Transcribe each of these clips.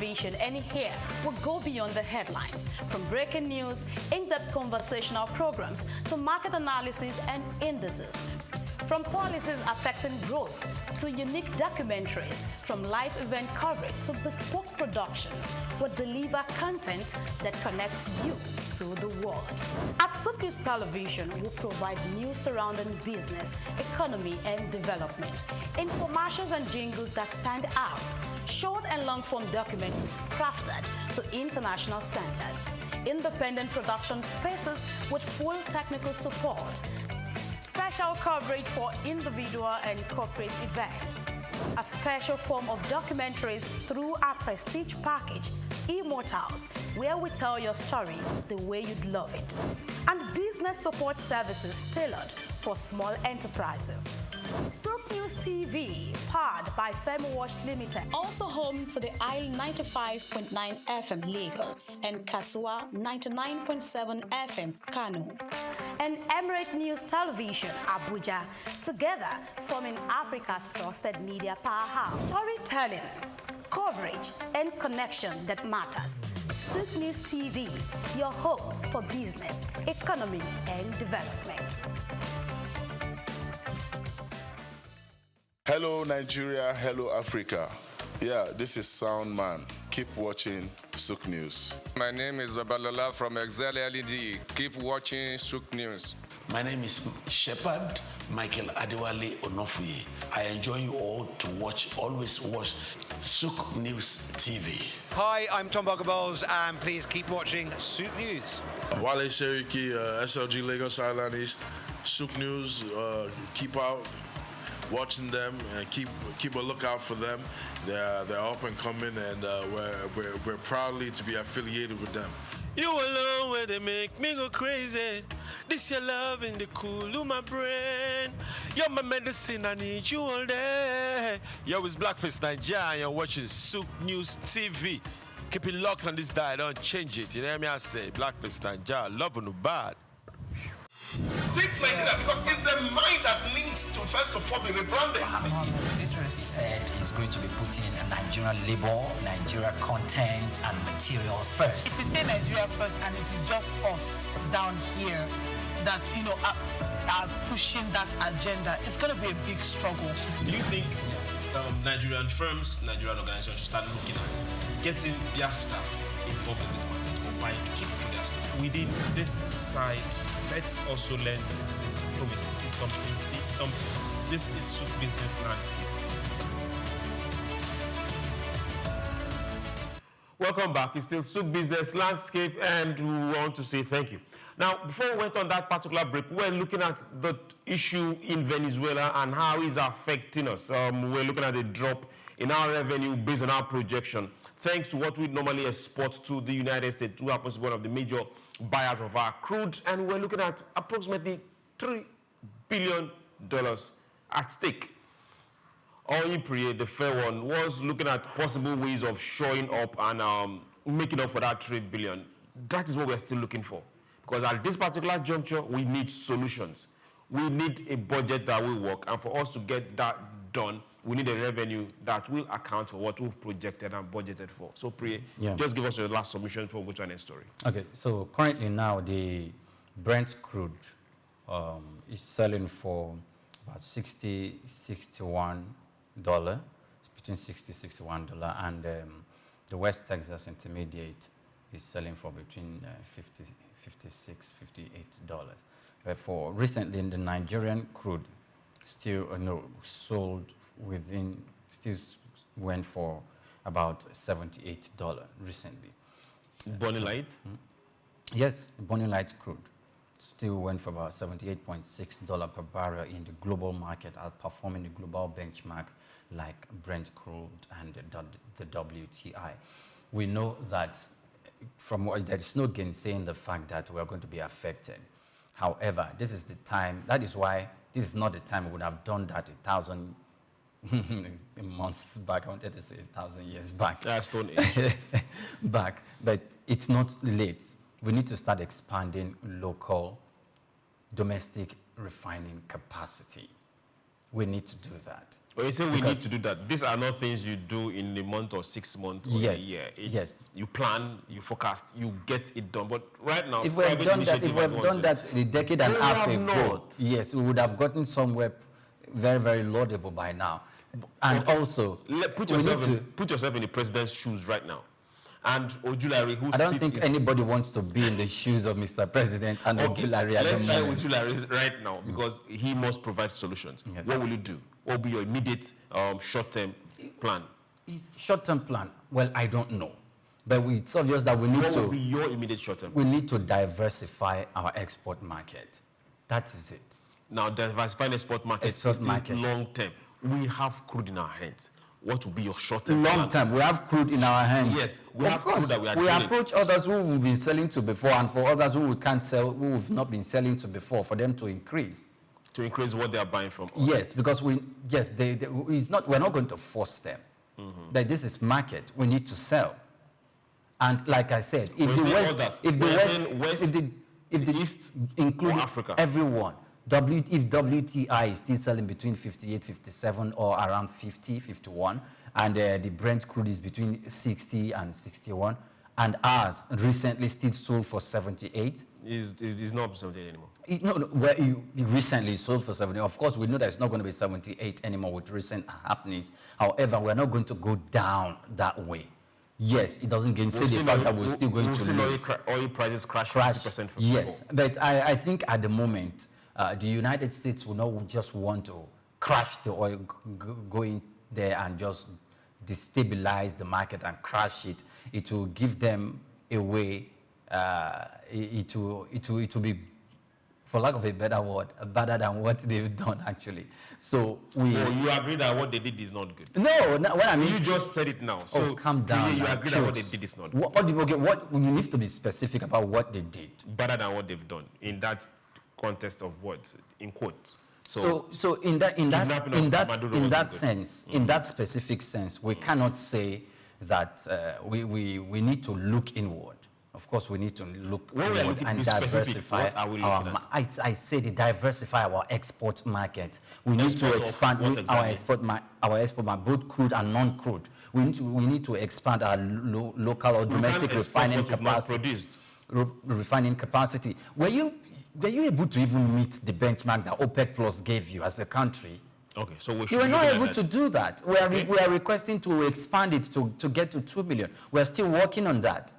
Television, and here we'll go beyond the headlines, from breaking news, in-depth conversational programs, to market analysis and indices. From policies affecting growth to unique documentaries, from live event coverage to bespoke productions, we'll deliver content that connects you to the world. At SOUQ News Television, we provide news surrounding business, economy, and development, infomercials and jingles that stand out, short and long-form documentaries crafted to international standards, independent production spaces with full technical support, special coverage for individual and corporate events, a special form of documentaries through our prestige package, Immortals, where we tell your story the way you'd love it, and business support services tailored for small enterprises. SOUQ News TV, powered by FemWatch Limited, also home to the Isle 95.9 FM Lagos and Kasua 99.7 FM Kano, and Emirate News Television Abuja, together forming Africa's trusted media powerhouse. Storytelling, coverage, and connection that matters. SOUQ News TV, your home for business, economy, and development. Hello Nigeria, hello Africa. Yeah, this is Sound Man. Keep watching SOUQ News. My name is Babalola from Excel LED. Keep watching SOUQ News. My name is Shepherd Michael Adewale Onofuye. I enjoy you all to watch, always watch SOUQ News TV. Hi, I'm Tom Bogaballs, and please keep watching SOUQ News. Wale Seriki, SLG Lagos Island East, SOUQ News, keep out watching them and keep a lookout for them. They're up and coming, and we're proudly to be affiliated with them. You alone where they make me go crazy. This your love in the cool of my brain. You're my medicine, I need you all day. Yo, it's Blackface Nigeria, and you're watching SOUQ News TV. Keep it locked on this dial, don't change it. You know what I say? Blackface Nigeria, love no bad. Take Nigeria because it's the mind that needs to first of all be rebranded. Idris said he's going to be putting Nigerian labor, Nigeria content and materials first. If we say Nigeria first and it is just us down here that, you know, are pushing that agenda, it's going to be a big struggle. Do you think Nigerian firms, Nigerian organizations should start looking at getting their staff involved in this market or buying to keep for their staff? Within this side, let's also learn citizen diplomacy. See something. This is SOUQ business landscape. Welcome back. It's still SOUQ business landscape, and we want to say thank you. Now, before we went on that particular break, we're looking at the issue in Venezuela and how it's affecting us. We're looking at a drop in our revenue based on our projection, thanks to what we normally export to the United States, who happens to be one of the major buyers of our crude, and we're looking at approximately $3 billion at stake. Oipre, the fair one, was looking at possible ways of showing up and making up for that $3 billion. That is what we're still looking for. Because at this particular juncture, we need solutions. We need a budget that will work, and for us to get that done, we need a revenue that will account for what we've projected and budgeted for. So, Priye, just give us your last submission before we go to our next story. Okay, so currently now the Brent crude is selling for about $60-61, between $60-61, and the West Texas Intermediate is selling for between $56-58. Therefore, recently in the Nigerian crude still sold within, still went for about $78 recently. Bonny Light? Yes, Bonny Light crude still went for about $78.6 per barrel in the global market, outperforming the global benchmark like Brent crude and the WTI. We know that there is no gainsaying the fact that we are going to be affected. However, this is the time, that is why this is not the time we would have done that 1,000 months back. I wanted to say 1,000 years back. Back, but it's not late. We need to start expanding local domestic refining capacity. We need to do that. When you say we need to do that, these are not things you do in a month or 6 months or a year. It's, you plan, you forecast, you get it done. But right now, if we have done that a decade and a half ago, yes, we would have gotten somewhere very, very laudable by now. And also, put yourself in the president's shoes right now. And Ojulari, who I don't think anybody wants to be in the shoes of Mr. President and Ojulari at the moment. Let's try Ojulari right now, because he must provide solutions. Yes. What will you do? What will be your immediate short-term plan? Short-term plan? Well, I don't know. But it's obvious that we need What will be your immediate short-term plan? We need to diversify our export market. That is it. Now, diversifying export market is long-term. We have crude in our hands. What will be your short-term plan? Long-term, we have crude in our hands. Yes, we have crude that we are we approach others who we've been selling to before, and for others who we can't sell, who we've not been selling to before, for them to increase. To increase what they are buying from us. Yes, because we're not going to force them. That this is market. We need to sell. And like I said, if the East, including Africa, everyone, if WTI is still selling between 58, 57 or around 50, 51, and the Brent crude is between 60 and 61, and ours recently still sold for 78. It's not 78 anymore. No, well, you recently sold for 70. Of course, we know that it's not going to be 78 anymore with recent happenings. However, we're not going to go down that way. Yes, it doesn't gainsay the fact that we're still going to lose. Oil prices crash 50% from yes, but I think at the moment, the United States will not just want to crash the oil, go in there and just destabilize the market and crash it. It will give them a way, it will be, for lack of a better word, better than what they've done actually. So you agree that what they did is not good? No, what I mean, you just said it now. So calm down. You agree that what they did is not good? What you need to be specific about what they did. Better than what they've done in that context of words, in quotes. So in that sense, in that specific sense, we cannot say that we need to look inward. Of course, we need to look inward and diversify I say diversify our export market. We need to expand our export market, both crude and non-crude. We need to expand our local or domestic refining capacity. Were you able to even meet the benchmark that OPEC Plus gave you as a country? Okay, so you were not able to do that. We are requesting to expand it to get to 2 million. We are still working on that.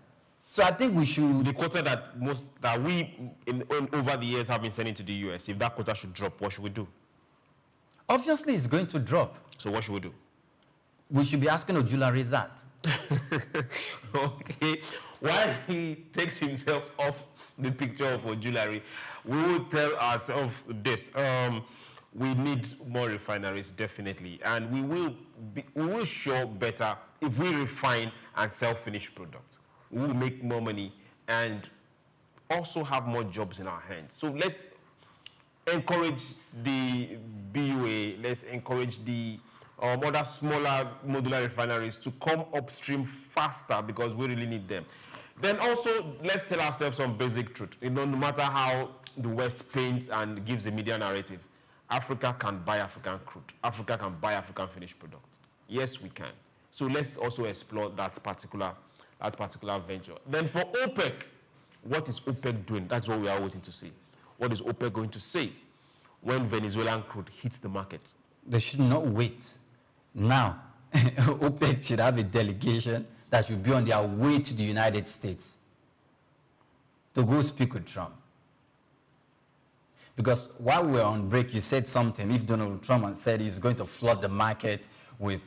So I think we should. The quota that we over the years have been sending to the US, if that quota should drop, what should we do? Obviously, it's going to drop. So what should we do? We should be asking Ojulari that. Okay. While he takes himself off the picture of Ojulari, we will tell ourselves this. We need more refineries, definitely. And we will show better if we refine and sell finished products. We will make more money and also have more jobs in our hands. So let's encourage the BUA, let's encourage the other smaller modular refineries to come upstream faster because we really need them. Then also, let's tell ourselves some basic truth. No matter how the West paints and gives a media narrative, Africa can buy African crude. Africa can buy African finished products. Yes, we can. So let's also explore that particular venture. Then for OPEC, what is OPEC doing? That's what we are waiting to see. What is OPEC going to say when Venezuelan crude hits the market? They should not wait. Now, OPEC should have a delegation that should be on their way to the United States to go speak with Trump. Because while we were on break, you said something. If Donald Trump said he's going to flood the market with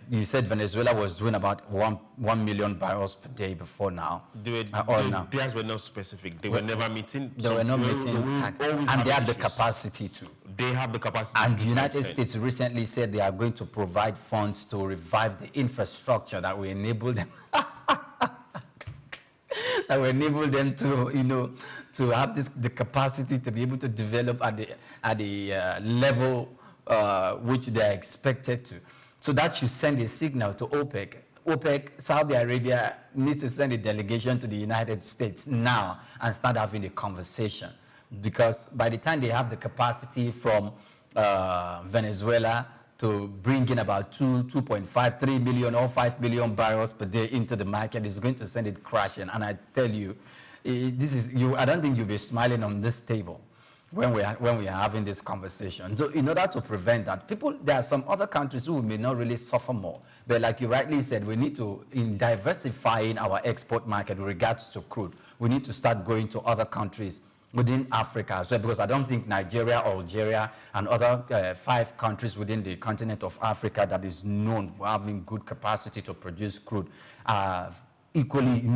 you said Venezuela was doing about 1 million barrels per day before now. Theirs were not specific. They were never meeting. They were not meeting. And they have the capacity to. They have the capacity. And the United States recently said they are going to provide funds to revive the infrastructure that will enable them. That will enable them to, to have the capacity to be able to develop at the level which they are expected to. So that should send a signal to OPEC. OPEC, Saudi Arabia needs to send a delegation to the United States now and start having a conversation. Because by the time they have the capacity from Venezuela to bring in about 2.5, 3 million or 5 million barrels per day into the market is going to send it crashing. And I tell you, I don't think you'll be smiling on this table when we are having this conversation. So in order to prevent that, there are some other countries who may not really suffer more. But like you rightly said, we need to, in diversifying our export market with regards to crude, we need to start going to other countries within Africa as well, because I don't think Nigeria, Algeria, and other 5 countries within the continent of Africa that is known for having good capacity to produce crude equally,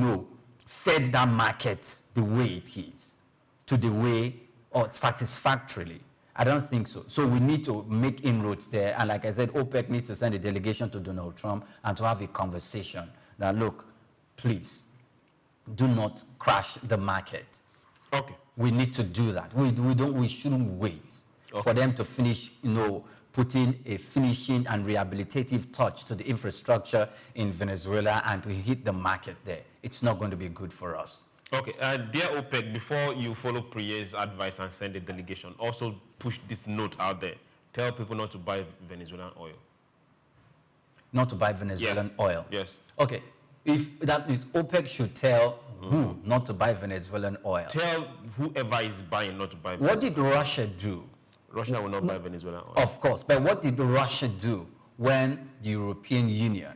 fed that market the way it is, to the way or satisfactorily. I don't think so. So we need to make inroads there. And like I said, OPEC needs to send a delegation to Donald Trump and to have a conversation that, look, please, do not crash the market. Okay. We need to do that. We shouldn't wait for them to finish, putting a finishing and rehabilitative touch to the infrastructure in Venezuela and to hit the market there. It's not going to be good for us. Okay, dear OPEC, before you follow Prieur's advice and send a delegation, also push this note out there. Tell people not to buy Venezuelan oil. Not to buy Venezuelan oil? Yes. Okay, if that is, OPEC should tell who not to buy Venezuelan oil. Tell whoever is buying not to buy Venezuelan What did Russia do? Russia will not buy Venezuelan oil. Of course, but what did Russia do when the European Union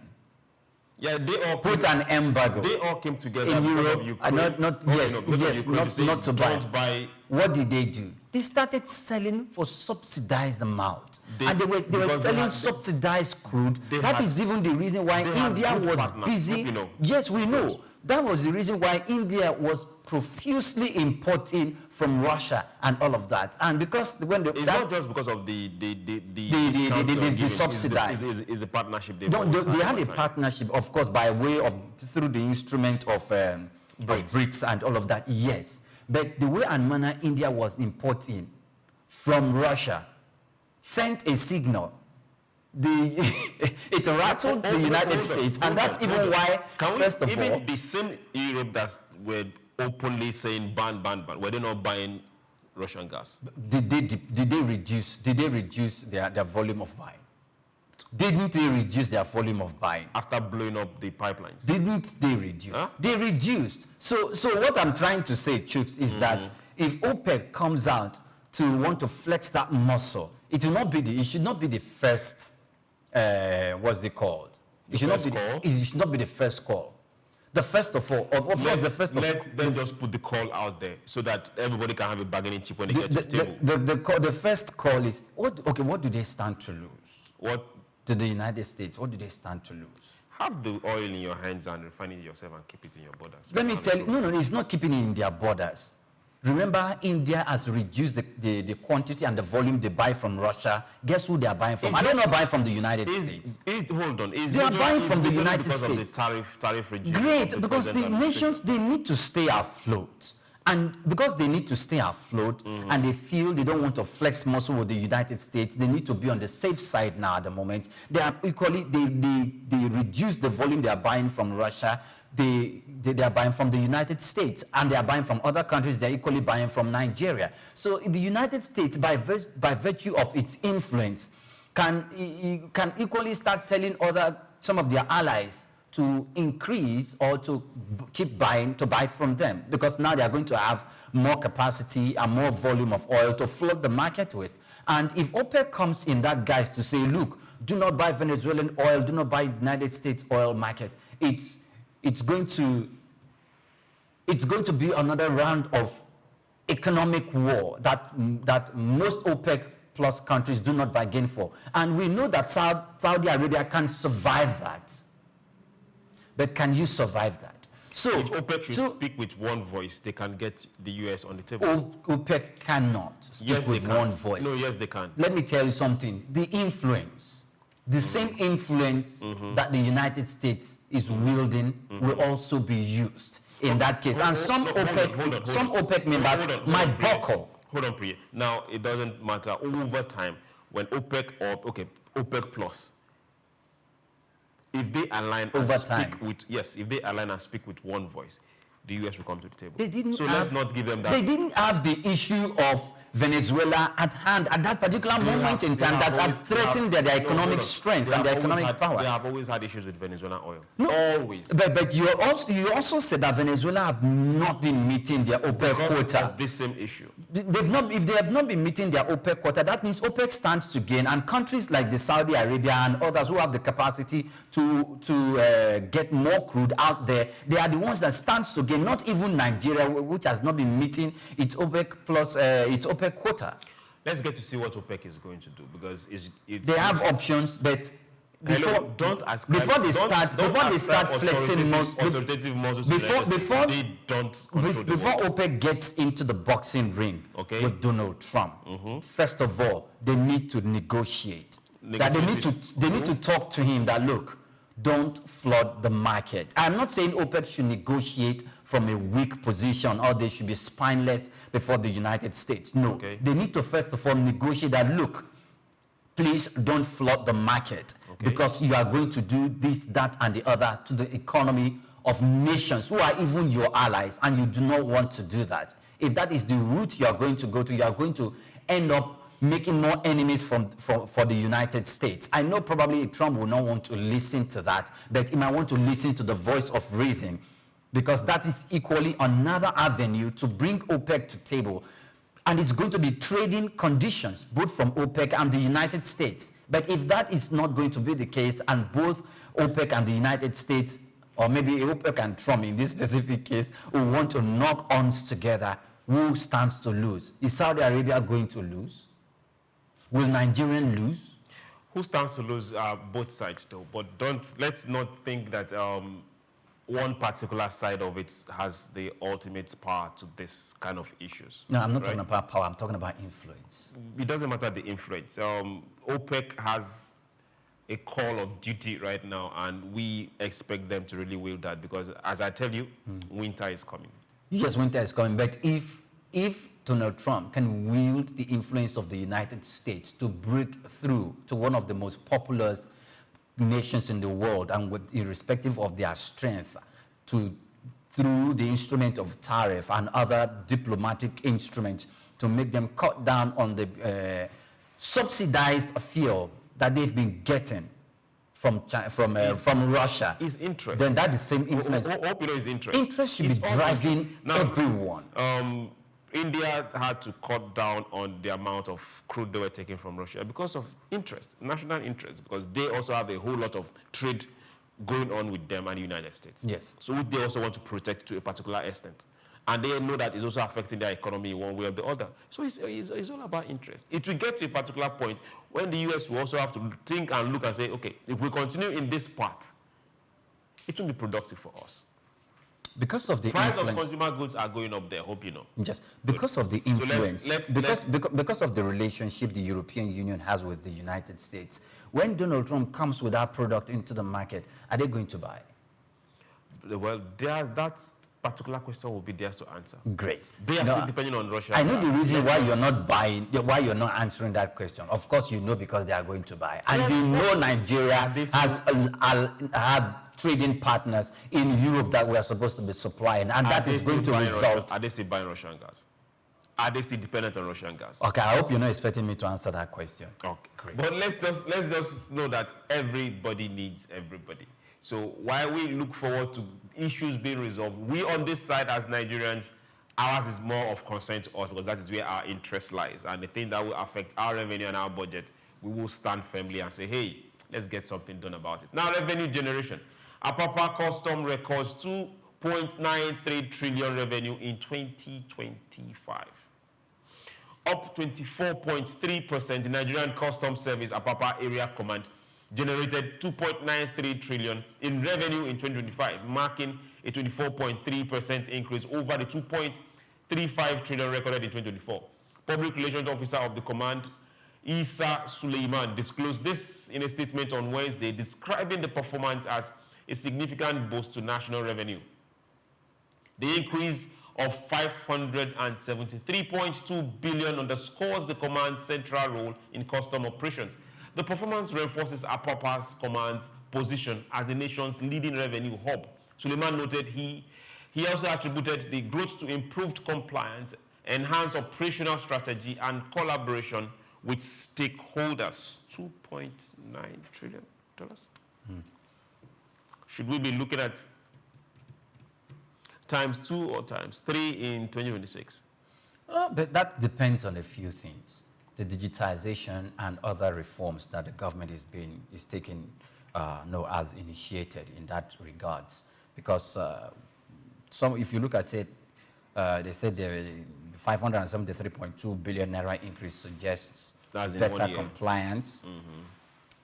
they all put an embargo? They all came together in Europe. Not to buy. What did they do? They started selling for subsidized amount, and they were selling subsidized crude. That is even the reason why India was busy. Yes, we know. That was the reason why India was profusely importing from Russia and all of that. And because when it's not just because of the subsidized. It's a partnership. They had a partnership, of course, by way of through the instrument of BRICS and all of that. Yes, but the way and manner India was importing from Russia sent a signal. It rattled the United States, and that's even why. First of all, the same Europe that were openly saying ban, were they not buying Russian gas? Did they reduce their volume of buying? Didn't they reduce their volume of buying after blowing up the pipelines? Didn't they reduce? They reduced. So what I'm trying to say, Chooks, is that if OPEC comes out to want to flex that muscle, it should not be the first. What's it called? It should not be the first call. The first of all, let them just put the call out there so that everybody can have a bargaining chip when they get to the table. The first call is what do they stand to lose? What do the United States? What do they stand to lose? Have the oil in your hands and refine it yourself and keep it in your borders. Let me tell you, no, it's not keeping it in their borders. Remember, India has reduced the quantity and the volume they buy from Russia. Guess who they are buying from? They're not buying from the United States. Hold on. They are buying from the United States. Of the tariff regime. Great, because the nations, they need to stay afloat. And because they need to stay afloat and they feel they don't want to flex muscle with the United States, they need to be on the safe side now at the moment. They are equally, they reduce the volume they are buying from Russia. They are buying from the United States, and they are buying from other countries. They are equally buying from Nigeria. So the United States, by virtue of its influence, can equally start telling some of their allies to increase or to keep buying, to buy from them, because now they are going to have more capacity and more volume of oil to flood the market with. And if OPEC comes in that guise to say, look, do not buy Venezuelan oil, do not buy United States oil market, it's going to be another round of economic war that most OPEC plus countries do not bargain for. And we know that Saudi Arabia can survive that. But can you survive that? So if OPEC should speak with one voice, they can get the US on the table. OPEC cannot speak with one voice. No, yes, they can. Let me tell you something. The influence, the same influence that the United States is wielding will also be used in that case. And some OPEC members might buckle. Hold on, Priya. Now, it doesn't matter over time when OPEC OPEC plus, if they align if they align and speak with one voice, the US will come to the table. Let's not give them that. They didn't have the issue of Venezuela at hand at that particular moment in time that had threatened their economic strength and their economic power. They have always had issues with Venezuelan oil. No, always. But you also said that Venezuela have not been meeting their OPEC quota. Of this same issue. If they have not been meeting their OPEC quota, that means OPEC stands to gain, and countries like the Saudi Arabia and others who have the capacity to get more crude out there, they are the ones that stands to gain. Not even Nigeria, which has not been meeting its OPEC plus its OPEC quota. Let's get to see what OPEC is going to do, because they have options, but before they start flexing authoritative muscles before OPEC OPEC gets into the boxing ring with Donald Trump, first of all, they need to negotiate. They need to talk to him that, look, don't flood the market. I'm not saying OPEC should negotiate from a weak position or they should be spineless before the United States. No, they need to first of all negotiate that, look, please don't flood the market because you are going to do this, that, and the other to the economy of nations who are even your allies, and you do not want to do that. If that is the route you are going to go to, you are going to end up making more enemies for the United States. I know probably Trump will not want to listen to that, but he might want to listen to the voice of reason, because that is equally another avenue to bring OPEC to table. And it's going to be trading conditions, both from OPEC and the United States. But if that is not going to be the case, and both OPEC and the United States, or maybe OPEC and Trump in this specific case, will want to knock arms together, who stands to lose? Is Saudi Arabia going to lose? Will Nigerian lose? Who stands to lose? Both sides, though. But let's not think that one particular side of it has the ultimate power to this kind of issues. No, I'm not talking about power. I'm talking about influence. It doesn't matter the influence. OPEC has a call of duty right now, and we expect them to really wield that, because, as I tell you, winter is coming. Yes, winter is coming. But if Donald Trump can wield the influence of the United States to break through to one of the most populous nations in the world, and with irrespective of their strength, through the instrument of tariff and other diplomatic instruments, to make them cut down on the subsidized fuel that they've been getting from Russia, is interest. Then that is the same influence. Is interest. Interest should be driving everyone. India had to cut down on the amount of crude they were taking from Russia because of interest, national interest, because they also have a whole lot of trade going on with them and the United States. Yes. So they also want to protect to a particular extent. And they know that it's also affecting their economy in one way or the other. So it's all about interest. It will get to a particular point when the US will also have to think and look and say, okay, if we continue in this path, it won't be productive for us. Because of the price influence of consumer goods are going up there, hope you know. Yes, because of the influence, because of the relationship the European Union has with the United States. When Donald Trump comes with that product into the market, are they going to buy? Well, that particular question will be theirs to answer. Great. They are still depending on Russia. I know the reason why you're not buying, why you're not answering that question. Of course, you know, because they are going to buy. And you know Nigeria has had trading partners in Europe that we are supposed to be supplying, and that is going to result. Are they still buying Russian gas? Are they still dependent on Russian gas? Okay, I hope you're not expecting me to answer that question. Okay, great. But let's just know that everybody needs everybody. So while we look forward to issues being resolved, we on this side as Nigerians, ours is more of concern to us, because that is where our interest lies. And the thing that will affect our revenue and our budget, we will stand firmly and say, hey, let's get something done about it. Now, revenue generation. Apapa Custom records 2.93 trillion revenue in 2025. Up 24.3%, the Nigerian Customs Service, Apapa Area Command, generated 2.93 trillion in revenue in 2025, marking a 24.3% increase over the 2.35 trillion recorded in 2024. Public Relations Officer of the command, Isa Suleiman, disclosed this in a statement on Wednesday, describing the performance as a significant boost to national revenue. The increase of 573.2 billion underscores the command's central role in custom operations. The performance reinforces Apapa's command's position as the nation's leading revenue hub. Suleiman noted he also attributed the growth to improved compliance, enhance operational strategy and collaboration with stakeholders. $2.9 trillion. Should we be looking at ×2 or ×3 in 2026? But that depends on a few things. The digitization and other reforms that the government is taking, as initiated in that regards. Because if you look at it, they said the 573.2 billion naira increase suggests better compliance,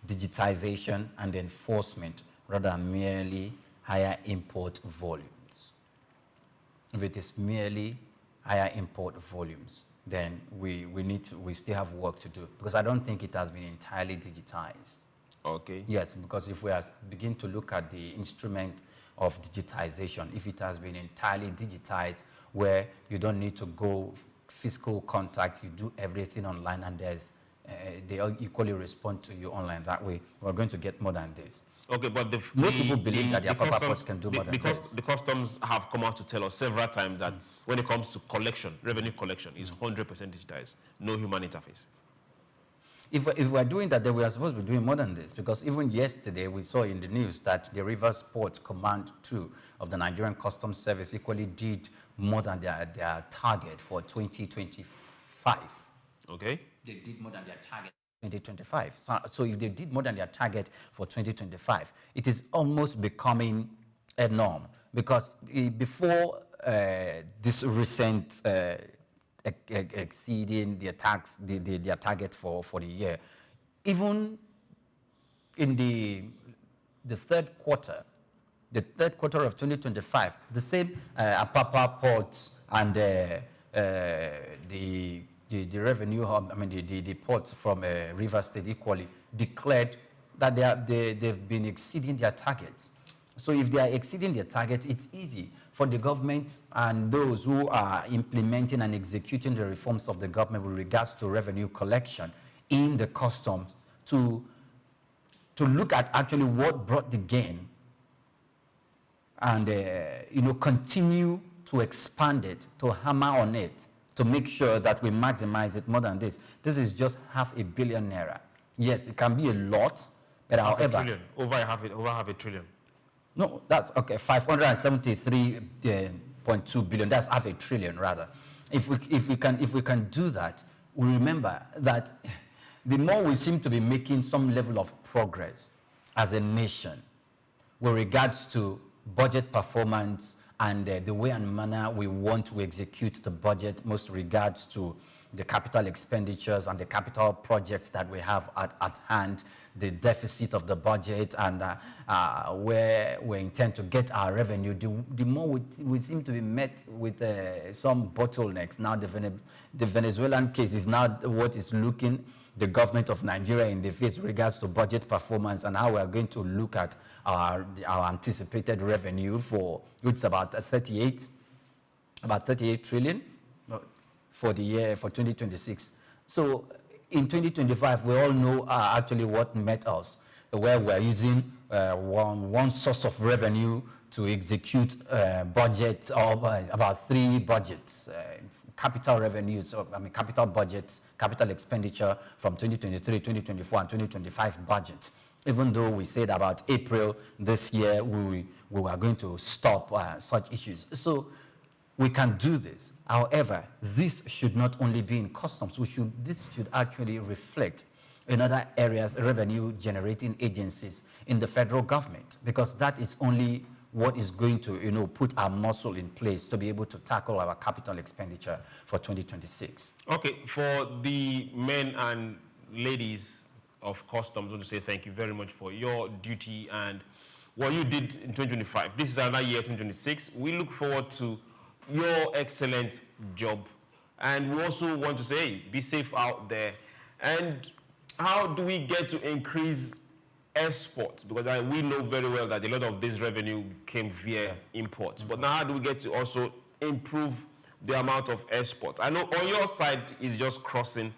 digitization, and enforcement rather than merely higher import volumes. If it is merely higher import volumes, then we still have work to do, because I don't think it has been entirely digitized. Okay. Yes, because if we begin to look at the instrument of digitization, if it has been entirely digitized, where you don't need to go physical contact, you do everything online, and they equally respond to you online that way, we're going to get more than this. Okay, but most people believe that their purpose can do more than this. The customs have come out to tell us several times that when it comes to collection, revenue collection is 100% digitized, no human interface. If we're doing that, then we are supposed to be doing more than this, because even yesterday we saw in the news that the Rivers Port Command 2 of the Nigerian Customs Service equally did more than their target for 2025. Okay. They did more than their target. 2025. So if they did more than their target for 2025, it is almost becoming a norm, because before this recent exceeding their target for the year, even in the third quarter of 2025, the same Apapa ports and the revenue hub, the ports from Rivers State equally declared that they've been exceeding their targets. So if they are exceeding their target, it's easy for the government and those who are implementing and executing the reforms of the government with regards to revenue collection in the customs to look at actually what brought the gain and continue to expand it, to hammer on it, to make sure that we maximize it more than this. This is just $500 million naira. Yes, it can be a lot, but however... Over half a trillion. No, that's okay, 573.2 billion, that's $500 billion rather. If we can do that, we remember that the more we seem to be making some level of progress as a nation with regards to budget performance and the way and manner we want to execute the budget, most regards to the capital expenditures and the capital projects that we have at hand, the deficit of the budget, and where we intend to get our revenue, the more we seem to be met with some bottlenecks. Now the Venezuelan case is now what is looking the government of Nigeria in the face with regards to budget performance and how we are going to look at our anticipated revenue for, which is about 38 trillion for the year, for 2026. So in 2025, we all know actually what met us, where we're using one source of revenue to execute budgets of about 3 budgets, capital revenues, capital budgets, capital expenditure from 2023, 2024, and 2025 budgets. Even though we said about April this year, we were going to stop such issues. So we can do this. However, this should not only be in customs. This should actually reflect in other areas, revenue generating agencies in the federal government, because that is only what is going to, put our muscle in place to be able to tackle our capital expenditure for 2026. Okay, for the men and ladies of customs, I want to say thank you very much for your duty and what you did in 2025. This is another year, 2026. We look forward to your excellent job. And we also want to say, hey, be safe out there. And how do we get to increase exports? Because we know very well that a lot of this revenue came via imports. But now how do we get to also improve the amount of exports? I know on your side is just crossing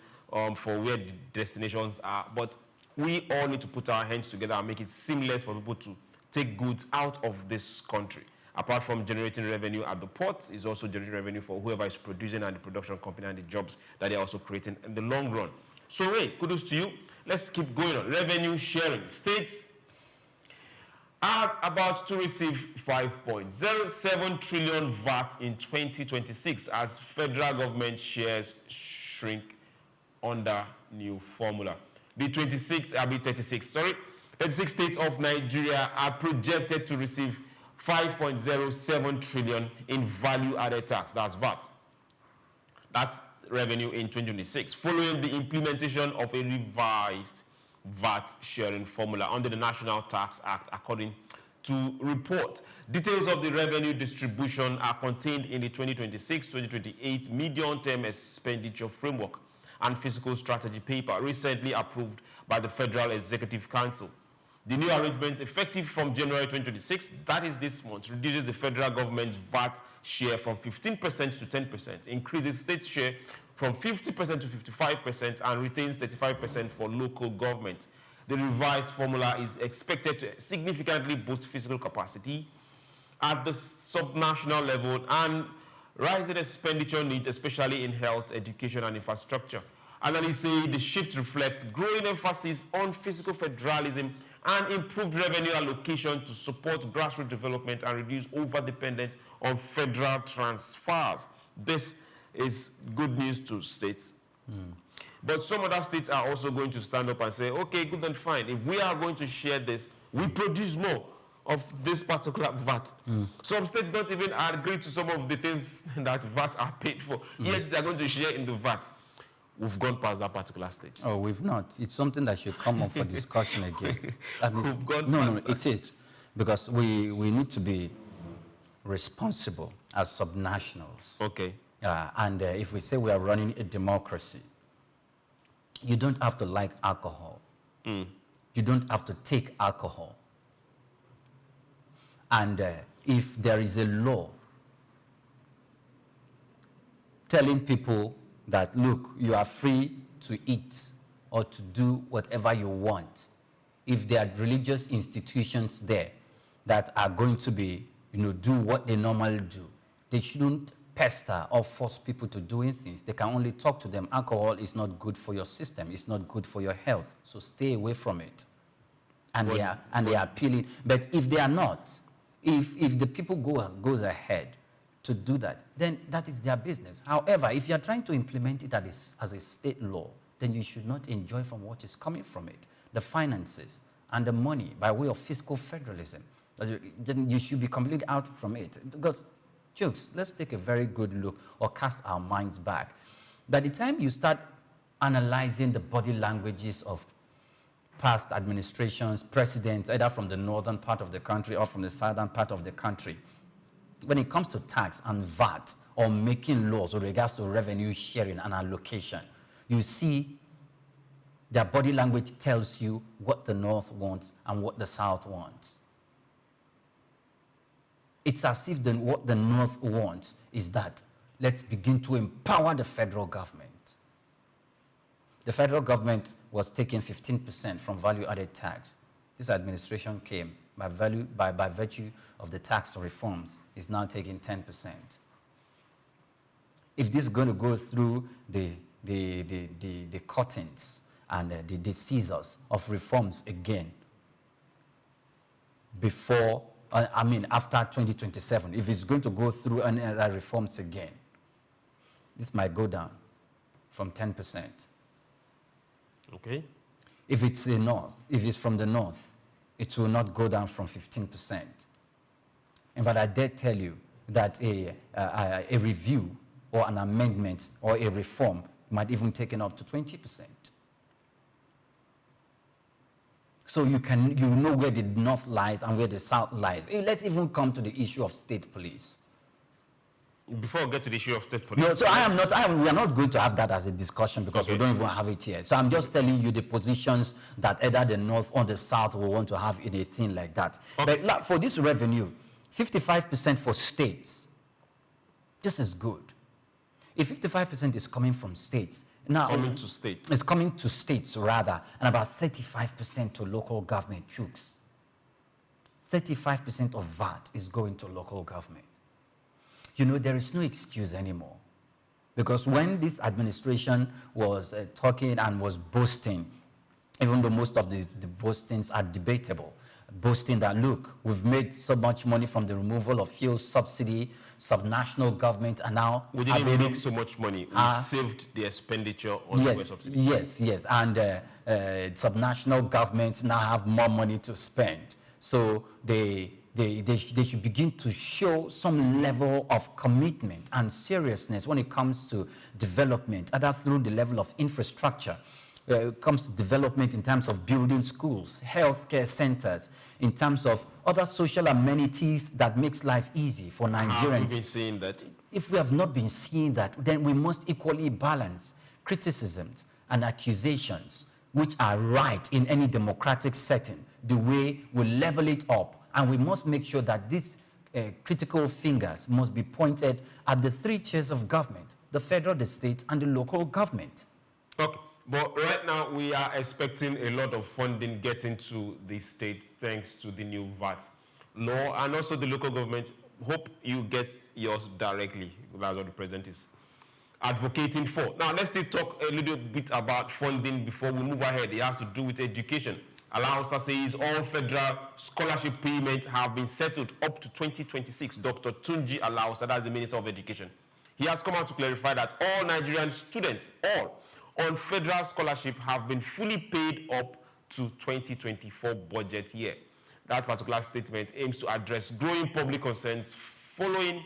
for where the destinations are, but we all need to put our hands together and make it seamless for people to take goods out of this country. apart from generating revenue at the port, is also generating revenue for whoever is producing and the production company and the jobs that they're also creating in the long run. So, hey, kudos to you. Let's keep going on. Revenue sharing. States are about to receive 5.07 trillion VAT in 2026 as federal government shares shrink under new formula. The 36 states of Nigeria are projected to receive 5.07 trillion in value-added tax, that's VAT. That's revenue in 2026, following the implementation of a revised VAT sharing formula under the National Tax Act, according to report. Details of the revenue distribution are contained in the 2026-2028 medium-term expenditure framework and fiscal strategy paper recently approved by the Federal Executive Council. The new arrangement, effective from January 2026, that is this month, reduces the federal government's VAT share from 15% to 10%, increases state share from 50% to 55%, and retains 35% for local government. The revised formula is expected to significantly boost fiscal capacity at the subnational level and rising expenditure needs, especially in health, education, and infrastructure. Analysts say the shift reflects growing emphasis on fiscal federalism and improved revenue allocation to support grassroots development and reduce over-dependence on federal transfers. This is good news to states. But some other states are also going to stand up and say, okay, good and fine. If we are going to share this, we produce more of this particular VAT. Some states don't even agree to some of the things that VAT are paid for, yet they are going to share in the VAT. We've gone past that particular stage. Oh, we've not. It's something that should come up for discussion again. No, it is. Because we need to be responsible as subnationals. Okay. And if we say we are running a democracy, you don't have to like alcohol. You don't have to take alcohol. And if there is a law telling people that, look, you are free to eat or to do whatever you want, if there are religious institutions there that are going to be, do what they normally do, they shouldn't pester or force people to doing things. They can only talk to them. Alcohol is not good for your system. It's not good for your health. So stay away from it. And they are appealing. But if they are not, if the people goes ahead to do that, then that is their business. However, if you are trying to implement it as a state law, then you should not enjoy from what is coming from it, the finances and the money by way of fiscal federalism. Then you should be completely out from it. Because, jokes, let's take a very good look or cast our minds back. By the time you start analyzing the body languages of past administrations, presidents, either from the northern part of the country or from the southern part of the country, when it comes to tax and VAT or making laws with regards to revenue sharing and allocation, you see their body language tells you what the North wants and what the South wants. It's as if what the North wants is that let's begin to empower the federal government. The federal government was taking 15% from value-added tax. This administration came by virtue of the tax reforms, is now taking 10%. If this is going to go through the curtains and the scissors of reforms again before, after 2027, if it's going to go through reforms again, this might go down from 10%. Okay. If it's from the north, it will not go down from 15%. In fact, I dare tell you that a review or an amendment or a reform might even take it up to 20%. So you know where the north lies and where the south lies. Let's even come to the issue of state police. Before we get to the issue of state police. No, so we are not going to have that as a discussion because we don't even have it here. So I'm just telling you the positions that either the north or the south will want to have in a thing like that. Okay. But for this revenue, 55% for states, this is good. If 55% is coming from states, now it's coming to states rather, and about 35% to local government chooks. 35% of VAT is going to local government. You know, there is no excuse anymore. Because when this administration was talking and was boasting, even though most of the boastings are debatable, boasting that, look, we've made so much money from the removal of fuel subsidy, subnational government, and now... We didn't make so much money. We saved the expenditure on fuel subsidy. Yes. And subnational governments now have more money to spend. So they should begin to show some level of commitment and seriousness when it comes to development, either through the level of infrastructure. It comes to development in terms of building schools, healthcare centers, in terms of other social amenities that makes life easy for Nigerians. Have you been seeing that? If we have not been seeing that, then we must equally balance criticisms and accusations, which are right in any democratic setting, the way we level it up. And we must make sure that these critical fingers must be pointed at the three tiers of government: the federal, the state, and the local government. Okay. But right now, we are expecting a lot of funding getting to the states thanks to the new VAT law, and also the local government. Hope you get yours directly. That's what the president is advocating for. Now, let's still talk a little bit about funding before we move ahead. It has to do with education. Alausa says all federal scholarship payments have been settled up to 2026. Dr. Tunji Alausa, that's the Minister of Education. He has come out to clarify that all Nigerian students, all on federal scholarship, have been fully paid up to 2024 budget year. That particular statement aims to address growing public concerns following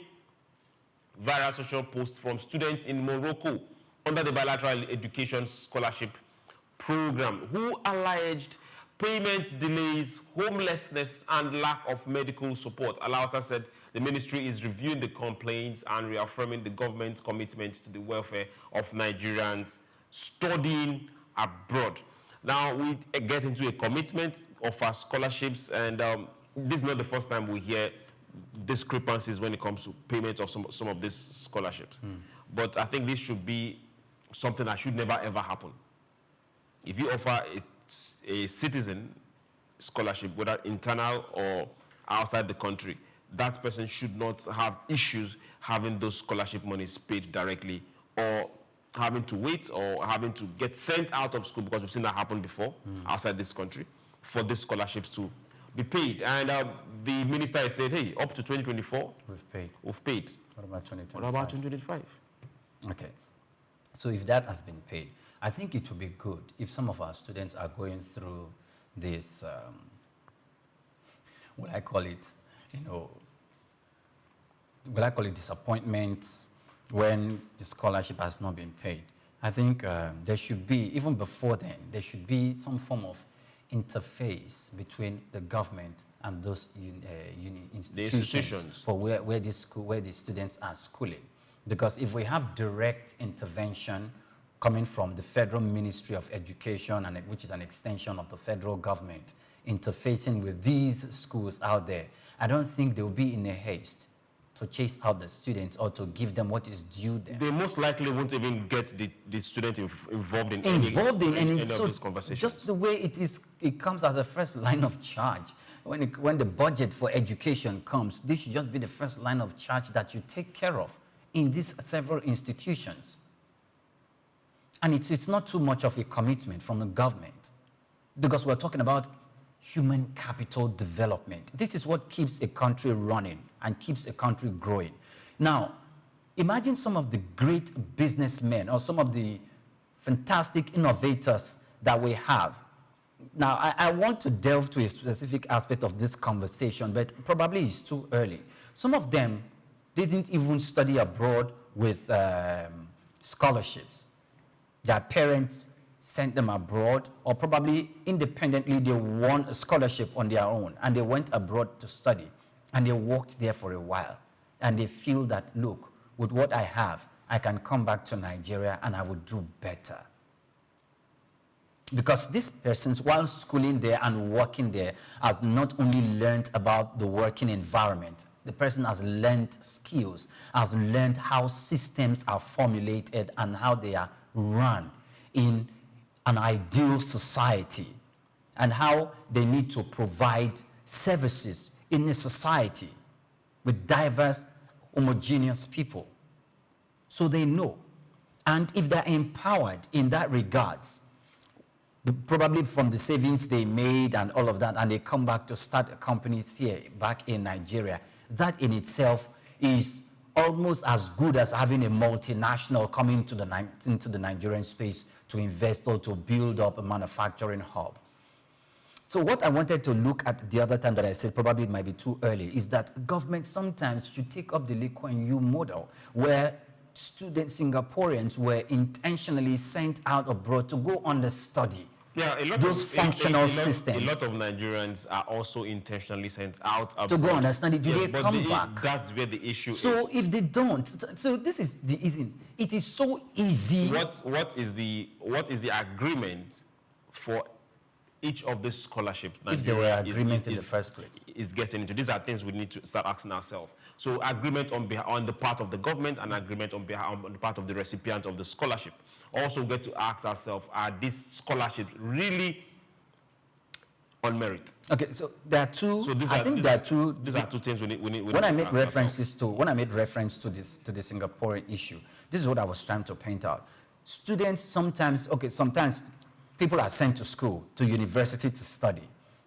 viral social posts from students in Morocco under the bilateral education scholarship program who alleged payment delays, homelessness, and lack of medical support. Alausa said the ministry is reviewing the complaints and reaffirming the government's commitment to the welfare of Nigerians studying abroad. Now we get into a commitment of our scholarships, and this is not the first time we hear discrepancies when it comes to payment of some of these scholarships. But I think this should be something that should never ever happen. If you offer a citizen scholarship, whether internal or outside the country, that person should not have issues having those scholarship monies paid directly, or having to wait, or having to get sent out of school, because we've seen that happen before outside this country, for these scholarships to be paid. And the minister has said, hey, up to 2024, we've paid. What about 2025? What about 2025? Okay. So if that has been paid, I think it would be good if some of our students are going through this, what I call it, disappointments when the scholarship has not been paid. I think there should be, even before then, there should be some form of interface between the government and those institutions for where the students are schooling. Because if we have direct intervention coming from the Federal Ministry of Education, and which is an extension of the federal government, interfacing with these schools out there, I don't think they will be in a haste to chase out the students or to give them what is due them. They most likely won't even get the student involved in any of these conversations. Just the way it is, it comes as a first line of charge. When the budget for education comes, this should just be the first line of charge that you take care of in these several institutions. And it's not too much of a commitment from the government, because we're talking about human capital development. This is what keeps a country running and keeps a country growing. Now, imagine some of the great businessmen or some of the fantastic innovators that we have. Now, I want to delve to a specific aspect of this conversation, but probably it's too early. Some of them didn't even study abroad with scholarships. Their parents sent them abroad, or probably independently they won a scholarship on their own and they went abroad to study, and they worked there for a while, and they feel that, look, with what I have, I can come back to Nigeria and I would do better. Because this person, while schooling there and working there, has not only learned about the working environment, the person has learned skills, has learned how systems are formulated and how they are run in an ideal society, and how they need to provide services in a society with diverse, homogeneous people. So they know. And if they're empowered in that regards, probably from the savings they made and all of that, and they come back to start companies here, back in Nigeria, that in itself is almost as good as having a multinational coming into the Nigerian space to invest or to build up a manufacturing hub. So what I wanted to look at the other time that I said probably it might be too early is that government sometimes should take up the Lee Kuan Yew model, where Singaporeans were intentionally sent out abroad to go understudy those functional systems. A lot of Nigerians are also intentionally sent out abroad. To go understand it. Do they come back? That's where the issue is. So if they don't, so this is the easy. It is so easy. What is the agreement for each of the scholarships? If there were agreement in the first place, is getting into. These are things we need to start asking ourselves. So agreement on the part of the government and agreement on the part of the recipient of the scholarship. Also get to ask ourselves, are these scholarships really on merit? Okay, so there are two. So these are two things we need. When I made reference to this Singaporean issue, this is what I was trying to paint out. Students sometimes people are sent to school, to university to study.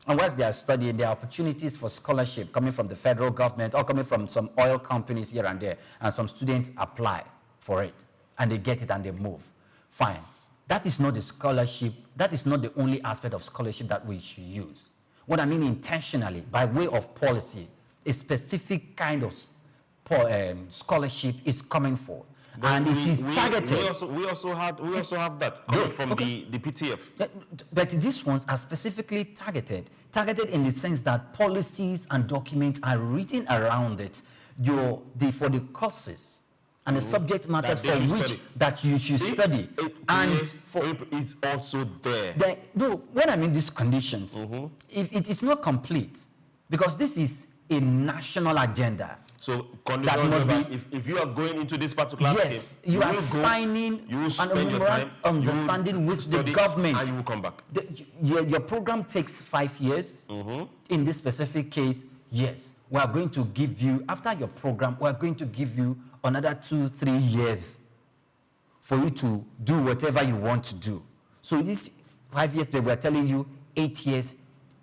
And whilst they are studying, there are opportunities for scholarship coming from the federal government or coming from some oil companies here and there, and some students apply for it, and they get it and they move. Fine. That is not the scholarship, that is not the only aspect of scholarship that we should use. What I mean intentionally, by way of policy, a specific kind of scholarship is coming forth. And it is targeted. We also have that coming from the PTF. But these ones are specifically targeted in the sense that policies and documents are written around it for the courses and the subject matters for which that you should study. It's also there. When I mean these conditions, if it is not complete, because this is a national agenda. So conditions if you are going into this particular scheme, you are signing an understanding with the government, and you will come back. Your program takes 5 years. In this specific case, yes, we are going to give you, after your program, we are going to give you another 2-3 years for you to do whatever you want to do. So this 5 years, we are telling you 8 years,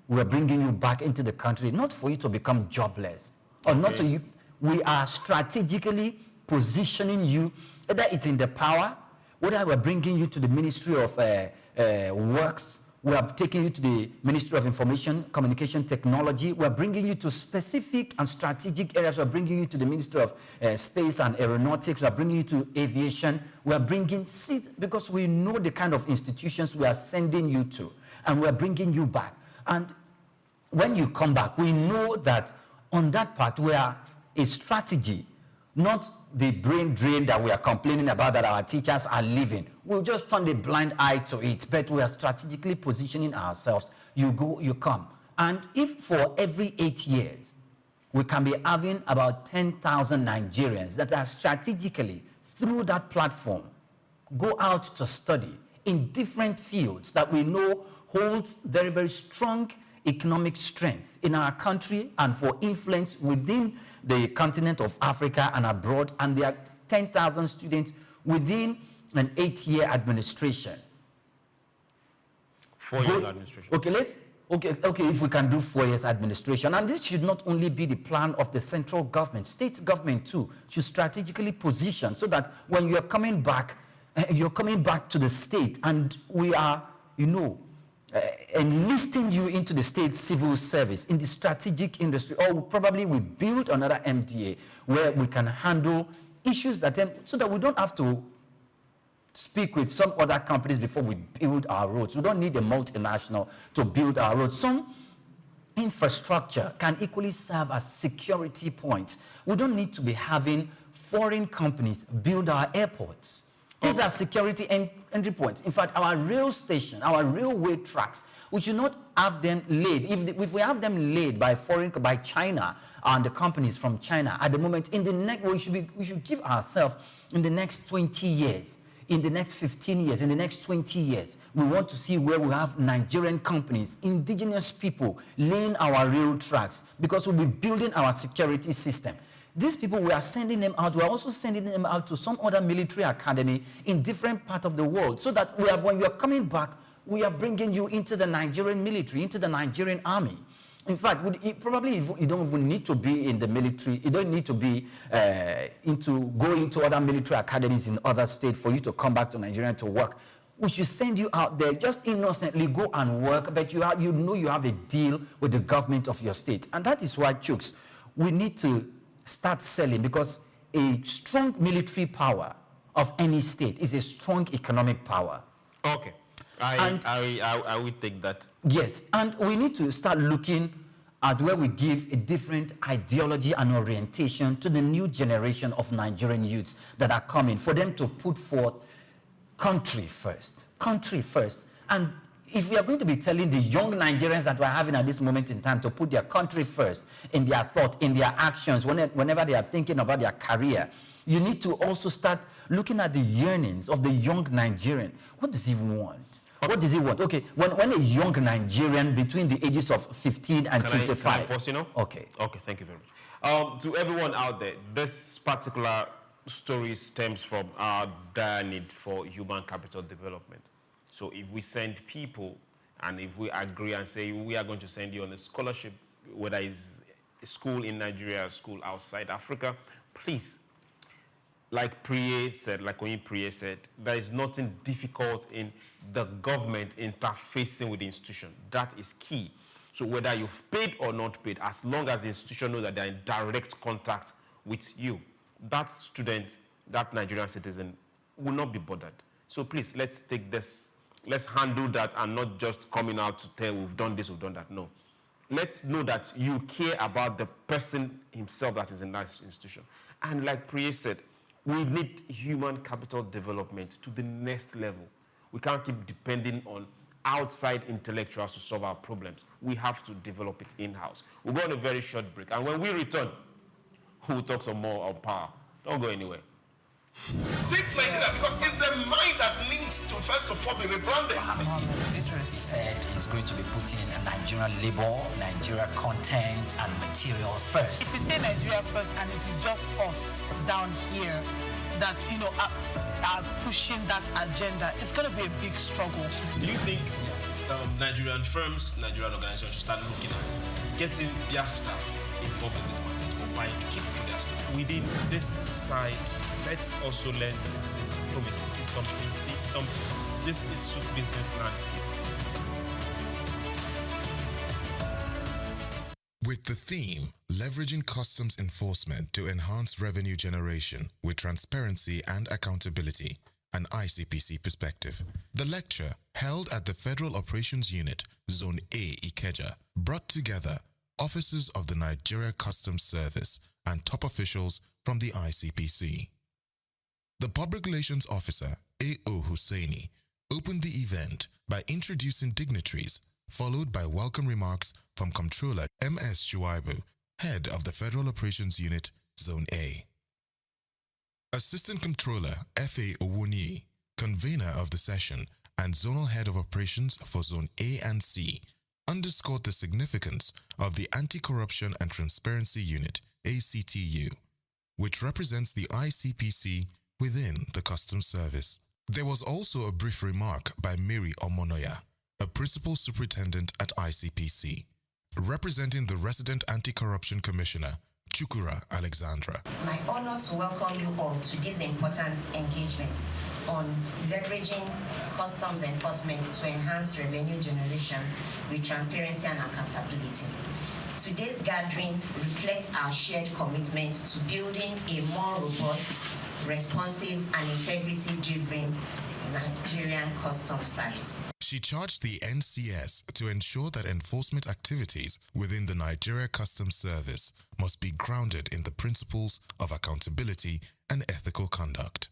we are bringing you back into the country, not for you to become jobless, or not to you. We are strategically positioning you, whether it's in the power, whether we're bringing you to the Ministry of Works, we are taking you to the Ministry of Information, Communication Technology, we're bringing you to specific and strategic areas, we're bringing you to the Ministry of Space and Aeronautics, we're bringing you to aviation, we're bringing seats, because we know the kind of institutions we are sending you to, and we're bringing you back. And when you come back, we know that on that part, we are a strategy, not the brain drain that we are complaining about that our teachers are leaving. We'll just turn the blind eye to it, but we are strategically positioning ourselves. You go, you come. And if for every 8 years, we can be having about 10,000 Nigerians that are strategically, through that platform, go out to study in different fields that we know holds very, very strong economic strength in our country and for influence within the continent of Africa and abroad, and there are 10,000 students within an 8-year administration. 4 years administration. Okay, if we can do 4 years administration, and this should not only be the plan of the central government, state government too, should strategically position so that when you're coming back to the state, and we are, enlisting you into the state civil service in the strategic industry, or probably we build another MDA where we can handle issues so that we don't have to speak with some other companies before we build our roads. We don't need a multinational to build our roads. Some infrastructure can equally serve as security points. We don't need to be having foreign companies build our airports. These are security entry points. In fact, our rail station, our railway tracks, we should not have them laid. If we have them laid by China and the companies from China, at the moment, we should give ourselves in the next 20 years in the next 15 years, in the next 20 years, we want to see where we have Nigerian companies, indigenous people laying our rail tracks, because we'll be building our security system. These people, we are sending them out. We are also sending them out to some other military academy in different parts of the world, so that when you are coming back, we are bringing you into the Nigerian military, into the Nigerian army. In fact, probably you don't even need to be in the military. You don't need to be go into other military academies in other states for you to come back to Nigeria to work. We should send you out there, just innocently go and work, but you know you have a deal with the government of your state. And that is why, Chooks, we need to start selling, because a strong military power of any state is a strong economic power. Okay. I will take that. Yes, and we need to start looking at where we give a different ideology and orientation to the new generation of Nigerian youths that are coming, for them to put forth country first. Country first. And if we are going to be telling the young Nigerians that we're having at this moment in time to put their country first in their thought, in their actions, whenever they are thinking about their career, you need to also start looking at the yearnings of the young Nigerian. What does he want? What does he want? Okay, when a young Nigerian between the ages of 15 and 25. Can I pause, you know? Okay. Okay, thank you very much. To everyone out there, this particular story stems from our dire need for human capital development. So if we send people, and if we agree and say we are going to send you on a scholarship, whether it's a school in Nigeria, a school outside Africa, please, like Priye said, like Oyin Priye said, there is nothing difficult in the government interfacing with the institution. That is key. So whether you've paid or not paid, as long as the institution knows that they're in direct contact with you, that student, that Nigerian citizen will not be bothered. So please, let's take this, let's handle that, and not just coming out to tell we've done this, we've done that. No. Let's know that you care about the person himself that is in that institution. And like Priye said, we need human capital development to the next level. We can't keep depending on outside intellectuals to solve our problems. We have to develop it in-house. We'll go on a very short break. And when we return, we'll talk some more on power. Don't go anywhere. Take Nigeria, because it's the mind that needs to first of all be rebranded. It said it's going to be putting Nigerian labor, Nigeria content and materials first. If you say Nigeria first and it is just us down here that, you know, are pushing that agenda, it's going to be a big struggle. Do you think Nigerian firms, Nigerian organizations should start looking at getting their staff involved in this market, or buying to keep for their staff? Within this side, let's also learn citizen diplomacy, see something. This is SOUQ business landscape. With the theme, leveraging customs enforcement to enhance revenue generation with transparency and accountability, an ICPC perspective. The lecture, held at the Federal Operations Unit, Zone A, Ikeja, brought together officers of the Nigeria Customs Service and top officials from the ICPC. The Public Relations Officer, A.O. Hussaini, opened the event by introducing dignitaries, followed by welcome remarks from Comptroller M.S. Shuaibu, head of the Federal Operations Unit, Zone A. Assistant Comptroller F.A. Owoniyi, convener of the session and Zonal Head of Operations for Zone A and C, underscored the significance of the Anti-Corruption and Transparency Unit, ACTU, which represents the ICPC within the Customs Service. There was also a brief remark by Mary Omonoya, a Principal Superintendent at ICPC, representing the Resident Anti-Corruption Commissioner, Chukura Alexandra. My honor to welcome you all to this important engagement on leveraging customs enforcement to enhance revenue generation with transparency and accountability. Today's gathering reflects our shared commitment to building a more robust, responsive, and integrity-driven Nigerian customs service. She charged the NCS to ensure that enforcement activities within the Nigeria Customs Service must be grounded in the principles of accountability and ethical conduct.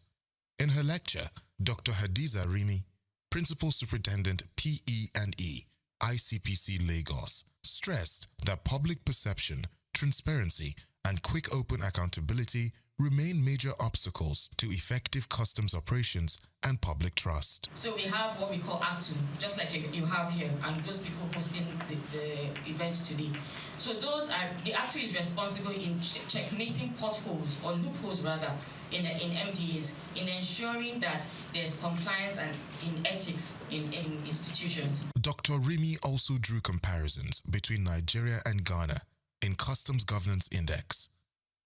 In her lecture, Dr. Hadiza Rimi, Principal Superintendent PE&E, ICPC Lagos, stressed that public perception, transparency, and quick open accountability remain major obstacles to effective customs operations and public trust. So we have what we call Act 2, just like you have here, and those people hosting the event today. So those are, the Act 2 is responsible in checkmating potholes, or loopholes rather, in MDAs, in ensuring that there's compliance and in ethics in institutions. Dr. Rimi also drew comparisons between Nigeria and Ghana in Customs Governance Index.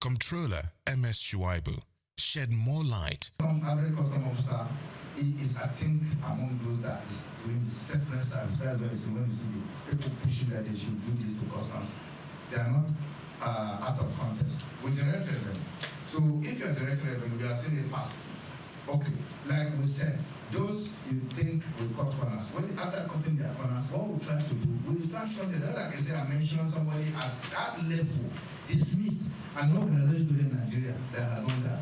Comptroller MS Shuaibu shed more light. Some average custom officer is, I think, among those that is doing selfless service. That's why it's when you see people pushing that they should do this to customs, they are not out of context. We generate revenue. So if you are generating revenue, you are seeing it pass. Okay, like we said, those you think will cut corners. When after cutting their corners, what we try to do, we sanction them. Like I said, I mentioned somebody as that level dismissed. And no organization today in Nigeria that has done that.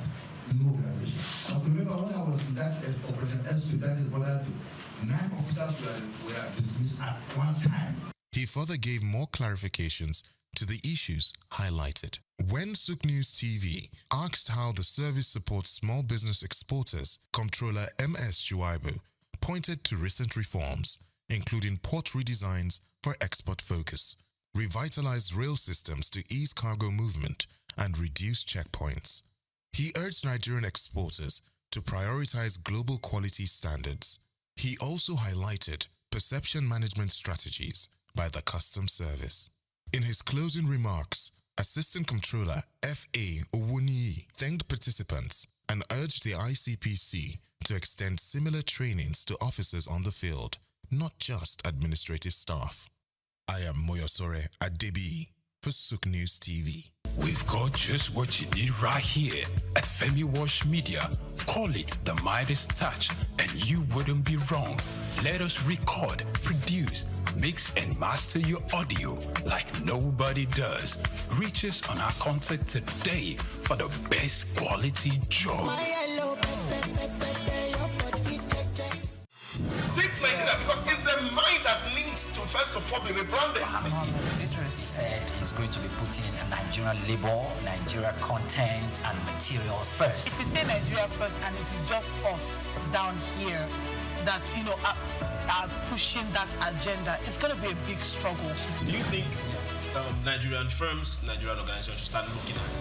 No organization. I remember when I was in that operation SOUQ, that is what I do. 9 officers were dismissed at one time. He further gave more clarifications to the issues highlighted. When SOUQ News TV asked how the service supports small business exporters, Comptroller MS Shuaibu pointed to recent reforms, including port redesigns for export focus, revitalized rail systems to ease cargo movement, and reduce checkpoints. He urged Nigerian exporters to prioritize global quality standards. He also highlighted perception management strategies by the Customs Service. In his closing remarks, Assistant Comptroller F.A. Owuniyi thanked participants and urged the ICPC to extend similar trainings to officers on the field, not just administrative staff. I am Moyosore Adebi for SOUQ News TV. We've got just what you need right here at Femi Wash Media. Call it the Midas Touch and you wouldn't be wrong. Let us record, produce, mix and master your audio like nobody does. Reach us on our contact today for the best quality job. Think Nigeria because it's the mind that needs to first of all be rebranded. Said is going to be putting Nigerian labor, Nigeria content and materials first. If we say Nigeria first and it is just us down here that, you know, are pushing that agenda, it's going to be a big struggle. Do you think Nigerian firms, Nigerian organizations should start looking at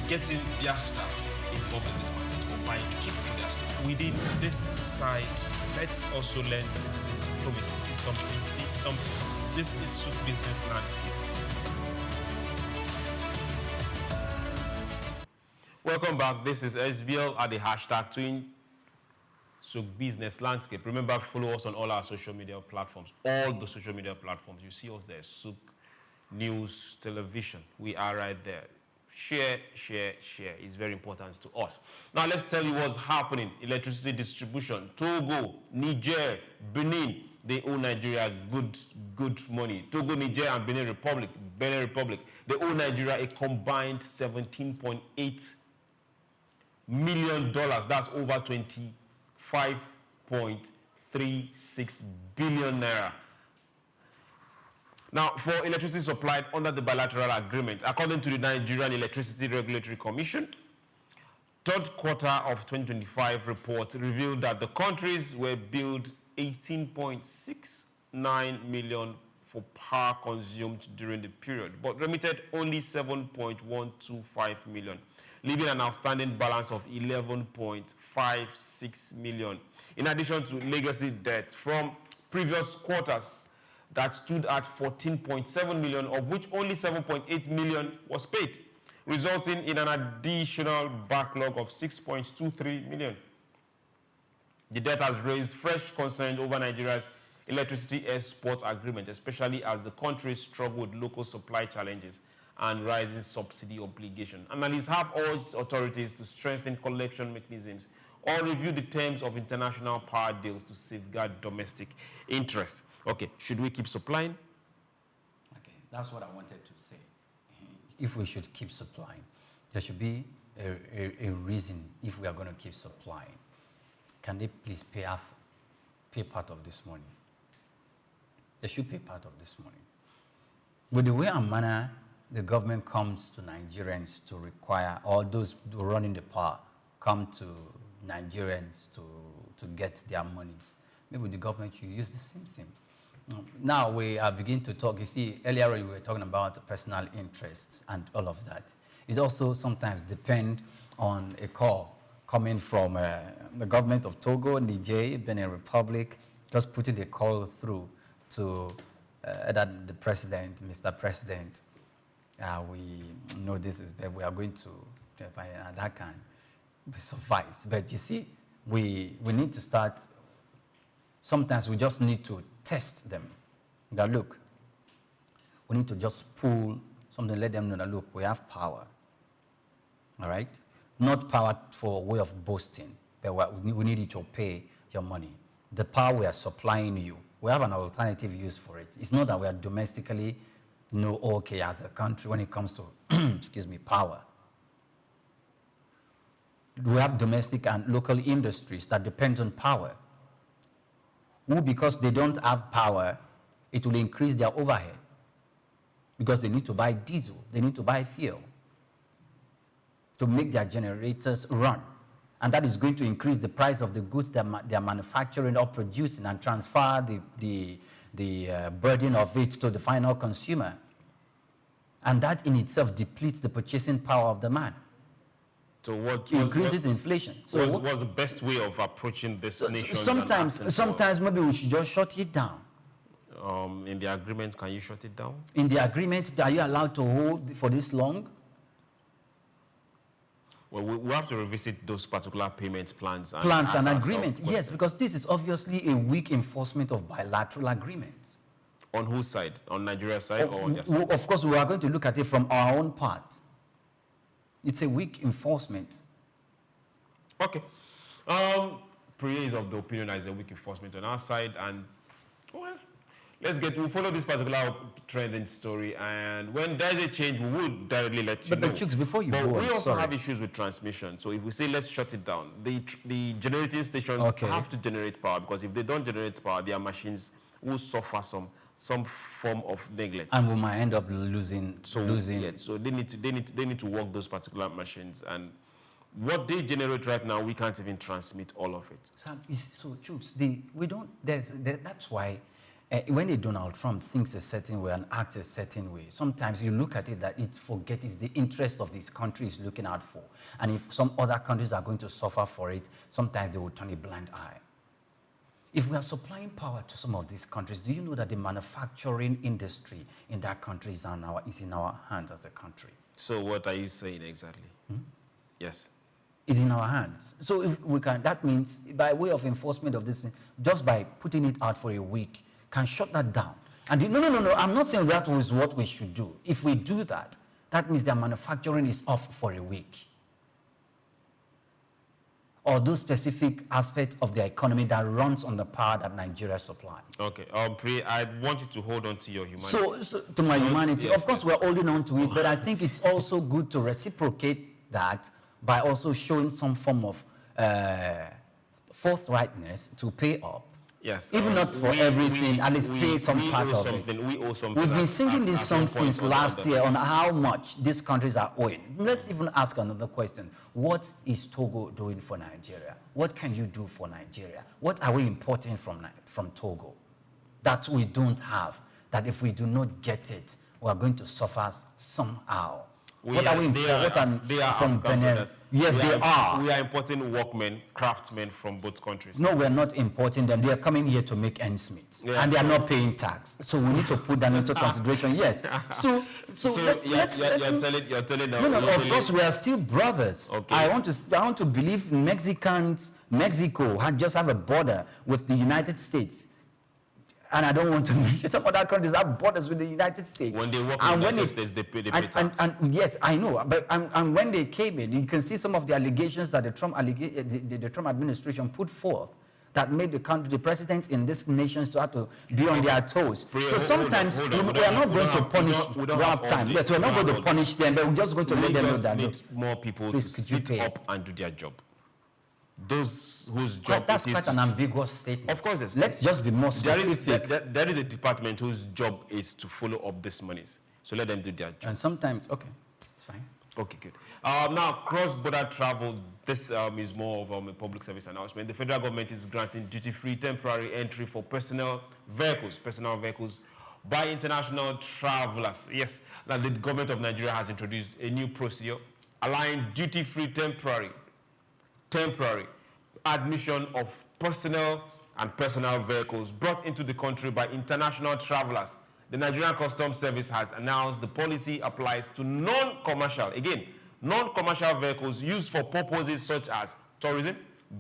getting their staff involved in this market or buying to keep for their staff? Within this side, let's also learn citizen diplomacy. See something. This is SOUQ business landscape. Welcome back. This is SBL at the hashtag twin SOUQ business landscape. Remember, follow us on all our social media platforms. All the social media platforms. You see us there. SOUQ News Television. We are right there. Share. It's very important to us. Now let's tell you what's happening. Electricity distribution. Togo, Niger, Benin. They owe Nigeria good money. Togo, Niger, and Benin Republic. They owe Nigeria a combined $17.8 million. That's over 25.36 billion naira. Now, for electricity supplied under the bilateral agreement, according to the Nigerian Electricity Regulatory Commission, third quarter of 2025 report revealed that the countries were billed 18.69 million for power consumed during the period, but remitted only 7.125 million, leaving an outstanding balance of 11.56 million. In addition to legacy debt from previous quarters that stood at 14.7 million, of which only 7.8 million was paid, resulting in an additional backlog of 6.23 million. The debt has raised fresh concerns over Nigeria's electricity export agreement, especially as the country struggled with local supply challenges and rising subsidy obligation. Analysts have urged authorities to strengthen collection mechanisms or review the terms of international power deals to safeguard domestic interests. Okay, should we keep supplying? Okay, that's what I wanted to say. If we should keep supplying, there should be a reason if we are going to keep supplying. Can they please pay part of this money? They should pay part of this money. With the way and manner the government comes to Nigerians to require, all those running the power come to Nigerians to get their monies. Maybe the government should use the same thing. Now we are beginning to talk. You see, earlier we were talking about personal interests and all of that. It also sometimes depends on a call coming from the government of Togo, Niger, Benin Republic, just putting the call through to the president, Mr. President. We know this is bad. We are going to, that can suffice. But you see, we need to start. Sometimes we just need to test them. That look, we need to just pull something, let them know that look, we have power. All right? Not power for way of boasting, but we need you to pay your money. The power we are supplying you, we have an alternative use for it. It's not that we are domestically okay as a country when it comes to, excuse me, power. We have domestic and local industries that depend on power. Who, because they don't have power, it will increase their overhead. Because they need to buy diesel, they need to buy fuel to make their generators run. And that is going to increase the price of the goods that they are manufacturing or producing and transfer the burden of it to the final consumer. And that in itself depletes the purchasing power of the man. So what increases inflation. So what's the best way of approaching this nation? Sometimes maybe we should just shut it down. In the agreement, can you shut it down? In the agreement, are you allowed to hold for this long? Well, we have to revisit those particular payment plans. And agreement, yes, because this is obviously a weak enforcement of bilateral agreements. On whose side? On Nigeria's side or on their side? Of course, we are going to look at it from our own part. It's a weak enforcement. Okay. Priya is of the opinion that it's a weak enforcement on our side, and well, we'll follow this particular trending story, and when there's a change, we will directly let you know. But Chooks, before you go, we also have issues with transmission. So if we say let's shut it down, the generating stations have to generate power, because if they don't generate power, their machines will suffer some form of neglect, and we might end up losing. So they need to work those particular machines, and what they generate right now, we can't even transmit all of it. So Chooks, that's why when a Donald Trump thinks a certain way and acts a certain way, sometimes you look at it that it forgets the interest of this country is looking out for, and if some other countries are going to suffer for it, sometimes they will turn a blind eye. If we are supplying power to some of these countries, do you know that the manufacturing industry in that country is in our hands as a country? So what are you saying exactly? Yes. It's in our hands. So if we can, that means by way of enforcement of this, just by putting it out for a week, can shut that down. And no, I'm not saying that is what we should do. If we do that, that means their manufacturing is off for a week. Or those specific aspects of the economy that runs on the power that Nigeria supplies. Okay, Pri, I want you to hold on to your humanity. So to my humanity, of course we're holding on to it, but I think it's also good to reciprocate that by also showing some form of forthrightness to pay up. Yes. Even not for everything, at least pay some part of it. We owe something. We've been singing this song since last year on how much these countries are owing. Let's even ask another question. What is Togo doing for Nigeria? What can you do for Nigeria? What are we importing from Togo that we don't have, that if we do not get it, we are going to suffer somehow? What are we importing from Benin? Yes, they are. We are importing workmen, craftsmen from both countries. No, we're not importing them. They are coming here to make ends meet. Yeah, and they are not paying tax. So we need to put that into consideration. Yes. So you're telling them. No, of course, we are still brothers. Okay. I want to believe Mexico just have a border with the United States. And I don't want to mention some other countries have borders with the United States. When they work in the United States, they pay tax. And yes, I know. But and when they came in, you can see some of the allegations that the Trump administration put forth that made the presidents in these nations to have to be on their toes. So sometimes we are not going to punish. We don't have time. Yes, we're not going to punish them, but we're just going to let them know that. Need more people to sit up and do their job. Those whose job that's quite an ambiguous statement. Of course, let's just be more specific. There is a department whose job is to follow up these monies. So let them do their job. And sometimes, okay, it's fine. Okay, good. Now, cross-border travel, this is more of a public service announcement. The federal government is granting duty-free temporary entry for personal vehicles by international travelers. Yes, now the government of Nigeria has introduced a new procedure allowing duty-free temporary admission of personal vehicles brought into the country by international travelers. The Nigerian Customs Service has announced the policy applies to non-commercial vehicles used for purposes such as tourism,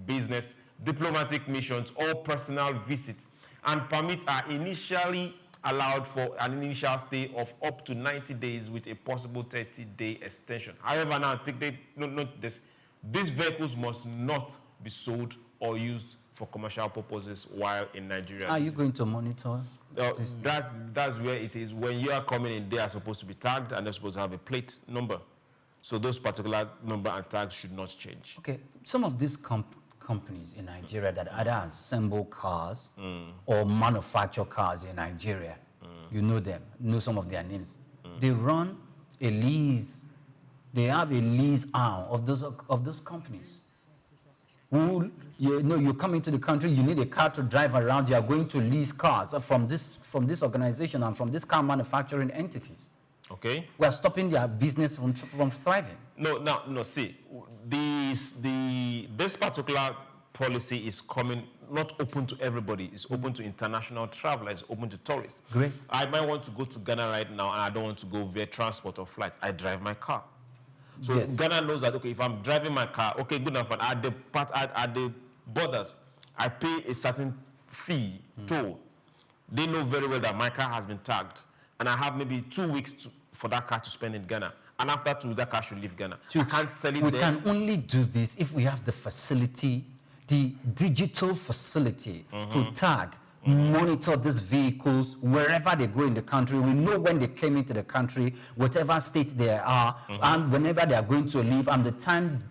business, diplomatic missions, or personal visits, and permits are initially allowed for an initial stay of up to 90 days with a possible 30-day extension. However, now note this: these vehicles must not be sold or used for commercial purposes while in Nigeria. Are you going to monitor? That's where it is. When you are coming in, they are supposed to be tagged and they're supposed to have a plate number. So those particular number and tags should not change. Okay, some of these companies in Nigeria that either assemble cars or manufacture cars in Nigeria, you know them, know some of their names. They run a lease. They have a lease arm of those companies. You come into the country, you need a car to drive around, you are going to lease cars from this organization and from these car manufacturing entities. Okay. We are stopping their business from thriving. No, see, this particular policy is not open to everybody. It's open to international travelers, it's open to tourists. Great. I might want to go to Ghana right now and I don't want to go via transport or flight. I drive my car. So yes. Ghana knows that, okay, if I'm driving my car, okay, good enough, at the borders, I pay a certain fee, toll. They know very well that my car has been tagged, and I have maybe 2 weeks for that car to spend in Ghana. And after 2 weeks, that car should leave Ghana. I can't sell it there. We can only do this if we have the facility, the digital facility to tag, monitor these vehicles wherever they go in the country. We know when they came into the country, whatever state they are, and whenever they are going to leave, and the time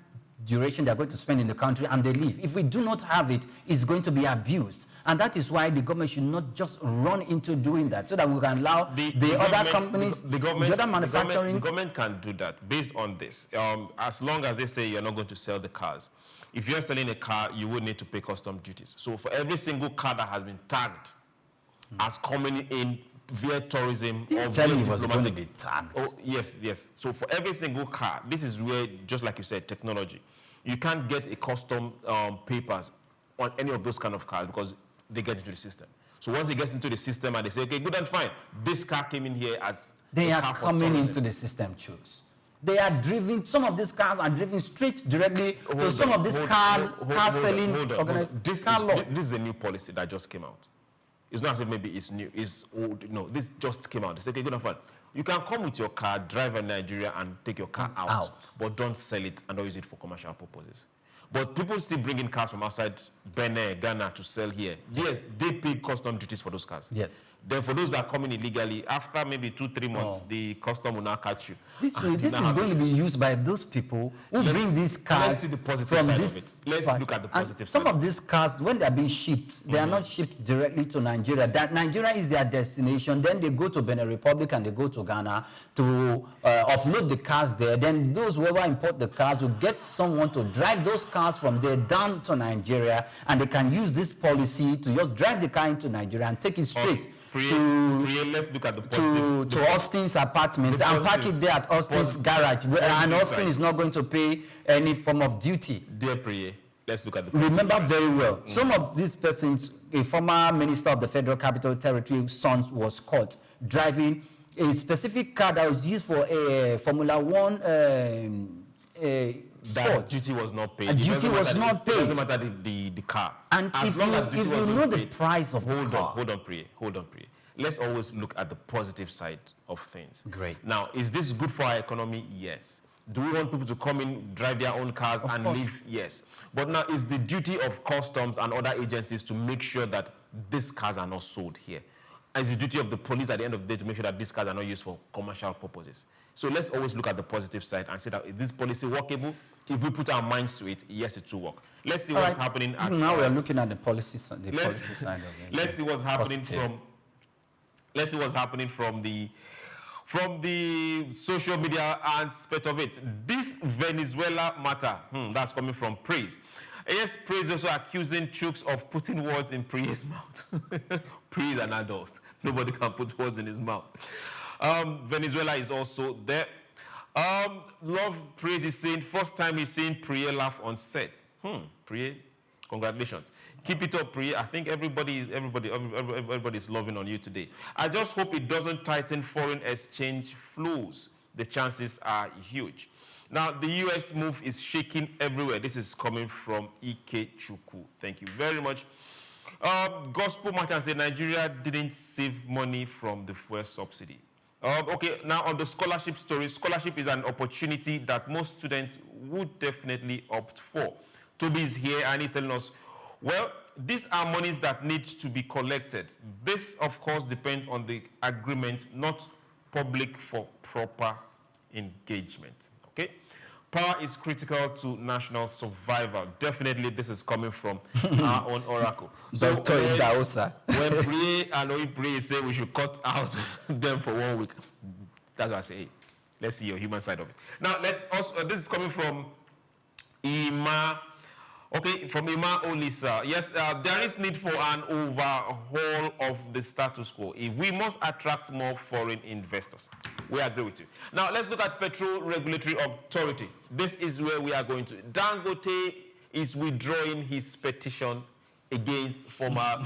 duration they are going to spend in the country, and they leave. If we do not have it, it's going to be abused. And that is why the government should not just run into doing that, so that we can allow the other companies, the other manufacturing. The government can do that based on this. As long as they say you're not going to sell the cars. If you're selling a car, you would need to pay custom duties. So for every single car that has been tagged as coming in via tourism or via it was going to be tagged. Oh, yes. So for every single car, this is where, just like you said, technology. You can't get a custom papers on any of those kind of cars because they get into the system. So once it gets into the system and they say, okay, good and fine, this car came in here as they are coming into the system, Chooks. They are driven, some of these cars are driven straight directly to some of these car selling organizations. This is a new policy that just came out. It's not as if maybe it's new, it's old. No, this just came out. They say, okay, good and fine. You can come with your car, drive in Nigeria, and take your car out, but don't sell it and don't use it for commercial purposes. But people still bring in cars from outside Benin, Ghana to sell here. Yes, they pay custom duties for those cars. Yes. Then for those that come in illegally, after maybe 2-3 months, the custom will now catch you. This is going to be used by those people who bring these cars. Let's see the positive side of it. Let's look at the positive side. Some of these cars, when they are being shipped, they are not shipped directly to Nigeria. That Nigeria is their destination. Then they go to Benin Republic and they go to Ghana to offload the cars there. Then those whoever import the cars will get someone to drive those cars from there down to Nigeria, and they can use this policy to just drive the car into Nigeria and take it straight let's look at the positive. To Austin's apartment and park it there at Austin's garage, and Austin is not going to pay any form of duty. Dear Priye, let's look at the positive. Remember very well, some of these persons, a former minister of the Federal Capital Territory, son was caught driving a specific car that was used for a Formula One that duty was not paid. Duty was not paid. It doesn't matter the car. And if you know the price of the car. Hold on, Priye. Let's always look at the positive side of things. Great. Now, is this good for our economy? Yes. Do we want people to come in, drive their own cars and leave? Yes. But now, is the duty of customs and other agencies to make sure that these cars are not sold here? Is the duty of the police at the end of the day to make sure that these cars are not used for commercial purposes? So let's always look at the positive side and say that, is this policy workable? If we put our minds to it, yes, it will work. Let's see what's happening. Now we're looking at the policy side of it. Let's see what's happening from. Let's see what's happening from the From the social media aspect of it, this Venezuela matter, that's coming from Praise. Yes, Praise also accusing Chooks of putting words in Priye's mouth. Priye is an adult. Nobody can put words in his mouth. Venezuela is also there. Love Praise is saying, first time he's seeing Priye laugh on set. Priye, congratulations. Keep it up, Priye. I think everybody is loving on you today. I just hope it doesn't tighten foreign exchange flows. The chances are huge. Now, the U.S. move is shaking everywhere. This is coming from Ike Chukwu. Thank you very much. Gospel Merchant said Nigeria didn't save money from the fuel subsidy. Okay, now on the scholarship story, scholarship is an opportunity that most students would definitely opt for. Toby is here and he's telling us, well, these are monies that need to be collected. This, of course, depends on the agreement, not public for proper engagement. Okay? Power is critical to national survival. Definitely, this is coming from our own oracle. So when Priye and Priye say we should cut out them for 1 week, that's what I say. Hey, let's see your human side of it. Now, let's also, this is coming from Ima. Okay, from Ima Olisa. Yes, there is need for an overhaul of the status quo if we must attract more foreign investors. We agree with you. Now, let's look at Petrol Regulatory Authority. This is where we are going to. Dangote is withdrawing his petition against former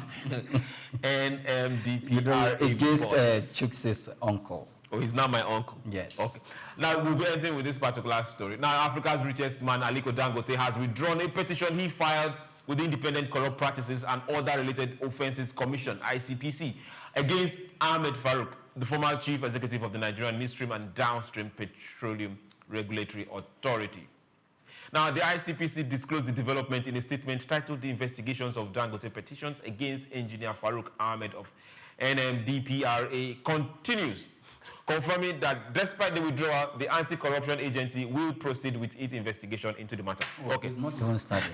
NMDPRA against Chooks' uncle. Oh, he's not my uncle? Yes. Okay. Now, we'll be ending with this particular story. Now, Africa's richest man, Aliko Dangote, has withdrawn a petition he filed with the Independent Corrupt Practices and Other Related Offences Commission, ICPC, against Ahmed Farouk, the former chief executive of the Nigerian Midstream and Downstream Petroleum Regulatory Authority. Now, the ICPC disclosed the development in a statement titled The Investigations of Dangote Petitions Against Engineer Farouk Ahmed of NMDPRA continues, confirming that despite the withdrawal, the anti-corruption agency will proceed with its investigation into the matter. Okay. It's not even started.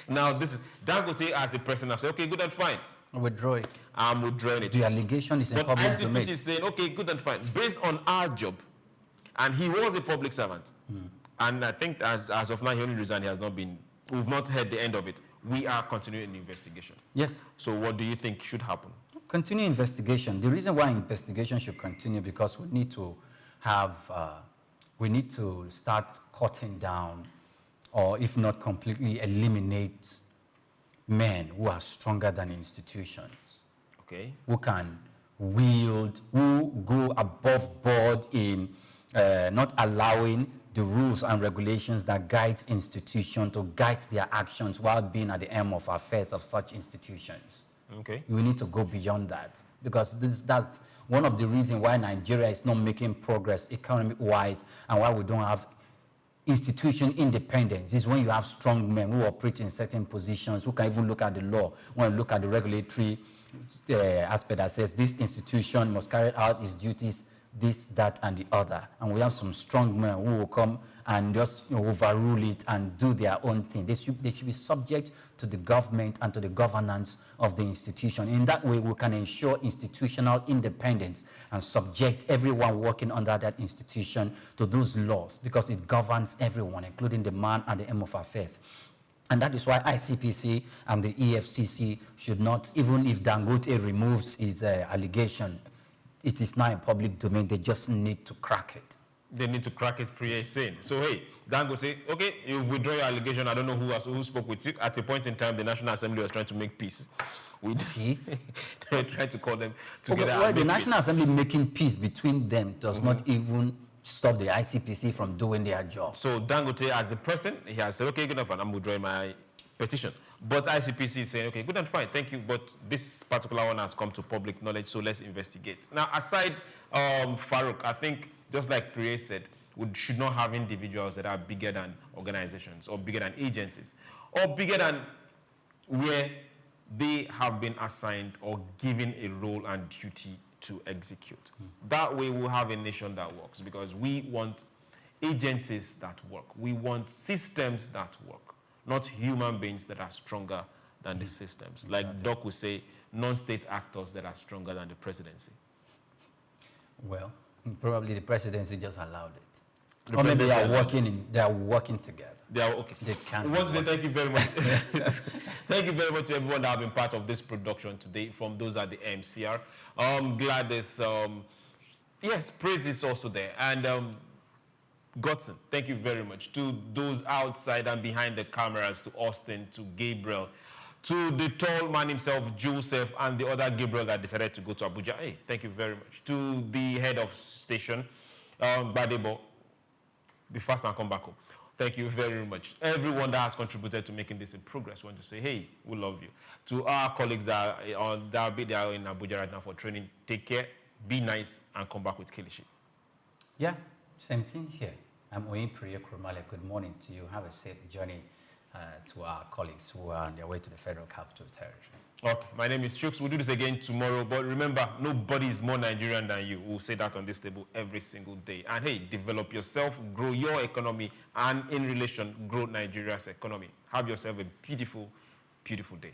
Now, this is Dangote as a person has said, okay, good and fine. Withdraw it. I'm withdrawing it. The allegation is in public domain. But ICPC is saying, okay, good and fine. Based on our job, and he was a public servant, and I think as of now, he only resigned, he has not been, we've not heard the end of it. We are continuing the investigation. Yes. So what do you think should happen? Continue investigation. The reason why investigation should continue because we need to have, we need to start cutting down, or if not completely eliminate men who are stronger than institutions. Okay. Who can wield, who go above board in not allowing the rules and regulations that guides institutions to guide their actions while being at the helm of affairs of such institutions. Okay. We need to go beyond that because that's one of the reasons why Nigeria is not making progress economic-wise and why we don't have institution independence. Is when you have strong men who operate in certain positions, who can even look at the law, when you look at the regulatory aspect that says this institution must carry out its duties, this, that, and the other. And we have some strong men who will come and just overrule it and do their own thing. They should be subject to the government and to the governance of the institution. In that way, we can ensure institutional independence and subject everyone working under that institution to those laws because it governs everyone, including the man at the helm of affairs. And that is why ICPC and the EFCC should not, even if Dangote removes his allegation, it is now in public domain, they just need to crack it. They need to crack it pre-sane. So, hey, Dangote, okay, you withdraw your allegation. I don't know who spoke with you. At a point in time, the National Assembly was trying to make peace. Peace? They were trying to call them together. Okay, well, the National Assembly making peace between them does not even stop the ICPC from doing their job. So Dangote, as a person, he has said, okay, good and fine, I'm withdrawing my petition. But ICPC is saying, okay, good and fine, thank you, but this particular one has come to public knowledge, so let's investigate. Now, aside Farouk, I think, just like Priye said, we should not have individuals that are bigger than organizations or bigger than agencies or bigger than where they have been assigned or given a role and duty to execute. That way we'll have a nation that works because we want agencies that work. We want systems that work, not human beings that are stronger than the systems. Exactly. Like Doc would say, non-state actors that are stronger than the presidency. Well, Probably the presidency just allowed it. Or maybe they are working together. They are okay. They can't. I want to say thank you very much. Thank you very much to everyone that have been part of this production today, from those at the MCR. Glad there's yes, praise is also there. And Godson, thank you very much to those outside and behind the cameras, to Austin, to Gabriel, to the tall man himself, Joseph, and the other Gabriel that decided to go to Abuja. Hey, thank you very much. To the head of station, Badebo, be fast and come back home. Thank you very much. Everyone that has contributed to making this in progress, want to say, hey, we love you. To our colleagues that are in Abuja right now for training, take care, be nice, and come back with Kilishi. Yeah, same thing here. I'm Oyin Priya Kurumale. Good morning to you. Have a safe journey to our colleagues who are on their way to the Federal Capital Territory. Okay, my name is SOUQ. We'll do this again tomorrow, but remember, nobody is more Nigerian than you. We'll say that on this table every single day. And hey, develop yourself, grow your economy, and in relation, grow Nigeria's economy. Have yourself a beautiful, beautiful day.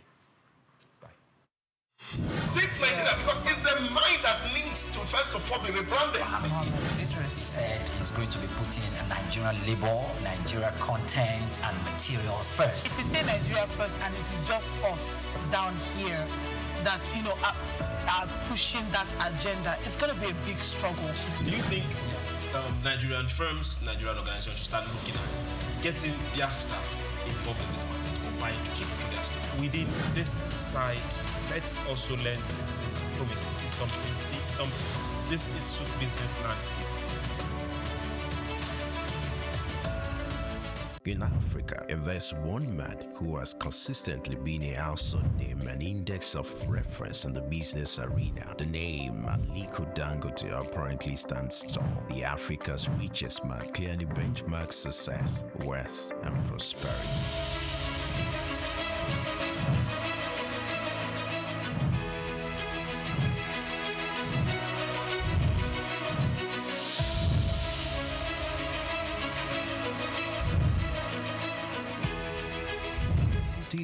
Take Nigeria because it's the mind that needs to first of all be rebranded. It said he's going to be putting Nigerian labor, Nigeria content and materials first. If you say Nigeria first and it is just us down here that, you know, are pushing that agenda, it's going to be a big struggle. Do you think Nigerian firms, Nigerian organizations should start looking at getting their staff involved in this market or buying to keep for their staff? Within this side, let's also learn citizen diplomacy. See something. This is SOUQ business landscape. In Africa, if there's one man who has consistently been a household name and index of reference in the business arena, the name Aliko Dangote apparently stands tall. The Africa's richest man clearly benchmarks success, wealth, and prosperity.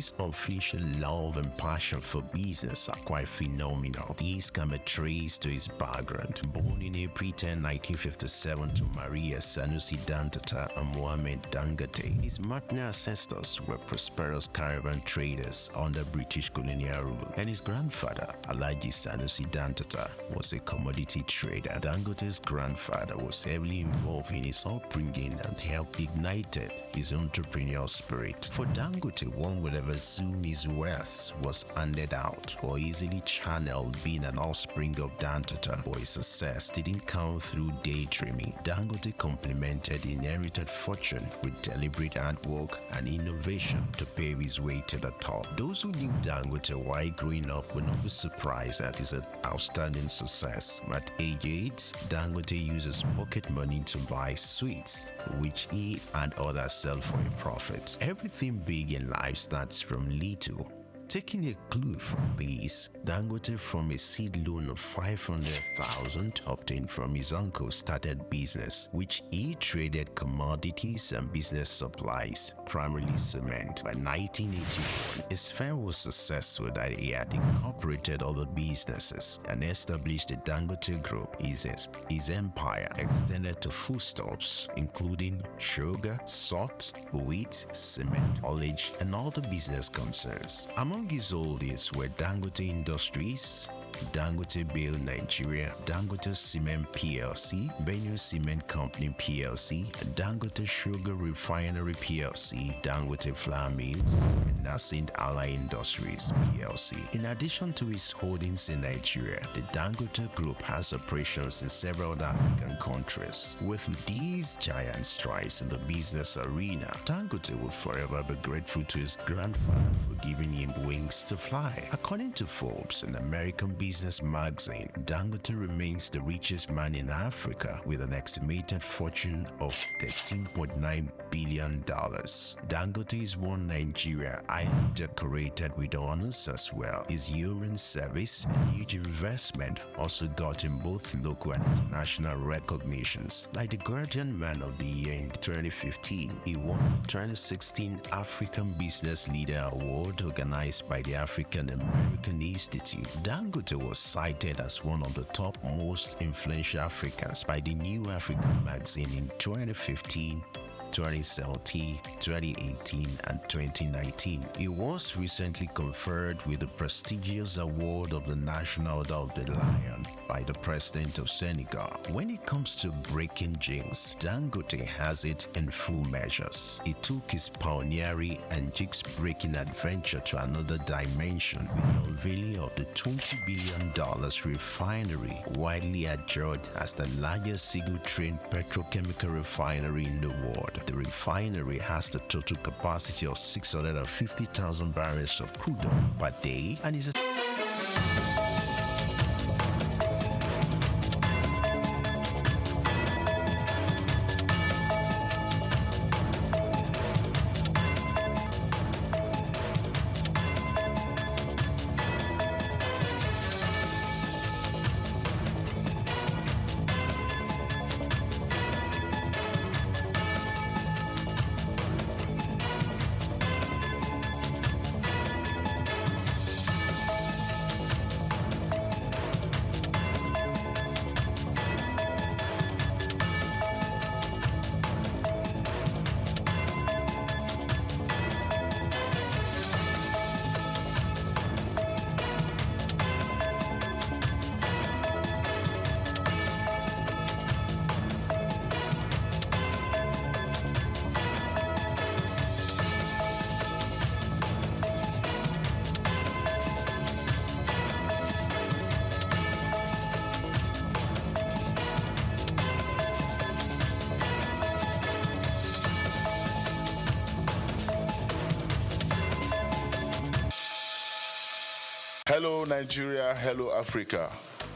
His unofficial love and passion for business are quite phenomenal. These can be traced to his background. Born in April 10, 1957 to Maria Sanusi Dantata and Mohammed Dangote, his maternal ancestors were prosperous caravan traders under British colonial rule, and his grandfather, Alhaji Sanusi Dantata, was a commodity trader. Dangote's grandfather was heavily involved in his upbringing and helped ignite his entrepreneurial spirit. For Dangote, one would ever assume his wealth was handed out or easily channeled, being an offspring of Dantata, or his success didn't come through daydreaming. Dangote complemented inherited fortune with deliberate hard work and innovation to pave his way to the top. Those who knew Dangote while growing up will not be surprised at his outstanding success. At age 8, Dangote uses pocket money to buy sweets, which he and others sell for a profit. Everything big in life starts from little. Taking a clue from this, Dangote, from a seed loan of 500,000 obtained from his uncle, started business, which he traded commodities and business supplies, primarily cement. By 1981, his firm was successful that he had incorporated other businesses and established the Dangote Group. His empire extended to foodstuffs, including sugar, salt, wheat, cement, haulage, and other business concerns. Among his holdings were Dangote Industries, Dangote Bale Nigeria, Dangote Cement PLC, Benue Cement Company PLC, Dangote Sugar Refinery PLC, Dangote Flour Mills, and Nascent Ally Industries PLC. In addition to his holdings in Nigeria, the Dangote Group has operations in several other African countries. With these giant strides in the business arena, Dangote will forever be grateful to his grandfather for giving him wings to fly. According to Forbes, an American business magazine, Dangote remains the richest man in Africa with an estimated fortune of $13.9 billion. Dangote is one Nigeria, highly decorated with honors as well. His urine service and huge investment also got him both local and international recognitions. Like the Guardian Man of the Year in 2015, he won the 2016 African Business Leader Award organized by the African American Institute. Dangote Dangote was cited as one of the top most influential Africans by the New African magazine in 2015, 2017, 2018, and 2019. He was recently conferred with the prestigious award of the National Order of the Lion by the President of Senegal. When it comes to breaking jinx, Dangote has it in full measures. He took his pioneering and jinx-breaking adventure to another dimension with the unveiling of the $20 billion refinery, widely adjudged as the largest single-train petrochemical refinery in the world. The refinery has the total capacity of 650,000 barrels of crude oil per day and is Hello Nigeria, hello Africa.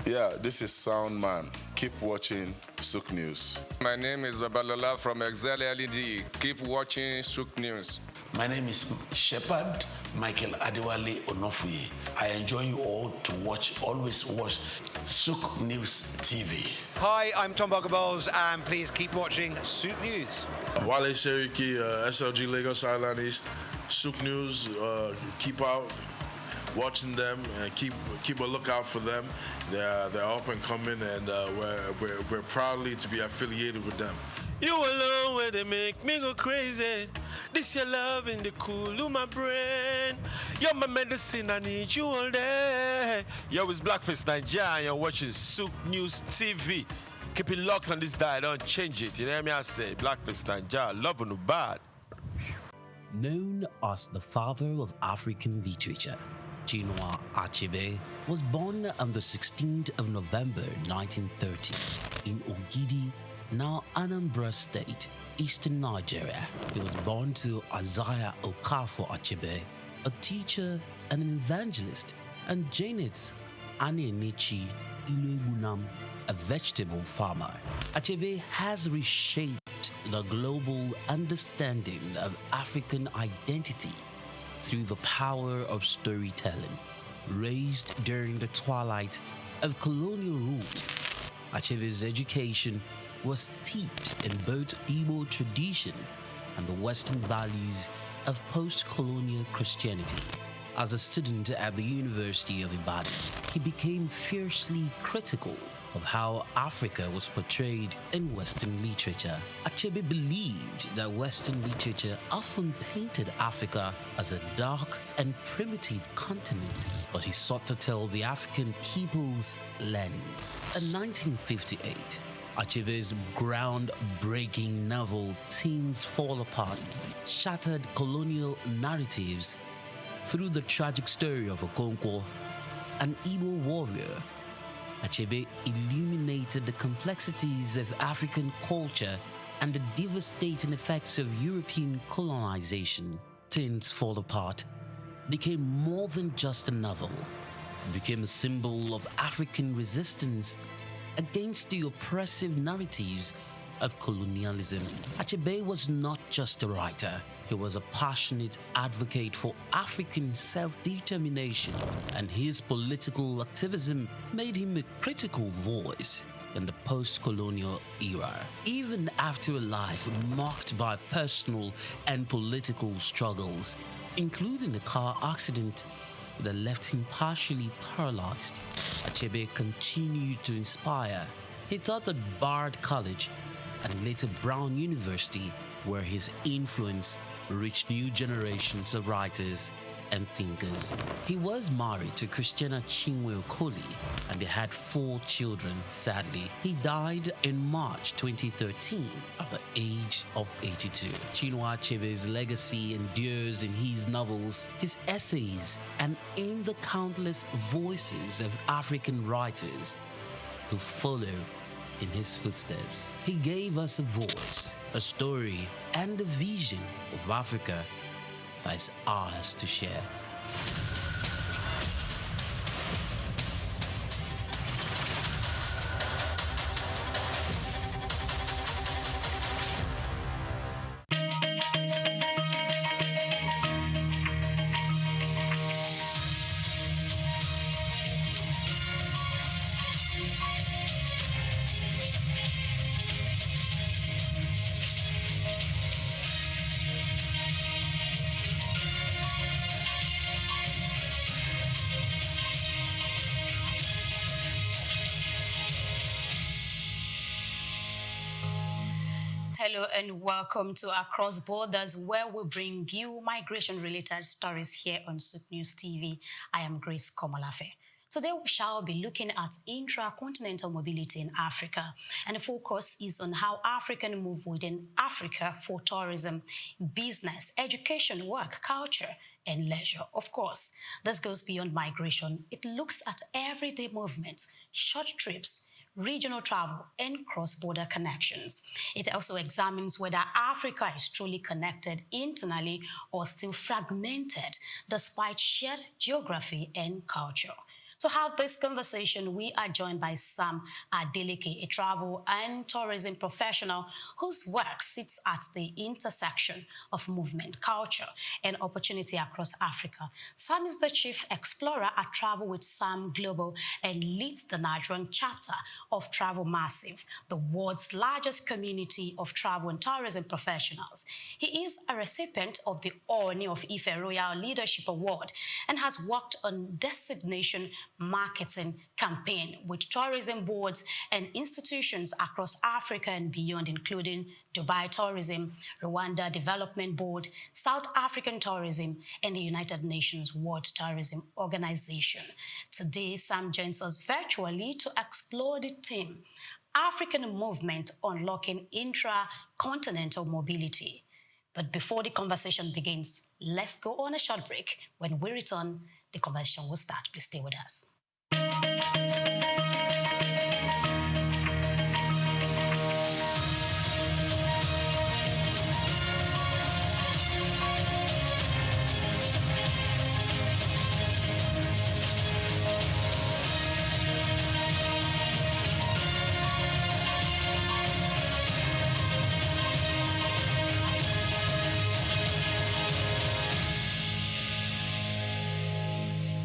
Yeah, this is Sound Man. Keep watching SOUQ News. My name is Babalola from Excel LED. Keep watching SOUQ News. My name is Shepherd Michael Adewale Onofuye. I enjoy you all to always watch SOUQ News TV. Hi, I'm Tom Bogaballs, and please keep watching SOUQ News. Wale Seriki, SLG Lagos Island East, SOUQ News, keep out watching them and keep a lookout for them. They're up and coming, and we're proudly to be affiliated with them. You alone where they make me go crazy. This your love in the cool of my brain. You're my medicine, I need you all day. Yo, it's Blackface Nigeria, and you're watching SOUQ News TV. Keep it locked on this dial, don't change it. You know what I say? Blackface Nigeria, love on the bad. Known as the father of African literature, Chinua Achebe was born on the 16th of November 1930 in Ogidi, now Anambra State, eastern Nigeria. He was born to Isaiah Okafor Achebe, a teacher and an evangelist, and Janet Anenichi Ilegunam, a vegetable farmer. Achebe has reshaped the global understanding of African identity through the power of storytelling. Raised during the twilight of colonial rule, Achebe's education was steeped in both Igbo tradition and the Western values of post-colonial Christianity. As a student at the University of Ibadan, he became fiercely critical of how Africa was portrayed in Western literature. Achebe believed that Western literature often painted Africa as a dark and primitive continent, but he sought to tell the African people's lens. In 1958, Achebe's groundbreaking novel Things Fall Apart shattered colonial narratives through the tragic story of Okonkwo, an Igbo warrior. Achebe illuminated the complexities of African culture and the devastating effects of European colonization. Things Fall Apart became more than just a novel. It became a symbol of African resistance against the oppressive narratives of colonialism. Achebe was not just a writer. He was a passionate advocate for African self-determination, and his political activism made him a critical voice in the post-colonial era. Even after a life marked by personal and political struggles, including a car accident that left him partially paralyzed. Achebe continued to inspire. He taught at Bard College and later Brown University, where his influence reached new generations of writers and thinkers. He was married to Christiana Chinwe Okoli and they had 4 children. Sadly, he died in March 2013 at the age of 82. Chinua Achebe's legacy endures in his novels, his essays, and in the countless voices of African writers who follow in his footsteps. He gave us a voice, a story, and a vision of Africa that is ours to share. Hello and welcome to Across Borders, where we bring you migration-related stories here on SOUQ News TV. I am Grace Komolafe. Today we shall be looking at intra-continental mobility in Africa, and the focus is on how Africans move within Africa for tourism, business, education, work, culture, and leisure. Of course, this goes beyond migration. It looks at everyday movements, short trips, regional travel, and cross-border connections. It also examines whether Africa is truly connected internally or still fragmented despite shared geography and culture. To have this conversation, we are joined by Sam Adeleke, a travel and tourism professional whose work sits at the intersection of movement, culture, and opportunity across Africa. Sam is the chief explorer at Travel with Sam Global and leads the Nigerian chapter of Travel Massive, the world's largest community of travel and tourism professionals. He is a recipient of the Ooni of Ife Royal Leadership Award and has worked on destination marketing campaign with tourism boards and institutions across Africa and beyond, including Dubai Tourism, Rwanda Development Board, South African Tourism, and the United Nations World Tourism Organization. Today, Sam joins us virtually to explore the theme, African Movement Unlocking Intra-Continental Mobility. But before the conversation begins, let's go on a short break. When we return, the conversation will start. Please stay with us.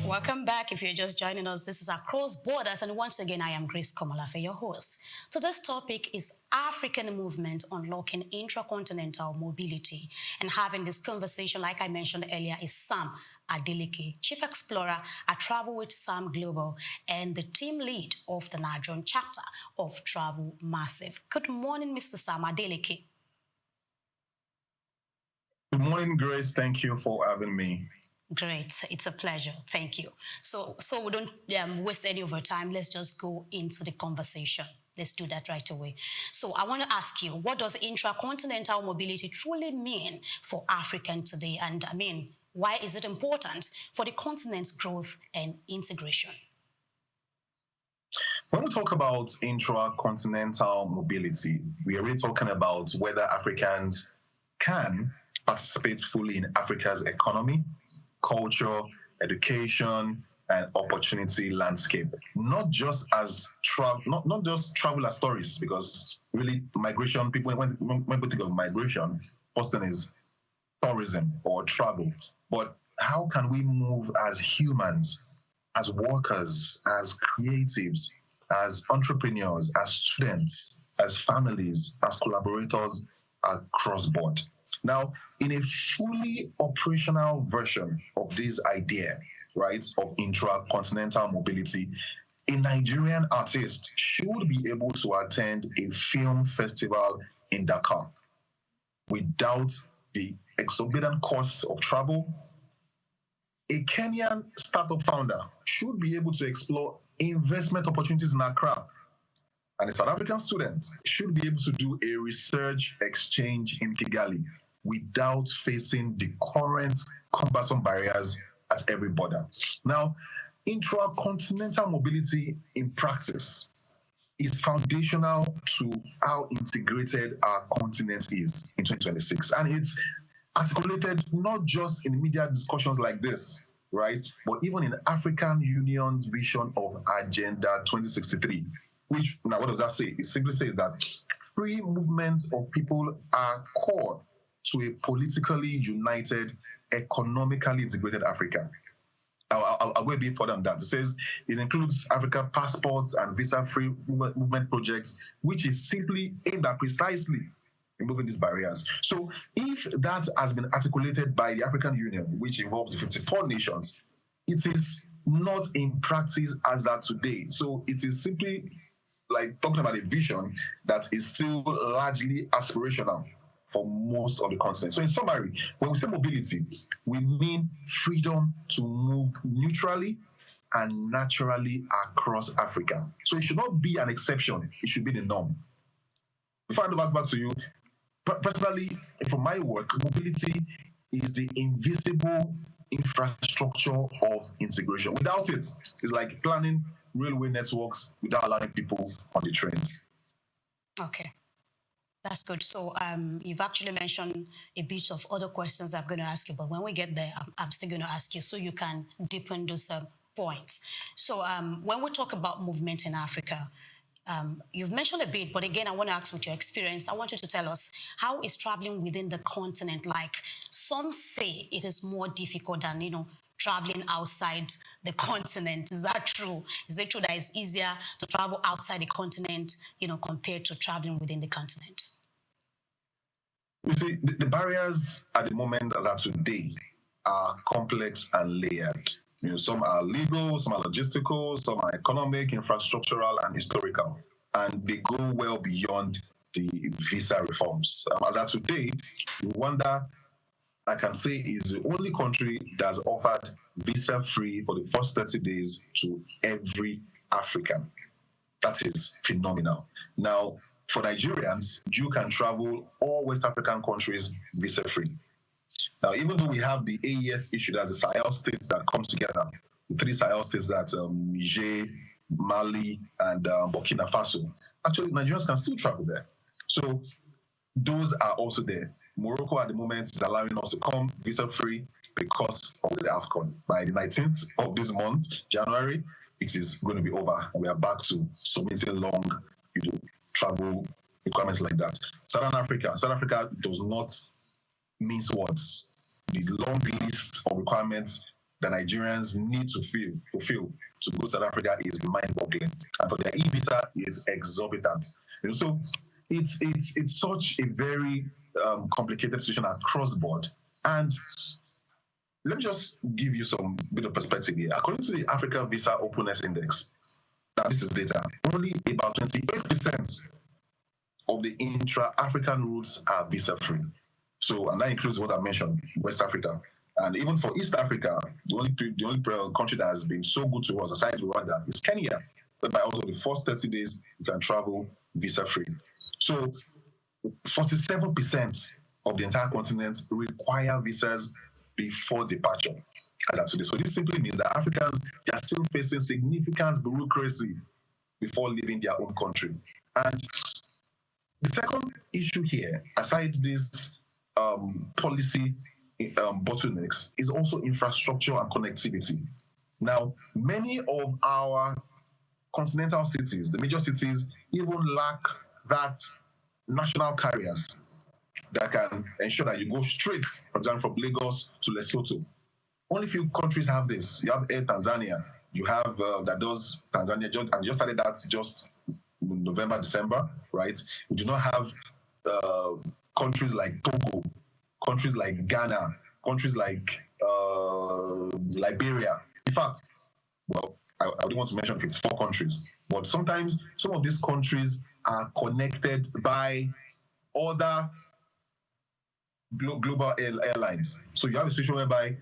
Welcome back. If you're just joining us, this is Across Borders, and once again, I am Grace Komolafe, your host. Today's topic is African Movement Unlocking Intracontinental Mobility. And having this conversation, like I mentioned earlier, is Sam Adeleke, Chief Explorer at Travel with Sam Global and the team lead of the Nigerian chapter of Travel Massive. Good morning, Mr. Sam Adeleke. Good morning, Grace. Thank you for having me. Great. It's a pleasure. Thank you. So we don't waste any of our time. Let's just go into the conversation. Let's do that right away. So I want to ask you, what does intracontinental mobility truly mean for Africans today? And I mean, why is it important for the continent's growth and integration? When we talk about intracontinental mobility, we are really talking about whether Africans can participate fully in Africa's economy, culture, education, and opportunity landscape. Not just as not just travel as tourists, because really migration, people when people think of migration, first thing is tourism or travel. But how can we move as humans, as workers, as creatives, as entrepreneurs, as students, as families, as collaborators across board? Now, in a fully operational version of this idea, right, of intra-continental mobility, a Nigerian artist should be able to attend a film festival in Dakar without the exorbitant costs of travel. A Kenyan startup founder should be able to explore investment opportunities in Accra. And a South African student should be able to do a research exchange in Kigali without facing the current cumbersome barriers at every border. Now, intra-continental mobility in practice is foundational to how integrated our continent is in 2026. And it's articulated not just in media discussions like this, right, but even in African Union's vision of Agenda 2063, which, now what does that say? It simply says that free movement of people are core to a politically united, economically integrated Africa. I'll go a bit further than that. It says it includes African passports and visa-free movement projects, which is simply aimed at precisely removing these barriers. So if that has been articulated by the African Union, which involves 54 nations, it is not in practice as of today. So it is simply like talking about a vision that is still largely aspirational for most of the continent. So in summary, when we say mobility, we mean freedom to move neutrally and naturally across Africa. So it should not be an exception, it should be the norm. Before I go back to you, personally, from my work, mobility is the invisible infrastructure of integration. Without it, it's like planning railway networks without allowing people on the trains. Okay. That's good. So you've actually mentioned a bit of other questions I'm going to ask you, but when we get there, I'm still going to ask you so you can deepen those points. So when we talk about movement in Africa, you've mentioned a bit, but again, I want to ask with your experience, I want you to tell us, how is traveling within the continent like? Some say it is more difficult than, traveling outside the continent. Is that true? Is it true that it's easier to travel outside the continent, compared to traveling within the continent? You see, the barriers at the moment as of today are complex and layered. Some are legal, some are logistical, some are economic, infrastructural, and historical. And they go well beyond the visa reforms. As of today, Rwanda, I can say, is the only country that's offered visa-free for the first 30 days to every African. That is phenomenal. Now, for Nigerians, you can travel all West African countries visa-free. Now, even though we have the AES issue, that's the Sahel states that come together, the three Sahel states that Niger, Mali, and Burkina Faso, actually, Nigerians can still travel there. So those are also there. Morocco at the moment is allowing us to come visa-free because of the AFCON. By the 19th of this month, January, it is going to be over, and we are back to submitting long, travel requirements like that. South Africa does not mince words. The long list of requirements that Nigerians need to fulfill to go to South Africa is mind-boggling, and for their e-visa, it's exorbitant. So it's such a very complicated situation across the board. And let me just give you some bit of perspective here. According to the Africa Visa Openness Index, now this is data, only about 28% of the intra-African routes are visa-free. So, and that includes what I mentioned, West Africa. And even for East Africa, the only country that has been so good to us, aside Rwanda, is Kenya, whereby also the first 30 days you can travel visa-free. So 47% of the entire continent require visas before departure as of today. So this simply means that Africans, they are still facing significant bureaucracy before leaving their own country. And the second issue here, aside this policy bottlenecks, is also infrastructure and connectivity. Now, many of our continental cities, the major cities, even lack that national carriers that can ensure that you go straight, for example, from Lagos to Lesotho. Only few countries have this. You have Air Tanzania. You have that does Tanzania, and just started that just November, December, right? We do not have countries like Togo countries like Ghana, countries like Liberia. In fact, well, I don't want to mention 54 countries, but sometimes some of these countries are connected by other global airlines. So you have a situation whereby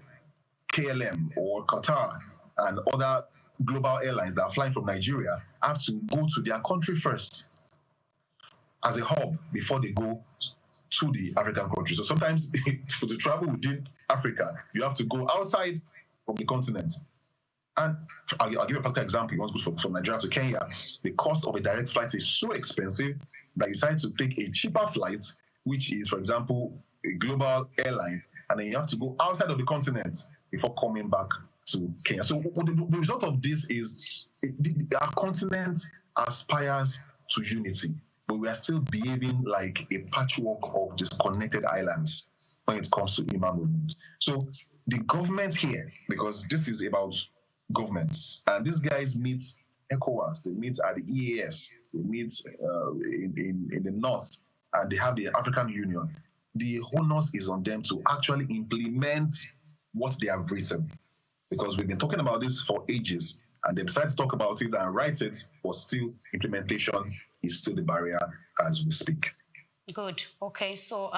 KLM or Qatar and other global airlines that are flying from Nigeria have to go to their country first as a hub before they go to the African country. So sometimes to travel within Africa, you have to go outside of the continent. And I'll give you a practical example. You want to go from Nigeria to Kenya. The cost of a direct flight is so expensive that you decide to take a cheaper flight, which is, for example, a global airline, and then you have to go outside of the continent before coming back to Kenya. So the result of this is our continent aspires to unity, but we are still behaving like a patchwork of disconnected islands when it comes to human movement. So the government here, because this is about governments, and these guys meet ECOWAS, they meet at the EAS, they meet in the north, and they have the African Union. The onus is on them to actually implement what they have written, because we've been talking about this for ages, and they decided to talk about it and write it, but still implementation is still the barrier as we speak. Good. Okay. So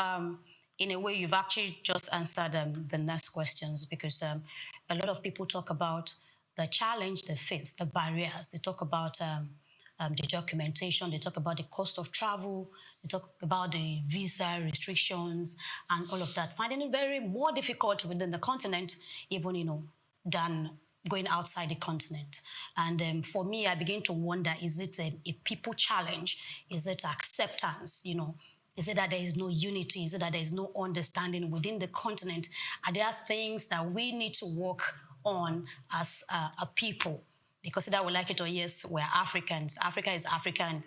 in a way, you've actually just answered the next questions, because a lot of people talk about the challenge they face, the barriers. They talk about the documentation, they talk about the cost of travel, they talk about the visa restrictions and all of that, finding it very more difficult within the continent, even, than going outside the continent. And for me, I begin to wonder, is it a people challenge? Is it acceptance, Is it that there is no unity? Is it that there is no understanding within the continent? Are there things that we need to work on as a people? Because either we like it or yes, we're Africans. Africa is African.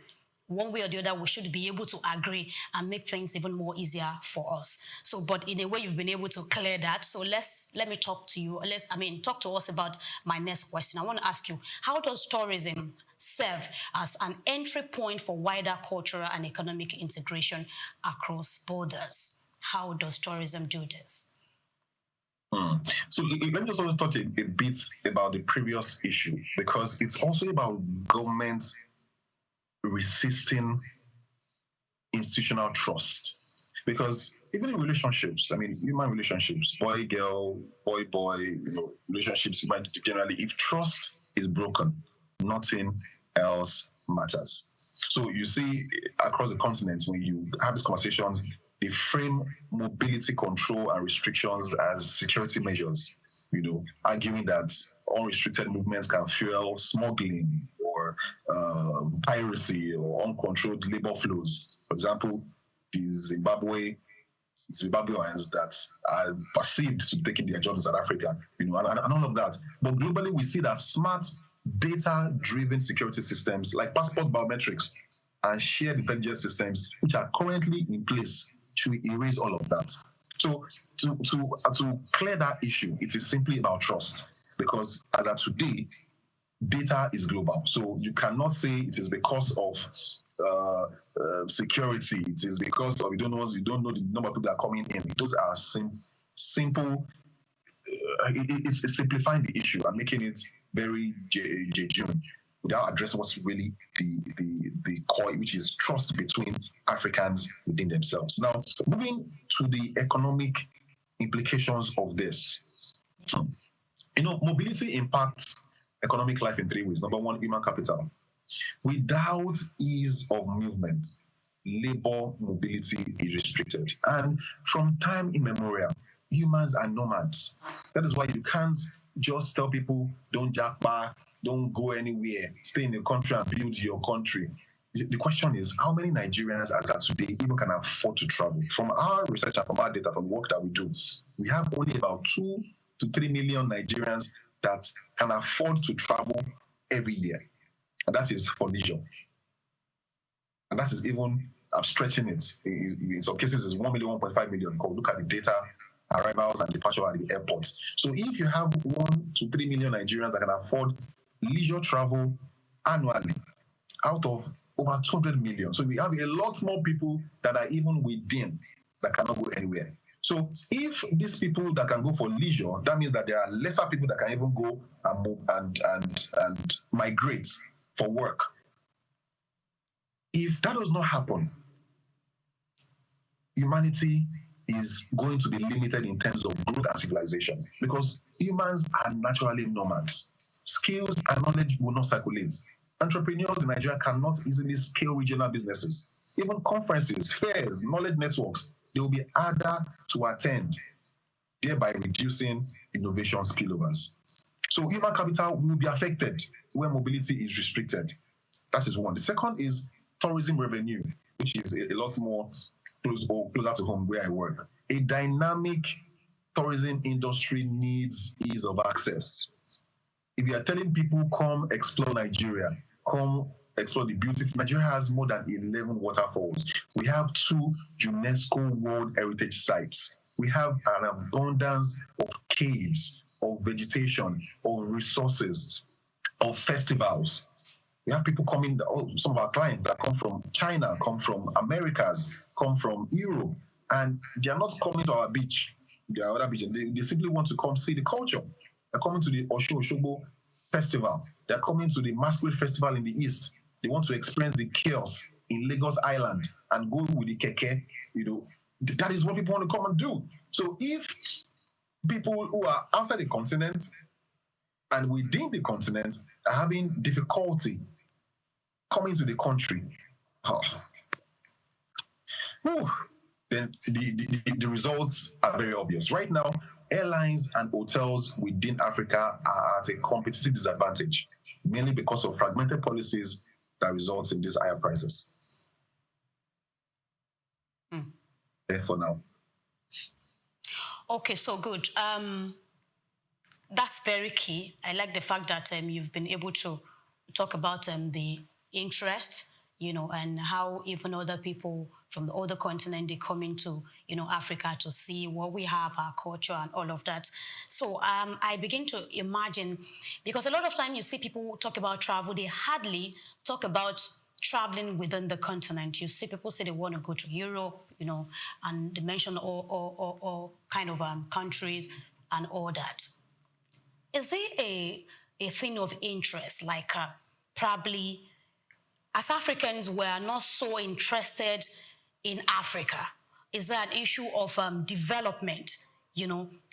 One way or the other, we should be able to agree and make things even more easier for us. So, but in a way, you've been able to clear that. So let me talk to you. Talk to us about my next question. I want to ask you, how does tourism serve as an entry point for wider cultural and economic integration across borders? How does tourism do this? So let me just also talk a bit about the previous issue, because it's also about governments resisting institutional trust. Because even in relationships, human relationships, boy, girl, boy, relationships, generally, if trust is broken, nothing else matters. So you see across the continent, when you have these conversations, they frame mobility control and restrictions as security measures, arguing that unrestricted movements can fuel smuggling or piracy or uncontrolled labor flows. For example, the Zimbabweans that are perceived to be taking their jobs in South Africa, and all of that. But globally, we see that smart, data-driven security systems like passport biometrics and shared intelligence systems, which are currently in place, should erase all of that. So to clear that issue, it is simply about trust, because as of today, data is global. So you cannot say it is because of security, it is because of you don't know the number of people that are coming in. Those are simple. It's simplifying the issue and making it very jejune, without addressing what's really the core, which is trust between Africans within themselves. Now, moving to the economic implications of this. Mobility impacts economic life in three ways. Number one, human capital. Without ease of movement, labor mobility is restricted. And from time immemorial, humans are nomads. That is why you can't just tell people, don't jack back, don't go anywhere, stay in the country and build your country. The question is, how many Nigerians as of today even can afford to travel? From our research and from our data, from the work that we do, we have only about 2 to 3 million Nigerians that can afford to travel every year. And that is for leisure. And that is even, I'm stretching it. In some cases, it's 1 million, 1.5 million. Look at the data, arrivals and departure at the airport. So if you have 1 to 3 million Nigerians that can afford leisure travel annually, out of over 200 million. So we have a lot more people that are even within that cannot go anywhere. So if these people that can go for leisure, that means that there are lesser people that can even go and move and migrate for work. If that does not happen, humanity is going to be limited in terms of growth and civilization, because humans are naturally nomads. Skills and knowledge will not circulate. Entrepreneurs in Nigeria cannot easily scale regional businesses. Even conferences, fairs, knowledge networks, they will be harder to attend, thereby reducing innovation spillovers. So human capital will be affected when mobility is restricted. That is one. The second is tourism revenue, which is a lot more closer to home where I work. A dynamic tourism industry needs ease of access. If you are telling people, come explore Nigeria, come explore the beautiful, Nigeria has more than 11 waterfalls. We have 2 UNESCO World Heritage Sites. We have an abundance of caves, of vegetation, of resources, of festivals. We have people coming, some of our clients that come from China, come from Americas, come from Europe, and they are not coming to our beach, their other beach. They simply want to come see the culture. They're coming to the Osho-Oshogo Festival. They're coming to the Masquerade Festival in the East. They want to experience the chaos in Lagos Island and go with the keke. That is what people want to come and do. So if people who are outside the continent and within the continent are having difficulty coming to the country, then the results are very obvious. Right now, airlines and hotels within Africa are at a competitive disadvantage, mainly because of fragmented policies that results in these higher prices. For now. Okay, so good. That's very key. I like the fact that you've been able to talk about the interest, and how even other people from the other continent, they come into, Africa to see what we have, our culture and all of that. So I begin to imagine, because a lot of time you see people talk about travel, they hardly talk about traveling within the continent. You see people say they want to go to Europe, and they mention all kind of countries and all that. Is there a thing of interest, like probably as Africans, we are not so interested in Africa? Is there an issue of development?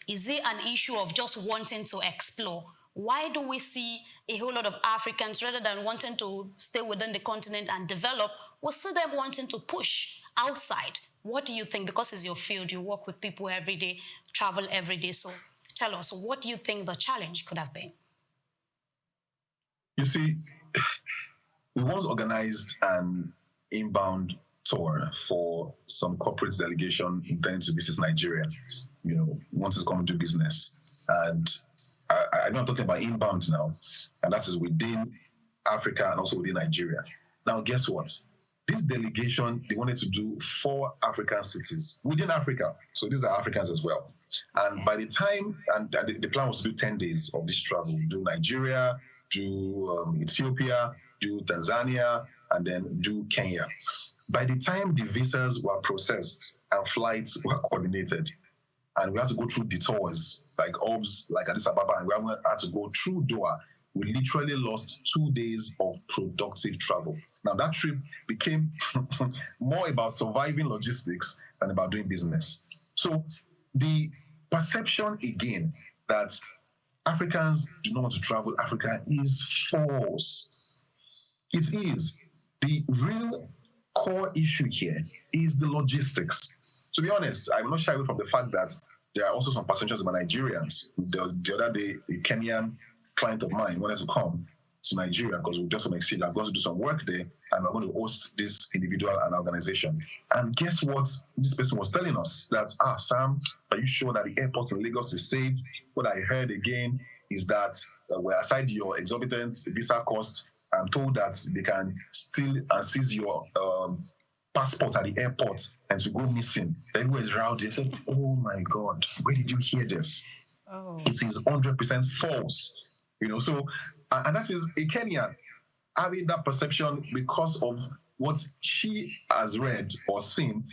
Is there an issue of just wanting to explore? Why do we see a whole lot of Africans, rather than wanting to stay within the continent and develop, we see them wanting to push outside? What do you think? Because it's your field, you work with people every day, travel every day. So tell us, what do you think the challenge could have been? You see, we once organized an inbound tour for some corporate delegation intending to visit Nigeria, wanted to come and do business. And I know I'm talking about inbound now, and that is within Africa and also within Nigeria. Now, guess what? This delegation, they wanted to do 4 African cities within Africa. So these are Africans as well. And by the time, and the plan was to do 10 days of this travel, do Nigeria, do Ethiopia, do Tanzania, and then do Kenya. By the time the visas were processed and flights were coordinated, and we had to go through detours like hubs, like Addis Ababa, and we had to go through Doha, we literally lost 2 days of productive travel. Now that trip became more about surviving logistics than about doing business. So the perception again that Africans do not want to travel Africa is false. It is. The real core issue here is the logistics. To be honest, I will not shy away from the fact that there are also some passengers about Nigerians. The other day, a Kenyan client of mine wanted to come to Nigeria because we just want to exchange. I'm going to do some work there, and we're going to host this individual and organization. And guess what? This person was telling us that, Sam, are you sure that the airport in Lagos is safe? What I heard again is that aside your exorbitant visa cost, I'm told that they can steal and seize your passport at the airport and to go missing. Everywhere is rowdy. I said, oh my God, where did you hear this? Oh. It is 100% false. So, and that is a Kenyan having that perception because of what she has read or seen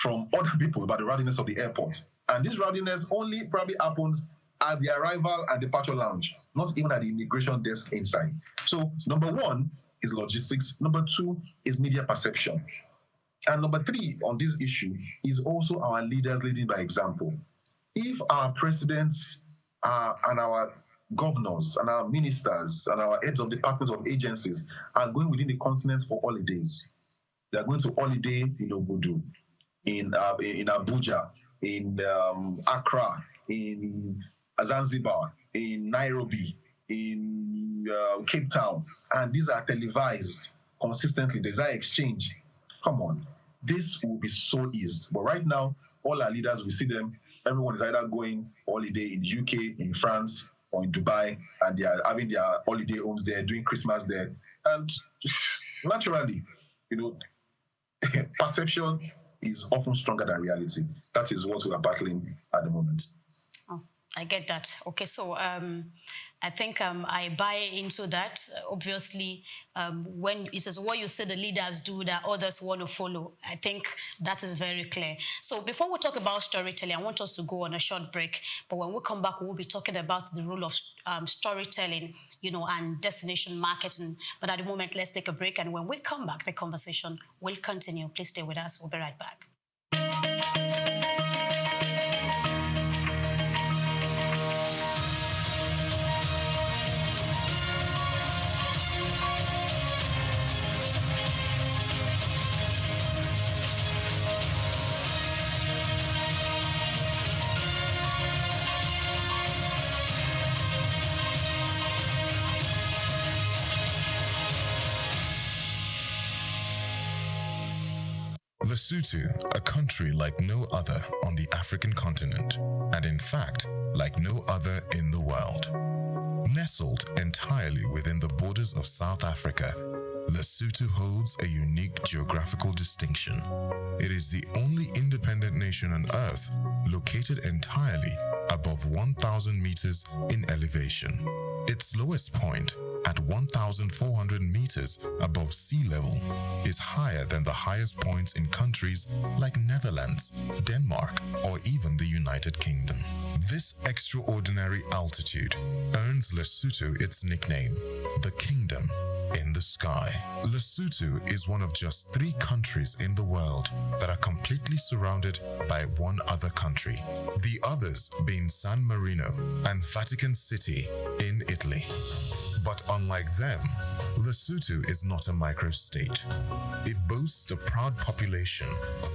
from other people about the rowdiness of the airport. And this rowdiness only probably happens at the arrival and departure lounge, not even at the immigration desk inside. So number one is logistics. Number two is media perception. And number three on this issue is also our leaders leading by example. If our presidents and our governors and our ministers and our heads of departments of agencies are going within the continent for holidays, they are going to holiday in Obudu, in Abuja, in Accra, in Zanzibar, in Nairobi, in Cape Town, and these are televised consistently. There's that exchange. Come on, this will be so easy. But right now, all our leaders, we see them, everyone is either going holiday in the UK, in France, or in Dubai, and they are having their holiday homes there, doing Christmas there. And naturally, perception is often stronger than reality. That is what we are battling at the moment. Oh, I get that. Okay, so I think I buy into that. Obviously, when it is what you say the leaders do that others want to follow, I think that is very clear. So before we talk about storytelling, I want us to go on a short break. But when we come back, we'll be talking about the role of storytelling, and destination marketing. But at the moment, let's take a break. And when we come back, the conversation will continue. Please stay with us. We'll be right back. Lesotho, a country like no other on the African continent, and in fact, like no other in the world. Nestled entirely within the borders of South Africa, Lesotho holds a unique geographical distinction. It is the only independent nation on Earth located entirely above 1,000 meters in elevation. Its lowest point, at 1,400 meters above sea level, is higher than the highest points in countries like Netherlands, Denmark, or even the United Kingdom. This extraordinary altitude earns Lesotho its nickname, the Kingdom in the Sky. Lesotho is one of just 3 countries in the world that are completely surrounded by one other country, the others being San Marino and Vatican City in Italy. But unlike them, Lesotho is not a microstate. It boasts a proud population,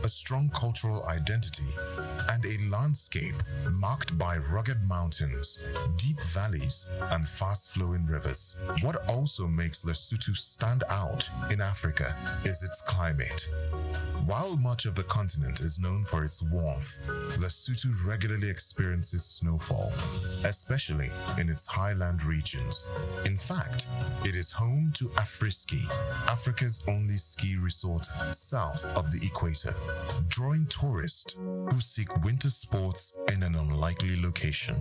a strong cultural identity, and a landscape marked by rugged mountains, deep valleys, and fast-flowing rivers. What also makes Lesotho stand out in Africa is its climate. While much of the continent is known for its warmth, Lesotho regularly experiences snowfall, especially in its highland regions. In fact, it is home to Afriski, Africa's only ski resort south of the equator, drawing tourists who seek winter sports in an unlikely location.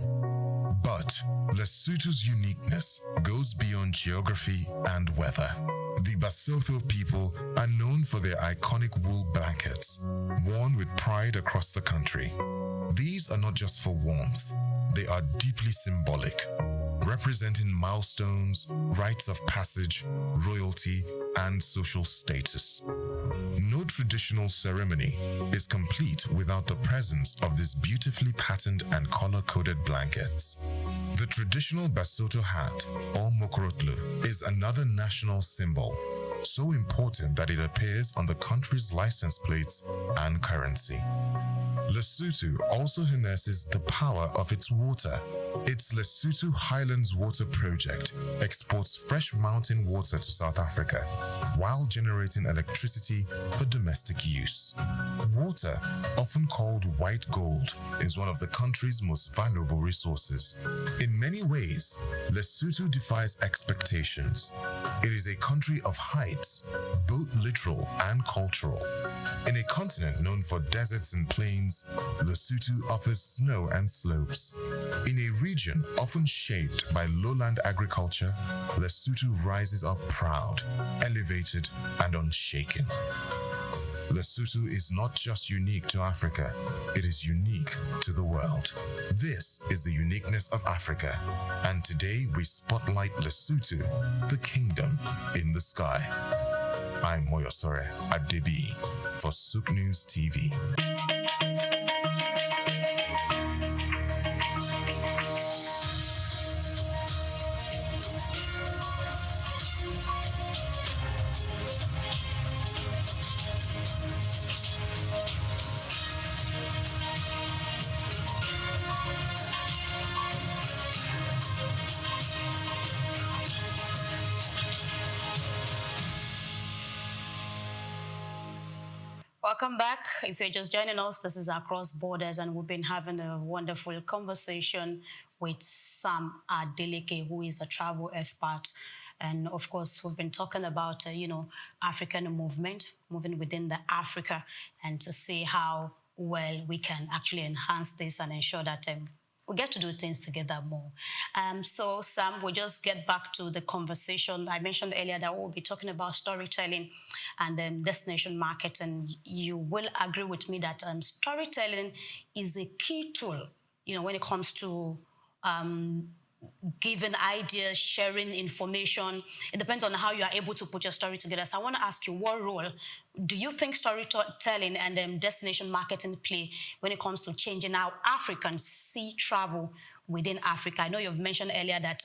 But Lesotho's uniqueness goes beyond geography and weather. The Basotho people are known for their iconic wool blankets, worn with pride across the country. These are not just for warmth, they are deeply symbolic, representing milestones, rites of passage, royalty, and social status. No traditional ceremony is complete without the presence of these beautifully patterned and color-coded blankets. The traditional Basotho hat, or mokrotlo, is another national symbol, so important that it appears on the country's license plates and currency. Lesotho also harnesses the power of its water. Its Lesotho Highlands Water Project exports fresh mountain water to South Africa while generating electricity for domestic use. Water, often called white gold, is one of the country's most valuable resources. In many ways, Lesotho defies expectations. It is a country of heights, both literal and cultural. In a continent known for deserts and plains, Lesotho offers snow and slopes. In a region often shaped by lowland agriculture, Lesotho rises up proud, elevated, and unshaken. Lesotho is not just unique to Africa, it is unique to the world. This is the uniqueness of Africa, and today we spotlight Lesotho, the kingdom in the sky. I'm Moyosore Adebi for SOUQ News TV. Welcome back. If you're just joining us, this is Across Borders, and we've been having a wonderful conversation with Sam Adeleke, who is a travel expert. And of course, we've been talking about, African movement, moving within the Africa, and to see how well we can actually enhance this and ensure that we get to do things together more. So, Sam, we'll just get back to the conversation. I mentioned earlier that we'll be talking about storytelling and destination marketing. You will agree with me that storytelling is a key tool, when it comes to giving ideas, sharing information. It depends on how you are able to put your story together. So I want to ask you, what role do you think storytelling and destination marketing play when it comes to changing how Africans see travel within Africa? I know you've mentioned earlier that,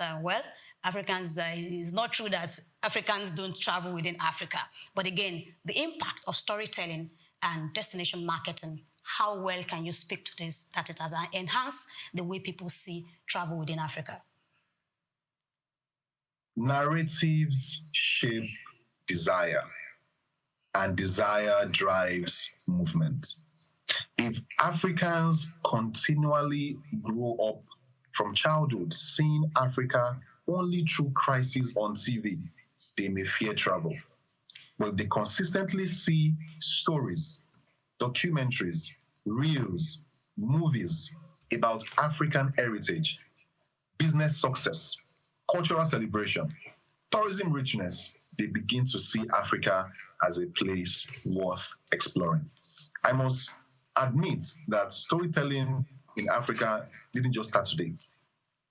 Africans, it's not true that Africans don't travel within Africa. But again, the impact of storytelling and destination marketing, how well can you speak to this, that it has enhanced the way people see travel within Africa? Narratives shape desire, and desire drives movement. If Africans continually grow up from childhood seeing Africa only through crises on TV, they may fear travel. But if they consistently see stories, documentaries, reels, movies about African heritage, business success, cultural celebration, tourism richness, they begin to see Africa as a place worth exploring. I must admit that storytelling in Africa didn't just start today.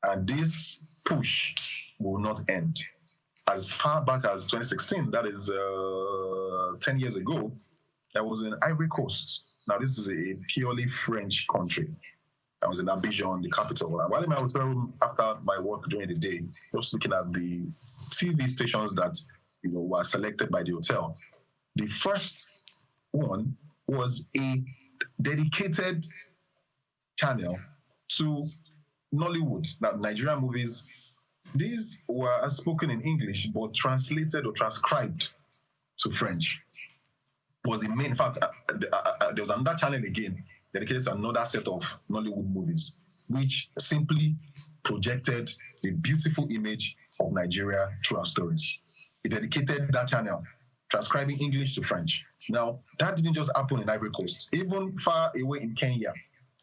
And this push will not end. As far back as 2016, that is 10 years ago, I was in Ivory Coast. Now, this is a purely French country. I was in Abidjan, the capital. And while in my hotel room after my work during the day, just looking at the TV stations that were selected by the hotel. The first one was a dedicated channel to Nollywood, Nigerian movies. These were spoken in English, but translated or transcribed to French. Was the main, in fact, there was another channel again dedicated to another set of Nollywood movies, which simply projected the beautiful image of Nigeria through our stories. It dedicated that channel, transcribing English to French. Now, that didn't just happen in Ivory Coast. Even far away in Kenya,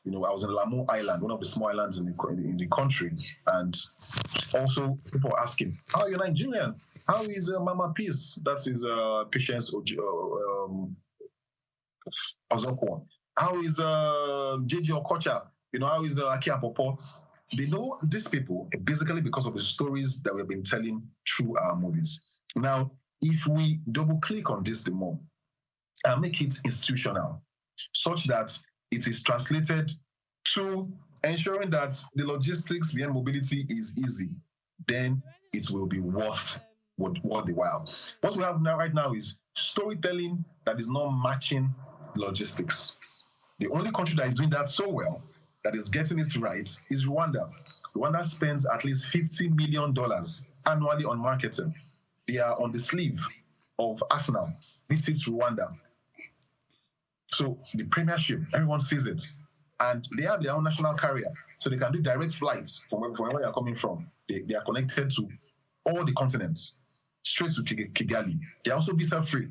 I was in Lamu Island, one of the small islands in the country, and also people were asking, "How are you Nigerian? How is Mama Peace?" That is Patience Ozokwo. How is JJ Okocha? How is Akia Popo? They know these people basically because of the stories that we've been telling through our movies. Now, if we double click on this the more and make it institutional, such that it is translated to ensuring that the logistics behind mobility is easy, then it will be worth the while. What we have right now is storytelling that is not matching logistics. The only country that is doing that so well, that is getting it right, is Rwanda. Rwanda spends at least $50 million annually on marketing. They are on the sleeve of Arsenal. Visits Rwanda. So the Premiership, everyone sees it. And they have their own national carrier. So they can do direct flights from where you're coming from. They are connected to all the continents, straight to Kigali. They're also visa-free.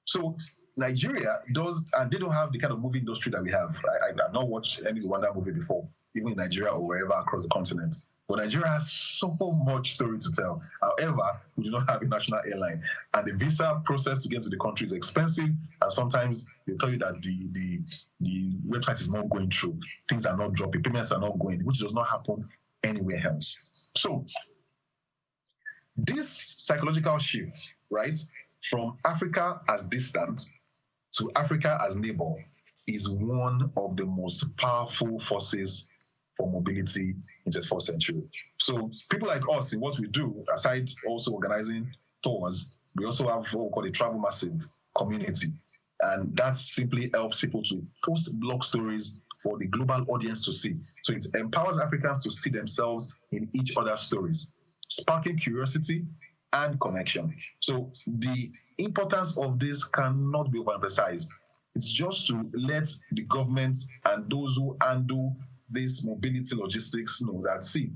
So Nigeria does, and they don't have the kind of movie industry that we have. I've not watched any Rwanda movie before, even in Nigeria or wherever across the continent. But Nigeria has so much story to tell. However, we do not have a national airline. And the visa process to get to the country is expensive. And sometimes they tell you that the website is not going through. Things are not dropping. Payments are not going, which does not happen anywhere else. So this psychological shift, right, from Africa as distant to Africa as neighbor is one of the most powerful forces for mobility in the 21st century. So people like us, in what we do, aside also organizing tours, we also have what we call a travel massive community. And that simply helps people to post blog stories for the global audience to see. So it empowers Africans to see themselves in each other's stories, sparking curiosity and connection. So the importance of this cannot be overemphasized. It's just to let the government and those who handle this mobility logistics know that, see,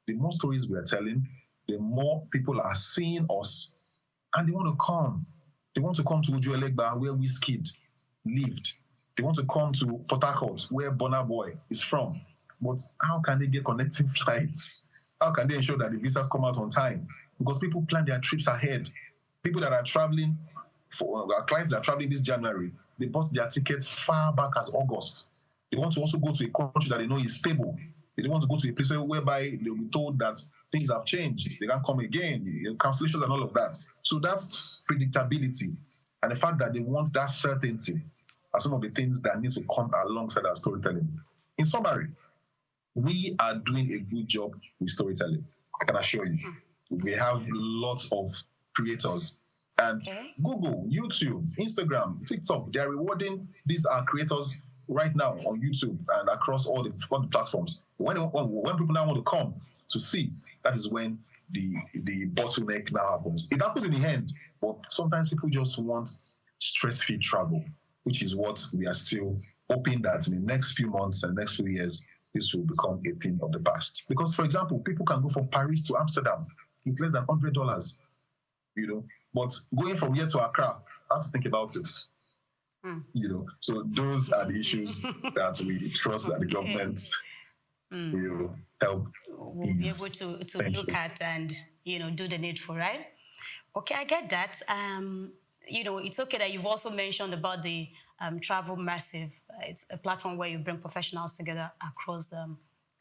the more stories we are telling, the more people are seeing us, and they want to come. They want to come to Uju-Elegba, where Wizkid lived. They want to come to Port Harcourt, where Burna Boy is from. But how can they get connecting flights? How can they ensure that the visas come out on time? Because people plan their trips ahead. People that are traveling, for our clients that are traveling this January, they bought their tickets far back as August. They want to also go to a country that they know is stable. They don't want to go to a place whereby they'll be told that things have changed. They can't come again, cancellations and all of that. So that's predictability. And the fact that they want that certainty are some of the things that need to come alongside our storytelling. In summary, we are doing a good job with storytelling, I can assure you. We have lots of creators. And Google, YouTube, Instagram, TikTok, they are rewarding these creators right now on YouTube and across all the platforms. When people now want to come to see, that is when the bottleneck now happens. It happens in the end, but sometimes people just want stress-free travel, which is what we are still hoping that in the next few months and next few years, this will become a thing of the past. Because, for example, people can go from Paris to Amsterdam with less than $100, you know. But going from here to Accra, I have to think about it. You know, so those are the issues that we trust that the government will help. We'll be able to look at and, you know, do the needful, right? Okay, I get that. You know, it's okay that you've also mentioned about the Travel Massive. It's a platform where you bring professionals together across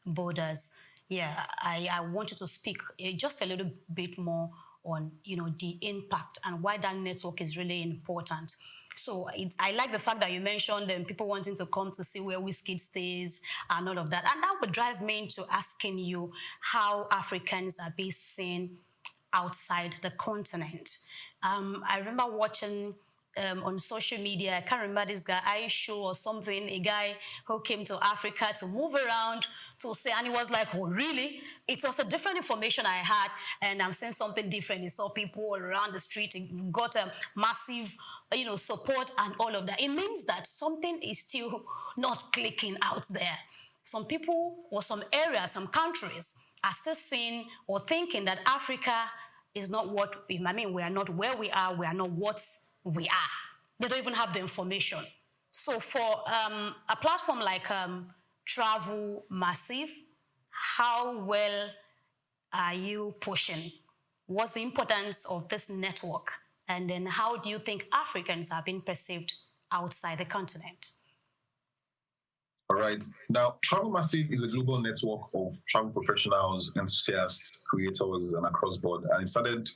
borders. Yeah, I want you to speak just a little bit more on, you know, the impact and why that network is really important. So I like the fact that you mentioned people wanting to come to see where Wizkid stays and all of that. And that would drive me into asking you how Africans are being seen outside the continent. I remember watching on social media, I can't remember this guy, Aisho or something, a guy who came to Africa to move around to say, and he was like, oh, really? It was a different information I had, and I'm saying something different. He saw people all around the street, and got a massive, you know, support and all of that. It means that something is still not clicking out there. Some people or some areas, some countries are still seeing or thinking that Africa is not what, I mean, we are not where we are not what we are. They don't even have the information. So for a platform like Travel Massive, how well are you pushing? What's the importance of this network? And then how do you think Africans are being perceived outside the continent? All right. Now, Travel Massive is a global network of travel professionals, enthusiasts, creators, and across board. And it started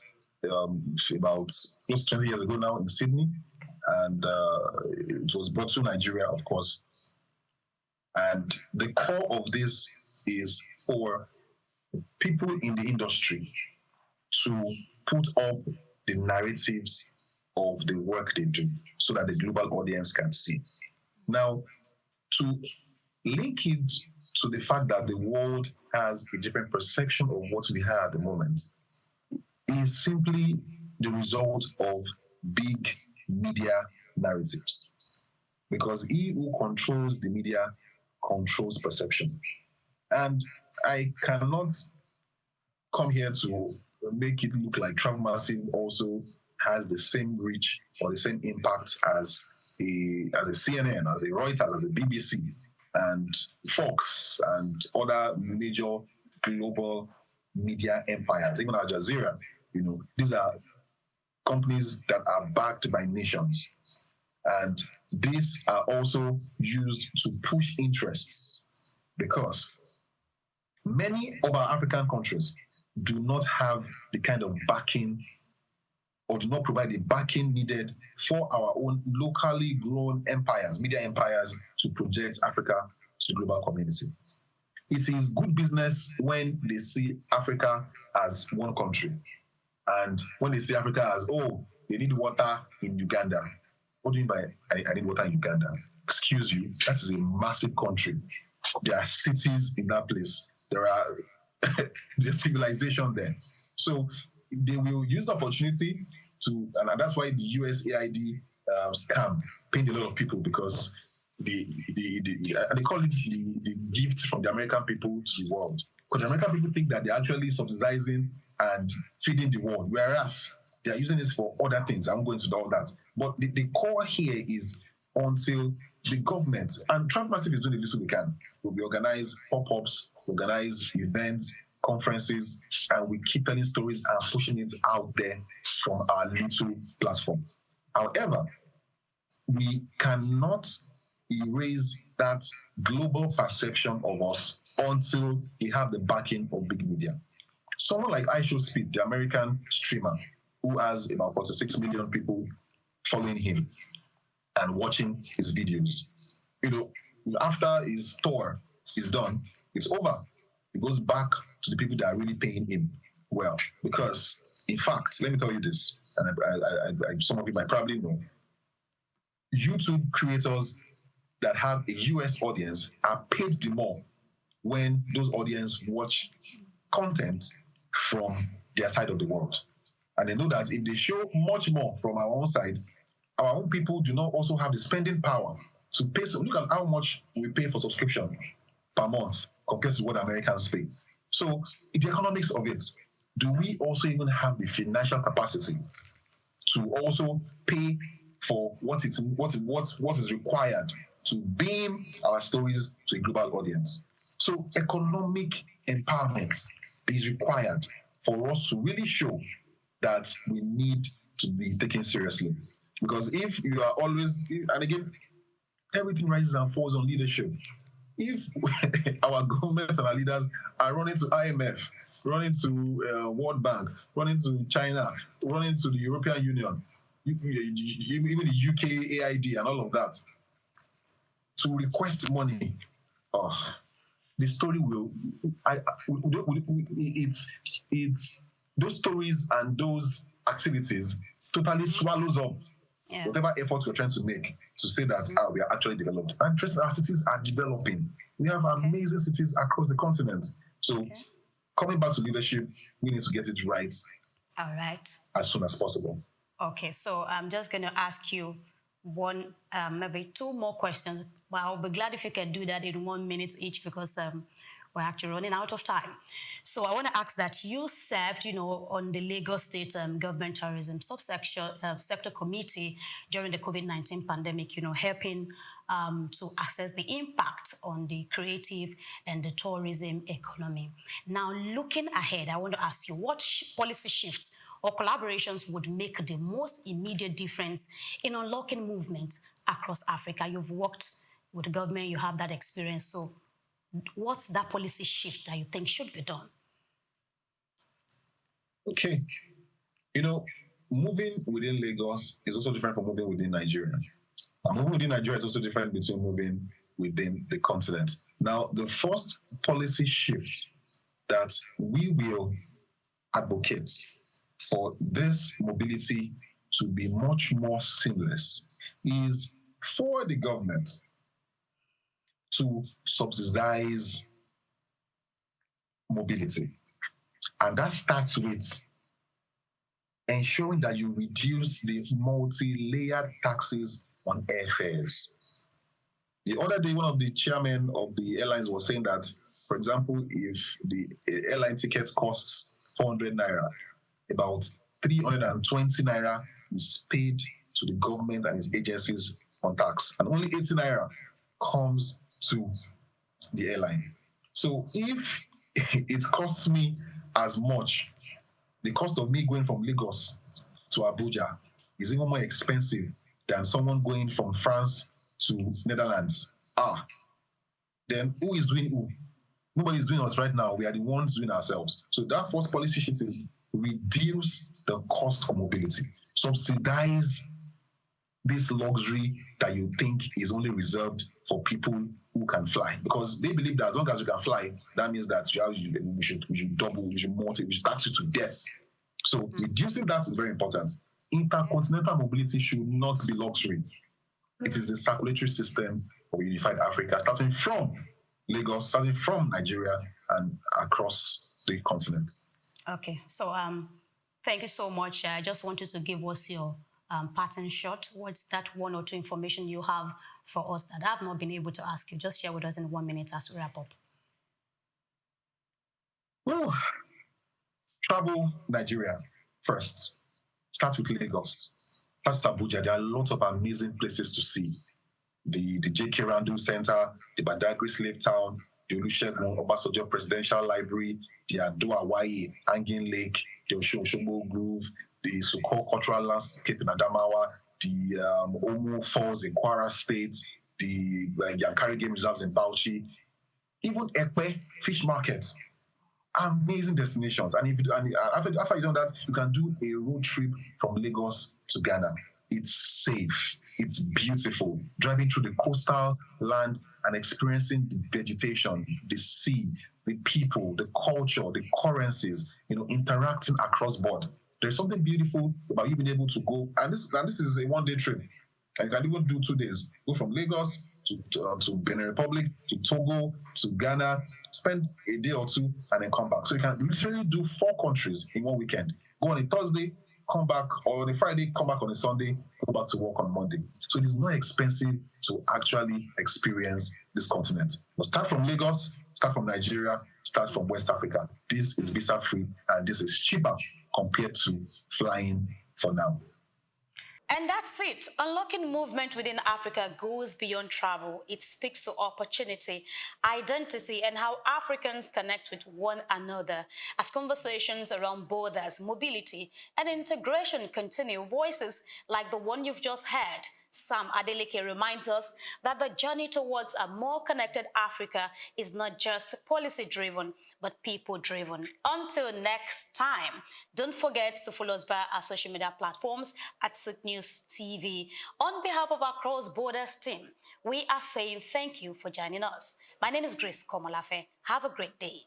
about close to 20 years ago now in Sydney. And it was brought to Nigeria, of course. And the core of this is for people in the industry to put up the narratives of the work they do so that the global audience can see. Now, to link it to the fact that the world has a different perception of what we have at the moment is simply the result of big media narratives. Because he who controls the media controls perception. And I cannot come here to make it look like Travel Massive also has the same reach or the same impact as a CNN, as a Reuters, as a BBC, and Fox, and other major global media empires, even Al Jazeera. These are companies that are backed by nations. And these are also used to push interests, because many of our African countries do not have the kind of backing, or do not provide the backing needed for our own locally grown empires, media empires, to project Africa to the global community. It is good business when they see Africa as one country. And when they see Africa as, oh, they need water in Uganda. What do you mean by I need water in Uganda? Excuse you, that is a massive country. There are cities in that place. There are there's civilization there. So they will use the opportunity to, and that's why the USAID scam paid a lot of people, because they call it the gift from the American people to the world. Because the American people think that they're actually subsidizing and feeding the world, whereas they are using this for other things. I'm going to all that. But the core here is, until the government, and Trump Massive is doing the little we can. We organize pop-ups, organize events, conferences, and we keep telling stories and pushing it out there from our little platform. However, we cannot erase that global perception of us until we have the backing of big media. Someone like iShowSpeed, the American streamer, who has about 46 million people following him and watching his videos. After his tour is done, it's over. It goes back to the people that are really paying him well. Because, in fact, let me tell you this, and some of you might probably know, YouTube creators that have a US audience are paid the more when those audience watch content from their side of the world. And they know that if they show much more from our own side, our own people do not also have the spending power to pay. So look at how much we pay for subscription per month compared to what Americans pay. So the economics of it, do we also even have the financial capacity to also pay for what is required to beam our stories to a global audience? So economic empowerment is required for us to really show that we need to be taken seriously. Because if you are always, and again, everything rises and falls on leadership. If our government and our leaders are running to IMF, running to World Bank, running to China, running to the European Union, even the UK AID and all of that, to request money, the story will, it's those stories and those activities totally swallows up whatever effort we're trying to make to say that we are actually developed. And our cities are developing. We have amazing cities across the continent. So coming back to leadership, we need to get it right. All right. As soon as possible. Okay, so I'm just going to ask you one, maybe two more questions, but I'll be glad if you can do that in 1 minute each, because we're actually running out of time. So I want to ask that you served, on the Lagos State Government Tourism Sector Committee during the COVID-19 pandemic, helping to assess the impact on the creative and the tourism economy. Now, looking ahead, I want to ask you, what policy shifts or collaborations would make the most immediate difference in unlocking movement across Africa? You've worked with the government, you have that experience, so what's that policy shift that you think should be done? Okay. Moving within Lagos is also different from moving within Nigeria. And moving within Nigeria is also different between moving within the continent. Now, the first policy shift that we will advocate for this mobility to be much more seamless is for the government to subsidize mobility. And that starts with ensuring that you reduce the multi-layered taxes on airfares. The other day, one of the chairmen of the airlines was saying that, for example, if the airline ticket costs 400 naira, about 320 naira is paid to the government and its agencies on tax, and only 80 naira comes to the airline. So if it costs me as much. The cost of me going from Lagos to Abuja is even more expensive than someone going from France to Netherlands. Then who is doing who? Nobody's doing us right now. We are the ones doing ourselves. So that first policy shift is reduce the cost of mobility. Subsidize this luxury that you think is only reserved for people who can fly. Because they believe that as long as you can fly, that means that we should double, we should multiply, we should tax you to death. So reducing that is very important. Intercontinental mobility should not be luxury. It is the circulatory system of unified Africa, starting from Lagos, starting from Nigeria, and across the continent. Okay, so thank you so much. I just wanted to give us your pattern shot. What's that one or two information you have for us that I've not been able to ask you? Just share with us in 1 minute as we wrap up. Well, travel Nigeria first. Start with Lagos. Start with Abuja. There are a lot of amazing places to see. The J.K. Randall Center, the Badagry Slave Town, the Olusegun Obasanjo Presidential Library, the Ado-Awaye Hanging Lake, the Oshobo Grove, the SOUQ Cultural Landscape in Adamawa, the Omo Falls in Kwara State, the Yankari Game Reserves in Bauchi, even Ekpe Fish Markets. Amazing destinations. And after you've done that, you can do a road trip from Lagos to Ghana. It's safe. It's beautiful. Driving through the coastal land and experiencing the vegetation, the sea, the people, the culture, the currencies, interacting across board. There's something beautiful about you being able to go, and this is a one-day trip. And you can even do 2 days. Go from Lagos to Benin Republic, to Togo, to Ghana, spend a day or two, and then come back. So you can literally do 4 countries in 1 weekend. Go on a Thursday, come back, or on a Friday, come back on a Sunday, go back to work on Monday. So it is not expensive to actually experience this continent. But start from Lagos, start from Nigeria, start from West Africa. This is visa-free, and this is cheaper compared to flying for now. And that's it. Unlocking movement within Africa goes beyond travel. It speaks to opportunity, identity, and how Africans connect with one another. As conversations around borders, mobility, and integration continue, voices like the one you've just heard, Sam Adeleke, reminds us that the journey towards a more connected Africa is not just policy-driven, but people-driven. Until next time, don't forget to follow us via our social media platforms at SOUQ News TV. On behalf of our Cross Borders team, we are saying thank you for joining us. My name is Grace Komolafe. Have a great day.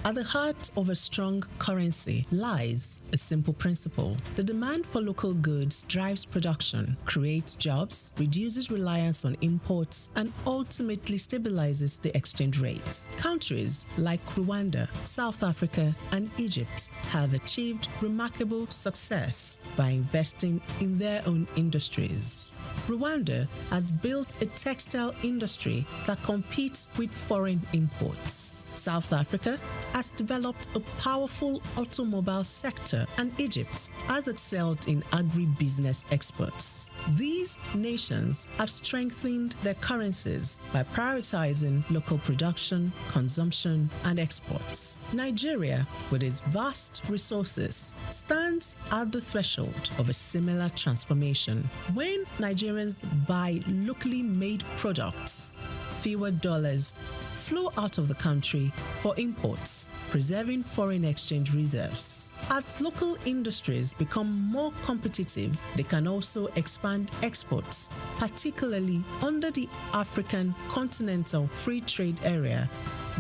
At the heart of a strong currency lies a simple principle. The demand for local goods drives production, creates jobs, reduces reliance on imports, and ultimately stabilizes the exchange rate. Countries like Rwanda, South Africa, and Egypt have achieved remarkable success by investing in their own industries. Rwanda has built a textile industry that competes with foreign imports. South Africa has developed a powerful automobile sector, and Egypt has excelled in agribusiness exports. These nations have strengthened their currencies by prioritizing local production, consumption, and exports. Nigeria, with its vast resources, stands at the threshold of a similar transformation. When Nigerians buy locally made products, fewer dollars flow out of the country for imports, preserving foreign exchange reserves. As local industries become more competitive, they can also expand exports, particularly under the African Continental Free Trade Area,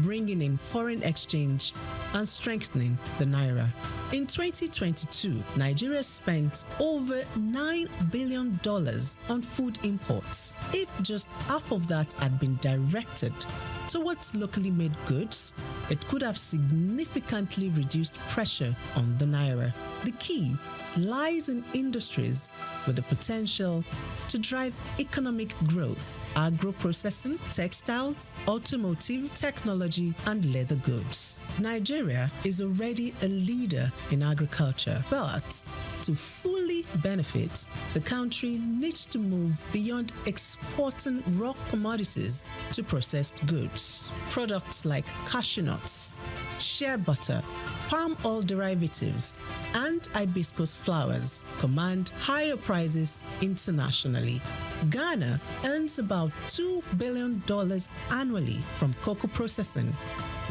bringing in foreign exchange and strengthening the naira. In 2022, Nigeria spent over $9 billion on food imports. If just half of that had been directed towards locally made goods, it could have significantly reduced pressure on the naira. The key lies in industries with the potential to drive economic growth: agro-processing, textiles, automotive, technology, and leather goods. Nigeria is already a leader in agriculture, but to fully benefit, the country needs to move beyond exporting raw commodities to processed goods. Products like cashew nuts, shea butter, palm oil derivatives, and hibiscus flowers command higher prices internationally. Ghana earns about $2 billion annually from cocoa processing,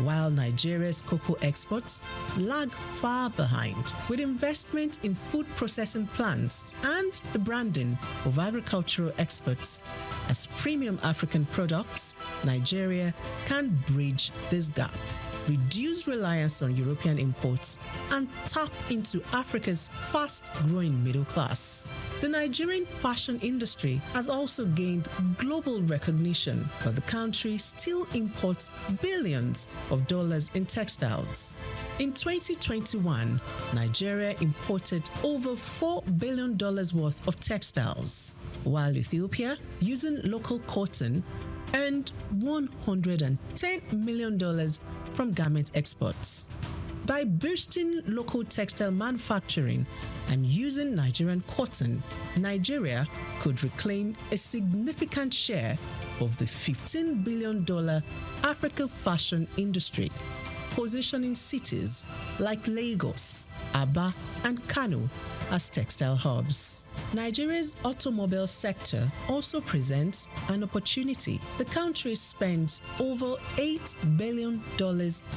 while Nigeria's cocoa exports lag far behind. With investment in food processing plants and the branding of agricultural exports as premium African products, Nigeria can bridge this gap, reduce reliance on European imports, and tap into Africa's fast-growing middle class. The Nigerian fashion industry has also gained global recognition, but the country still imports billions of dollars in textiles. In 2021, Nigeria imported over $4 billion worth of textiles, while Ethiopia, using local cotton, earned $110 million from garment exports. By boosting local textile manufacturing and using Nigerian cotton, Nigeria could reclaim a significant share of the $15 billion Africa fashion industry, positioning cities like Lagos, Aba, and Kano as textile hubs. Nigeria's automobile sector also presents an opportunity. The country spends over $8 billion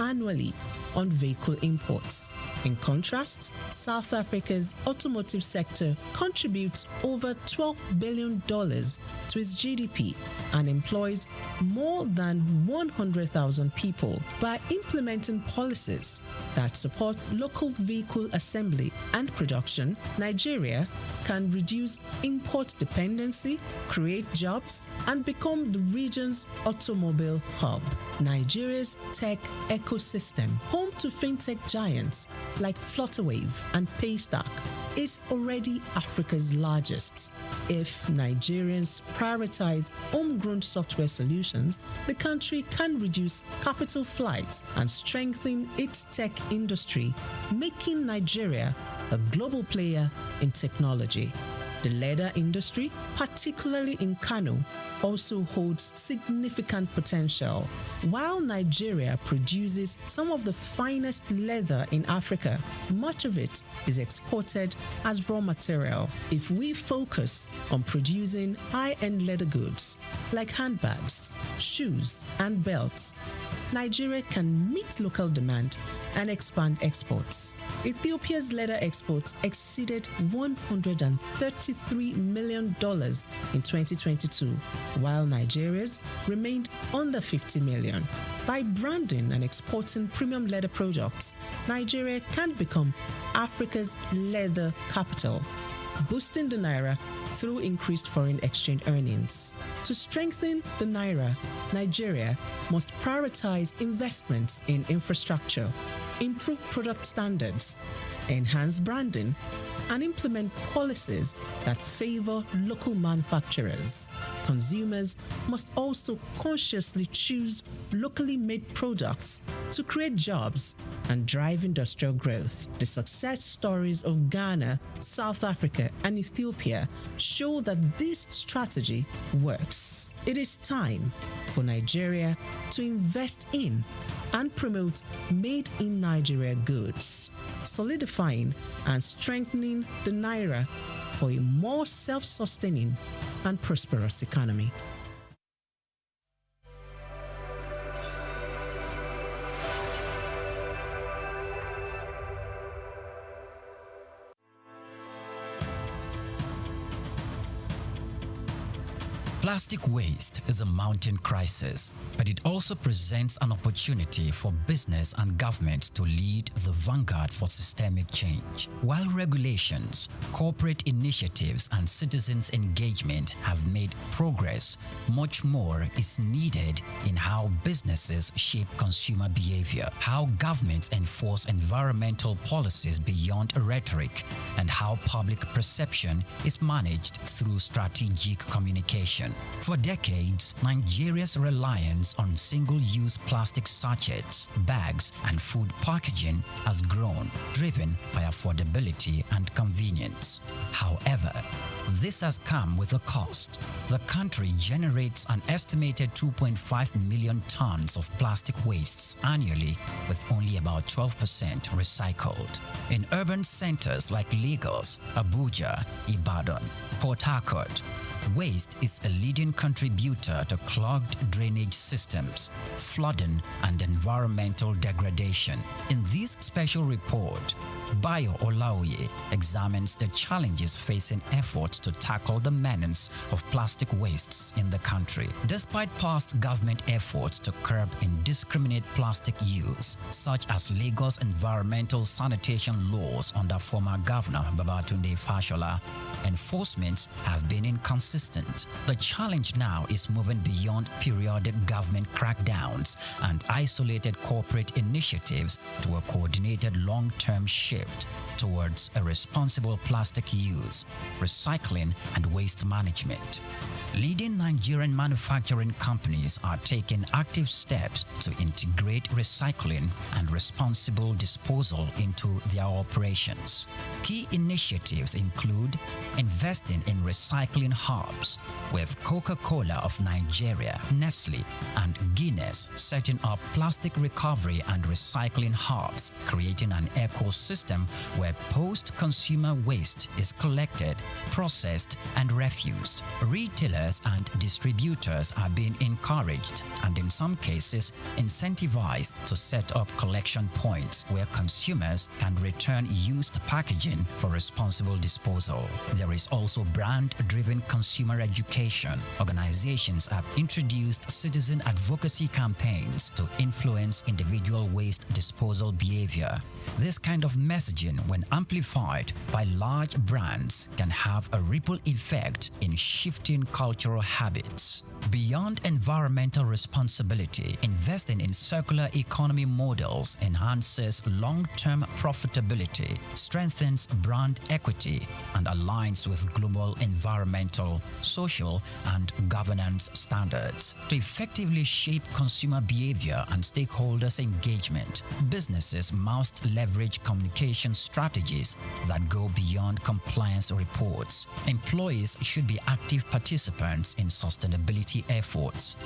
annually on vehicle imports. In contrast, South Africa's automotive sector contributes over $12 billion to its GDP and employs more than 100,000 people. By implementing policies that support local vehicle assembly and production, Nigeria can reduce import dependency, create jobs, and become the region's automobile hub. Nigeria's tech ecosystem, home to fintech giants like Flutterwave and Paystack, is already Africa's largest. If Nigerians prioritize homegrown software solutions, the country can reduce capital flight and strengthen its tech industry, making Nigeria a global player in technology. The leather industry, particularly in Kano, also holds significant potential. While Nigeria produces some of the finest leather in Africa, much of it is exported as raw material. If we focus on producing high-end leather goods like handbags, shoes, and belts, Nigeria can meet local demand and expand exports. Ethiopia's leather exports exceeded $133 million in 2022, while Nigeria's remained under $50 million. By branding and exporting premium leather products, Nigeria can become Africa's leather capital, boosting the naira through increased foreign exchange earnings. To strengthen the naira, Nigeria must prioritize investments in infrastructure, improve product standards, enhance branding, and implement policies that favor local manufacturers. Consumers must also consciously choose locally made products to create jobs and drive industrial growth. The success stories of Ghana, South Africa, and Ethiopia show that this strategy works. It is time for Nigeria to invest in and promote made in Nigeria goods, solidifying and strengthening the naira for a more self-sustaining and prosperous economy. Plastic waste is a mounting crisis, but it also presents an opportunity for business and government to lead the vanguard for systemic change. While regulations, corporate initiatives, and citizens' engagement have made progress, much more is needed in how businesses shape consumer behavior, how governments enforce environmental policies beyond rhetoric, and how public perception is managed through strategic communication. For decades, Nigeria's reliance on single-use plastic sachets, bags, and food packaging has grown, driven by affordability and convenience. However, this has come with a cost. The country generates an estimated 2.5 million tons of plastic wastes annually, with only about 12% recycled. In urban centers like Lagos, Abuja, Ibadan, Port Harcourt, waste is a leading contributor to clogged drainage systems, flooding, and environmental degradation. In this special report, Bayo Olaoye examines the challenges facing efforts to tackle the menace of plastic wastes in the country. Despite past government efforts to curb indiscriminate plastic use, such as Lagos environmental sanitation laws under former Governor Babatunde Fashola, enforcement has been inconsistent. The challenge now is moving beyond periodic government crackdowns and isolated corporate initiatives to a coordinated long-term shift towards a responsible plastic use, recycling, and waste management. Leading Nigerian manufacturing companies are taking active steps to integrate recycling and responsible disposal into their operations. Key initiatives include investing in recycling hubs, with Coca-Cola of Nigeria, Nestle, and Guinness setting up plastic recovery and recycling hubs, creating an ecosystem where post-consumer waste is collected, processed, and refused. Retailers and distributors are being encouraged and in some cases incentivized to set up collection points where consumers can return used packaging for responsible disposal. There is also brand-driven consumer education. Organizations have introduced citizen advocacy campaigns to influence individual waste disposal behavior. This kind of messaging, when amplified by large brands, can have a ripple effect in shifting cultural habits. Beyond environmental responsibility, investing in circular economy models enhances long-term profitability, strengthens brand equity, and aligns with global environmental, social, and governance standards. To effectively shape consumer behavior and stakeholders' engagement, businesses must leverage communication strategies that go beyond compliance reports. Employees should be active participants in sustainability efforts.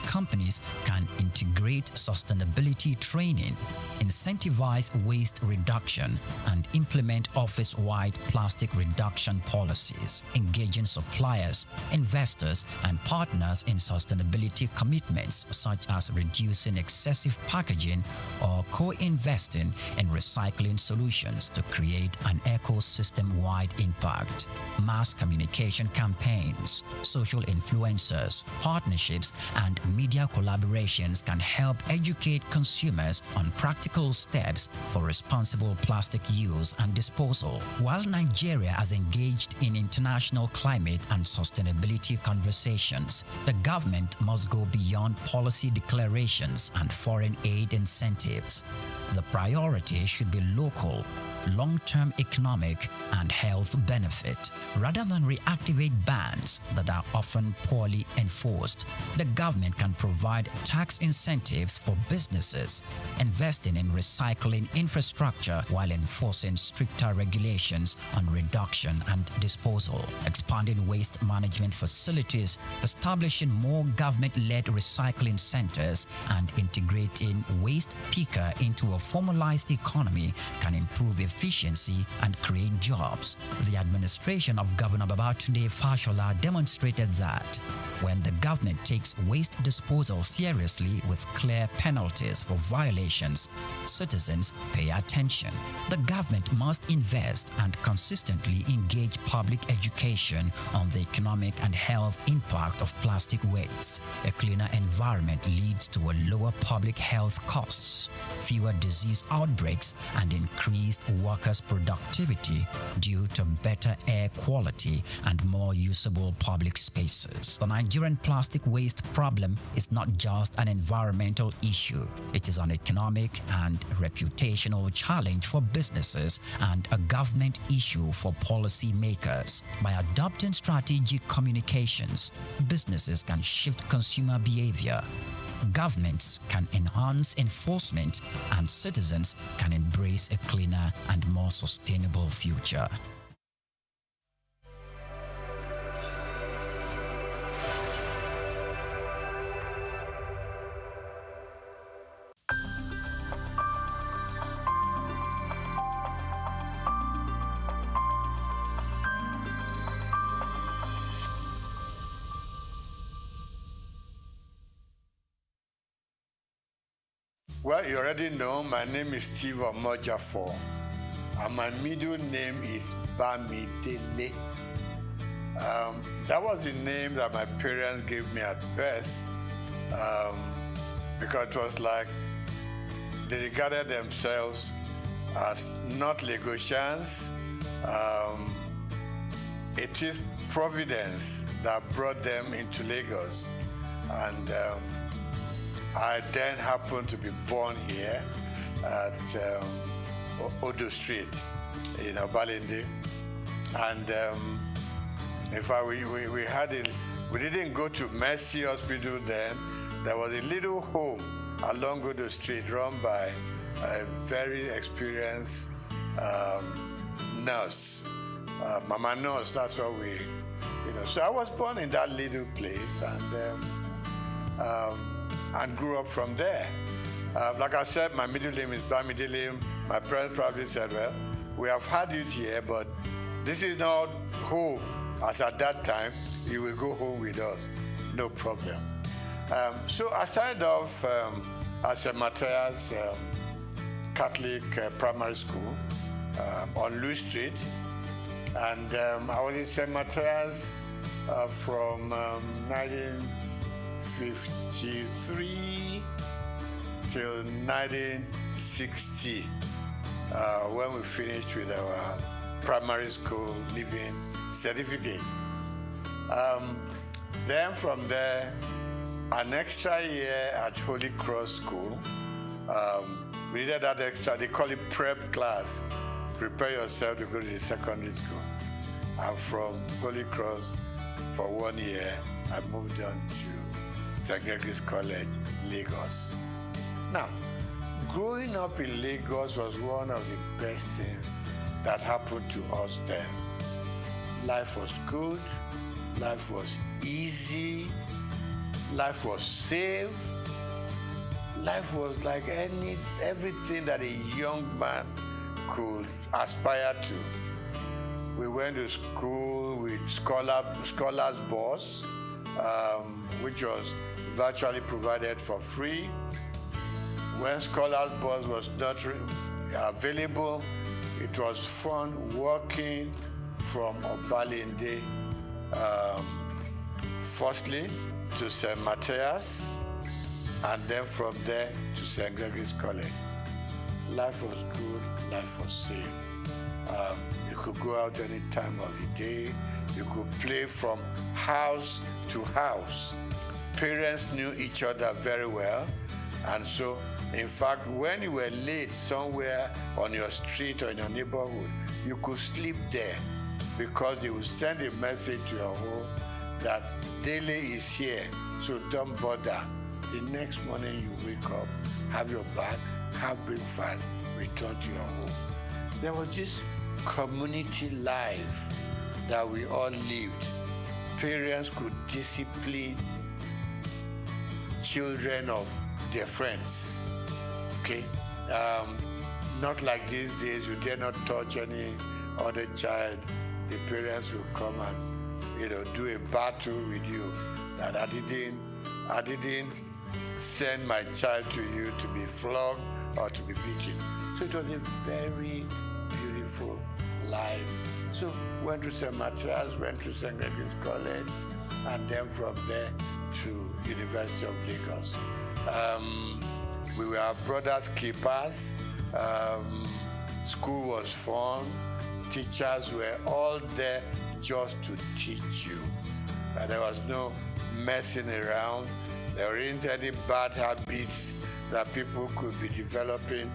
Companies can integrate sustainability training, incentivize waste reduction, and implement office-wide plastic reduction policies, engaging suppliers, investors, and partners in sustainability commitments such as reducing excessive packaging or co-investing in recycling solutions to create an ecosystem-wide impact. Mass communication campaigns, social influencers, partnerships, and media collaborations can help educate consumers on practical steps for responsible plastic use and disposal. While Nigeria has engaged in international climate and sustainability conversations, the government must go beyond policy declarations and foreign aid incentives. The priority should be local, long-term economic and health benefit, rather than reactivate bans that are often poorly enforced. The government can provide tax incentives for businesses, investing in recycling infrastructure while enforcing stricter regulations on reduction and disposal, expanding waste management facilities, establishing more government-led recycling centers, and integrating waste picker into a formalized economy can improve efficiency and create jobs. The administration of Governor Babatunde Fashola demonstrated that when the government takes waste disposal seriously with clear penalties for violations, Citizens, pay attention. The government must invest and consistently engage public education on the economic and health impact of plastic waste. A cleaner environment leads to a lower public health costs, fewer disease outbreaks, and increased workers' productivity due to better air quality and more usable public spaces. The Nigerian plastic waste problem is not just an environmental issue. It is an economic and reputational challenge for businesses and a government issue for policy makers. By adopting strategic communications, businesses can shift consumer behavior, governments can enhance enforcement, and citizens can embrace a cleaner and more sustainable future. Well, you already know my name is Steve Omojafor, and my middle name is Bamidele. That was the name that my parents gave me at birth, because it was like they regarded themselves as not Lagosians. It is Providence that brought them into Lagos, and I then happened to be born here at Odo Street in Obalende. And in fact, we had it, we didn't go to Mercy Hospital then. There was a little home along Odo Street run by a very experienced nurse, Mama Nurse, that's what we, So I was born in that little place and grew up from there. Like I said, my middle name is Bamidele. My parents probably said, well, we have had it here, but this is not home. As at that time, you will go home with us. No problem. So I started off at St. Matthias Catholic Primary School on Louis Street. And I was in St. Matthias from 1953 till 1960, when we finished with our primary school leaving certificate. Then from there, an extra year at Holy Cross School. We did that extra, they call it prep class. Prepare yourself to go to the secondary school. And from Holy Cross, for 1 year, I moved on to St. Gregory's College, Lagos. Now, growing up in Lagos was one of the best things that happened to us then. Life was good, life was easy, life was safe, life was like everything that a young man could aspire to. We went to school with scholars bus, which was virtually provided for free. When scholars bus was not available, it was fun walking from Obalende, firstly to St. Matthias, and then from there to St. Gregory's College. Life was good, life was safe. You could go out any time of the day. You could play from house to house. Parents knew each other very well. And so, in fact, when you were late somewhere on your street or in your neighborhood, you could sleep there because they would send a message to your home that Dele is here, so don't bother. The next morning you wake up, have your bath, have breakfast, return to your home. There was this community life that we all lived. Parents could discipline children of their friends, okay? Not like these days, you dare not touch any other child. The parents will come and, do a battle with you that I didn't send my child to you to be flogged or to be beaten. So it was a very beautiful life. So went to St. Matthias, went to St. Gregory's College, and then from there to University of Lagos. We were brothers keepers. School was fun. Teachers were all there just to teach you. And there was no messing around. There weren't any bad habits that people could be developing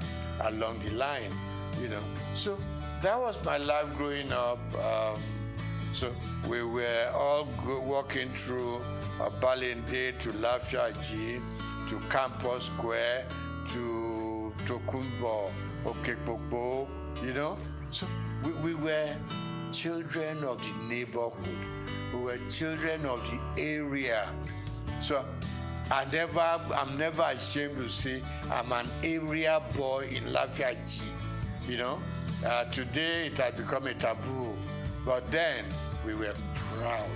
along the line, you know. So that was my life growing up. So we were all walking through Balinde to Lafiaji, to Campus Square, to Tokunbo, Okekpokpo, you know. So we were children of the neighborhood. We were children of the area. So I'm never ashamed to say I'm an area boy in Lafiaji, you know. Today it has become a taboo, but then we were proud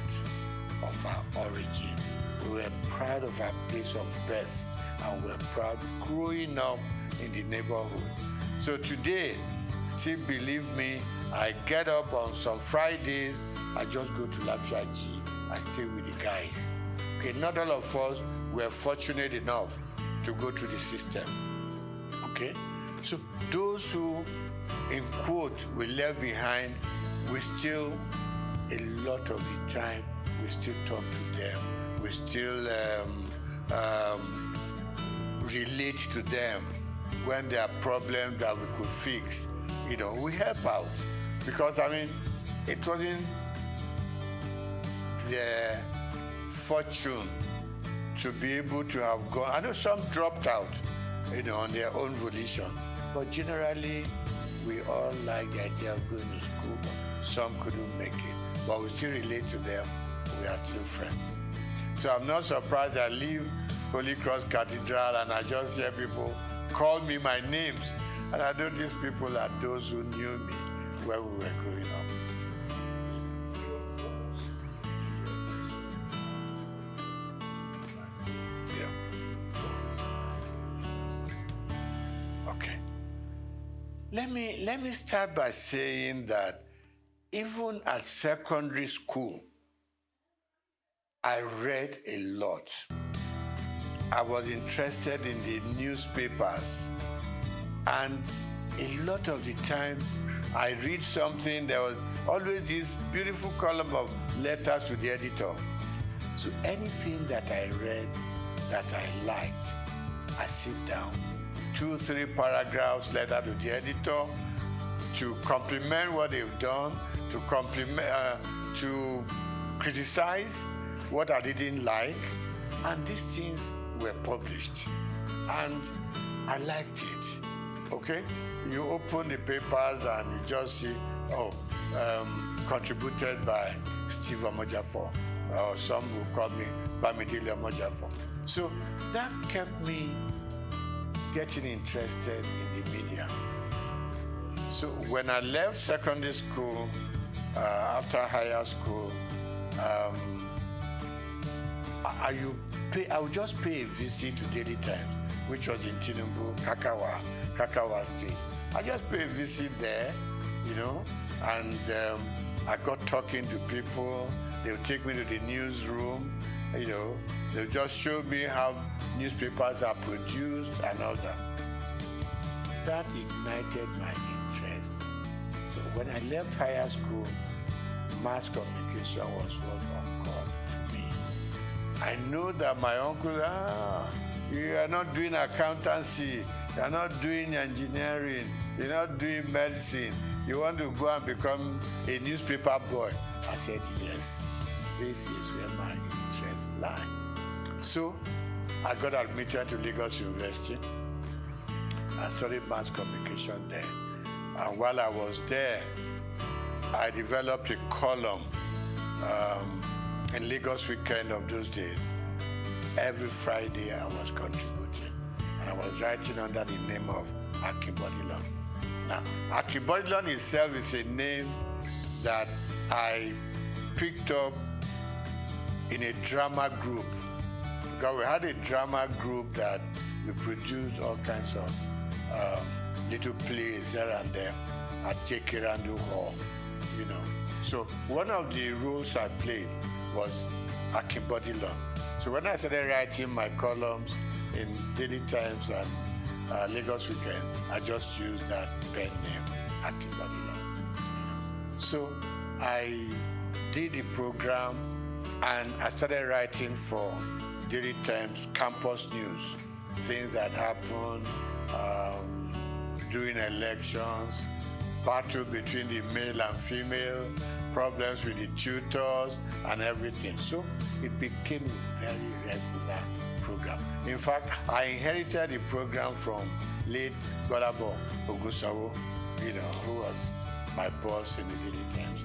of our origin. We were proud of our place of birth, and we were proud growing up in the neighborhood. So today, still believe me, I get up on some Fridays, I just go to Lafiaji, I stay with the guys. Okay, not all of us were fortunate enough to go through the system. Okay, so those who, in quote, we left behind, we still, a lot of the time, we still talk to them. We still relate to them when there are problems that we could fix. You know, we help out. Because, I mean, it wasn't their fortune to be able to have gone. I know some dropped out, you know, on their own volition. But generally, we all like the idea of going to school. Some couldn't make it. But we still relate to them. We are still friends. So I'm not surprised I leave Holy Cross Cathedral and I just hear people call me my names. And I know these people are those who knew me when we were growing up. Okay. Let me start by saying that even at secondary school, I read a lot. I was interested in the newspapers. And a lot of the time, I read something, there was always this beautiful column of letters to the editor. So anything that I read that I liked, I sit down, 2-3 paragraphs, letter to the editor, to compliment what they've done, to criticize what I didn't like, and these things were published, and I liked it. Okay, you open the papers and you just see, contributed by Steve Omojafo, or some will call me Bamidele Omojafo. So that kept me getting interested in the media. So when I left secondary school, after higher school, I would just pay a visit to Daily Times, which was in Tinubu, Kakawa Street. I just pay a visit there, you know, and I got talking to people. They would take me to the newsroom, you know. They would just show me how newspapers are produced and all that. That ignited my interest. So when I left higher school, mass communication was what occurred to me. I know that my uncle, you are not doing accountancy, you are not doing engineering, you're not doing medicine. You want to go and become a newspaper boy. I said, yes, this is where my interests lie. So I got admitted to Lagos University. I studied mass communication there. And while I was there, I developed a column in Lagos Weekend of those days. Every Friday I was contributing. And I was writing under the name of Akibodilon. Now, Akibodilon itself is a name that I picked up in a drama group. Because we had a drama group that we produced all kinds of little plays here and there at J.K. Randall Hall, you know. So one of the roles I played was Akimbodilon. So when I started writing my columns in Daily Times and Lagos Weekend, I just used that pen name, Akimbodilon. So I did the program and I started writing for Daily Times campus news, things that happen during elections, battle between the male and female, problems with the tutors and everything. So it became a very regular program. In fact, I inherited the program from late Golabo Ogusawo, you know, who was my boss in the Daily Times.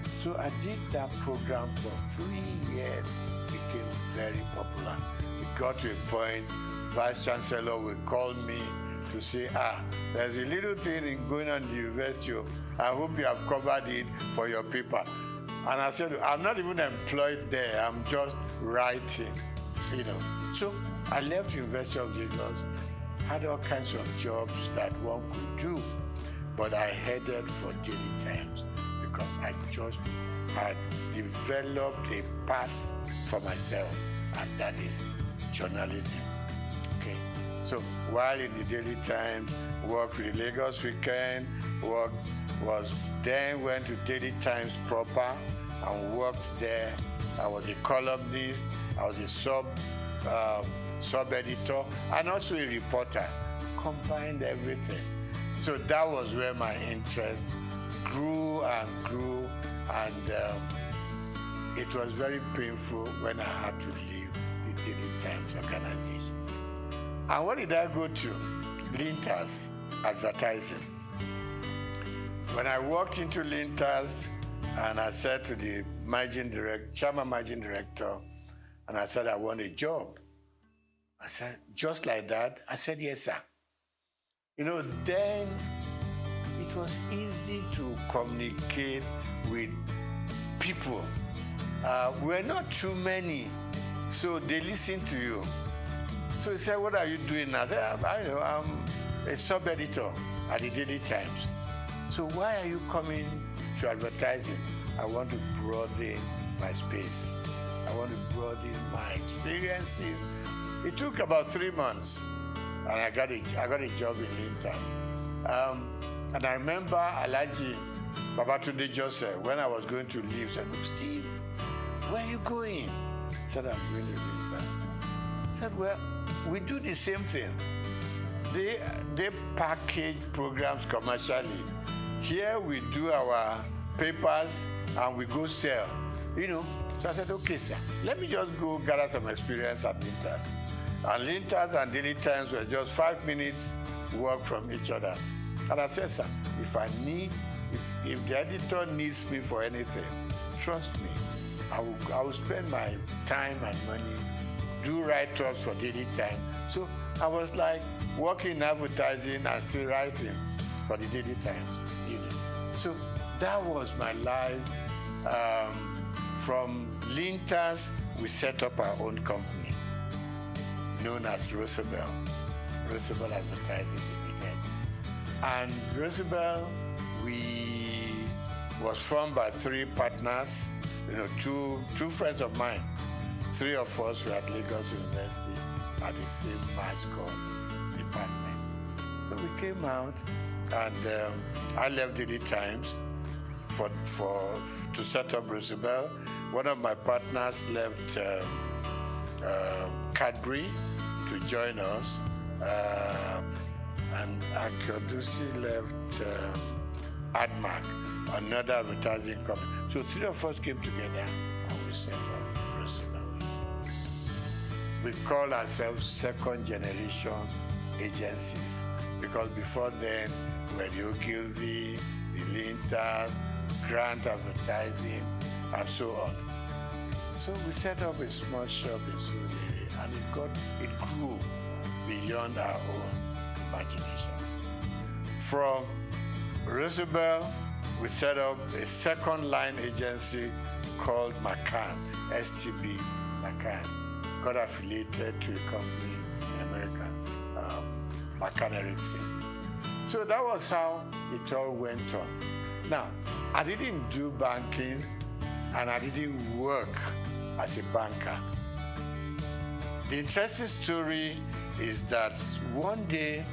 So I did that program for 3 years. It became very popular. It got to a point, Vice Chancellor would call me to say, there's a little thing going on in the university. I hope you have covered it for your paper. And I said, I'm not even employed there. I'm just writing, you know. So I left the University of Lagos, had all kinds of jobs that one could do, but I headed for Daily Times because I just had developed a path for myself, and that is journalism. Okay. So while in the Daily Times, worked with Lagos Weekend, went to Daily Times proper and worked there. I was a columnist, I was a sub-editor, and also a reporter. Combined everything. So that was where my interest grew and grew, and it was very painful when I had to leave the Daily Times organization. And what did I go to? Linters advertising. When I walked into Linters, and I said to the chairman managing director, and I said, I want a job. I said, just like that? I said, yes, sir. You know, then it was easy to communicate with people. We're not too many, so they listen to you. So he said, what are you doing now? I said, I'm a sub-editor at the Daily Times. So why are you coming to advertising? I want to broaden my space. I want to broaden my experiences. It took about 3 months, and I got a job in Linters. And I remember Alhaji Babatunde Joseph, when I was going to leave, said, look, Steve, where are you going? I said, I'm going to Linters. I said, well, we do the same thing. They package programs commercially. Here we do our papers and we go sell, you know. So I said, okay, sir, let me just go gather some experience at Linters. And Linters and Daily Times were just 5 minutes walk from each other. And I said, sir, if the editor needs me for anything, trust me, I will spend my time and money, do write-ups for Daily Times. So I was like working in advertising and still writing for the Daily Times. You know. So that was my life. From Linters, we set up our own company known as Roosevelt Advertising Limited. And Roosevelt, was formed by 3 partners, you know, two friends of mine. 3 of us were at Lagos University at the same mass comm department. So we came out, and I left Daily Times to set up Roosevelt. One of my partners left Cadbury to join us, and Akodusi left AdMark, another advertising company. So 3 of us came together and we set up Roosevelt. We call ourselves second generation agencies because before then we were the Ogilvy, the Linters, Grant Advertising, and so on. So we set up a small shop in Surulere, and it grew beyond our own imagination. From Roosevelt, we set up a second line agency called McCann, STB McCann, got affiliated to a company in America, McCann Erickson. So that was how it all went on. Now, I didn't do banking and I didn't work as a banker. The interesting story is that one day,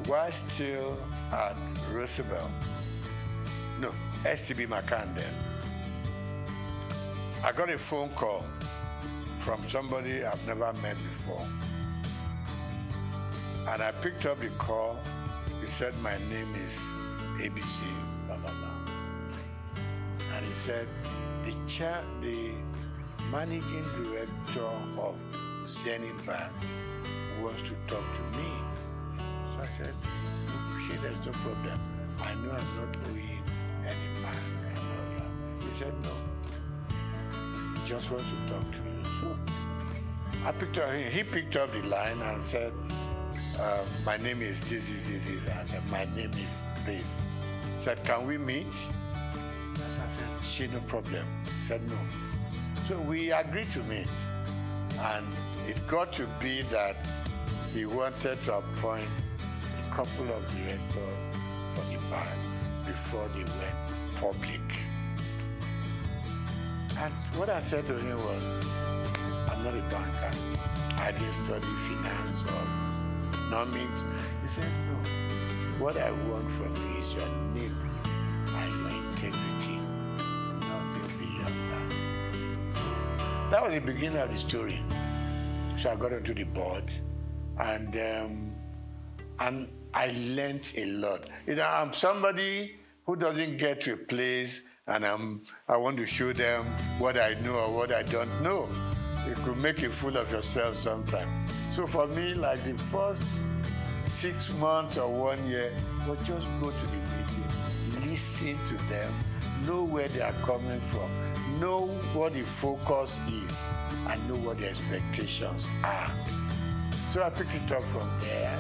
while still at Roosevelt, no, STB McCann then, I got a phone call from somebody I've never met before. And I picked up the call. He said, my name is ABC, blah, blah, blah. And he said, the managing director of Zenith Bank wants to talk to me. So I said, there's no problem. I know I'm not owing any bank. He said, no. He just wants to talk to you. So I picked up, he picked up the line and said, my name is this. I said, my name is this. He said, can we meet? So I said, she, no problem. He said, no. So we agreed to meet. And it got to be that he wanted to appoint a couple of directors for the bank before they went public. And what I said to him was, I'm not a banker. I didn't study finance or economics. He said, no. What I want from you is your name and your integrity. Nothing beyond that. That was the beginning of the story. So I got onto the board, and I learned a lot. You know, I'm somebody who doesn't get to a place and I want to show them what I know or what I don't know. You could make a fool of yourself sometimes. So for me, like the first 6 months or 1 year, was just go to the meeting, listen to them, know where they are coming from, know what the focus is, and know what the expectations are. So I picked it up from there.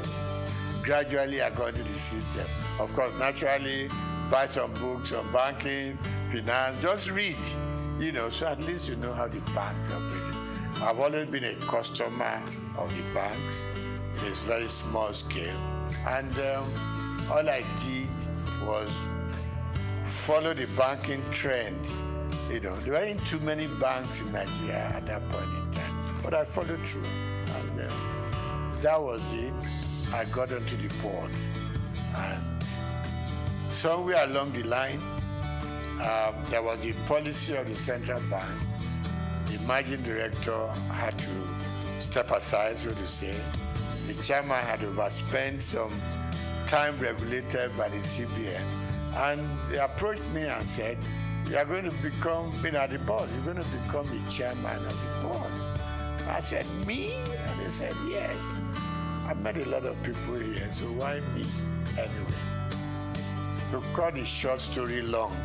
Gradually, I got into the system. Of course, naturally, buy some books on banking, finance, just read, you know, so at least you know how the banks operate. I've always been a customer of the banks. It is very small scale. And all I did was follow the banking trend. You know, there weren't too many banks in Nigeria at that point in time, but I followed through. And that was it. I got onto the board. And somewhere along the line, there was the policy of the central bank. The managing director had to step aside, so to say. The chairman had overspent some time regulated by the CBN. And they approached me and said, you are going to become, at the board, you're going to become the chairman of the board. I said, me? And they said, yes. I've met a lot of people here, so why me? Anyway, to cut the short story long,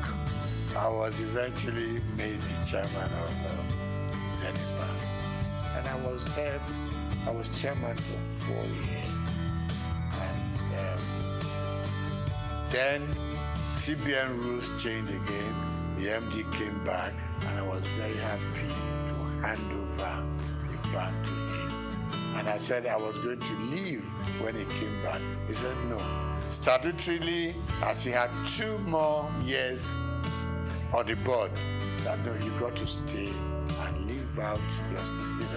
I was eventually made the chairman of Zenith Bank. And I was there, I was chairman for 4 years. And then CBN rules changed again. The MD came back, and I was very happy to hand over the bank to him. And I said I was going to leave when he came back. He said no. Statutorily, as he had 2 more years on the board, that no, you got to stay and live out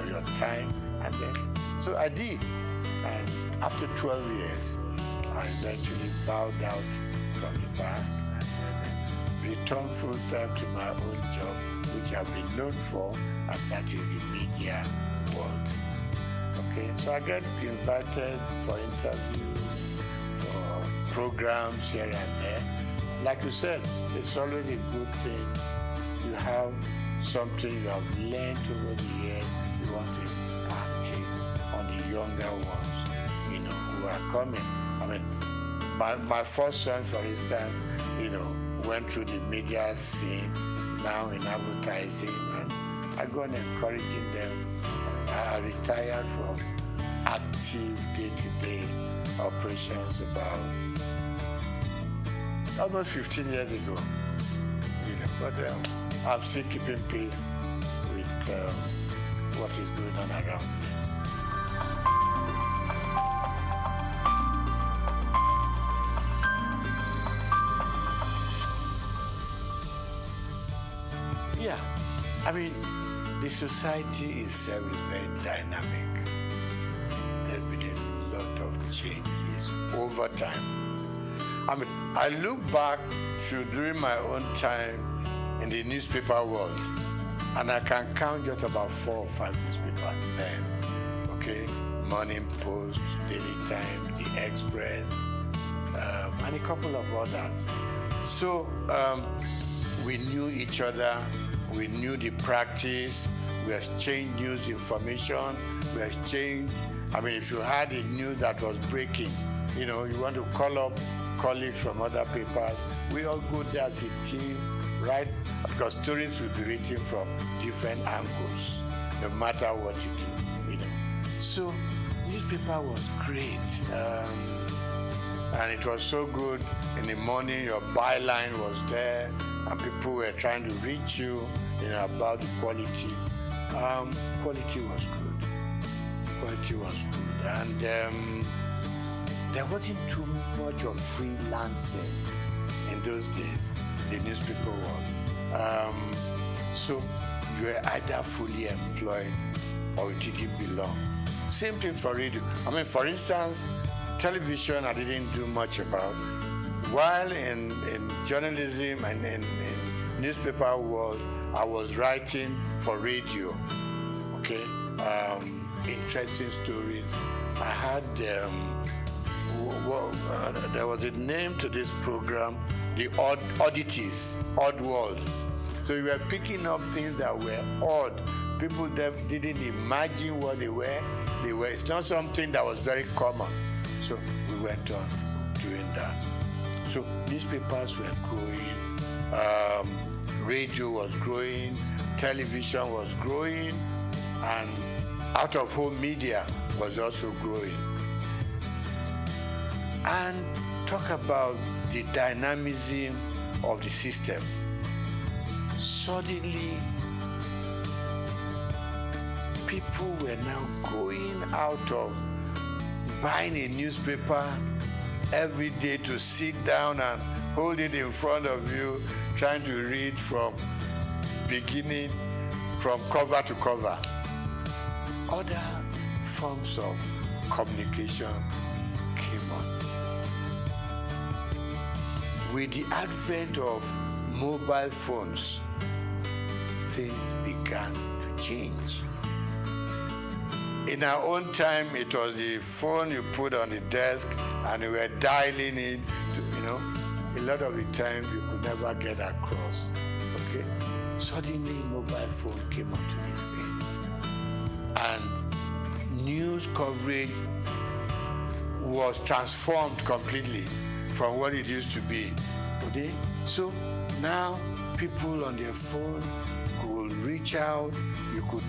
your time. And then, so I did. And after 12 years, I eventually bowed out from the bank and returned full time to my own job, which I've been known for, and that is the media world. Okay, so I get invited for interviews, for programs here and there. Like you said, it's always a good thing. You have something you have learned over the years, you want to impact it on the younger ones, you know, who are coming. I mean, my first son, for instance, you know, went through the media scene, now in advertising, and I go on encouraging them. I retired from active day-to-day operations about almost 15 years ago. You know, but I'm still keeping pace with what is going on around me. Yeah. I mean, the society itself is very dynamic. There's been a lot of changes over time. I mean, I look back to during my own time in the newspaper world, and I can count just about 4 or 5 newspapers then. Okay? Morning Post, Daily Times, The Express, and a couple of others. So we knew each other, we knew the practice, we exchanged news information, we exchanged, I mean, if you had a news that was breaking, you know, you want to call up colleagues from other papers, we all go there as a team, right? Because stories will be written from different angles, no matter what you do, you know. So newspaper was great. And it was so good. In the morning, your byline was there, and people were trying to reach you, you know, about the quality. Quality was good. Quality was good. And there wasn't too much of freelancing in those days, the newspaper world. So you were either fully employed or you didn't belong. Same thing for radio. I mean, for instance, television I didn't do much about. While in journalism and in newspaper world, I was writing for radio. Okay, interesting stories. I had there was a name to this program, the Oddities, Odd World. So you were picking up things that were odd. People that didn't imagine what they were. It's not something that was very common. So we went on doing that. So newspapers were growing, radio was growing, television was growing, and out-of-home media was also growing. And talk about the dynamism of the system. Suddenly, people were now going out of buying a newspaper every day to sit down and hold it in front of you, trying to read from beginning, from cover to cover. Other forms of communication came on. With the advent of mobile phones, things began to change. In our own time, it was the phone you put on the desk and you were dialing it, you know. A lot of the time, you could never get across, okay? Suddenly, mobile phone came onto the scene. And news coverage was transformed completely from what it used to be. Okay? So now, people on their phone could reach out, you could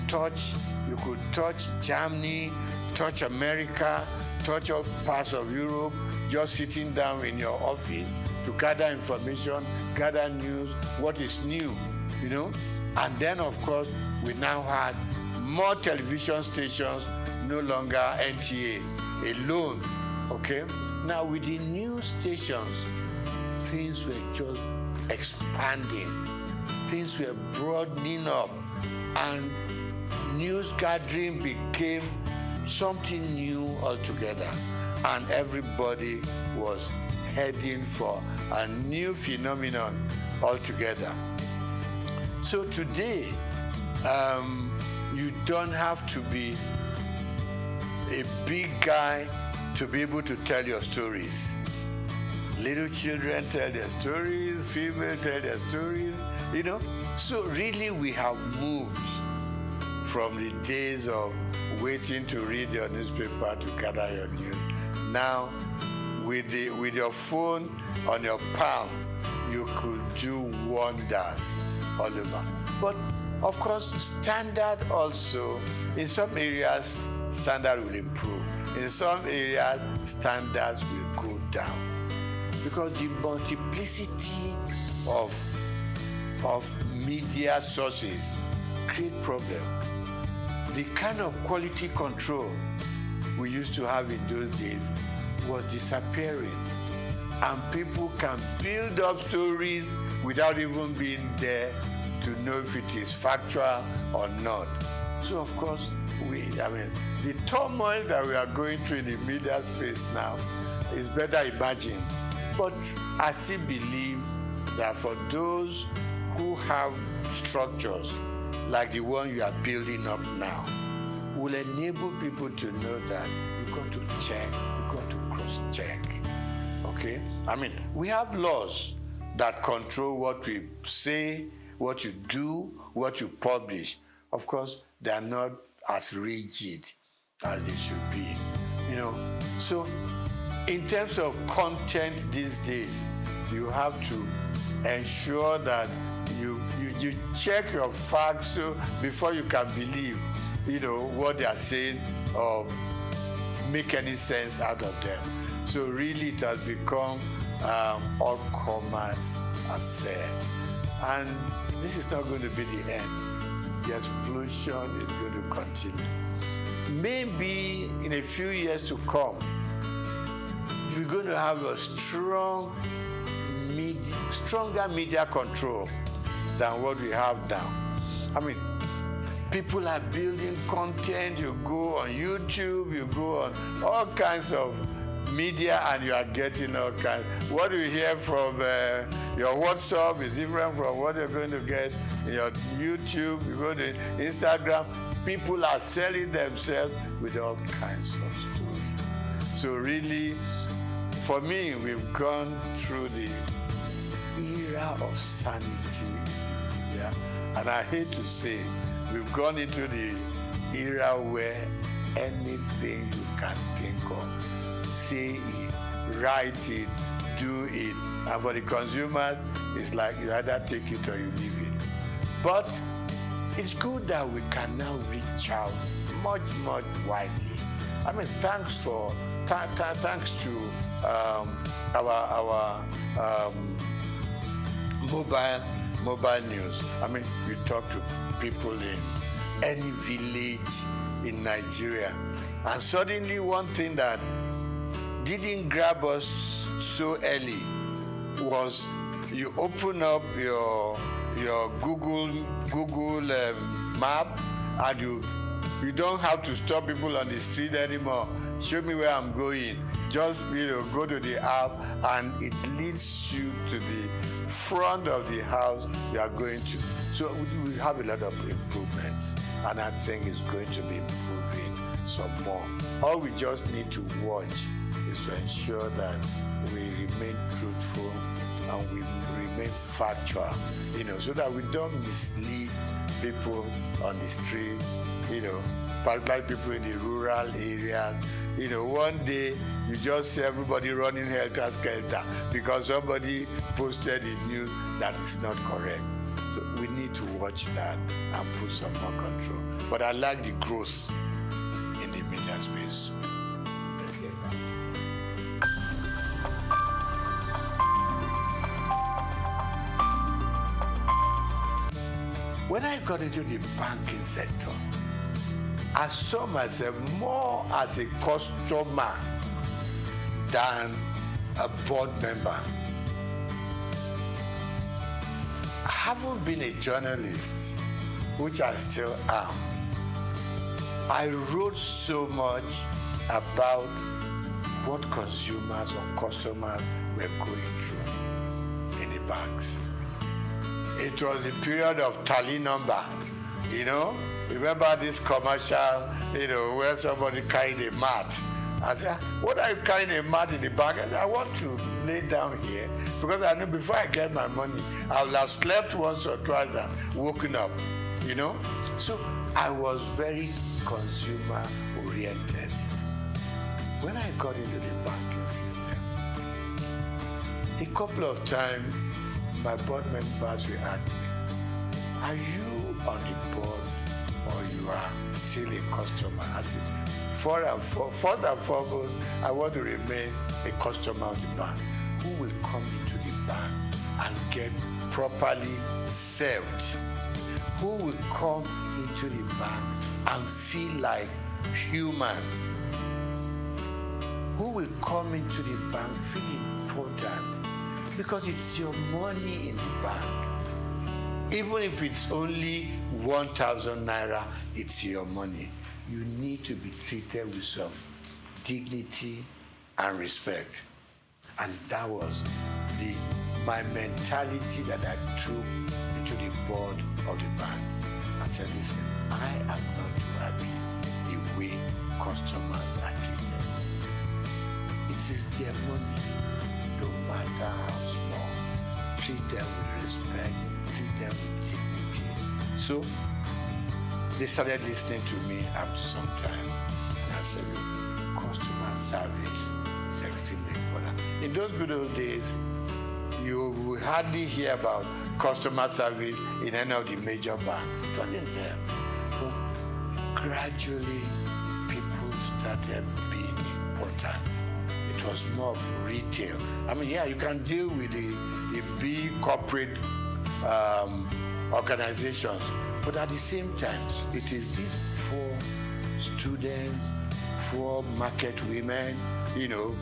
touch Germany, touch America, touch all parts of Europe, just sitting down in your office to gather information, gather news, what is new, you know? And then, of course, we now had more television stations, no longer NTA alone, okay? Now, with the new stations, things were just expanding. Things were broadening up, and news gathering became something new altogether, and everybody was heading for a new phenomenon altogether. So today, you don't have to be a big guy to be able to tell your stories. Little children tell their stories, females tell their stories, you know. So really we have moved from the days of waiting to read your newspaper to gather your news. Now, with your phone on your palm, you could do wonders all over. But of course, standard also, in some areas, standard will improve. In some areas, standards will go down. Because the multiplicity of media sources create problems. The kind of quality control we used to have in those days was disappearing. And people can build up stories without even being there to know if it is factual or not. So of course, the turmoil that we are going through in the media space now is better imagined. But I still believe that for those who have structures like the one you are building up now, will enable people to know that you've got to check, you've got to cross-check, okay? We have laws that control what we say, what you do, what you publish. Of course, they are not as rigid as they should be, So in terms of content these days, you have to ensure that you check your facts before you can believe, what they are saying or make any sense out of them. So really it has become all commerce affair. And this is not going to be the end. The explosion is going to continue. Maybe in a few years to come, we're going to have a stronger media control than what we have now. People are building content. You go on YouTube, you go on all kinds of media, and you are getting all kinds. What you hear from your WhatsApp is different from what you're going to get in your YouTube. You go to Instagram, people are selling themselves with all kinds of stories. So really, for me, we've gone through the era of sanity. Yeah? And I hate to say, we've gone into the era where anything you can think of, say it, write it, do it. And for the consumers, it's like you either take it or you leave it. But it's good that we can now reach out much, much widely. Thanks to our mobile news. We talk to people in any village in Nigeria. And suddenly one thing that didn't grab us so early was you open up your Google map, and you don't have to stop people on the street anymore. Show me where I'm going. Just go to the app, and it leads you to the front of the house you are going to. So we have a lot of improvements, and I think it's going to be improving some more. All we just need to watch is to ensure that we remain truthful and we remain factual, so that we don't mislead people on the street, particularly people in the rural areas. One day you just see everybody running helter-skelter because somebody posted in news that is not correct. So we need to watch that and put some more control. But I like the growth in the media space. Let's get back. When I got into the banking sector, I saw myself more as a customer than a board member. I haven't been a journalist, which I still am. I wrote so much about what consumers or customers were going through in the banks. It was the period of tally number, Remember this commercial, where somebody carried a mat. I said, what are you carrying a mat in the bank? I said, I want to lay down here because I know before I get my money, I will have slept once or twice and woken up, So I was very consumer oriented. When I got into the banking system, a couple of times my board members will ask me, are you on the board or you are still a customer? I said, first and foremost, I want to remain a customer of the bank who will come into the bank and get properly served, who will come into the bank and feel like human, who will come into the bank feel important because it's your money in the bank. even if it's only 1,000 naira, it's your money. You need to be treated with some dignity and respect. And that was my mentality that I took into the board of the bank. I said, listen, I am not too happy the way customers are treated. It is their money, no matter how small. Treat them with respect, treat them with dignity. So they started listening to me after some time. And I said, look, customer service is extremely important. In those good old days, you will hardly hear about customer service in any of the major banks. It wasn't there. But gradually, people started being important. It was more of retail. I mean, yeah, you can deal with the big corporate organizations, but at the same time, it is these poor students, poor market women, you know,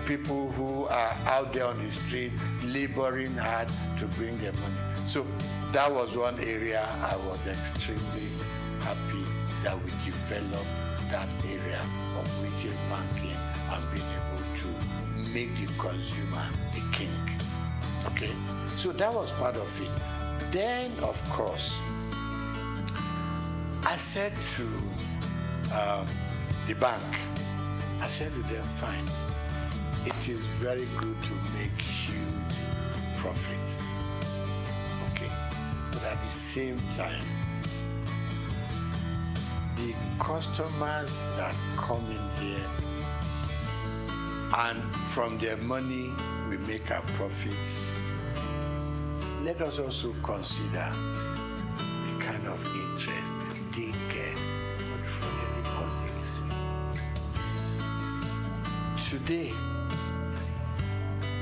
people who are out there on the street laboring hard to bring their money. So that was one area I was extremely happy that we developed that area of retail banking and being able to make the consumer the king. Okay? So that was part of it. Then, of course, I said to the bank, I said to them, fine, it is very good to make huge profits. Okay? But at the same time, the customers that come in here and from their money we make our profits, let us also consider the kind of interest they get from their deposits. Today,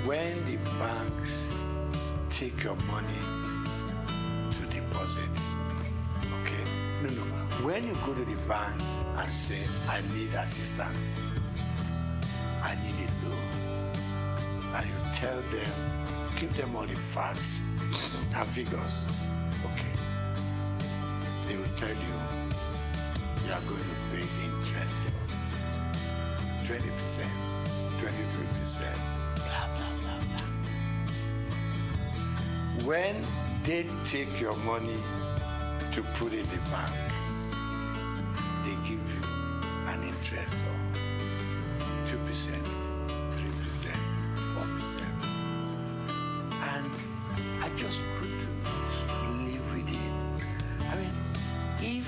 when the banks take your money to deposit, okay? No. When you go to the bank and say, I need assistance, I need a loan, and you tell them, give them all the facts and figures, okay? They will tell you, you are going to pay interest, 20%, 23%. When they take your money to put in the bank, they give you an interest of 2%, 3%, 4%. And I just couldn't live with it. I mean, if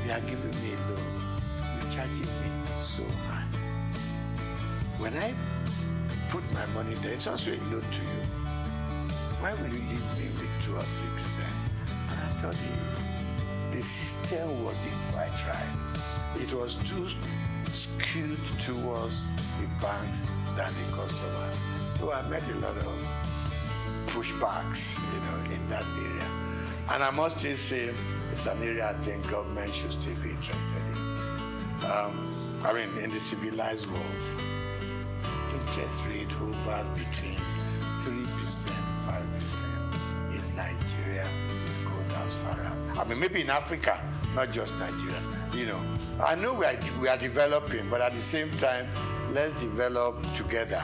you are giving me a loan, you're charging me so high. When I put my money there, it's also a loan to you. Why will you leave me with 2 or 3%? And I thought the system wasn't quite right. It was too skewed towards the bank than the customer. So I met a lot of pushbacks, in that area. And I must just say, it's an area I think government should still be interested in. In the civilized world, interest rate hovers between 3%, 5%. In Nigeria, it goes as far out. Maybe in Africa, not just Nigeria. I know we are developing, but at the same time, let's develop together.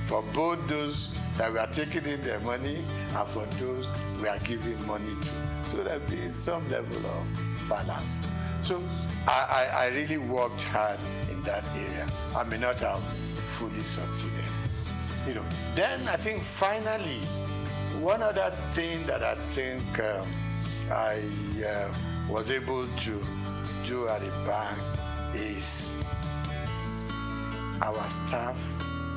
For both those that we are taking in their money and for those we are giving money to. So there be some level of balance. So I really worked hard in that area. I may not have fully succeeded. Then I think finally, one other thing that I think I was able to do at the bank is our staff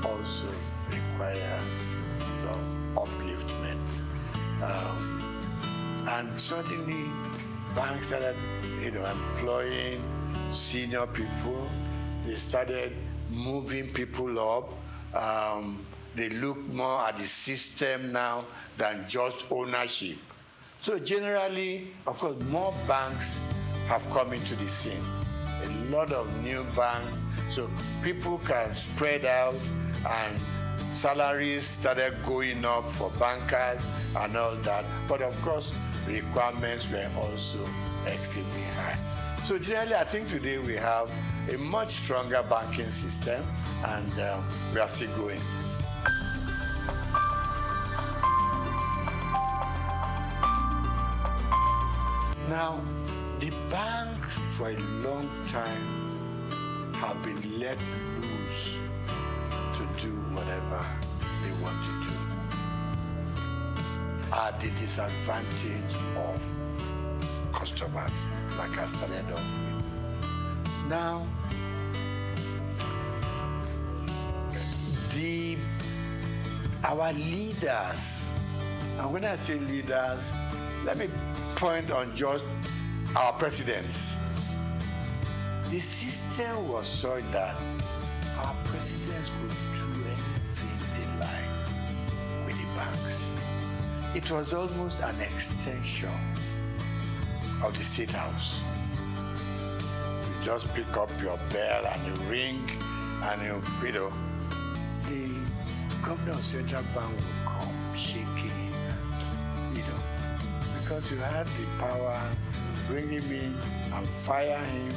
also requires some upliftment. And suddenly, banks started, employing senior people. They started moving people up. They look more at the system now than just ownership. So generally, of course, more banks have come into the scene. A lot of new banks, so people can spread out and salaries started going up for bankers and all that. But of course, requirements were also extremely high. So generally, I think today we have a much stronger banking system, and we are still going. Now, the banks for a long time have been let loose to do whatever they want to do at the disadvantage of customers, like I started off with. Now, our leaders, and when I say leaders, let me point on just our presidents. The system was such that our presidents could do anything they like with the banks. It was almost an extension of the State House. You just pick up your bell and you ring, and you know, the governor of Central Bank will come shaking, because you had the power to bring him in and fire him.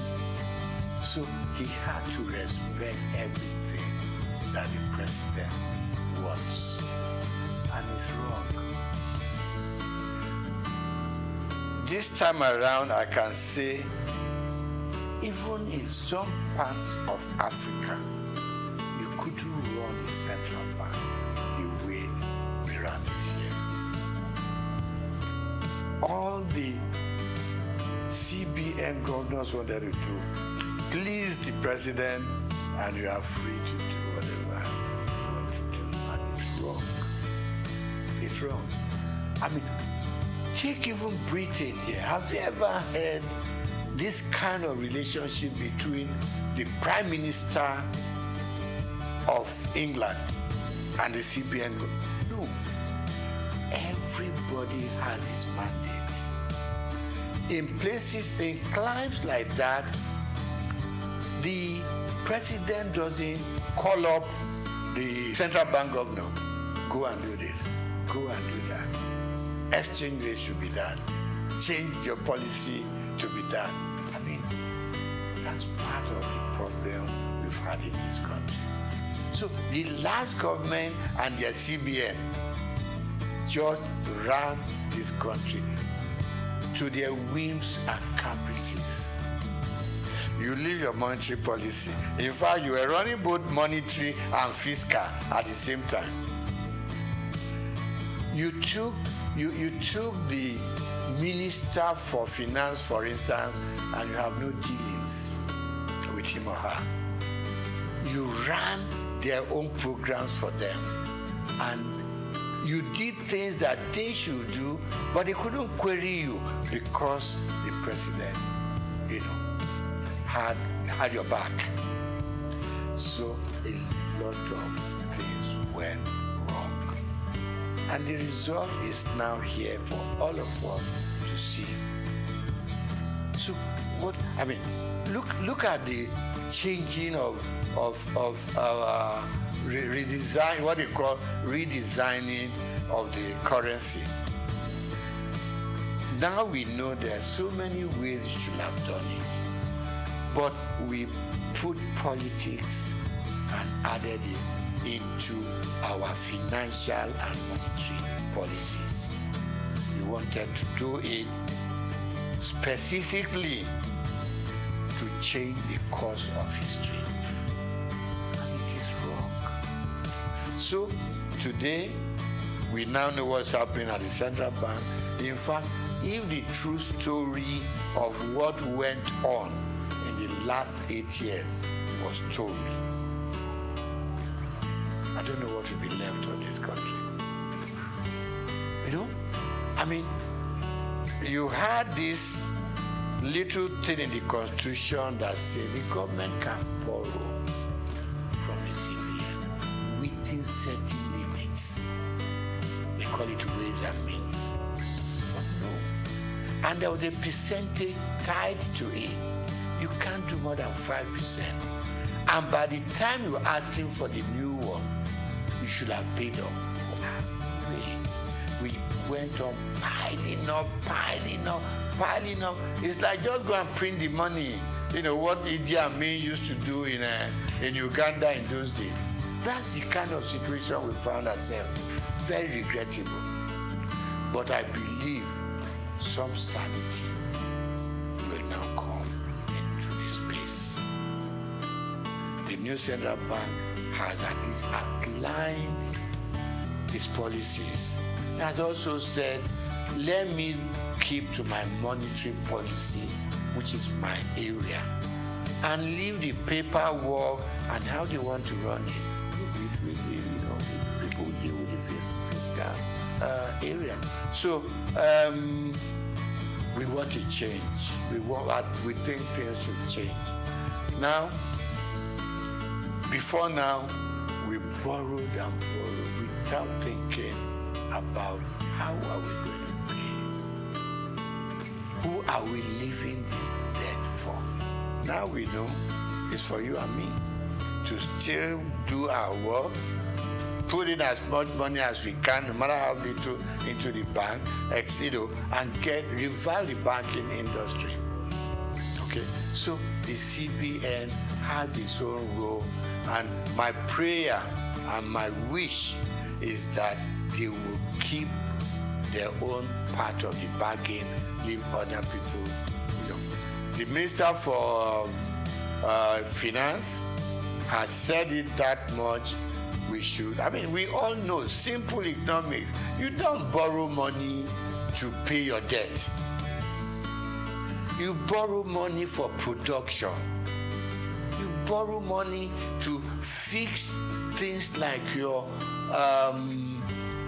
So he had to respect everything that the president wants. And it's wrong. This time around, I can say, even in some parts of Africa, you couldn't run the central bank the way we run it here. All the CBN governors wanted to do, please the president, and you are free to do whatever you want to do. And it's wrong. It's wrong. I mean, take even Britain here. Have you ever heard this kind of relationship between the Prime Minister of England and the CBN? No. Everybody has his mandate. In places, in climes like that, the president doesn't call up the central bank governor. Go and do this. Go and do that. Exchange rate should be done. Change your policy to be done. I mean, that's part of the problem we've had in this country. So the last government and their CBN just ran this country to their whims and caprices. You leave your monetary policy. In fact, you were running both monetary and fiscal at the same time. You took the Minister for Finance, for instance, and you have no dealings with him or her. You ran their own programs for them, and you did things that they should do, but they couldn't query you because the president, had your back. So a lot of things went wrong. And the result is now here for all of us to see. So look at the changing of our redesign, what they call redesigning of the currency. Now we know there are so many ways you should have done it, but we put politics and added it into our financial and monetary policies. We wanted to do it specifically to change the course of history. And it is wrong. So today, we now know what's happening at the central bank. In fact, if the true story of what went on in the last 8 years was told, I don't know what will be left of this country. You had this little thing in the Constitution that said the government can borrow from the CBN within certain limits. They call it ways and means. But no. And there was a percentage tied to it. You can't do more than 5%. And by the time you're asking for the new one, you should have paid up. We went on piling up. It's like just go and print the money. You know what Idi Amin used to do in Uganda in those days. That's the kind of situation we found ourselves. Very regrettable. But I believe some sanity will now come into this place. The new central bank has at least outlined its policies. It has also said, let me keep to my monetary policy, which is my area, and leave the paperwork and how they want to run it. People will deal with the fiscal area. So we want to change. We think things should change. Now, before now, we borrowed without thinking about how are we going to pay? Who are we leaving this debt for? Now we know it's for you and me to still do our work, put in as much money as we can, no matter how little, into the bank, and revive the banking industry. Okay, so the CBN has its own role, and my prayer and my wish is that they will keep their own part of the bargain, leave other people. The Minister for Finance has said it that much. We should. We all know, simple economics. You don't borrow money to pay your debt. You borrow money for production. You borrow money to fix things like your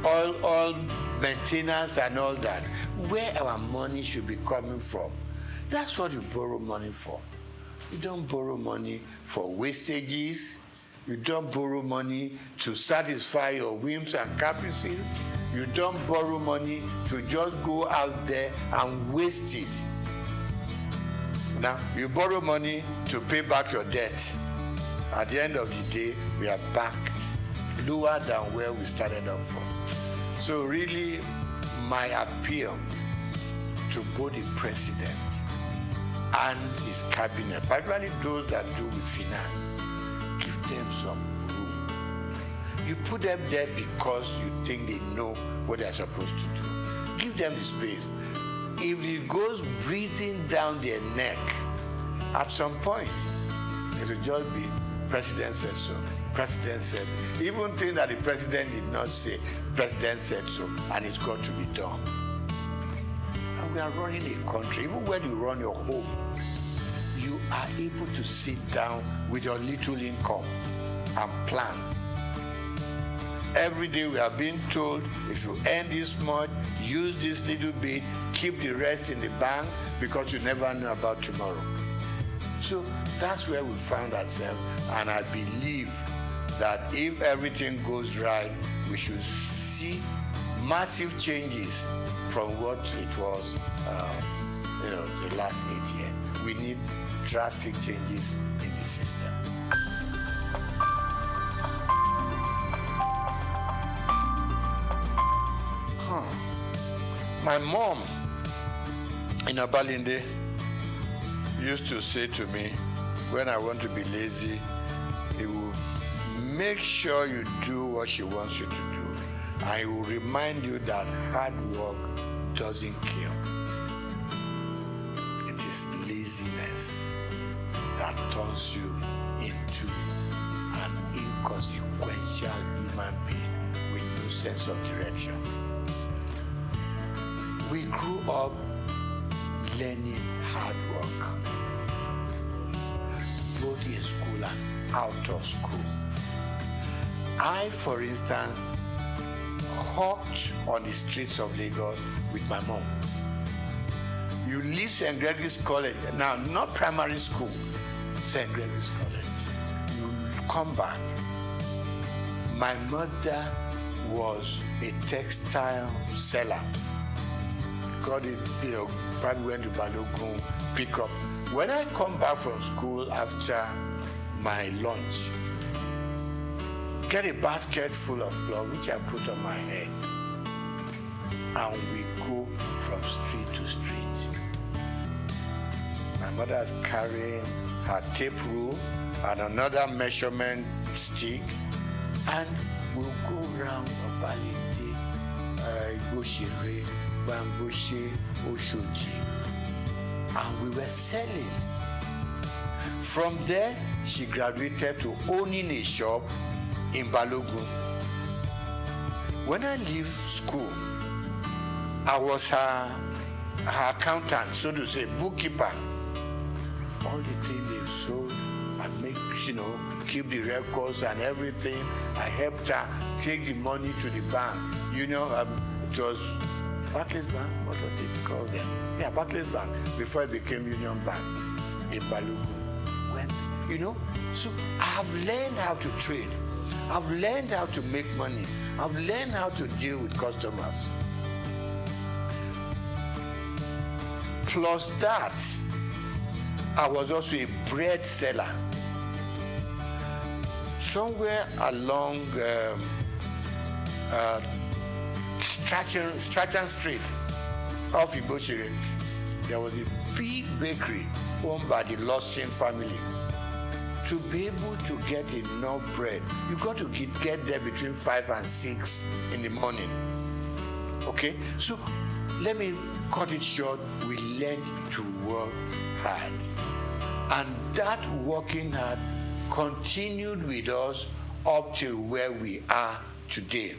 oil maintenance and all that. Where our money should be coming from. That's what you borrow money for. You don't borrow money for wastages. You don't borrow money to satisfy your whims and caprices. You don't borrow money to just go out there and waste it. Now, you borrow money to pay back your debt. At the end of the day, we are back lower than where we started off from. So really, my appeal to both the president and his cabinet, particularly those that do with finance, give them some room. You put them there because you think they know what they're supposed to do. Give them the space. If it goes breathing down their neck, at some point, it will just be, president said so, president said, even things that the president did not say, president said so, and it's got to be done. And we are running a country, even when you run your home, you are able to sit down with your little income and plan. Every day we are being told, if you earn this much, use this little bit, keep the rest in the bank, because you never know about tomorrow. So that's where we found ourselves, and I believe that if everything goes right, we should see massive changes from what it was, the last 8 years. We need drastic changes in the system. My mom in Abalinde used to say to me, when I want to be lazy, he will make sure you do what she wants you to do. And he will remind you that hard work doesn't kill. It is laziness that turns you into an inconsequential human being with no sense of direction. We grew up learning hard work, both in school and out of school. I, for instance, hawked on the streets of Lagos with my mom. You leave St. Gregory's College, now not primary school, St. Gregory's College. You come back. My mother was a textile seller. Got it, probably went to Balogun, pick up. When I come back from school after my lunch, get a basket full of cloth, which I put on my head. And we go from street to street. My mother is carrying her tape rule and another measurement stick, and we'll go round Obalide, Igoshere, Bamboshe, Oshoji, and we were selling. From there, she graduated to owning a shop in Balogun. When I leave school, I was her accountant, so to say, bookkeeper. All the things they sold, I make, keep the records and everything. I helped her take the money to the bank. It was Barclays Bank, what was it called then? Yeah, Barclays Bank, before it became Union Bank in Balogun. So I have learned how to trade. I've learned how to make money. I've learned how to deal with customers. Plus that, I was also a bread seller. Somewhere along Strachan Street off Igoshere, there was a big bakery owned by the Lawson family. To be able to get enough bread, you got to get there between 5 and 6 in the morning. Okay? So let me cut it short. We learned to work hard. And that working hard continued with us up to where we are today.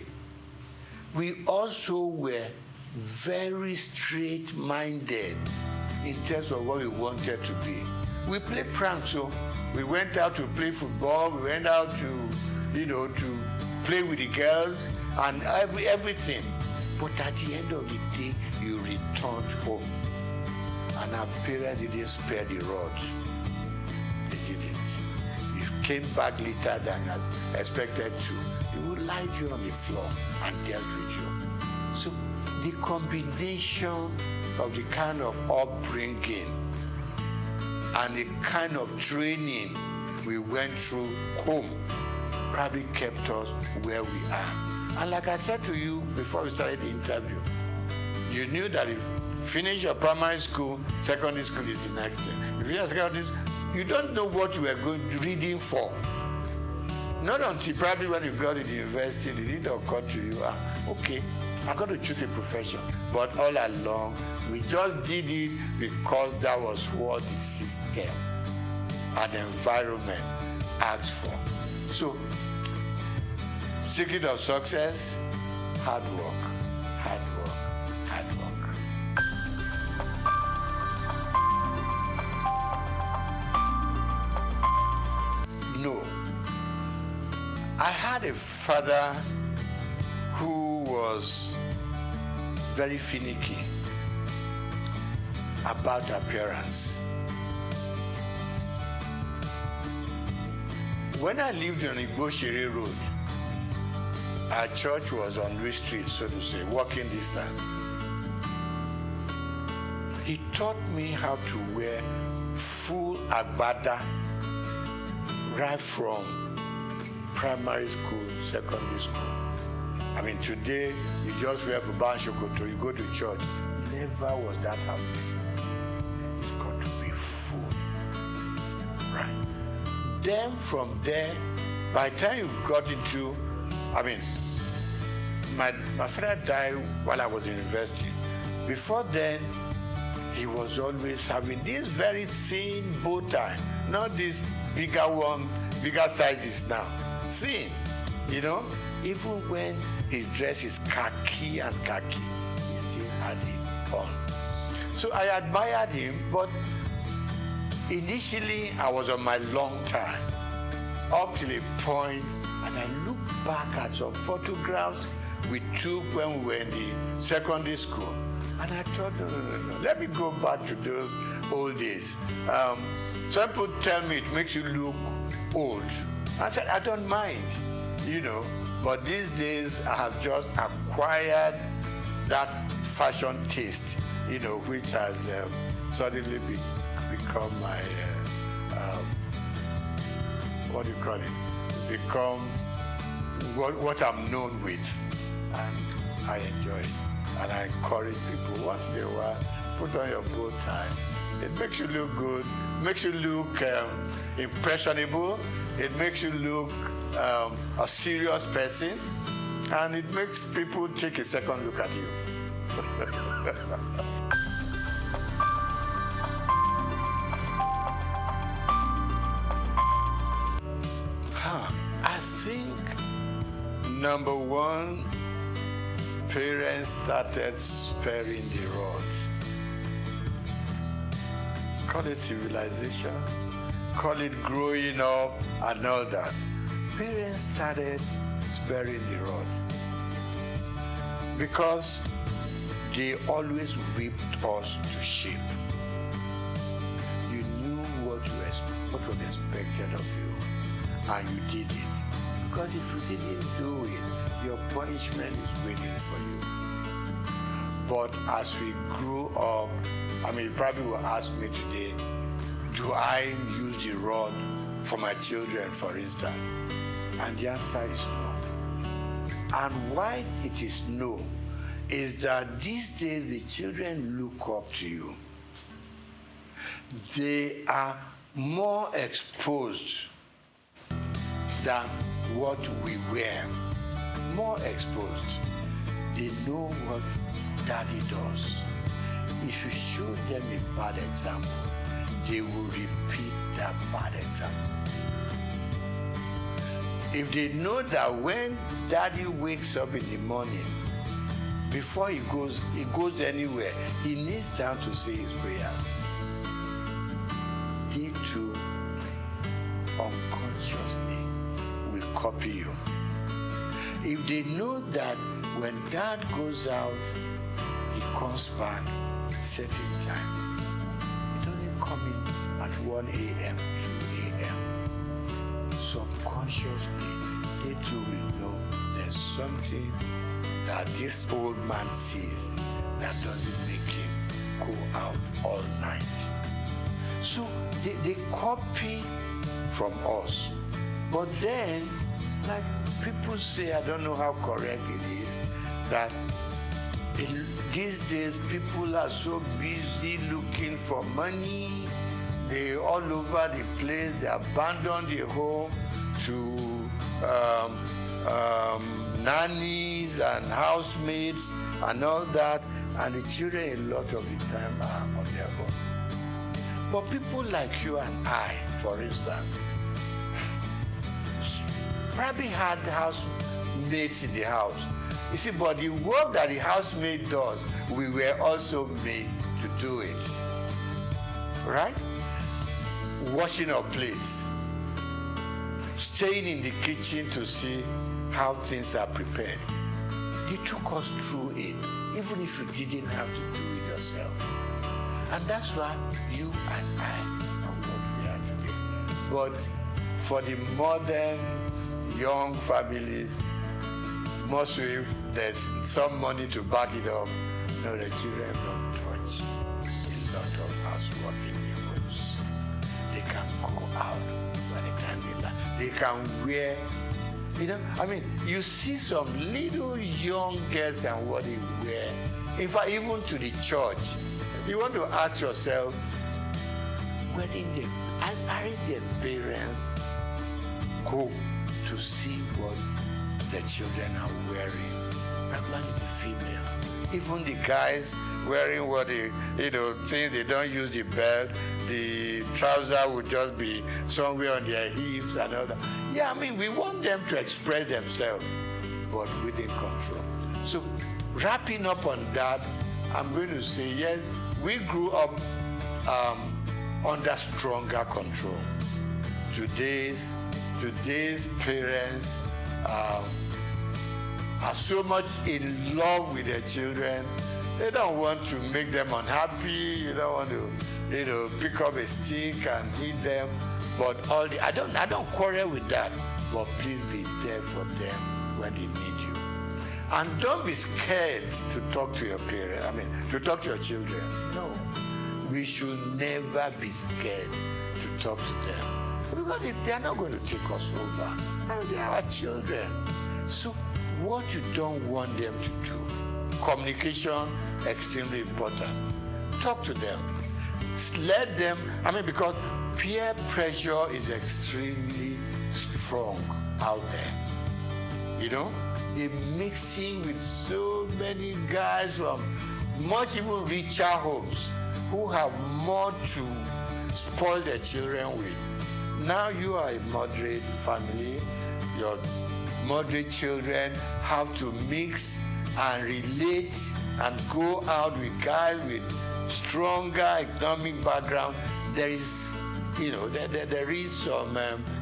We also were very straight-minded in terms of what we wanted to be. We played pranks, so we went out to play football, we went out to, to play with the girls and everything. But at the end of the day, you returned home. And our parents didn't spare the rod. They didn't. You came back later than expected to. They would lie you on the floor and dealt with you. So the combination of the kind of upbringing and the kind of training we went through home probably kept us where we are. And like I said to you before we started the interview, you knew that if you finish your primary school, secondary school is the next thing. If you finish secondary school, you don't know what you were reading for. Not until probably when you got to the university did it occur to you, okay, I got to choose a profession. But all along, we just did it because that was what the system and environment asked for. So, secret of success, hard work, hard work, hard work. No. I had a father who was very finicky about appearance. When I lived on Igoshere Road, our church was on Louis Street, so to say, walking distance. He taught me how to wear full agbada right from primary school, secondary school. I mean, today, you just wear Buban Shokoto, you go to church. Never was that happening. It's got to be full. Right. Then from there, by the time you got into, my father died while I was in university. Before then, he was always having this very thin bow tie, not this bigger one, bigger sizes now. Thin, even when his dress is khaki and khaki, he still had it on. So I admired him, but initially I was on my long tie, up till a point, and I look back at some photographs we took when we were in the secondary school, and I thought, no, let me go back to those old days. Some people tell me it makes you look old. I said, I don't mind, but these days I have just acquired that fashion taste, which has suddenly become my, what do you call it? Become what I'm known with. And I enjoy it. And I encourage people, once in a while, put on your bow tie. It makes you look good, makes you look impressionable, it makes you look a serious person, and it makes people take a second look at you. I think, number one, parents started sparing the rod. Call it civilization, call it growing up and all that. Parents started sparing the rod because they always whipped us to shape. You knew what was expected of you, and you did it. Because if you didn't do it, your punishment is waiting for you. But as we grew up, I mean, you probably will ask me today, do I use the rod for my children, for instance? And the answer is no. And why it is no is that these days the children look up to you. They are more exposed than what we were. More exposed. They know what daddy does. If you show them a bad example, they will repeat that bad example. If they know that when daddy wakes up in the morning, before he goes anywhere, he needs time to say his prayers. They too unconsciously will copy you. If they know that when dad goes out, he comes back certain time. It doesn't come in at 1 a.m., 2 a.m. Subconsciously, they too will know there's something that this old man sees that doesn't make him go out all night. So they copy from us. But then, like people say, I don't know how correct it is, that these days people are so busy looking for money. They're all over the place. They abandon the home to nannies and housemates and all that. And the children a lot of the time are on their own. But people like you and I, for instance, probably had housemates in the house. You see, but the work that the housemaid does, we were also made to do it. Right? Washing our plates. Staying in the kitchen to see how things are prepared. They took us through it, even if you didn't have to do it yourself. And that's why you and I are what we are today. But for the modern young families, most if there's some money to back it up, no, the children don't touch a lot of housework in the homes. They can go out by the time they like. They can wear, I mean, you see some little young girls and what they wear. In fact, even to the church, you want to ask yourself, where did their parents go to see what the children are wearing? Particularly the female. Even the guys wearing what they, think they don't use the belt, the trouser would just be somewhere on their hips and all that. Yeah, I mean, we want them to express themselves, but within control. So, wrapping up on that, I'm going to say, yes, we grew up under stronger control. Today's parents are so much in love with their children. They don't want to make them unhappy. You don't want to, pick up a stick and hit them. But I don't quarrel with that. But please be there for them when they need you. And don't be scared to talk to your parents. To talk to your children. No, we should never be scared to talk to them. Because they are not going to take us over. They are our children. So what you don't want them to do, communication, extremely important. Talk to them. Let them, because peer pressure is extremely strong out there. You know, they're mixing with so many guys from much even richer homes who have more to spoil their children with. Now you are a moderate family, your moderate children have to mix and relate and go out with guys with stronger economic background. There is, there is some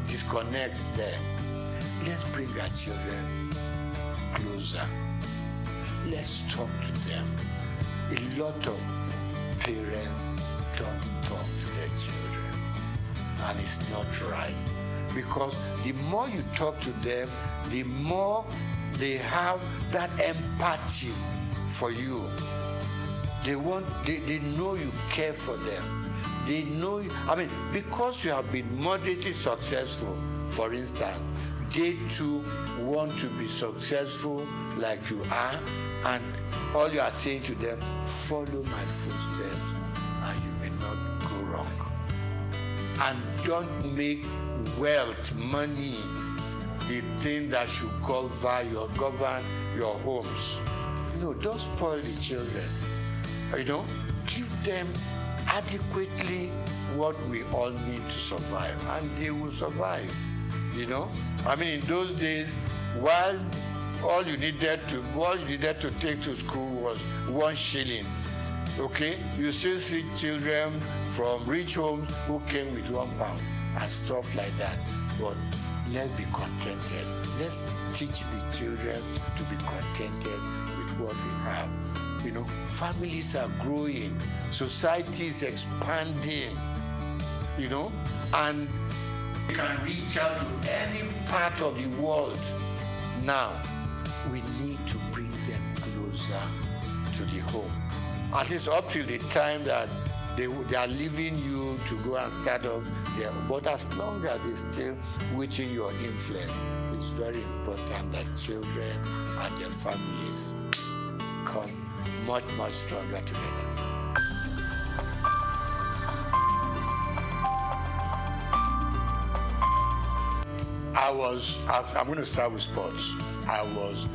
disconnect there. Let's bring our children closer. Let's talk to them. A lot of parents don't talk to their children, and it's not right. Because the more you talk to them, the more they have that empathy for you. They know you care for them. They know you, because you have been moderately successful, for instance, they too want to be successful like you are, and all you are saying to them, follow my footsteps and you may not go wrong. And don't make wealth, money, the thing that should govern your homes. No, don't spoil the children. Give them adequately what we all need to survive, and they will survive. In those days, while all you needed to take to school was 1 shilling. Okay, you still see children from rich homes who came with £1 and stuff like that. But let's be contented. Let's teach the children to be contented with what we have. Families are growing, society is expanding, and we can reach out to any part of the world. Now, we need to bring them closer to the home. At least up till the time that they are leaving you to go and start up there. But as long as they're still within your influence, it's very important that children and their families come much, much stronger together. I'm going to start with sports. I was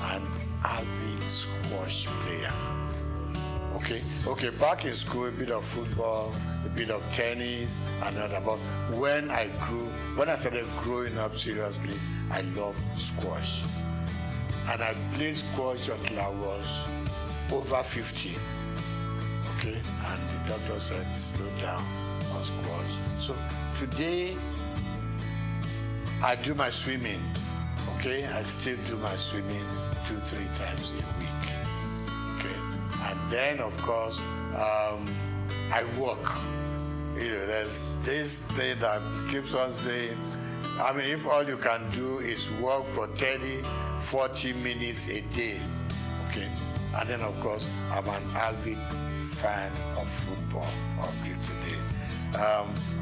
an avid squash player. Okay, back in school, a bit of football, a bit of tennis, and all that. But when I started growing up seriously, I loved squash. And I played squash until I was over 50. Okay, and the doctor said, slow down on squash. So today, I do my swimming. Okay, I still do my swimming 2-3 times a week. Okay, and then of course I walk. There's this thing that keeps on saying, if all you can do is walk for 30-40 minutes a day, okay, and then of course I'm an avid fan of football up till today.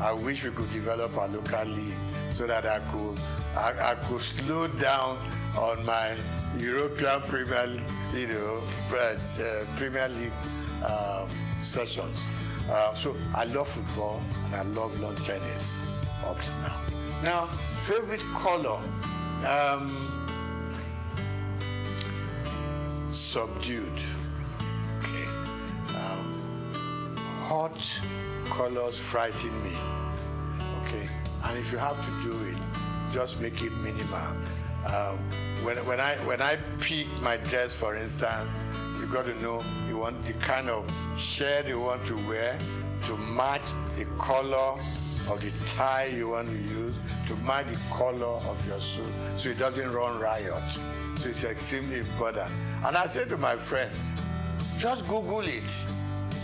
I wish we could develop a local league so that I could slow down on my European Premier League sessions. So I love football and I love lawn tennis up to now. Now, favorite color, subdued. Okay. Hot colors frighten me. Okay. And if you have to do it, just make it minimal. When I pick my dress, for instance, you got to know you want the kind of shirt you want to wear to match the color of the tie you want to use, to match the color of your suit, so it doesn't run riot. So it's extremely important. And I said to my friend, just Google it.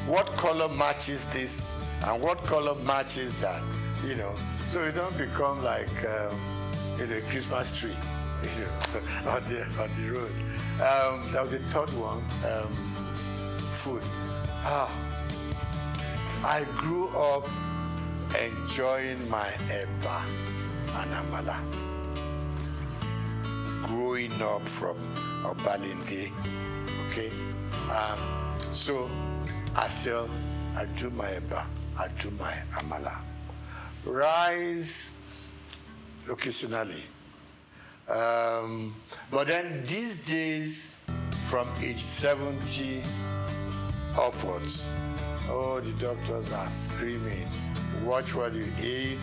What color matches this and what color matches that? So you don't become like a Christmas tree, on the road. That was the third one. Food. I grew up enjoying my eba and amala. growing up from Obalinde, okay? So I do my eba, I do my amala. Rice, occasionally. But then these days, from age 70 upwards, oh, the doctors are screaming, watch what you eat,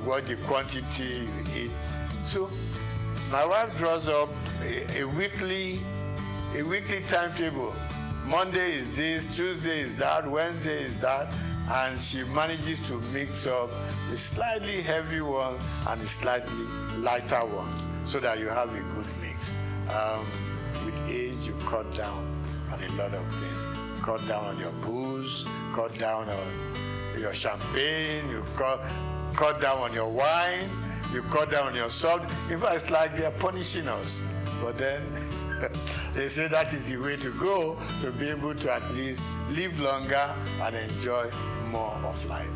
what the quantity you eat. So my wife draws up a weekly timetable. Monday is this, Tuesday is that, Wednesday is that, and she manages to mix up a slightly heavy one and a slightly lighter one so that you have a good mix. With age, you cut down on a lot of things. Cut down on your booze, cut down on your champagne, you cut down on your wine, you cut down on your salt. In fact, it's like they're punishing us. But then they say that is the way to go to be able to at least live longer and enjoy more of life.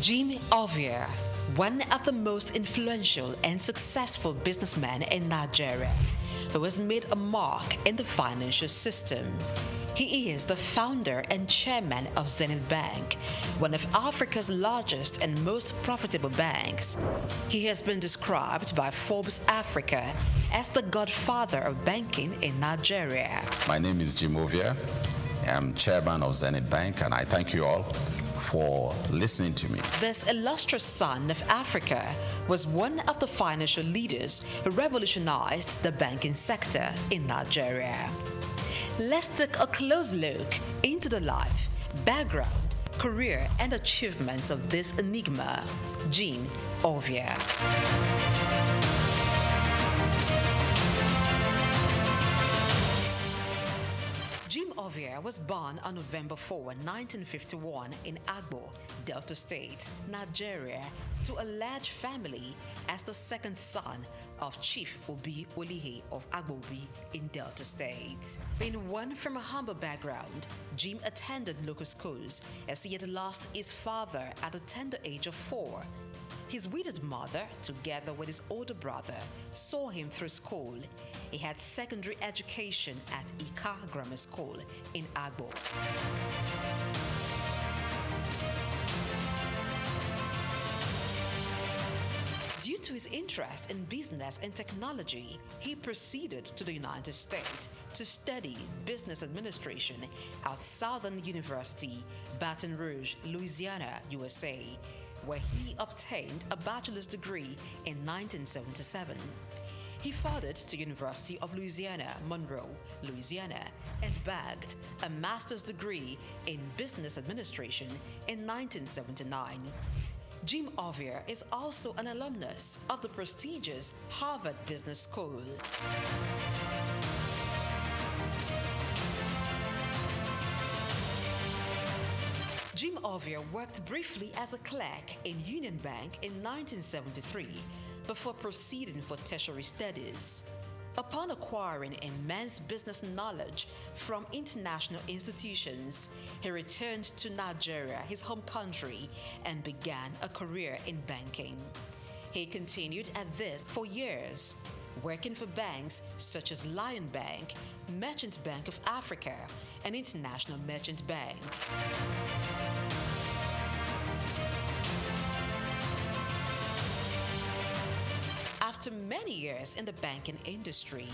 Jim Ovia, one of the most influential and successful businessmen in Nigeria, who has made a mark in the financial system. He is the founder and chairman of Zenith Bank, one of Africa's largest and most profitable banks. He has been described by Forbes Africa as the godfather of banking in Nigeria. My name is Jim Ovia. I'm chairman of Zenith Bank, and I thank you all for listening to me. This illustrious son of Africa was one of the financial leaders who revolutionized the banking sector in Nigeria. Let's take a close look into the life, background, career, and achievements of this enigma, Jim Ovia. Jim Ovia was born on November 4, 1951 in Agbo, Delta State, Nigeria, to a large family as the second son of Chief Obi Olihe of Agbobi in Delta State. Being one from a humble background, Jim attended local schools as he had lost his father at the tender age of 4. His widowed mother, together with his older brother, saw him through school. He had secondary education at Ika Grammar School in Agbo. Due to his interest in business and technology, he proceeded to the United States to study business administration at Southern University, Baton Rouge, Louisiana, USA, where he obtained a bachelor's degree in 1977. He furthered to University of Louisiana, Monroe, Louisiana, and bagged a master's degree in business administration in 1979. Jim Ovia is also an alumnus of the prestigious Harvard Business School. Jim Ovia worked briefly as a clerk in Union Bank in 1973 before proceeding for tertiary studies. Upon acquiring immense business knowledge from international institutions, he returned to Nigeria, his home country, and began a career in banking. He continued at this for years, working for banks such as Lion Bank, Merchant Bank of Africa, and International Merchant Bank. After many years in the banking industry,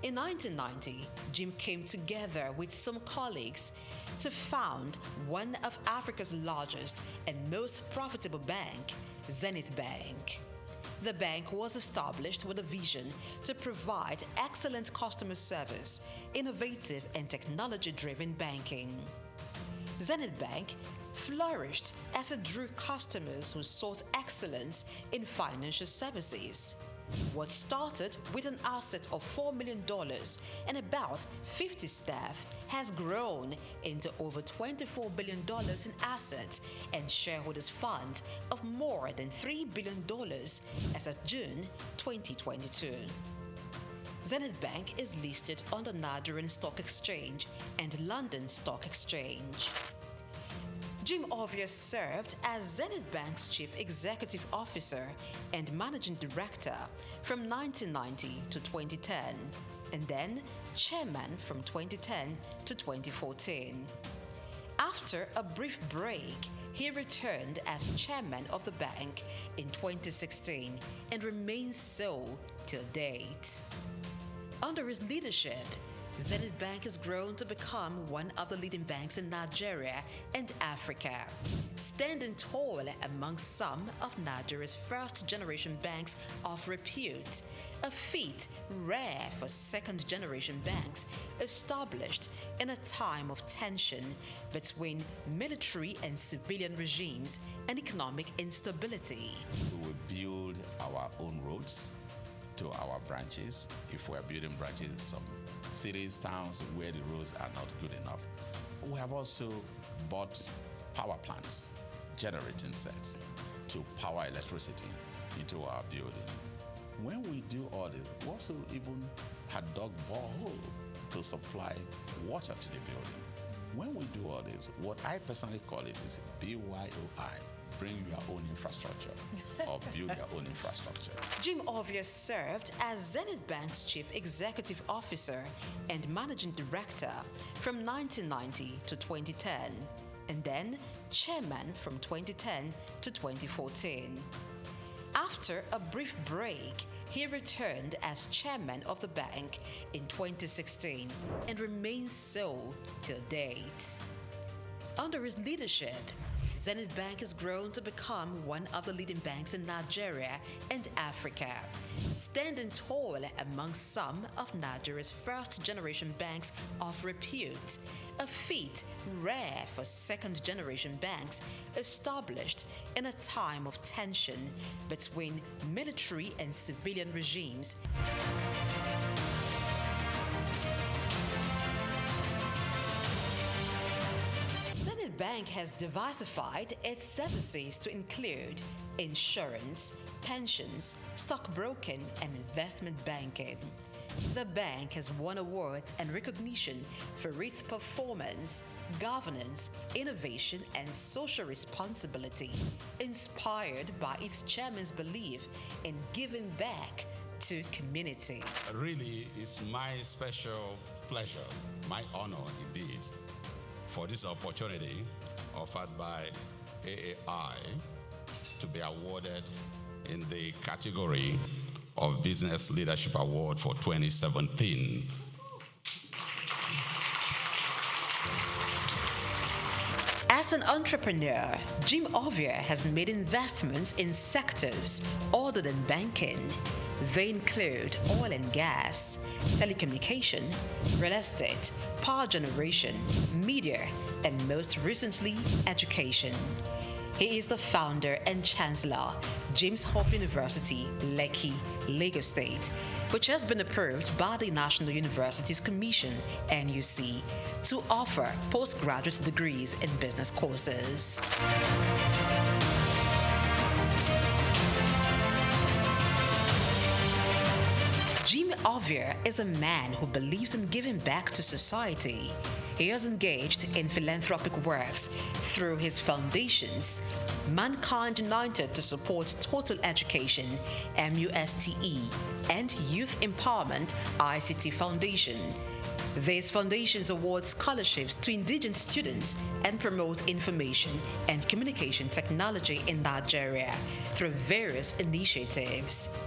in 1990, Jim came together with some colleagues to found one of Africa's largest and most profitable bank, Zenith Bank. The bank was established with a vision to provide excellent customer service, innovative and technology-driven banking. Zenith Bank flourished as it drew customers who sought excellence in financial services. What started with an asset of $4 million and about 50 staff has grown into over $24 billion in assets and shareholders' funds of more than $3 billion as of June 2022. Zenith Bank is listed on the Nigerian Stock Exchange and London Stock Exchange. Jim Ovia served as Zenith Bank's Chief Executive Officer and Managing Director from 1990 to 2010, and then Chairman from 2010 to 2014. After a brief break, he returned as Chairman of the bank in 2016 and remains so till date. Under his leadership, Zenith Bank has grown to become one of the leading banks in Nigeria and Africa, standing tall among some of Nigeria's first-generation banks of repute, a feat rare for second-generation banks established in a time of tension between military and civilian regimes and economic instability. We will build our own roads to our branches. If we're building branches in some cities, towns where the roads are not good enough. We have also bought power plants, generating sets to power electricity into our building. When we do all this, we also even had dug borehole to supply water to the building. When we do all this, what I personally call it is BYOI. Bring your own infrastructure or build your own infrastructure. Jim Ovia served as Zenith Bank's Chief Executive Officer and Managing Director from 1990 to 2010, and then Chairman from 2010 to 2014. After a brief break, he returned as Chairman of the bank in 2016 and remains so till date. Under his leadership, Zenith Bank has grown to become one of the leading banks in Nigeria and Africa, standing tall among some of Nigeria's first-generation banks of repute, a feat rare for second-generation banks established in a time of tension between military and civilian regimes. Bank has diversified its services to include insurance, pensions, stockbroking, and investment banking. The bank has won awards and recognition for its performance, governance, innovation, and social responsibility, inspired by its chairman's belief in giving back to community. Really, it's my special pleasure, my honor indeed, for this opportunity offered by AAI to be awarded in the category of Business Leadership Award for 2017. As an entrepreneur, Jim Ovia has made investments in sectors other than banking. They include oil and gas, telecommunication, real estate, power generation, media, and most recently, education. He is the founder and chancellor, James Hope University, Lekki, Lagos State, which has been approved by the National Universities Commission, NUC, to offer postgraduate degrees in business courses. Ovia is a man who believes in giving back to society. He has engaged in philanthropic works through his foundations, Mankind United to support total education, MUSTE, and Youth Empowerment, ICT Foundation. These foundations award scholarships to indigenous students and promote information and communication technology in Nigeria through various initiatives.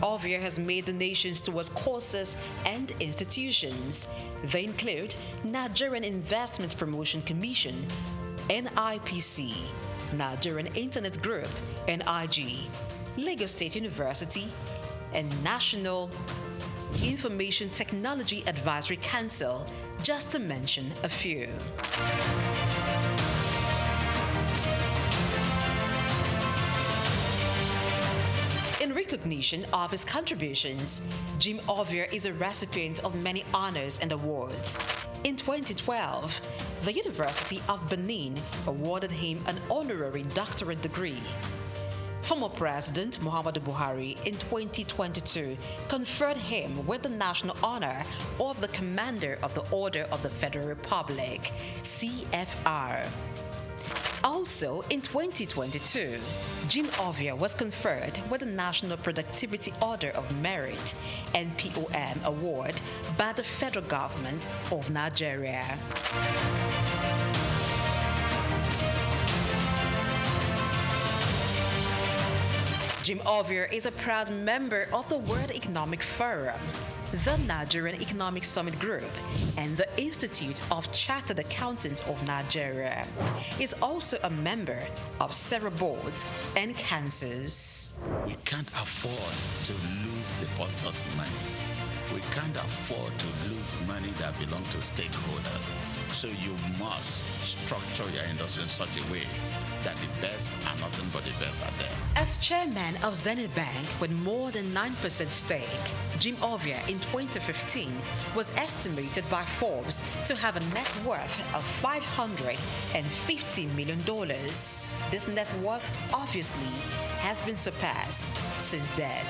Ovia has made donations towards courses and institutions. They include Nigerian Investment Promotion Commission, NIPC, Nigerian Internet Group, NIG, Lagos State University, and National Information Technology Advisory Council, just to mention a few. In recognition of his contributions, Jim Ovia is a recipient of many honors and awards. In 2012, the University of Benin awarded him an honorary doctorate degree. Former President Muhammadu Buhari in 2022 conferred him with the national honor of the Commander of the Order of the Federal Republic, CFR. Also, in 2022, Jim Ovia was conferred with the National Productivity Order of Merit, NPOM Award, by the federal government of Nigeria. Jim Ovia is a proud member of the World Economic Forum, the Nigerian Economic Summit Group, and the Institute of Chartered Accountants of Nigeria. He is also a member of several boards and councils. We can't afford to lose depositors' money. We can't afford to lose money that belongs to stakeholders. So you must structure your industry in such a way that the best and nothing but the best are there. As chairman of Zenith Bank with more than 9% stake, Jim Ovia in 2015 was estimated by Forbes to have a net worth of $550 million. This net worth obviously has been surpassed since then.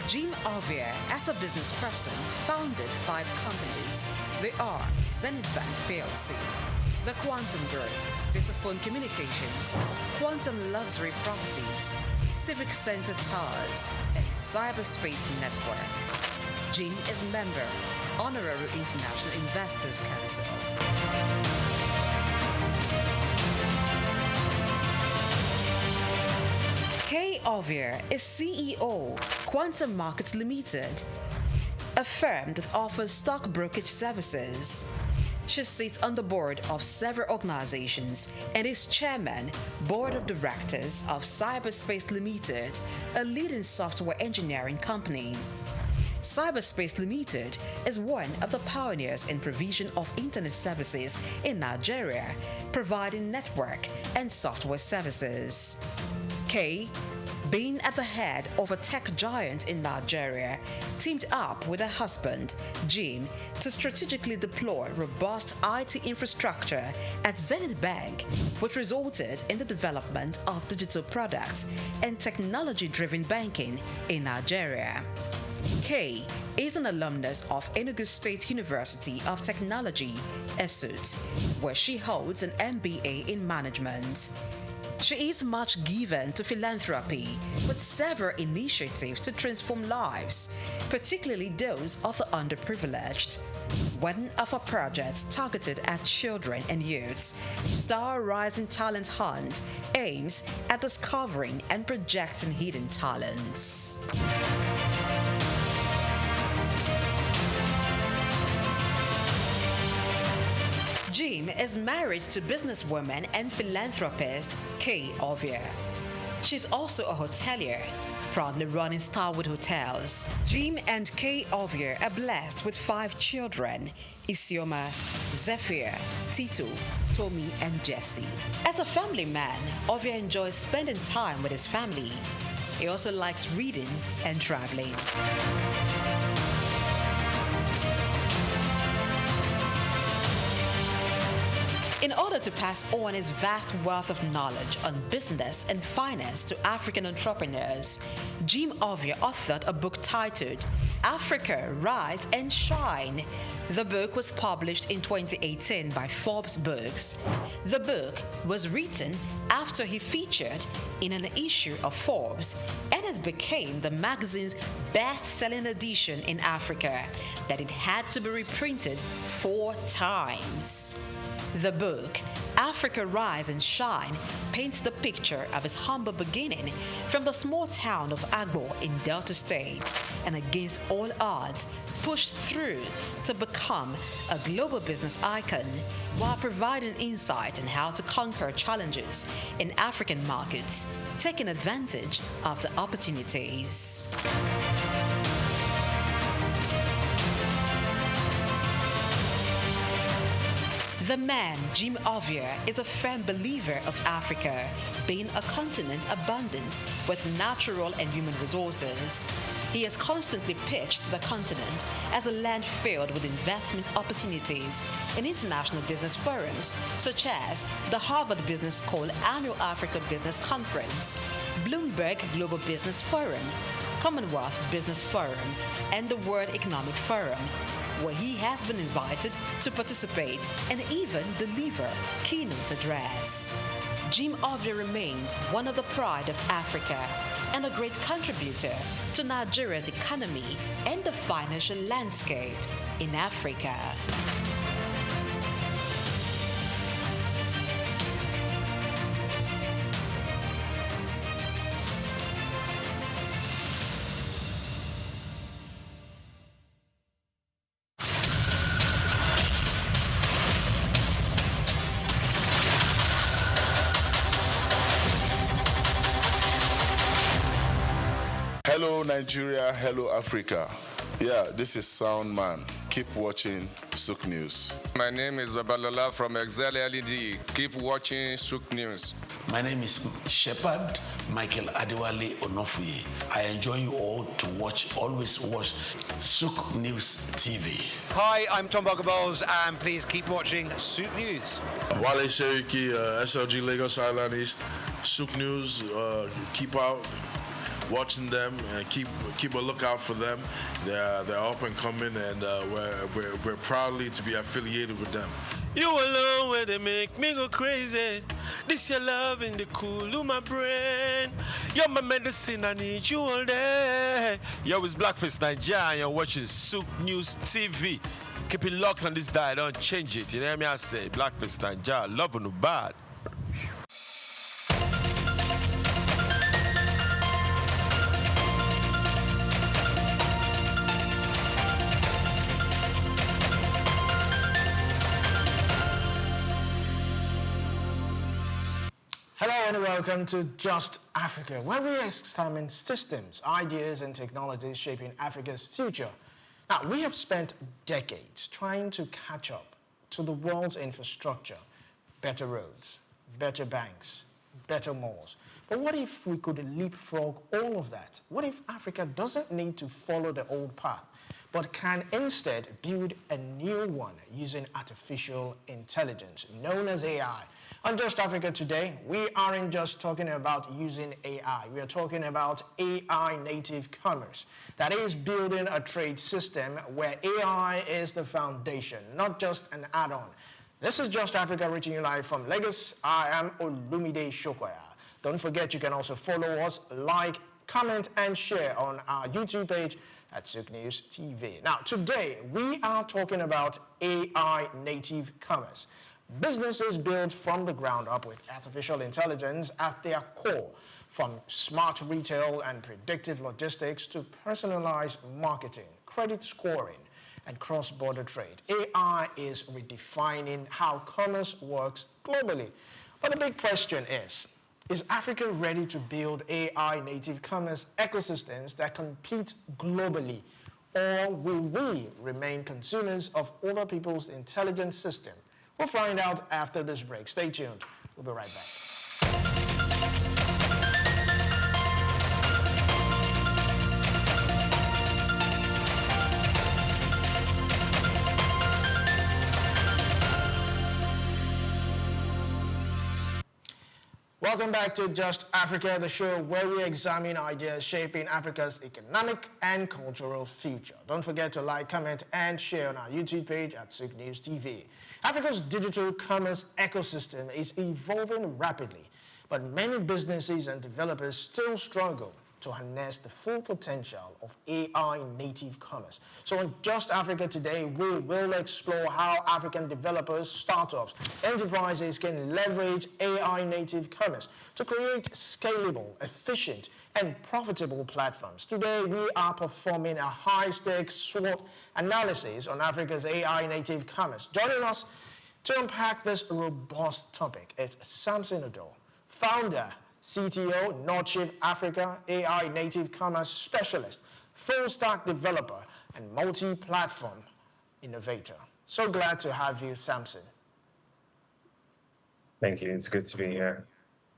Jim Ovia, as a business person, founded 5 companies. They are Zenith Bank PLC, the Quantum Group, Visaphone Communications, Quantum Luxury Properties, Civic Center Towers, and Cyberspace Network. Jim is member, Honorary International Investors Council. Kay Ovia is CEO, Quantum Markets Limited, a firm that offers stock brokerage services. She sits on the board of several organizations and is chairman, board of directors of Cyberspace Limited, a leading software engineering company. Cyberspace Limited is one of the pioneers in provision of internet services in Nigeria, providing network and software services. Kay, being at the head of a tech giant in Nigeria, teamed up with her husband, Jim, to strategically deploy robust IT infrastructure at Zenith Bank, which resulted in the development of digital products and technology-driven banking in Nigeria. Kay is an alumnus of Enugu State University of Technology, SOUQ, where she holds an MBA in management. She is much given to philanthropy, with several initiatives to transform lives, particularly those of the underprivileged. One of her projects targeted at children and youths, Star Rising Talent Hunt, aims at discovering and projecting hidden talents. Jim is married to businesswoman and philanthropist Kay Ovia. She's also a hotelier, proudly running Starwood Hotels. Jim and Kay Ovia are blessed with 5 children: Isioma, Zephyr, Tito, Tommy, and Jesse. As a family man, Ovia enjoys spending time with his family. He also likes reading and traveling. In order to pass on his vast wealth of knowledge on business and finance to African entrepreneurs, Jim Ovia authored a book titled Africa, Rise and Shine. The book was published in 2018 by Forbes Books. The book was written after he featured in an issue of Forbes, and it became the magazine's best-selling edition in Africa, that it had to be reprinted 4 times. The book, Africa Rise and Shine, paints the picture of his humble beginning from the small town of Agbo in Delta State, and against all odds, pushed through to become a global business icon while providing insight on how to conquer challenges in African markets, taking advantage of the opportunities. The man, Jim Ovia, is a firm believer of Africa being a continent abundant with natural and human resources. He has constantly pitched the continent as a land filled with investment opportunities in international business forums such as the Harvard Business School Annual Africa Business Conference, Bloomberg Global Business Forum, Commonwealth Business Forum, and the World Economic Forum, where he has been invited to participate and even deliver keynote address. Jim Ovia remains one of the pride of Africa and a great contributor to Nigeria's economy and the financial landscape in Africa. Hello Nigeria, hello Africa. Yeah, this is Sound Man. Keep watching SOUQ News. My name is Babalola from Excel LED. Keep watching SOUQ News. My name is Shepherd Michael Adewale Onofuye. I enjoy you all to always watch SOUQ News TV. Hi, I'm Tom Bogaballs, and please keep watching SOUQ News. Wale Seriki, SLG Lagos Island East, SOUQ News, keep out watching them and keep a lookout for them. They're up and coming, and we're proudly to be affiliated with them. You alone where they make me go crazy. This your love in the cool of my brain. You're my medicine, I need you all day. Yo, it's Blackface Nigeria, and you're watching SOUQ News TV. Keep it locked on this dial, don't change it. You know what I say? Blackface Nigeria, love no bad. Hello and welcome to Just Africa, where we examine systems, ideas and technologies shaping Africa's future. Now, we have spent decades trying to catch up to the world's infrastructure, better roads, better banks, better malls. But what if we could leapfrog all of that? What if Africa doesn't need to follow the old path, but can instead build a new one using artificial intelligence, known as AI? On Just Africa today, we aren't just talking about using AI. We are talking about AI native commerce. That is building a trade system where AI is the foundation, not just an add-on. This is Just Africa reaching you live from Lagos. I am Olumide Shokoya. Don't forget you can also follow us, like, comment, and share on our YouTube page at SOUQ News TV. Now, today, we are talking about AI native commerce. Businesses built from the ground up with artificial intelligence at their core, from smart retail and predictive logistics to personalized marketing, credit scoring, and cross-border trade. AI is redefining how commerce works globally. But the big question is Africa ready to build AI native commerce ecosystems that compete globally? Or will we remain consumers of other people's intelligent system? We'll find out after this break. Stay tuned. We'll be right back. Welcome back to Just Africa, the show where we examine ideas shaping Africa's economic and cultural future. Don't forget to like, comment, and share on our YouTube page at SOUQ News TV. Africa's digital commerce ecosystem is evolving rapidly, but many businesses and developers still struggle to harness the full potential of AI-native commerce. So on Just Africa today, we will explore how African developers, startups, enterprises can leverage AI-native commerce to create scalable, efficient, and profitable platforms. Today, we are performing a high-stakes SWOT analysis on Africa's AI-native commerce. Joining us to unpack this robust topic is Samson Odo, founder, CTO, North Africa, AI native commerce specialist, full-stack developer, and multi-platform innovator. So glad to have you, Samson. Thank you. It's good to be here.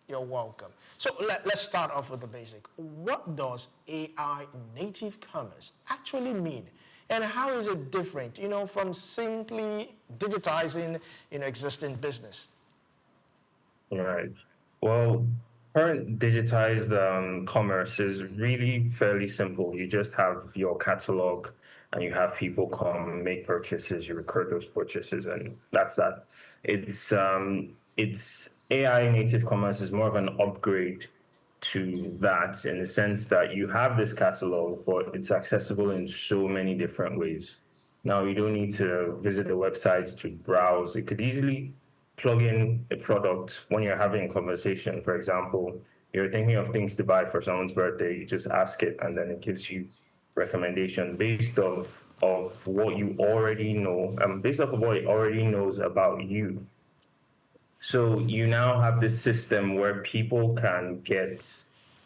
You're welcome. So let's start off with the basic. What does AI native commerce actually mean? And how is it different, from simply digitizing, existing business? Right. Well, current digitized commerce is really fairly simple. You just have your catalog and you have people come make purchases, you record those purchases, and that's that. It's AI native commerce is more of an upgrade to that in the sense that you have this catalog, but it's accessible in so many different ways. Now, you don't need to visit the website to browse. It could easily plug in a product when you're having a conversation. For example, you're thinking of things to buy for someone's birthday, you just ask it, and then it gives you recommendations based off of what you already know, based off of what it already knows about you. So you now have this system where people can get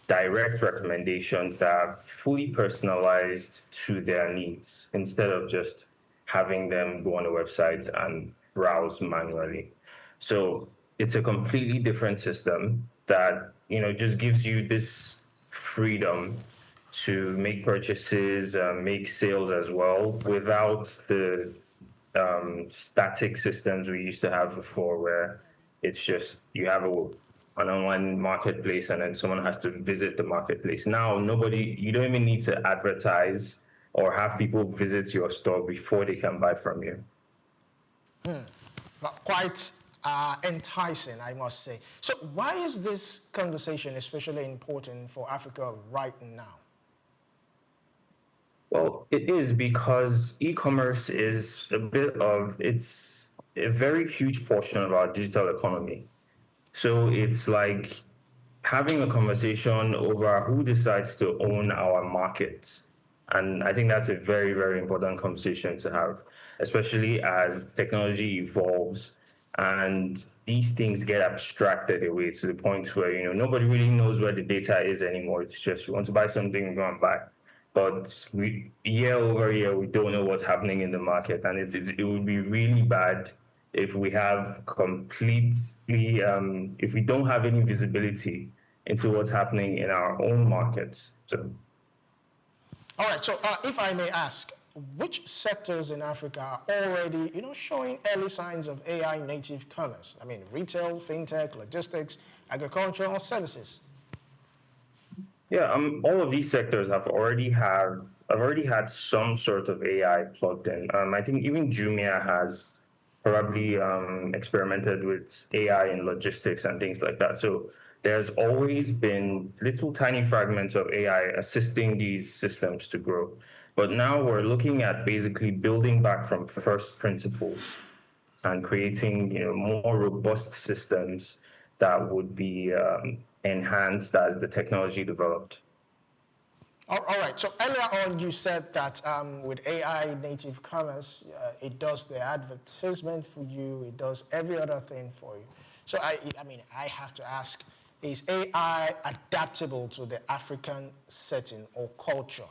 direct recommendations that are fully personalized to their needs instead of just having them go on the website and browse manually. So it's a completely different system that, just gives you this freedom to make purchases, make sales as well, without the static systems we used to have before, where it's just you have an online marketplace and then someone has to visit the marketplace. Now, you don't even need to advertise or have people visit your store before they can buy from you. Quite enticing, I must say. So why is this conversation especially important for Africa right now? Well, it is because e-commerce is it's a very huge portion of our digital economy. So it's like having a conversation over who decides to own our markets. And I think that's a very, very important conversation to have, especially as technology evolves and these things get abstracted away to the point where, nobody really knows where the data is anymore. It's just, we want to buy something, we go and buy. But year over year, we don't know what's happening in the market. And it would be really bad if we have if we don't have any visibility into what's happening in our own markets. So. All right, so if I may ask, which sectors in Africa are already, showing early signs of AI native commerce? I mean, retail, fintech, logistics, agricultural services. Yeah, all of these sectors have already had some sort of AI plugged in. I think even Jumia has probably experimented with AI in logistics and things like that. So there's always been little tiny fragments of AI assisting these systems to grow. But now we're looking at basically building back from first principles and creating, more robust systems that would be enhanced as the technology developed. All right. So earlier on, you said that with AI native commerce, it does the advertisement for you, it does every other thing for you. So I have to ask, is AI adaptable to the African setting or culture,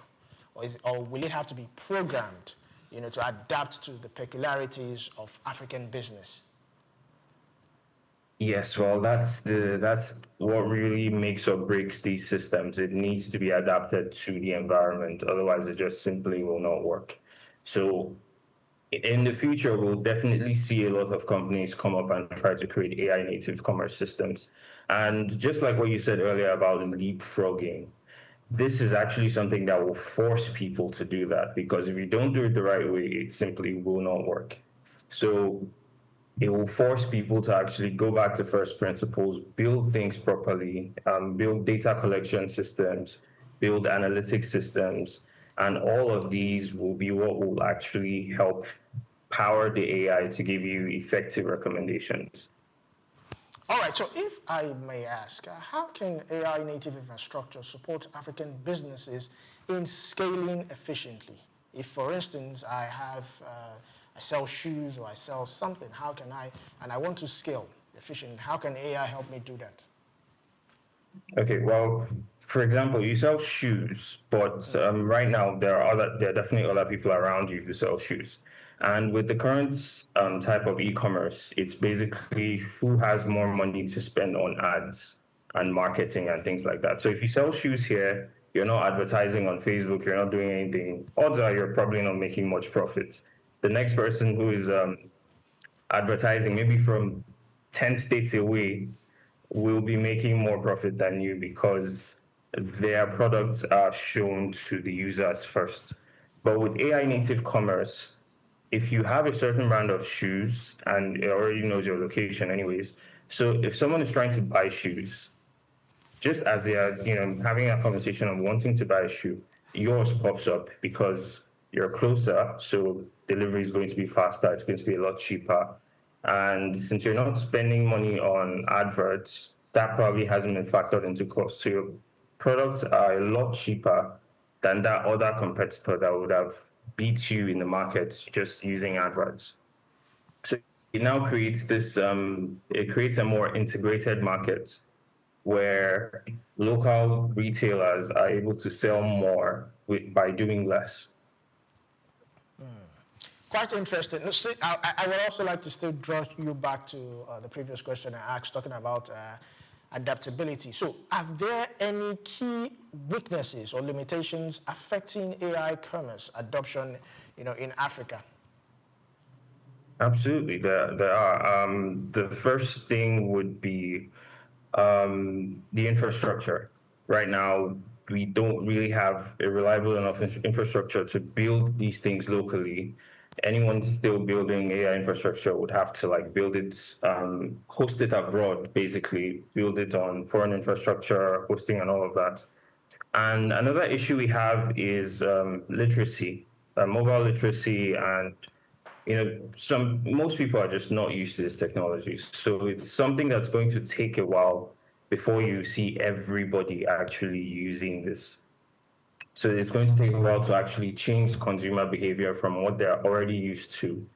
or will it have to be programmed, to adapt to the peculiarities of African business? Yes, well, that's what really makes or breaks these systems. It needs to be adapted to the environment. Otherwise, it just simply will not work. So in the future, we'll definitely see a lot of companies come up and try to create AI native commerce systems. And just like what you said earlier about leapfrogging, this is actually something that will force people to do that, because if you don't do it the right way, it simply will not work. So it will force people to actually go back to first principles, build things properly, build data collection systems, build analytics systems, and all of these will be what will actually help power the AI to give you effective recommendations. All right, so if I may ask, how can AI native infrastructure support African businesses in scaling efficiently? If, for instance, I sell shoes or I sell something, how can I want to scale efficiently, how can AI help me do that? Okay, well, for example, you sell shoes, but right now there are definitely other people around you who sell shoes. And with the current type of e-commerce, it's basically who has more money to spend on ads and marketing and things like that. So if you sell shoes here, you're not advertising on Facebook, you're not doing anything, odds are you're probably not making much profit. The next person who is advertising, maybe from 10 states away, will be making more profit than you because their products are shown to the users first. But with AI native commerce, if you have a certain brand of shoes and it already knows your location anyways, so if someone is trying to buy shoes, just as they are, having a conversation of wanting to buy a shoe, yours pops up because you're closer, so delivery is going to be faster, it's going to be a lot cheaper. And since you're not spending money on adverts, that probably hasn't been factored into cost. So your products are a lot cheaper than that other competitor that would have beat you in the market just using adverts. So it now creates this, it creates a more integrated market where local retailers are able to sell more by doing less. Quite interesting. I would also like to still draw you back to the previous question I asked, talking about adaptability. So are there any key weaknesses or limitations affecting AI commerce adoption, in Africa? Absolutely, there are. The first thing would be the infrastructure. Right now, we don't really have a reliable enough infrastructure to build these things locally. Anyone still building AI infrastructure would have to build it, host it abroad, basically, build it on foreign infrastructure, hosting and all of that. And another issue we have is literacy, mobile literacy, and most people are just not used to this technology. So it's something that's going to take a while before you see everybody actually using this. So it's going to take a while to actually change consumer behavior from what they're already used to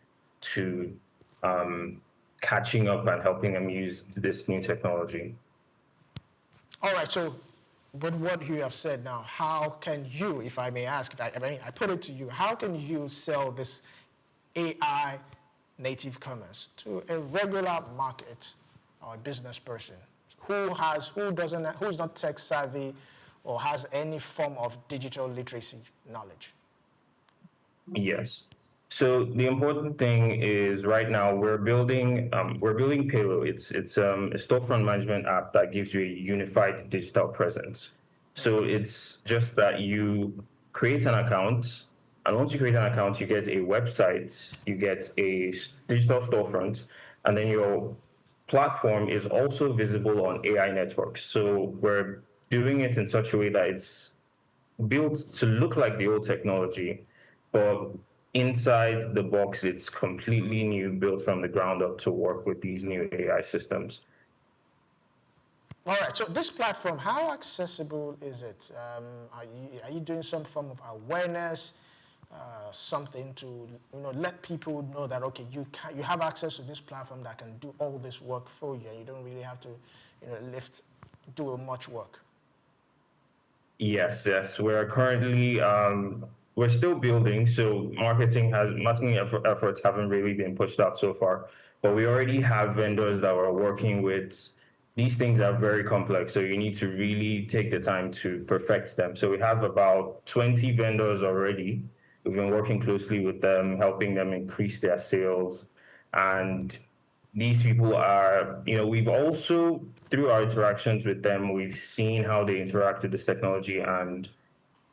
catching up and helping them use this new technology. All right, so with what you have said now, how can you, if I may ask, I put it to you, how can you sell this AI native commerce to a regular market or a business person who's not tech savvy or has any form of digital literacy knowledge? Yes. So the important thing is right now we're building Paylo. It's a storefront management app that gives you a unified digital presence. So it's just that you create an account, and once you create an account, you get a website, you get a digital storefront, and then your platform is also visible on AI networks. So we're doing it in such a way that it's built to look like the old technology, but inside the box, it's completely new, built from the ground up to work with these new AI systems. All right, so this platform, how accessible is it? Are you doing some form of awareness, something to let people know that, okay, you have access to this platform that can do all this work for you, and you don't really have to do much work? Yes. We're currently, we're still building, so marketing efforts haven't really been pushed out so far, but we already have vendors that we're working with. These things are very complex, so you need to really take the time to perfect them. So we have about 20 vendors already. We've been working closely with them, helping them increase their sales. And these people are, we've also, through our interactions with them, we've seen how they interact with this technology, and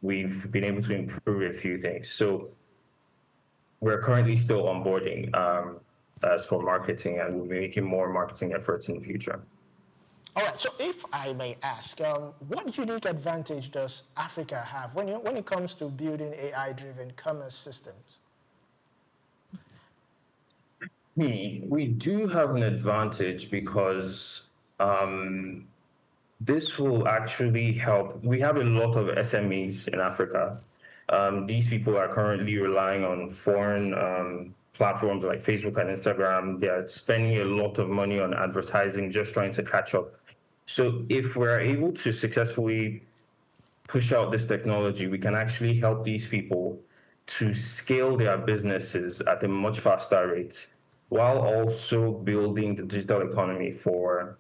we've been able to improve a few things. So we're currently still onboarding as for marketing, and we'll be making more marketing efforts in the future. All right, so if I may ask, what unique advantage does Africa have when it comes to building AI-driven commerce systems? We do have an advantage because this will actually help. We have a lot of SMEs in Africa. These people are currently relying on foreign platforms like Facebook and Instagram. They're spending a lot of money on advertising, just trying to catch up. So if we're able to successfully push out this technology, we can actually help these people to scale their businesses at a much faster rate, while also building the digital economy for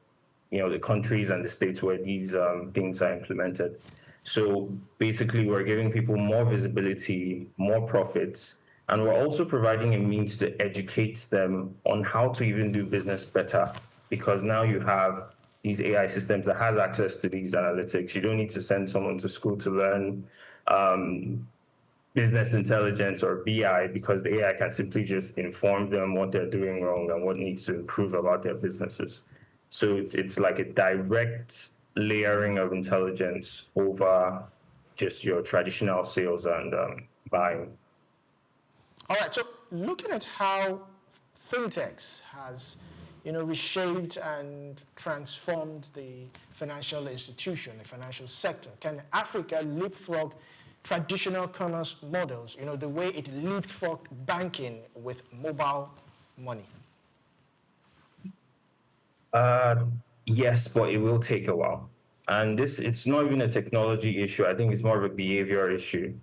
the countries and the states where these things are implemented. So basically, we're giving people more visibility, more profits, and we're also providing a means to educate them on how to even do business better, because now you have these AI systems that has access to these analytics. You don't need to send someone to school to learn business intelligence or BI, because the AI can simply just inform them what they're doing wrong and what needs to improve about their businesses. So it's like a direct layering of intelligence over just your traditional sales and buying. All right, so looking at how fintechs has reshaped and transformed the financial institution, the financial sector, can Africa leapfrog traditional commerce models, the way it leapfrogged banking with mobile money? Yes, but it will take a while. And it's not even a technology issue. I think it's more of a behavior issue.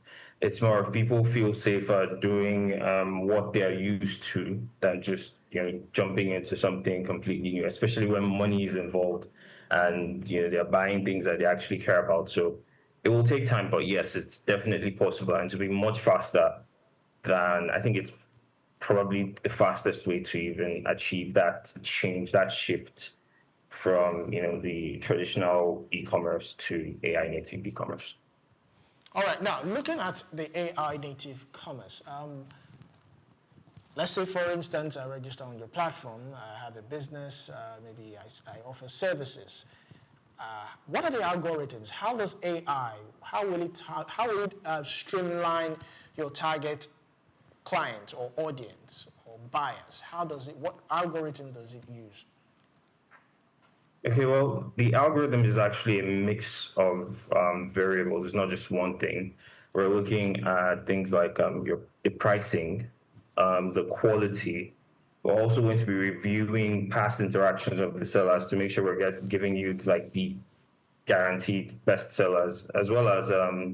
It's more of people feel safer doing what they're used to than just jumping into something completely new, especially when money is involved and they're buying things that they actually care about. So it will take time, but yes, it's definitely possible, and to be much faster than, I think it's probably the fastest way to even achieve that change, that shift from the traditional e-commerce to AI native e-commerce. All right, now looking at the AI native commerce, let's say, for instance, I register on your platform, I have a business, maybe I offer services. What are the algorithms? How does AI, how will it streamline your target client or audience or buyers? What algorithm does it use? Okay, well, the algorithm is actually a mix of variables. It's not just one thing. We're looking at things like the pricing, the quality. We're also going to be reviewing past interactions of the sellers to make sure we're giving you like the guaranteed best sellers, as well as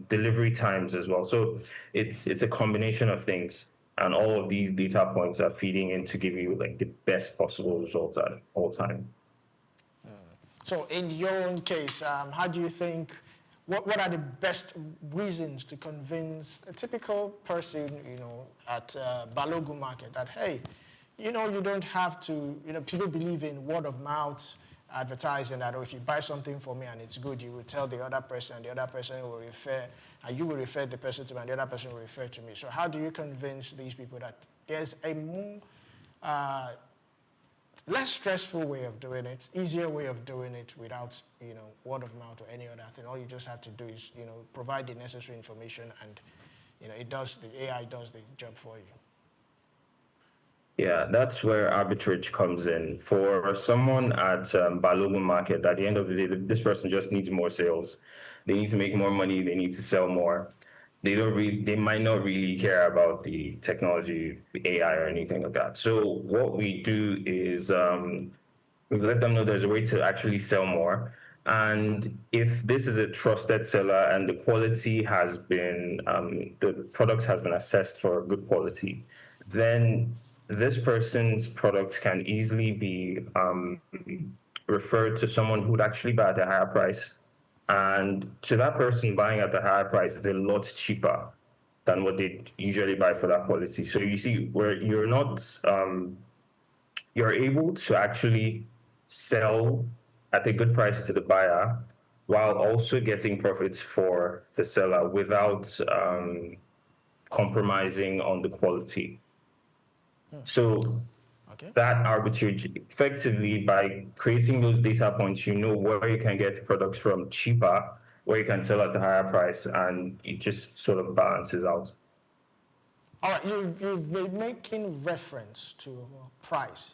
delivery times as well. So it's a combination of things, and all of these data points are feeding in to give you like the best possible results at all time. So in your own case, how do you think, what are the best reasons to convince a typical person, at Balogun market that, hey, you don't have to, people believe in word of mouth advertising, that, if you buy something for me and it's good, you will tell the other person, and the other person will refer, and you will refer the person to me, and the other person will refer to me. So how do you convince these people that there's a more less stressful way of doing it, easier way of doing it without, word of mouth or any other thing? All you just have to do is, provide the necessary information, and, the AI does the job for you. Yeah, that's where arbitrage comes in. For someone at Balogun Market, at the end of the day, this person just needs more sales. They need to make more money. They need to sell more. They might not really care about the technology, the AI, or anything like that. So what we do is we let them know there's a way to actually sell more. And if this is a trusted seller and the quality has been, the product has been assessed for good quality, then this person's product can easily be referred to someone who would actually buy at a higher price. And to that person buying at a higher price, it's a lot cheaper than what they usually buy for that quality. So you see, where you're not you're able to actually sell at a good price to the buyer while also getting profits for the seller without compromising on the quality. So that arbitrage, effectively, by creating those data points, you know where you can get products from cheaper, where you can sell at the higher price, and it just sort of balances out. All right, you've been making reference to price,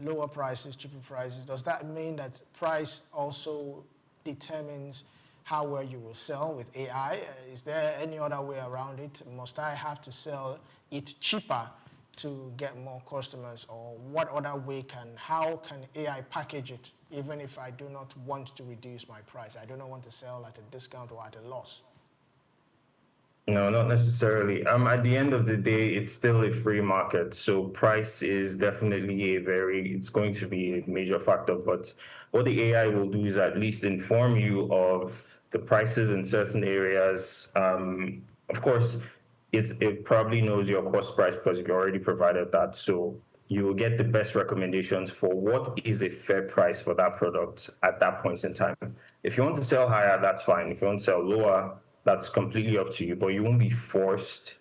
lower prices, cheaper prices. Does that mean that price also determines how well you will sell with AI? Is there any other way around it? Must I have to sell it cheaper to get more customers, or what other way how can AI package it, even if I do not want to reduce my price? I do not want to sell at a discount or at a loss. No, not necessarily. At the end of the day, it's still a free market. So price is definitely it's going to be a major factor. But what the AI will do is at least inform you of the prices in certain areas. Of course, it probably knows your cost price because you already provided that. So you will get the best recommendations for what is a fair price for that product at that point in time. If you want to sell higher, that's fine. If you want to sell lower, that's completely up to you, but you won't be forced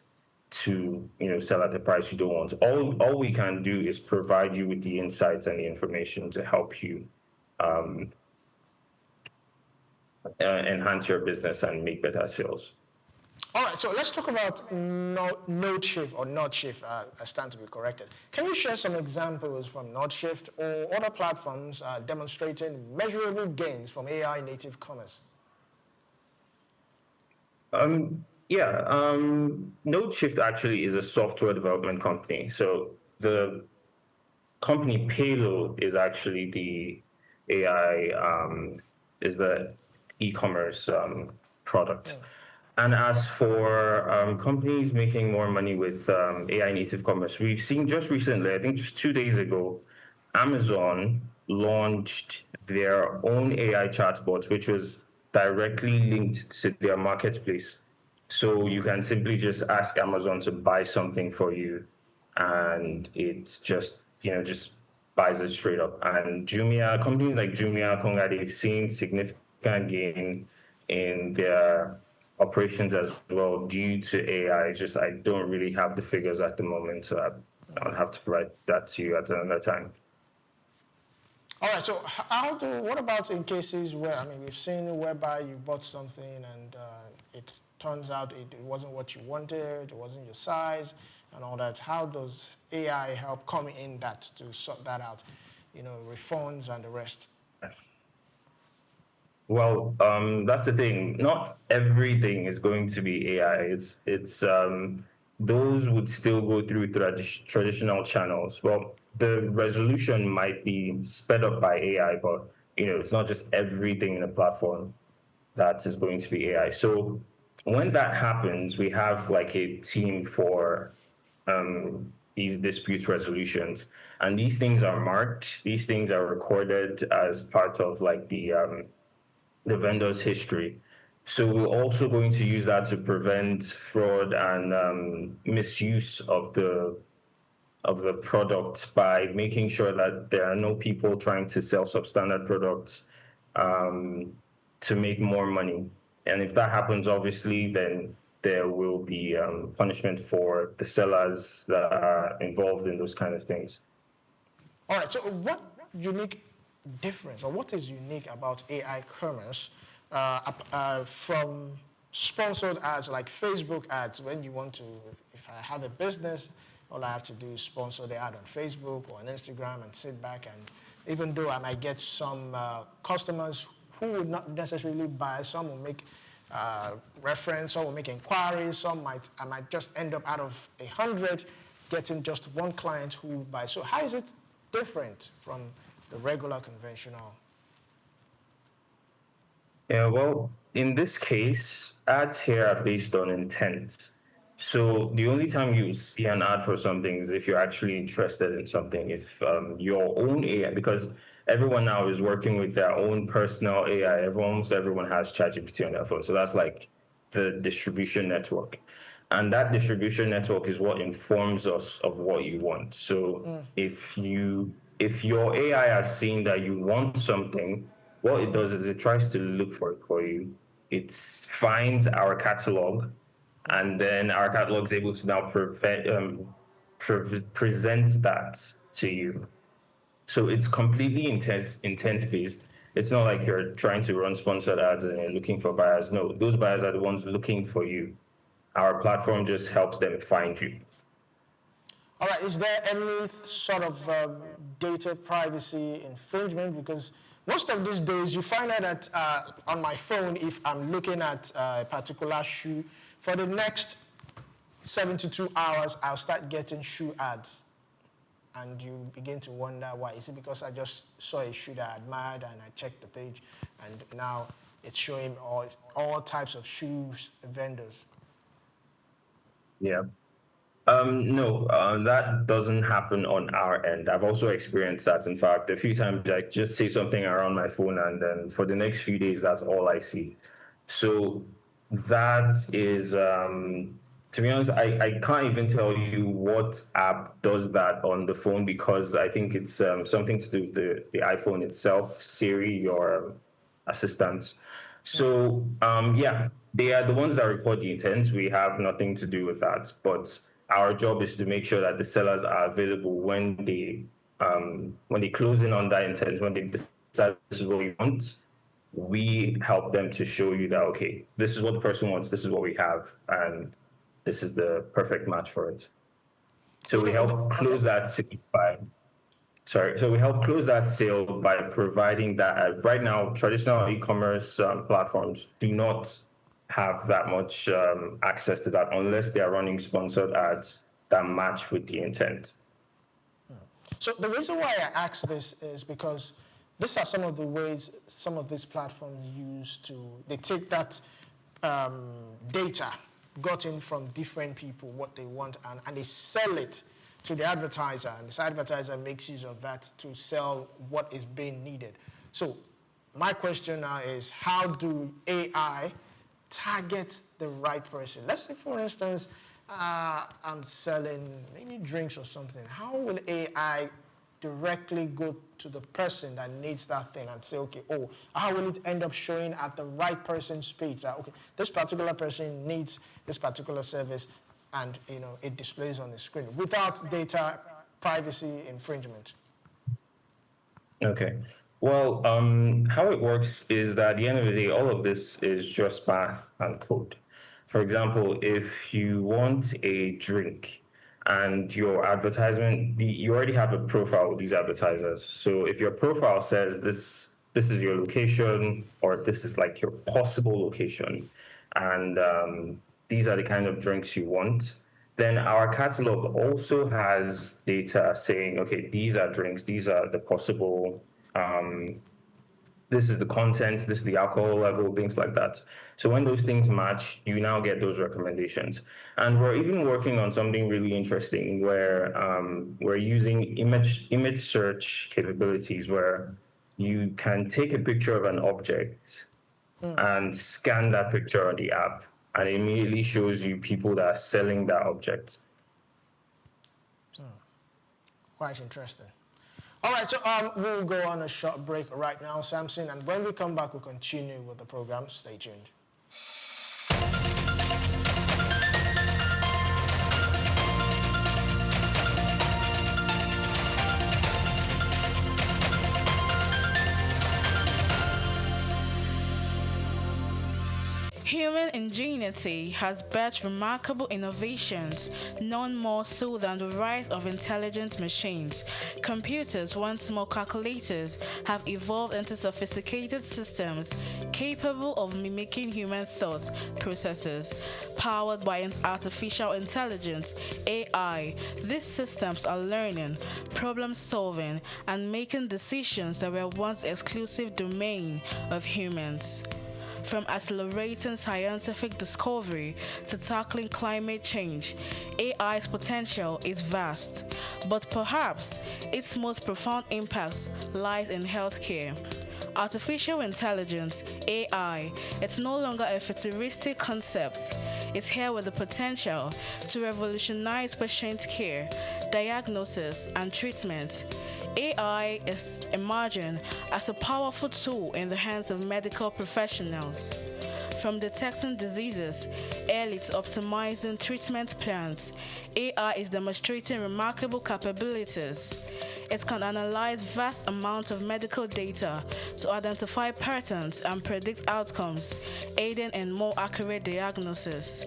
to, sell at the price you don't want. All we can do is provide you with the insights and the information to help you enhance your business and make better sales. All right, so let's talk about node shift or node shift. I stand to be corrected. Can you share some examples from node shift or other platforms demonstrating measurable gains from AI native commerce? NodeShift actually is a software development company. So the company Payload is actually the AI, is the e-commerce product. And as for companies making more money with AI native commerce, we've seen just recently, I think just 2 days ago, Amazon launched their own AI chatbot, which was directly linked to their marketplace. So you can simply just ask Amazon to buy something for you, and it's just buys it straight up. And Jumia, companies like Jumia, Konga, they've seen significant gain in their operations as well due to AI. I don't really have the figures at the moment, so I'll have to provide that to you at another time. All right, so what about in cases where, we've seen whereby you bought something and it turns out it wasn't what you wanted, it wasn't your size and all that. How does AI help come in that to sort that out, refunds and the rest? Well, that's the thing. Not everything is going to be AI. It's those would still go through traditional channels. Well, the resolution might be sped up by AI, but it's not just everything in the platform that is going to be AI. So when that happens, we have like a team for these dispute resolutions, and these things are marked. These things are recorded as part of like the vendor's history. So we're also going to use that to prevent fraud and misuse of the product by making sure that there are no people trying to sell substandard products to make more money. And if that happens, obviously, then there will be punishment for the sellers that are involved in those kind of things. All right, so what unique difference, or what is unique about AI commerce from sponsored ads like Facebook ads? When you want to, if I have a business, all I have to do is sponsor the ad on Facebook or on Instagram and sit back, and even though I might get some customers who would not necessarily buy, some will make reference, some will make inquiries, I might just end up out of 100 getting just one client who will buy. So how is it different from the regular conventional? Yeah, well, in this case, ads here are based on intent. So the only time you see an ad for something is if you're actually interested in something. If your own AI, because everyone now is working with their own personal AI. Almost everyone has ChatGPT on their phone. So that's like the distribution network. And that distribution network is what informs us of what you want. So if your AI has seen that you want something, what it does is it tries to look for it for you. It finds our catalog, and then our catalog is able to now present that to you. So it's completely intent-based. It's not like you're trying to run sponsored ads and you're looking for buyers. No, those buyers are the ones looking for you. Our platform just helps them find you. All right, is there any sort of data privacy infringement? Because most of these days, you find out that on my phone, if I'm looking at a particular shoe, for the next 72 hours, I'll start getting shoe ads. And you begin to wonder why. Is it because I just saw a shoe that I admired and I checked the page, and now it's showing all types of shoes vendors? Yeah. No, that doesn't happen on our end. I've also experienced that. In fact, a few times I just say something around my phone, and then for the next few days, that's all I see. So that is, to be honest, I can't even tell you what app does that on the phone, because I think it's something to do with the iPhone itself, Siri, your assistant. So yeah, they are the ones that record the intent. We have nothing to do with that, but our job is to make sure that the sellers are available when they close in on that intent, when they decide this is what we want. We help them to show you that, okay, this is what the person wants, this is what we have, and this is the perfect match for it. So we help close that sale by providing that. Right now, traditional e-commerce platforms do not have that much access to that unless they are running sponsored ads that match with the intent. So the reason why I ask this is because these are some of the ways some of these platforms use they take that data gotten from different people, what they want, and they sell it to the advertiser, and this advertiser makes use of that to sell what is being needed. So my question now is, how do AI target the right person? Let's say, for instance, I'm selling maybe drinks or something. How will AI directly go to the person that needs that thing and say, okay, how will it end up showing at the right person's page that, okay, this particular person needs this particular service, and it displays on the screen without data privacy infringement? Okay. Well, how it works is that at the end of the day, all of this is just math and code. For example, if you want a drink and your advertisement, you already have a profile with these advertisers. So if your profile says this is your location, or this is like your possible location, and these are the kind of drinks you want, then our catalog also has data saying, okay, these are drinks, these are the possible, this is the content, this is the alcohol level, things like that. So when those things match, you now get those recommendations. And we're even working on something really interesting where we're using image search capabilities, where you can take a picture of an object and scan that picture on the app, and it immediately shows you people that are selling that object. Quite interesting. All right, so we'll go on a short break right now, Samson, and when we come back, we'll continue with the program. Stay tuned. Human ingenuity has birthed remarkable innovations, none more so than the rise of intelligent machines. Computers, once more calculators, have evolved into sophisticated systems capable of mimicking human thought processes. Powered by artificial intelligence, AI, these systems are learning, problem-solving, and making decisions that were once exclusive domain of humans. From accelerating scientific discovery to tackling climate change, AI's potential is vast, but perhaps its most profound impact lies in healthcare. Artificial intelligence, AI, it's no longer a futuristic concept. It's here with the potential to revolutionize patient care, diagnosis, and treatment. AI is emerging as a powerful tool in the hands of medical professionals. From detecting diseases early to optimizing treatment plans, AI is demonstrating remarkable capabilities. It can analyze vast amounts of medical data to identify patterns and predict outcomes, aiding in more accurate diagnosis.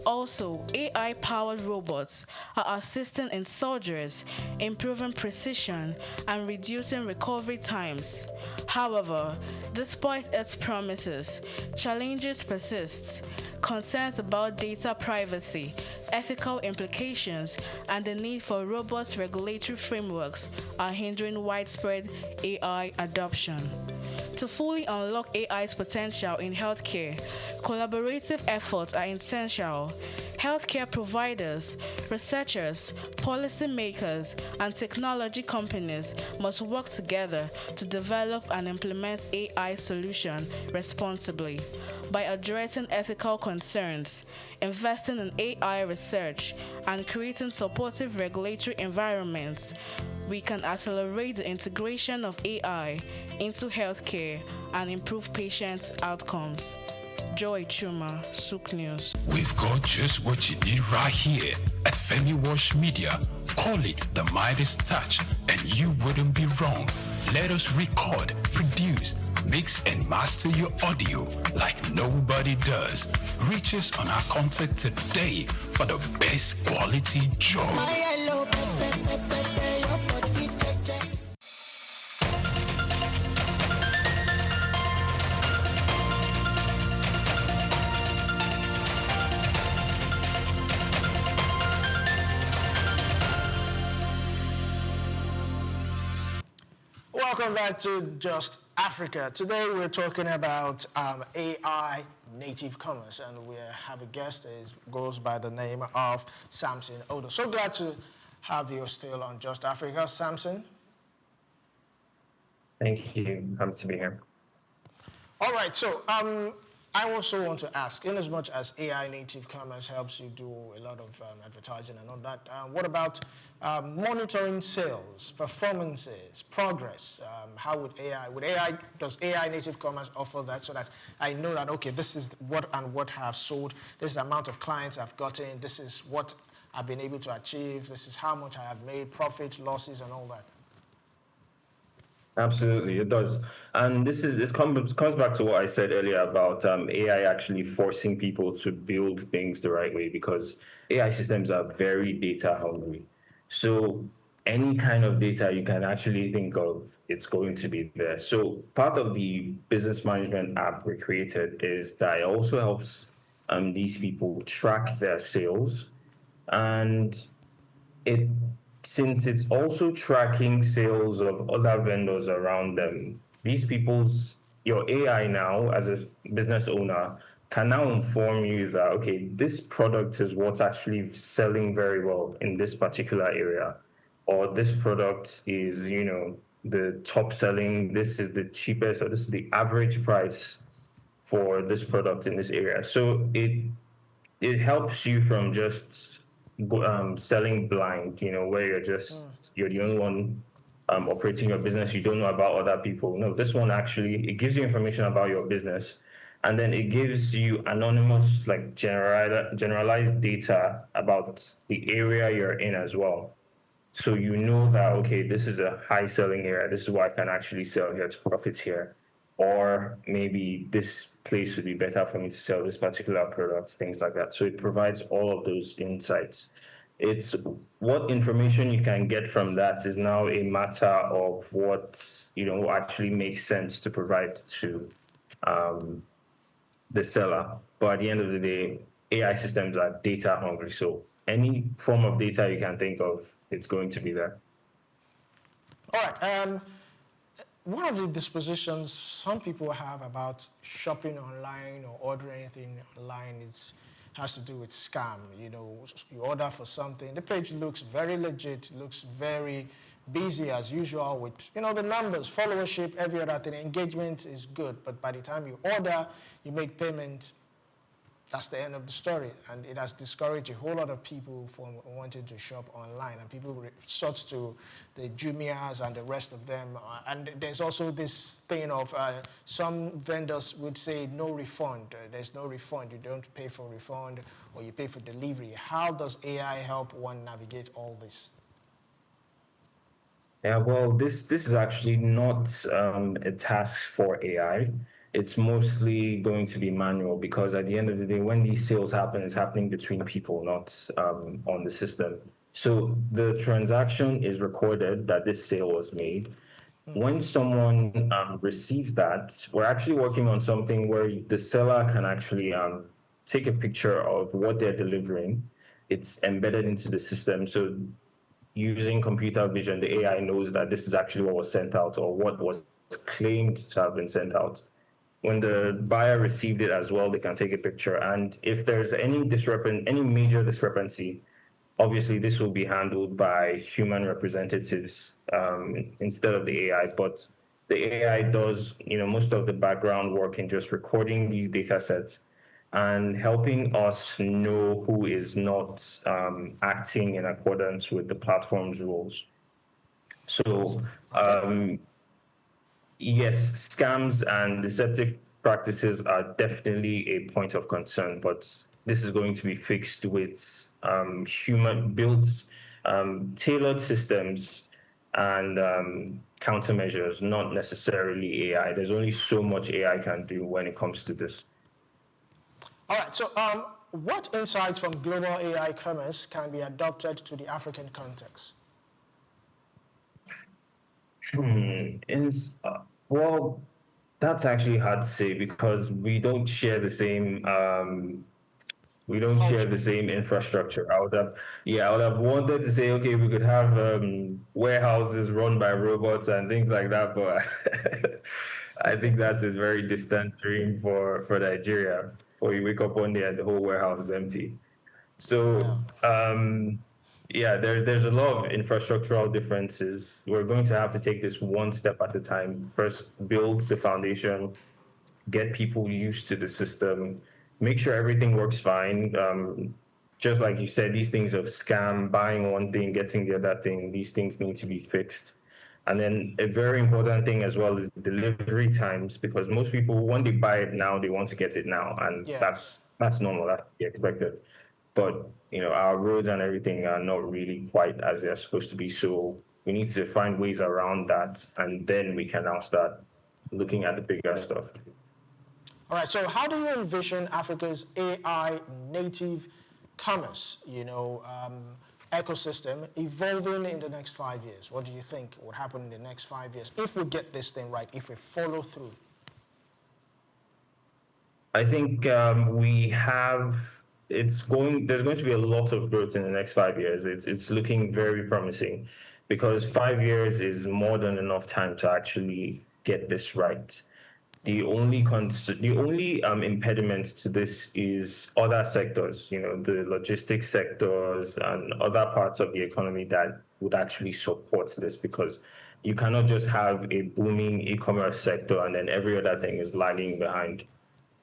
Also, AI-powered robots are assisting in surgeries, improving precision, and reducing recovery times. However, despite its promises, challenges persist. Concerns about data privacy, ethical implications, and the need for robust regulatory frameworks are hindering widespread AI adoption. To fully unlock AI's potential in healthcare, collaborative efforts are essential. Healthcare providers, researchers, policymakers, and technology companies must work together to develop and implement AI solutions responsibly. By addressing ethical concerns, investing in AI research, and creating supportive regulatory environments, we can accelerate the integration of AI into healthcare and improve patient outcomes. Joy Chuma, SOUQ News. We've got just what you need right here at Femi Wash Media. Call it the Midas Touch, and you wouldn't be wrong. Let us record, produce, mix, and master your audio like nobody does. Reach us on our contact today for the best quality job. Welcome back to Just Africa. Today we're talking about AI native commerce, and we have a guest that goes by the name of Samson Odo. So glad to have you still on Just Africa, Samson. Thank you. Happy to be here. All right, so I also want to ask, in as much as AI native commerce helps you do a lot of advertising and all that, what about monitoring sales, performances, progress? How would does AI native commerce offer that, so that I know that, okay, this is what I have sold, this is the amount of clients I've gotten, this is what I've been able to achieve, this is how much I have made, profit, losses, and all that? Absolutely, it does. And this comes back to what I said earlier about AI actually forcing people to build things the right way, because AI systems are very data hungry. So any kind of data you can actually think of, it's going to be there. So part of the business management app we created is that it also helps these people track their sales. And since it's also tracking sales of other vendors around them, your AI now, as a business owner, can now inform you that, okay, this product is what's actually selling very well in this particular area, or this product is, the top selling, this is the cheapest, or this is the average price for this product in this area. So it helps you from just selling blind, where you're the only one operating your business. You don't know about other people. No, this one actually, it gives you information about your business, and then it gives you anonymous, like generalized data about the area you're in as well. So you know that, okay, this is a high selling area. This is what I can actually sell here to profit here. Or maybe this place would be better for me to sell this particular product, things like that. So it provides all of those insights. It's what information you can get from that is now a matter of what, actually makes sense to provide to the seller. But at the end of the day, AI systems are data hungry. So any form of data you can think of, it's going to be there. All right. One of the dispositions some people have about shopping online or ordering anything online has to do with scam. You order for something, the page looks very legit, looks very busy as usual with, the numbers, followership, every other thing. Engagement is good, but by the time you order, you make payment, that's the end of the story. And it has discouraged a whole lot of people from wanting to shop online. And people resort to the Jumias and the rest of them. And there's also this thing of some vendors would say no refund. There's no refund. You don't pay for refund or you pay for delivery. How does AI help one navigate all this? Yeah, well, this is actually not a task for AI. It's mostly going to be manual because at the end of the day, when these sales happen, it's happening between people, not on the system. So the transaction is recorded that this sale was made. When someone receives that, we're actually working on something where the seller can actually take a picture of what they're delivering. It's embedded into the system. So using computer vision, the AI knows that this is actually what was sent out or what was claimed to have been sent out. When the buyer received it as well, they can take a picture. And if there's any major discrepancy, obviously this will be handled by human representatives instead of the AI. But the AI does, most of the background work in just recording these data sets and helping us know who is not acting in accordance with the platform's rules. So yes, scams and deceptive practices are definitely a point of concern, but this is going to be fixed with human-built, tailored systems and countermeasures, not necessarily AI. There's only so much AI can do when it comes to this. All right, so what insights from global AI commerce can be adopted to the African context? Well, that's actually hard to say because we don't share the same infrastructure. I would have wanted to say, okay, we could have warehouses run by robots and things like that, but I think that's a very distant dream for Nigeria. Or you wake up one day and the whole warehouse is empty. So there's a lot of infrastructural differences. We're going to have to take this one step at a time. First, build the foundation, get people used to the system, make sure everything works fine. Just like you said, these things of scam, buying one thing, getting the other thing, these things need to be fixed. And then a very important thing as well is delivery times, because most people, when they buy it now, they want to get it now. And that's normal, that's expected. But our roads and everything are not really quite as they're supposed to be. So we need to find ways around that, and then we can now start looking at the bigger stuff. All right, so how do you envision Africa's AI native commerce, ecosystem evolving in the next 5 years? What do you think would happen in the next 5 years if we get this thing right, if we follow through? I think there's going to be a lot of growth in the next 5 years. It's looking very promising because 5 years is more than enough time to actually get this right. The only impediment to this is other sectors, the logistics sectors and other parts of the economy that would actually support this, because you cannot just have a booming e-commerce sector and then every other thing is lagging behind.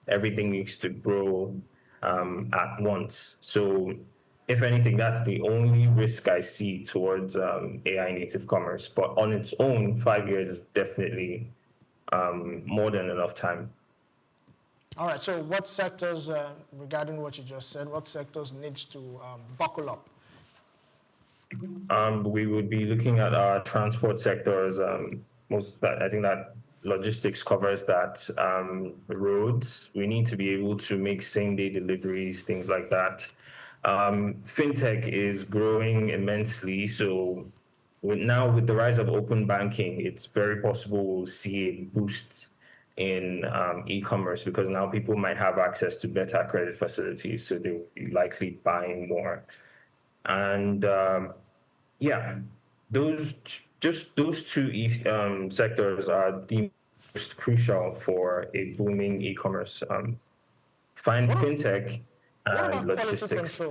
Everything needs to grow at once. So if anything, that's the only risk I see towards AI native commerce. But on its own, 5 years is definitely more than enough time. All right, so what sectors, regarding what you just said, what sectors needs to buckle up? We would be looking at our transport sectors. I think that logistics covers that. Roads, we need to be able to make same-day deliveries, things like that. Fintech is growing immensely, so with the rise of open banking, it's very possible we'll see a boost in e-commerce, because now people might have access to better credit facilities, so they'll be likely buying more. And those two sectors are the most crucial for a booming e-commerce. Fintech and logistics.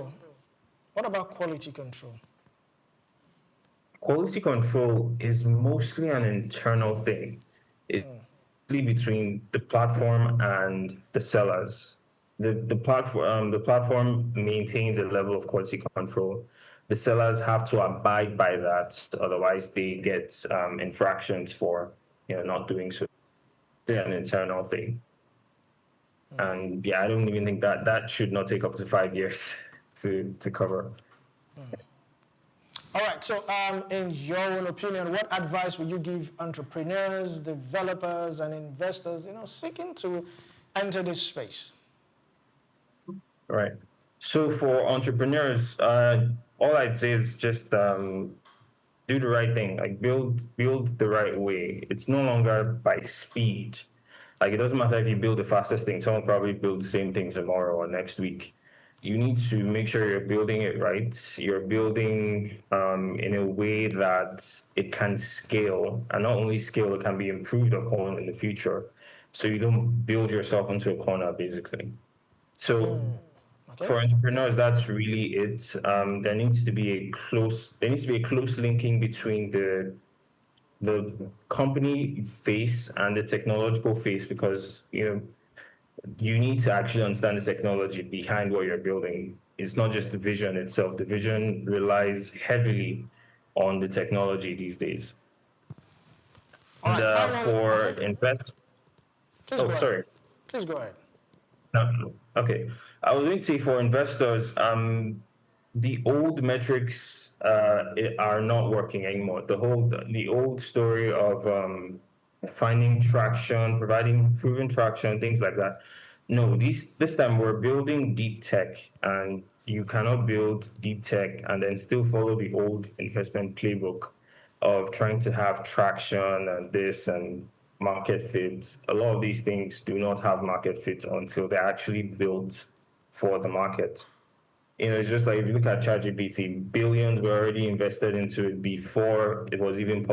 What about quality control? quality control is mostly an internal thing. It's between the platform and the sellers. The platform maintains a level of quality control. The sellers have to abide by that, otherwise they get infractions for not doing so. It's an internal thing. And yeah, I don't even think that should not take up to 5 years to cover. All right, so in your own opinion, what advice would you give entrepreneurs, developers, and investors, seeking to enter this space? Right. So for entrepreneurs, all I'd say is just do the right thing, like build the right way. It's no longer by speed. Like, it doesn't matter if you build the fastest thing, someone probably build the same thing tomorrow or next week. You need to make sure you're building it right. You're building in a way that it can scale, and not only scale, it can be improved upon in the future. So you don't build yourself into a corner, basically. So for entrepreneurs, that's really it. There needs to be a close linking between the company face and the technological face, because you need to actually understand the technology behind what you're building. It's not just the vision itself. The vision relies heavily on the technology these days. And for invest. Sorry. Please go ahead. No. Okay. I was going to say, for investors, the old metrics are not working anymore. The old story of finding traction, providing proven traction, things like that. No, this time we're building deep tech, and you cannot build deep tech and then still follow the old investment playbook of trying to have traction and this and market fit. A lot of these things do not have market fit until they're actually built for the market. It's just like, if you look at ChatGPT, billions were already invested into it before it was even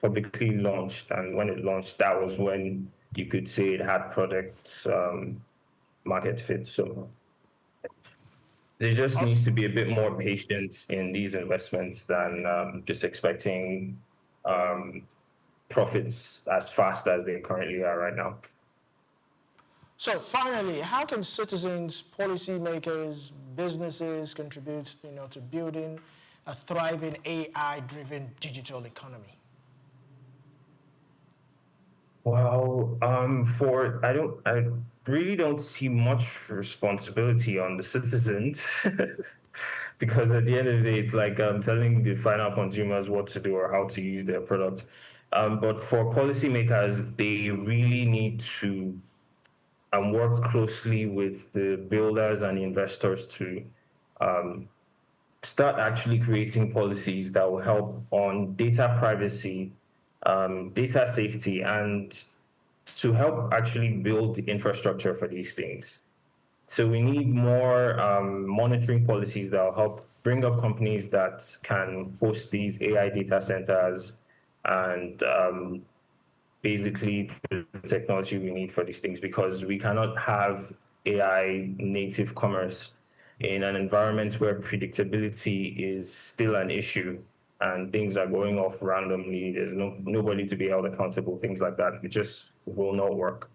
publicly launched. And when it launched, that was when you could say it had product market fit. So there just needs to be a bit more patience in these investments than just expecting profits as fast as they currently are right now. So finally, how can citizens, policymakers, businesses contribute, to building a thriving AI-driven digital economy? Well, I really don't see much responsibility on the citizens because at the end of the day, it's like telling the final consumers what to do or how to use their product. But for policymakers, they really need to work closely with the builders and investors to start actually creating policies that will help on data privacy, data safety, and to help actually build the infrastructure for these things. So we need more monitoring policies that will help bring up companies that can host these AI data centers and basically the technology we need for these things, because we cannot have AI native commerce in an environment where predictability is still an issue and things are going off randomly. There's nobody to be held accountable, things like that. It just will not work.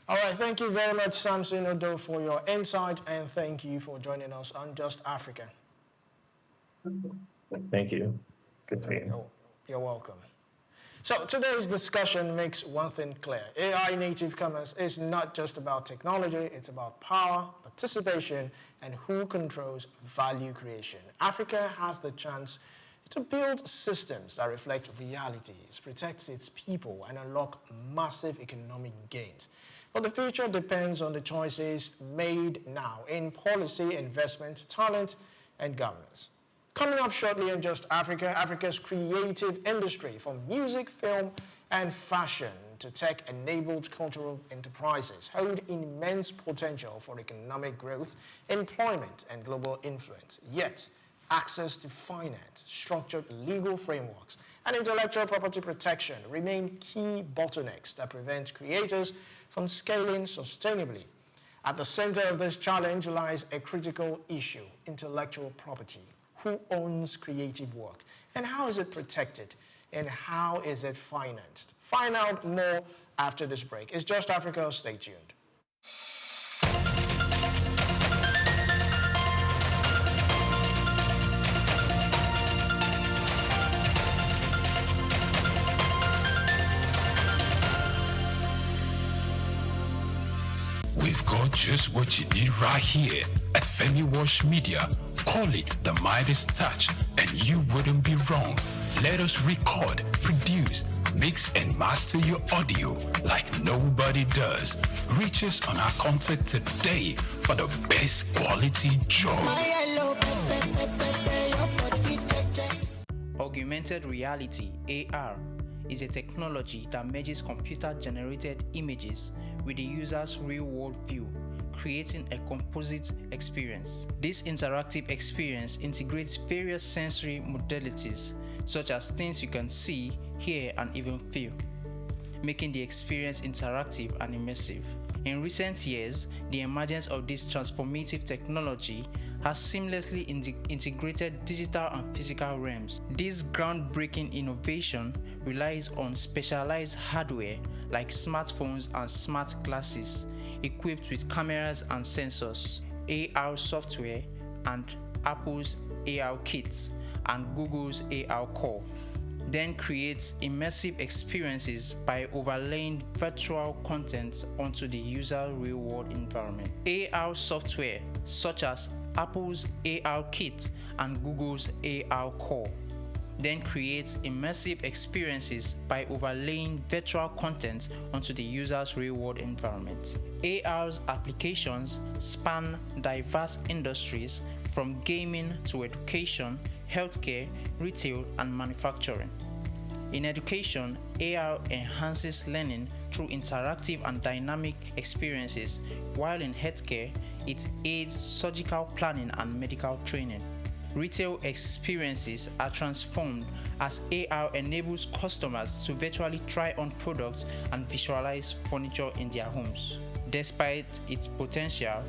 All right, thank you very much, Samson Odo, for your insight, and thank you for joining us on Just Africa. Thank you. Good to be here. You're welcome. So today's discussion makes one thing clear. AI native commerce is not just about technology, it's about power, participation, and who controls value creation. Africa has the chance to build systems that reflect realities, protect its people, and unlock massive economic gains. But the future depends on the choices made now in policy, investment, talent, and governance. Coming up shortly in Just Africa, Africa's creative industry, from music, film, and fashion to tech-enabled cultural enterprises, hold immense potential for economic growth, employment, and global influence. Yet, access to finance, structured legal frameworks, and intellectual property protection remain key bottlenecks that prevent creators from scaling sustainably. At the center of this challenge lies a critical issue: intellectual property. Who owns creative work? And how is it protected? And how is it financed? Find out more after this break. It's Just Africa. Stay tuned. We've got just what you need right here at Femi Wash Media. Call it the Midas Touch, and you wouldn't be wrong. Let us record, produce, mix, and master your audio like nobody does. Reach us on our contact today for the best quality job. Augmented reality, AR, is a technology that merges computer-generated images with the user's real-world view, creating a composite experience. This interactive experience integrates various sensory modalities, such as things you can see, hear, and even feel, making the experience interactive and immersive. In recent years, the emergence of this transformative technology has seamlessly integrated digital and physical realms. This groundbreaking innovation relies on specialized hardware like smartphones and smart glasses equipped with cameras and sensors, AR software, and Apple's AR Kit and Google's AR Core. Then creates immersive experiences by overlaying virtual content onto the user's real-world environment. AR software such as Apple's AR Kit and Google's AR Core then creates immersive experiences by overlaying virtual content onto the user's real-world environment. AR's applications span diverse industries from gaming to education, healthcare, retail, and manufacturing. In education, AR enhances learning through interactive and dynamic experiences, while in healthcare, it aids surgical planning and medical training. Retail experiences are transformed as AR enables customers to virtually try on products and visualize furniture in their homes. Despite its potential,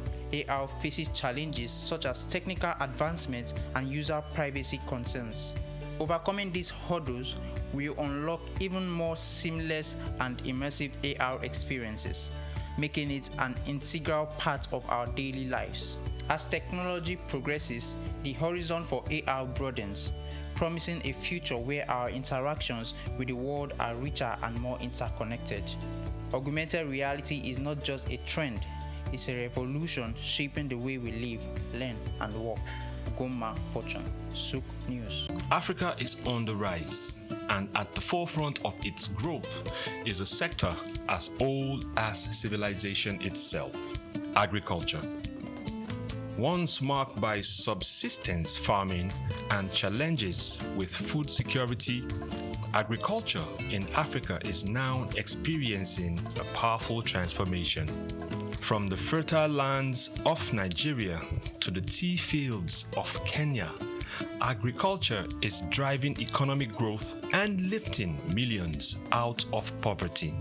AR faces challenges such as technical advancements and user privacy concerns. Overcoming these hurdles will unlock even more seamless and immersive AR experiences, making it an integral part of our daily lives. As technology progresses, the horizon for AR broadens, promising a future where our interactions with the world are richer and more interconnected. Augmented reality is not just a trend, it's a revolution shaping the way we live, learn, and work. Goma Fortune, SOUQ News. Africa is on the rise, and at the forefront of its growth is a sector as old as civilization itself: agriculture. Once marked by subsistence farming and challenges with food security, agriculture in Africa is now experiencing a powerful transformation. From the fertile lands of Nigeria to the tea fields of Kenya, agriculture is driving economic growth and lifting millions out of poverty.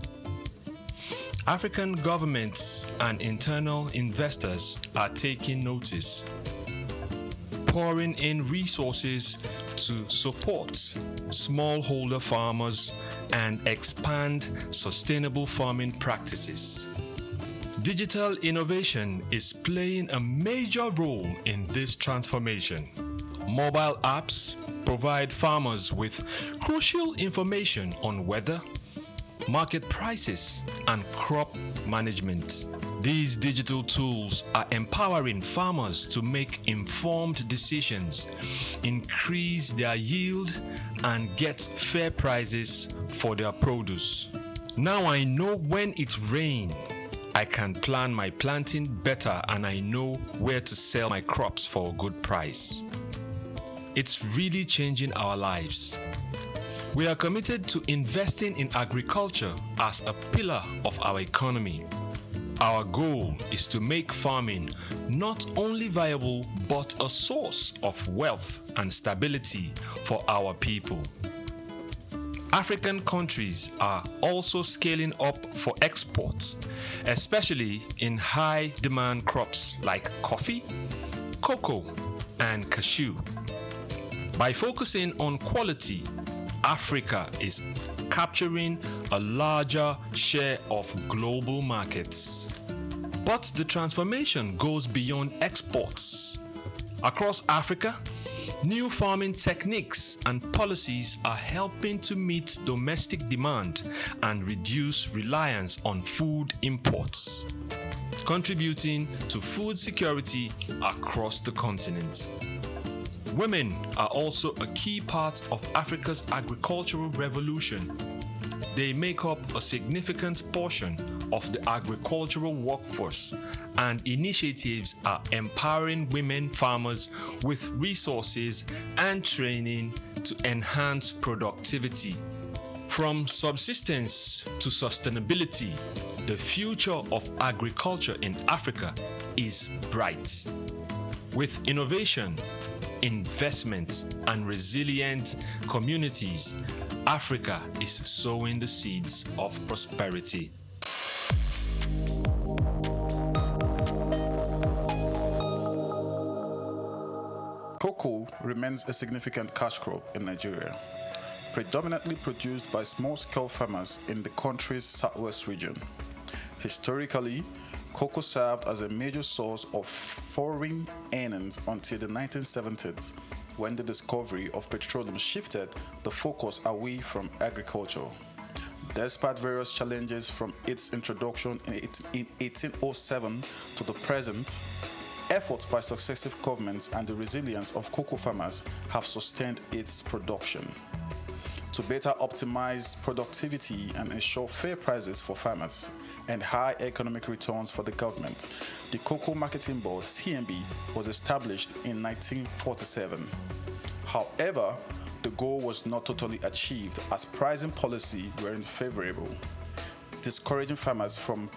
African governments and internal investors are taking notice, pouring in resources to support smallholder farmers and expand sustainable farming practices. Digital innovation is playing a major role in this transformation. Mobile apps provide farmers with crucial information on weather, market prices, and crop management. These digital tools are empowering farmers to make informed decisions, increase their yield, and get fair prices for their produce. Now I know when it rains, I can plan my planting better, and I know where to sell my crops for a good price. It's really changing our lives. We are committed to investing in agriculture as a pillar of our economy. Our goal is to make farming not only viable but a source of wealth and stability for our people. African countries are also scaling up for exports, especially in high-demand crops like coffee, cocoa, and cashew. By focusing on quality, Africa is capturing a larger share of global markets. But the transformation goes beyond exports. Across Africa, new farming techniques and policies are helping to meet domestic demand and reduce reliance on food imports, contributing to food security across the continent. Women are also a key part of Africa's agricultural revolution. They make up a significant portion of the agricultural workforce, and initiatives are empowering women farmers with resources and training to enhance productivity. From subsistence to sustainability, the future of agriculture in Africa is bright. With innovation, investment, and resilient communities, Africa is sowing the seeds of prosperity. Cocoa remains a significant cash crop in Nigeria, predominantly produced by small-scale farmers in the country's southwest region. Historically, cocoa served as a major source of foreign earnings until the 1970s, when the discovery of petroleum shifted the focus away from agriculture. Despite various challenges from its introduction in 1807 to the present, efforts by successive governments and the resilience of cocoa farmers have sustained its production. To better optimize productivity and ensure fair prices for farmers and high economic returns for the government, the Cocoa Marketing Board, CMB, was established in 1947. However, the goal was not totally achieved as pricing policy weren't favorable, discouraging farmers from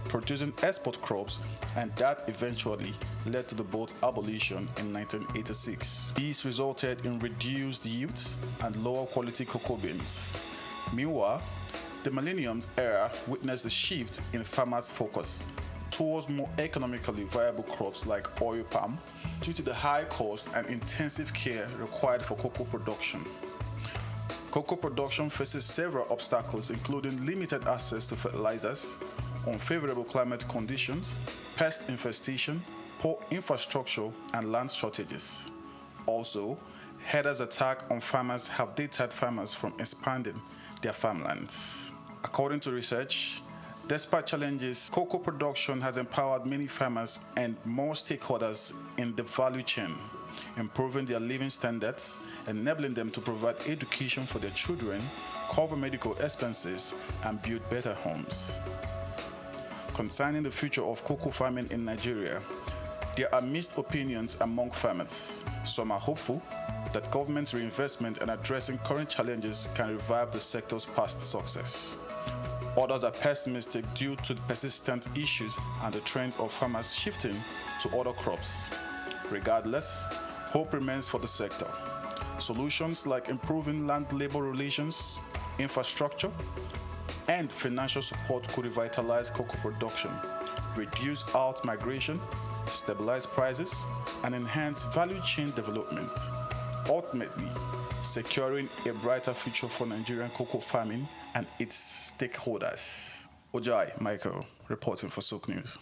producing export crops, and that eventually led to the board's abolition in 1986. These resulted in reduced yields and lower quality cocoa beans. Meanwhile, the millennium era witnessed a shift in farmers' focus towards more economically viable crops like oil palm due to the high cost and intensive care required for cocoa production. Cocoa production faces several obstacles, including limited access to fertilizers, unfavorable climate conditions, pest infestation, poor infrastructure, and land shortages. Also, herders' attacks on farmers have deterred farmers from expanding their farmlands. According to research, despite challenges, cocoa production has empowered many farmers and more stakeholders in the value chain, improving their living standards, enabling them to provide education for their children, cover medical expenses, and build better homes. Concerning the future of cocoa farming in Nigeria, there are mixed opinions among farmers. Some are hopeful that government reinvestment and addressing current challenges can revive the sector's past success. Others are pessimistic due to the persistent issues and the trend of farmers shifting to other crops. Regardless, hope remains for the sector. Solutions like improving land-labor relations, infrastructure, and financial support could revitalize cocoa production, reduce out migration, stabilize prices, and enhance value chain development, ultimately securing a brighter future for Nigerian cocoa farming and its stakeholders. Ojai Michael, reporting for SOUQ News.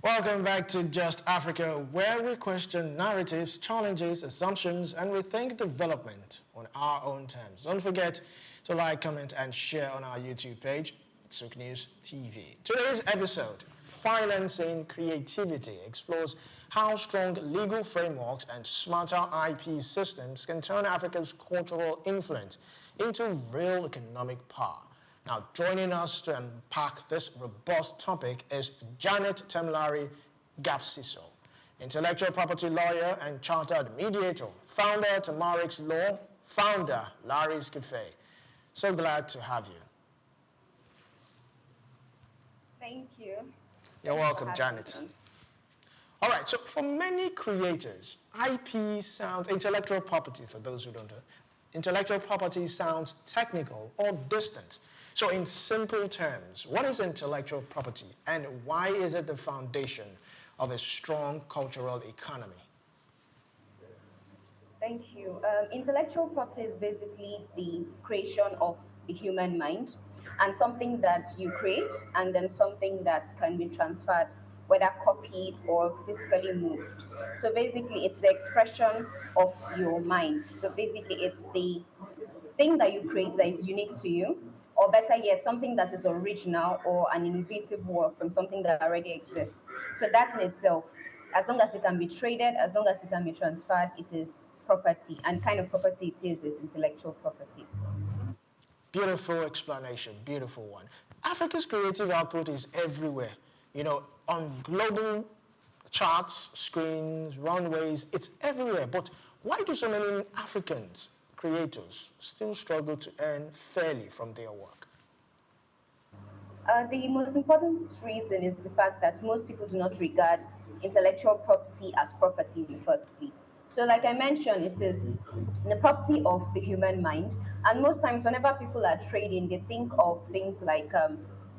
Welcome back to Just Africa, where we question narratives, challenges, assumptions, and rethink development on our own terms. Don't forget to like, comment, and share on our YouTube page, SOUQ News TV. Today's episode, Financing Creativity, explores how strong legal frameworks and smarter IP systems can turn Africa's cultural influence into real economic power. Now, joining us to unpack this robust topic is Janet Temilari Gapsiso, intellectual property lawyer and chartered mediator, founder Tamarix Law, founder Larry's Cafe. So glad to have you. Thank you. You're welcome, Janet. All right, so for many creators, IP sounds, intellectual property, for those who don't know, intellectual property sounds technical or distant. So in simple terms, what is intellectual property and why is it the foundation of a strong cultural economy? Thank you. Intellectual property is basically the creation of the human mind and something that you create and then something that can be transferred, whether copied or physically moved. So basically, it's the expression of your mind. So basically, it's the thing that you create that is unique to you, or better yet, something that is original or an innovative work from something that already exists. So that in itself, as long as it can be traded, as long as it can be transferred, it is property. And kind of property it is intellectual property. Beautiful explanation, beautiful one. Africa's creative output is everywhere. You know, on global charts, screens, runways, it's everywhere. But why do so many Africans, creators, still struggle to earn fairly from their work? The most important reason is the fact that most people do not regard intellectual property as property in the first place. So like I mentioned, it is the property of the human mind. And most times whenever people are trading, they think of things like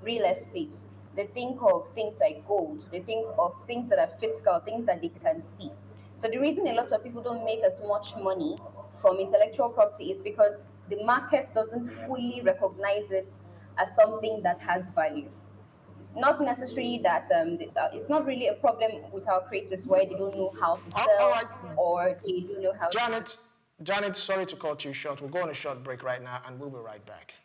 real estate. They think of things like gold. They think of things that are physical, things that they can see. So the reason a lot of people don't make as much money from intellectual property is because the market doesn't fully recognize it as something that has value. Not necessarily that it's not really a problem with our creatives where they don't know how to sell or they don't know how Janet, sorry to cut you short. We'll go on a short break right now and we'll be right back.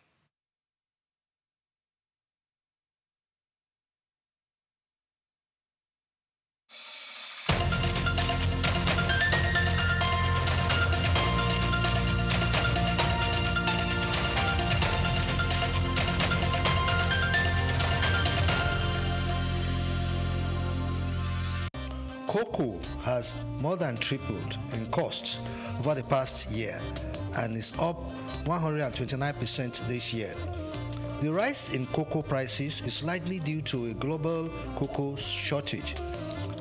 Cocoa has more than tripled in costs over the past year and is up 129% this year. The rise in cocoa prices is likely due to a global cocoa shortage.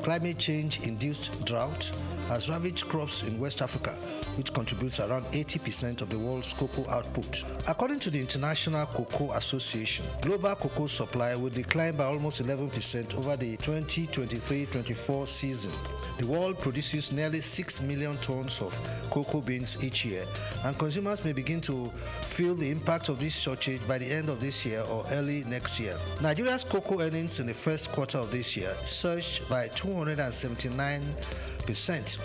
Climate change-induced drought has ravaged crops in West Africa, which contributes around 80% of the world's cocoa output. According to the International Cocoa Association, global cocoa supply will decline by almost 11% over the 2023-24 season. The world produces nearly 6 million tons of cocoa beans each year, and consumers may begin to feel the impact of this shortage by the end of this year or early next year. Nigeria's cocoa earnings in the first quarter of this year surged by 279%.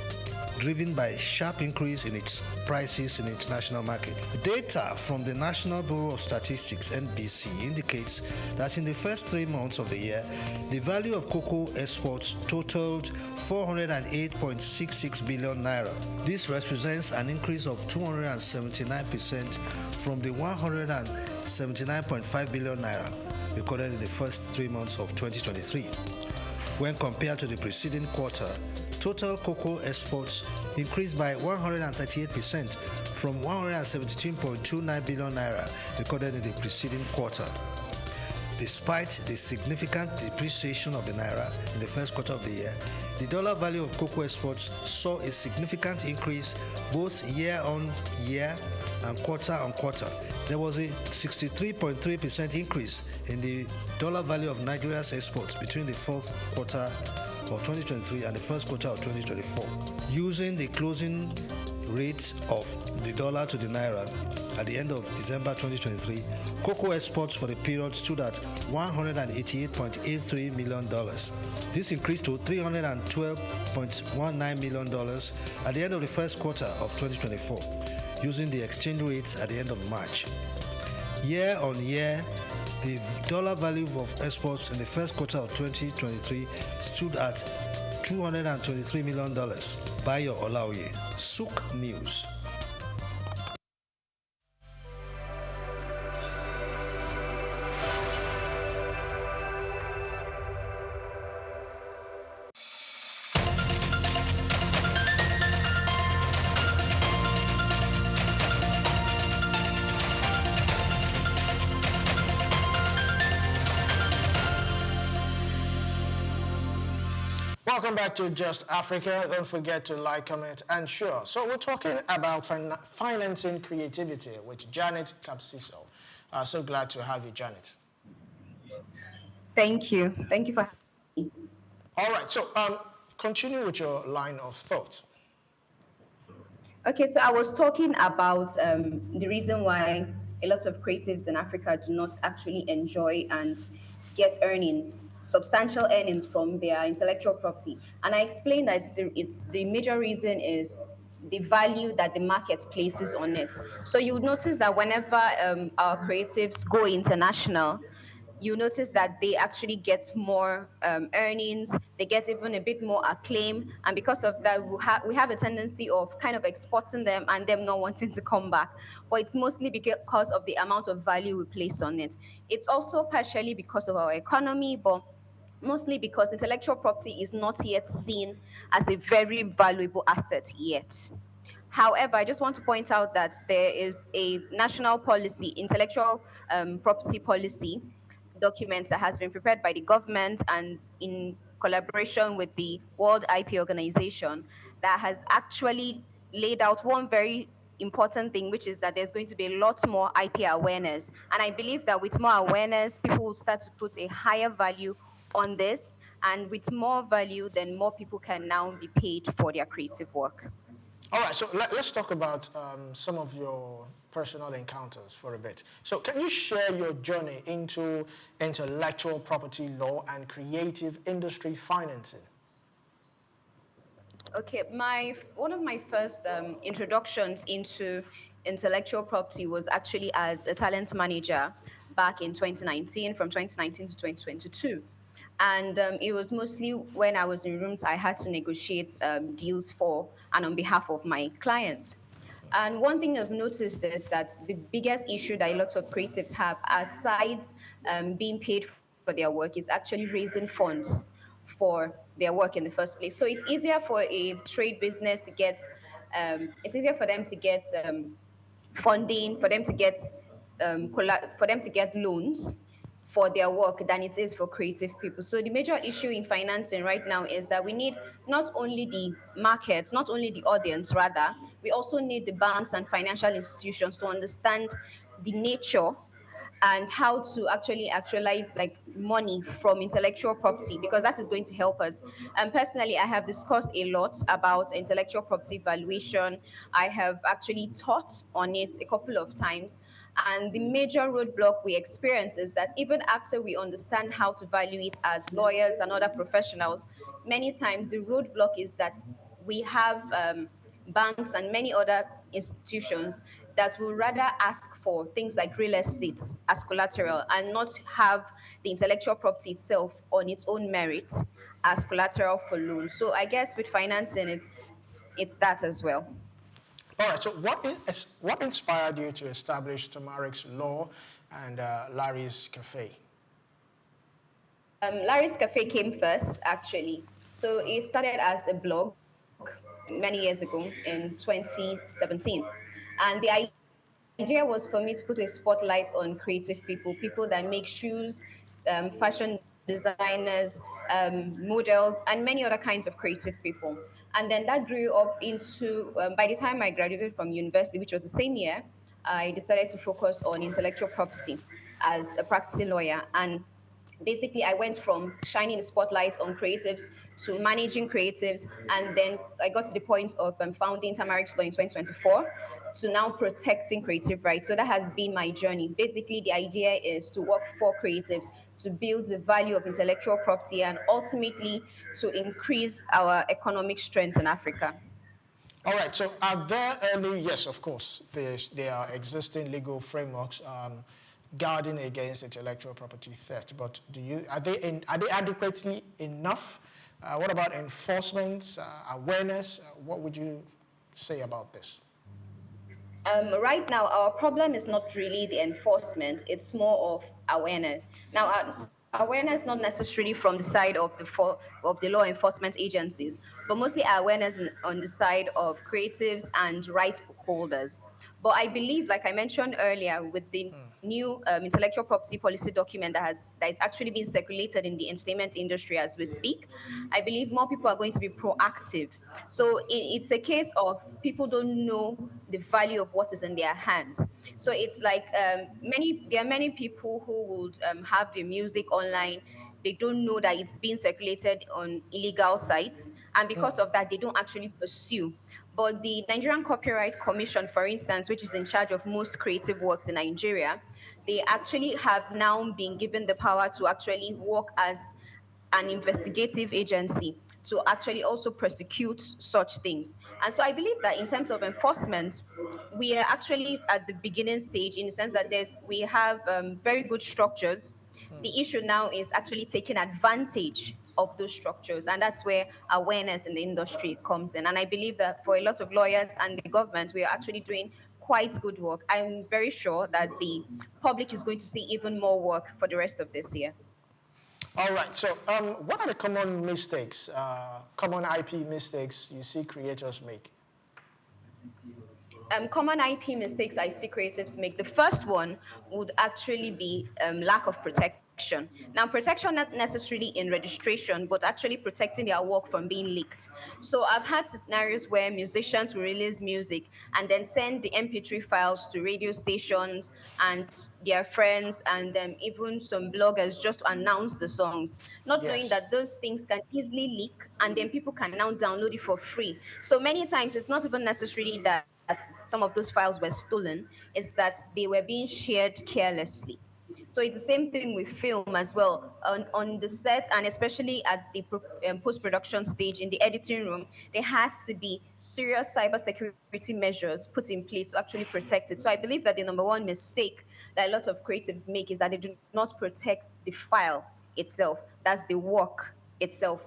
Driven by a sharp increase in its prices in the international market. Data from the National Bureau of Statistics, NBC, indicates that in the first 3 months of the year, the value of cocoa exports totaled 408.66 billion naira. This represents an increase of 279% from the 179.5 billion naira recorded in the first 3 months of 2023. When compared to the preceding quarter, total cocoa exports increased by 138% from 117.29 billion naira recorded in the preceding quarter. Despite the significant depreciation of the naira in the first quarter of the year, the dollar value of cocoa exports saw a significant increase both year on year and quarter on quarter. There was a 63.3% increase in the dollar value of Nigeria's exports between the fourth quarter of 2023 and the first quarter of 2024. Using the closing rate of the dollar to the naira at the end of December 2023, cocoa exports for the period stood at $188.83 million. This increased to $312.19 million at the end of the first quarter of 2024, using the exchange rates at the end of March. Year on year, the dollar value of exports in the first quarter of 2023 stood at $223 million. Bayo Olaoye, SOUQ News. Well, welcome back to Just Africa. Don't forget to like, comment, and share. So we're talking about financing creativity with Janet Capsiso. So glad to have you, Janet. Thank you. Thank you for having me. All right, so continue with your line of thought. Okay, so I was talking about the reason why a lot of creatives in Africa do not actually enjoy and get earnings, substantial earnings from their intellectual property. And I explained that the major reason is the value that the market places on it. So you would notice that whenever our creatives go international, you notice that they actually get more earnings, they get even a bit more acclaim, and because of that, we have a tendency of kind of exporting them and them not wanting to come back. But it's mostly because of the amount of value we place on it. It's also partially because of our economy, but mostly because intellectual property is not yet seen as a very valuable asset yet. However, I just want to point out that there is a national policy, intellectual property policy, documents that has been prepared by the government and in collaboration with the World IP Organization that has actually laid out one very important thing, which is that there's going to be a lot more IP awareness. And I believe that with more awareness, people will start to put a higher value on this. And with more value, then more people can now be paid for their creative work. All right, so let's talk about some of your personal encounters for a bit. So can you share your journey into intellectual property law and creative industry financing? Okay, one of my first introductions into intellectual property was actually as a talent manager back in 2019, from 2019 to 2022. And it was mostly when I was in rooms I had to negotiate deals for and on behalf of my client. And one thing I've noticed is that the biggest issue that a lot of creatives have, aside being paid for their work, is actually raising funds for their work in the first place. So it's easier for a trade business to get, it's easier for them to get funding, for them to get loans for their work than it is for creative people. So the major issue in financing right now is that we need not only the market, not only the audience, rather, we also need the banks and financial institutions to understand the nature and how to actually actualize like money from intellectual property, because that is going to help us. And personally, I have discussed a lot about intellectual property valuation. I have actually taught on it a couple of times. And the major roadblock we experience is that even after we understand how to value it as lawyers and other professionals, many times the roadblock is that we have banks and many other institutions that will rather ask for things like real estate as collateral and not have the intellectual property itself on its own merit as collateral for loans. So I guess with financing, it's that as well. All right, so what inspired you to establish Tamarik's Law and Larry's Cafe? Larry's Cafe came first, actually. So it started as a blog many years ago in 2017. And the idea was for me to put a spotlight on creative people, people that make shoes, fashion designers, models, and many other kinds of creative people. And then that grew up into, by the time I graduated from university, which was the same year, I decided to focus on intellectual property as a practicing lawyer. And basically, I went from shining the spotlight on creatives to managing creatives, and then I got to the point of founding Tamarik's Law in 2024 to now protecting creative rights. So that has been my journey. Basically, the idea is to work for creatives, to build the value of intellectual property, and ultimately to increase our economic strength in Africa. All right, so are there any, yes, of course, there are existing legal frameworks guarding against intellectual property theft, but are they adequately enough? What about enforcement, awareness? What would you say about this? Right now, our problem is not really the enforcement, it's more of awareness. Now, awareness not necessarily from the side of the law enforcement agencies, but mostly awareness on the side of creatives and right holders. But I believe, like I mentioned earlier, with the new intellectual property policy document that is actually being circulated in the entertainment industry as we speak, I believe more people are going to be proactive. So it's a case of people don't know the value of what is in their hands. So it's like there are many people who would have the music online. They don't know that it's being circulated on illegal sites, and because of that, they don't actually pursue. But the Nigerian Copyright Commission, for instance, which is in charge of most creative works in Nigeria, they actually have now been given the power to actually work as an investigative agency to actually also prosecute such things. And so I believe that in terms of enforcement, we are actually at the beginning stage in the sense that we have very good structures. The issue now is actually taking advantage of those structures, and that's where awareness in the industry comes in. And I believe that for a lot of lawyers and the government, we are actually doing quite good work. I'm very sure that the public is going to see even more work for the rest of this year. All right, so what are the common mistakes, common IP mistakes you see creators make? Common IP mistakes I see creatives make. The first one would actually be lack of protection. Now, protection not necessarily in registration, but actually protecting their work from being leaked. So I've had scenarios where musicians will release music and then send the MP3 files to radio stations and their friends and even some bloggers just to announce the songs, not knowing that those things can easily leak and then people can now download it for free. So many times it's not even necessarily that some of those files were stolen, is that they were being shared carelessly. So it's the same thing with film as well. On the set, and especially at the post-production stage in the editing room, there has to be serious cybersecurity measures put in place to actually protect it. So I believe that the number one mistake that a lot of creatives make is that they do not protect the file itself. That's the work itself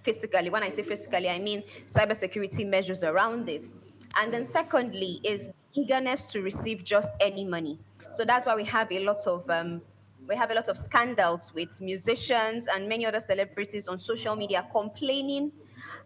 physically. When I say physically, I mean cybersecurity measures around it. And then secondly is eagerness to receive just any money. So that's why we have a lot of scandals with musicians and many other celebrities on social media complaining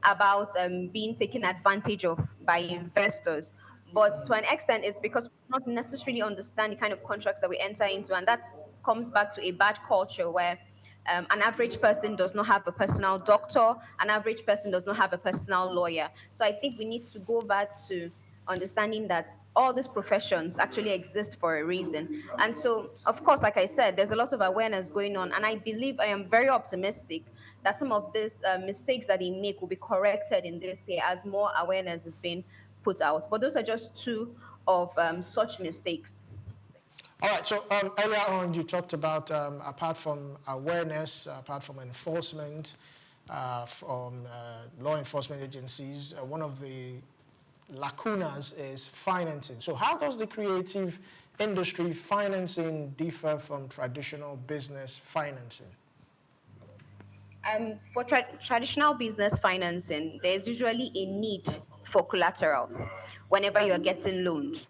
about being taken advantage of by investors. But to an extent, it's because we don't necessarily understand the kind of contracts that we enter into, and that comes back to a bad culture where an average person does not have a personal doctor, an average person does not have a personal lawyer. So I think we need to go back to understanding that all these professions actually exist for a reason. And so, of course, like I said, there's a lot of awareness going on, and I believe I am very optimistic that some of these mistakes that they make will be corrected in this year as more awareness is being put out. But those are just two of such mistakes. All right, so earlier on you talked about, apart from awareness, apart from enforcement, from law enforcement agencies, one of the lacunas is financing. So how does the creative industry financing differ from traditional business financing? For traditional business financing, there's usually a need for collaterals whenever you're getting loans,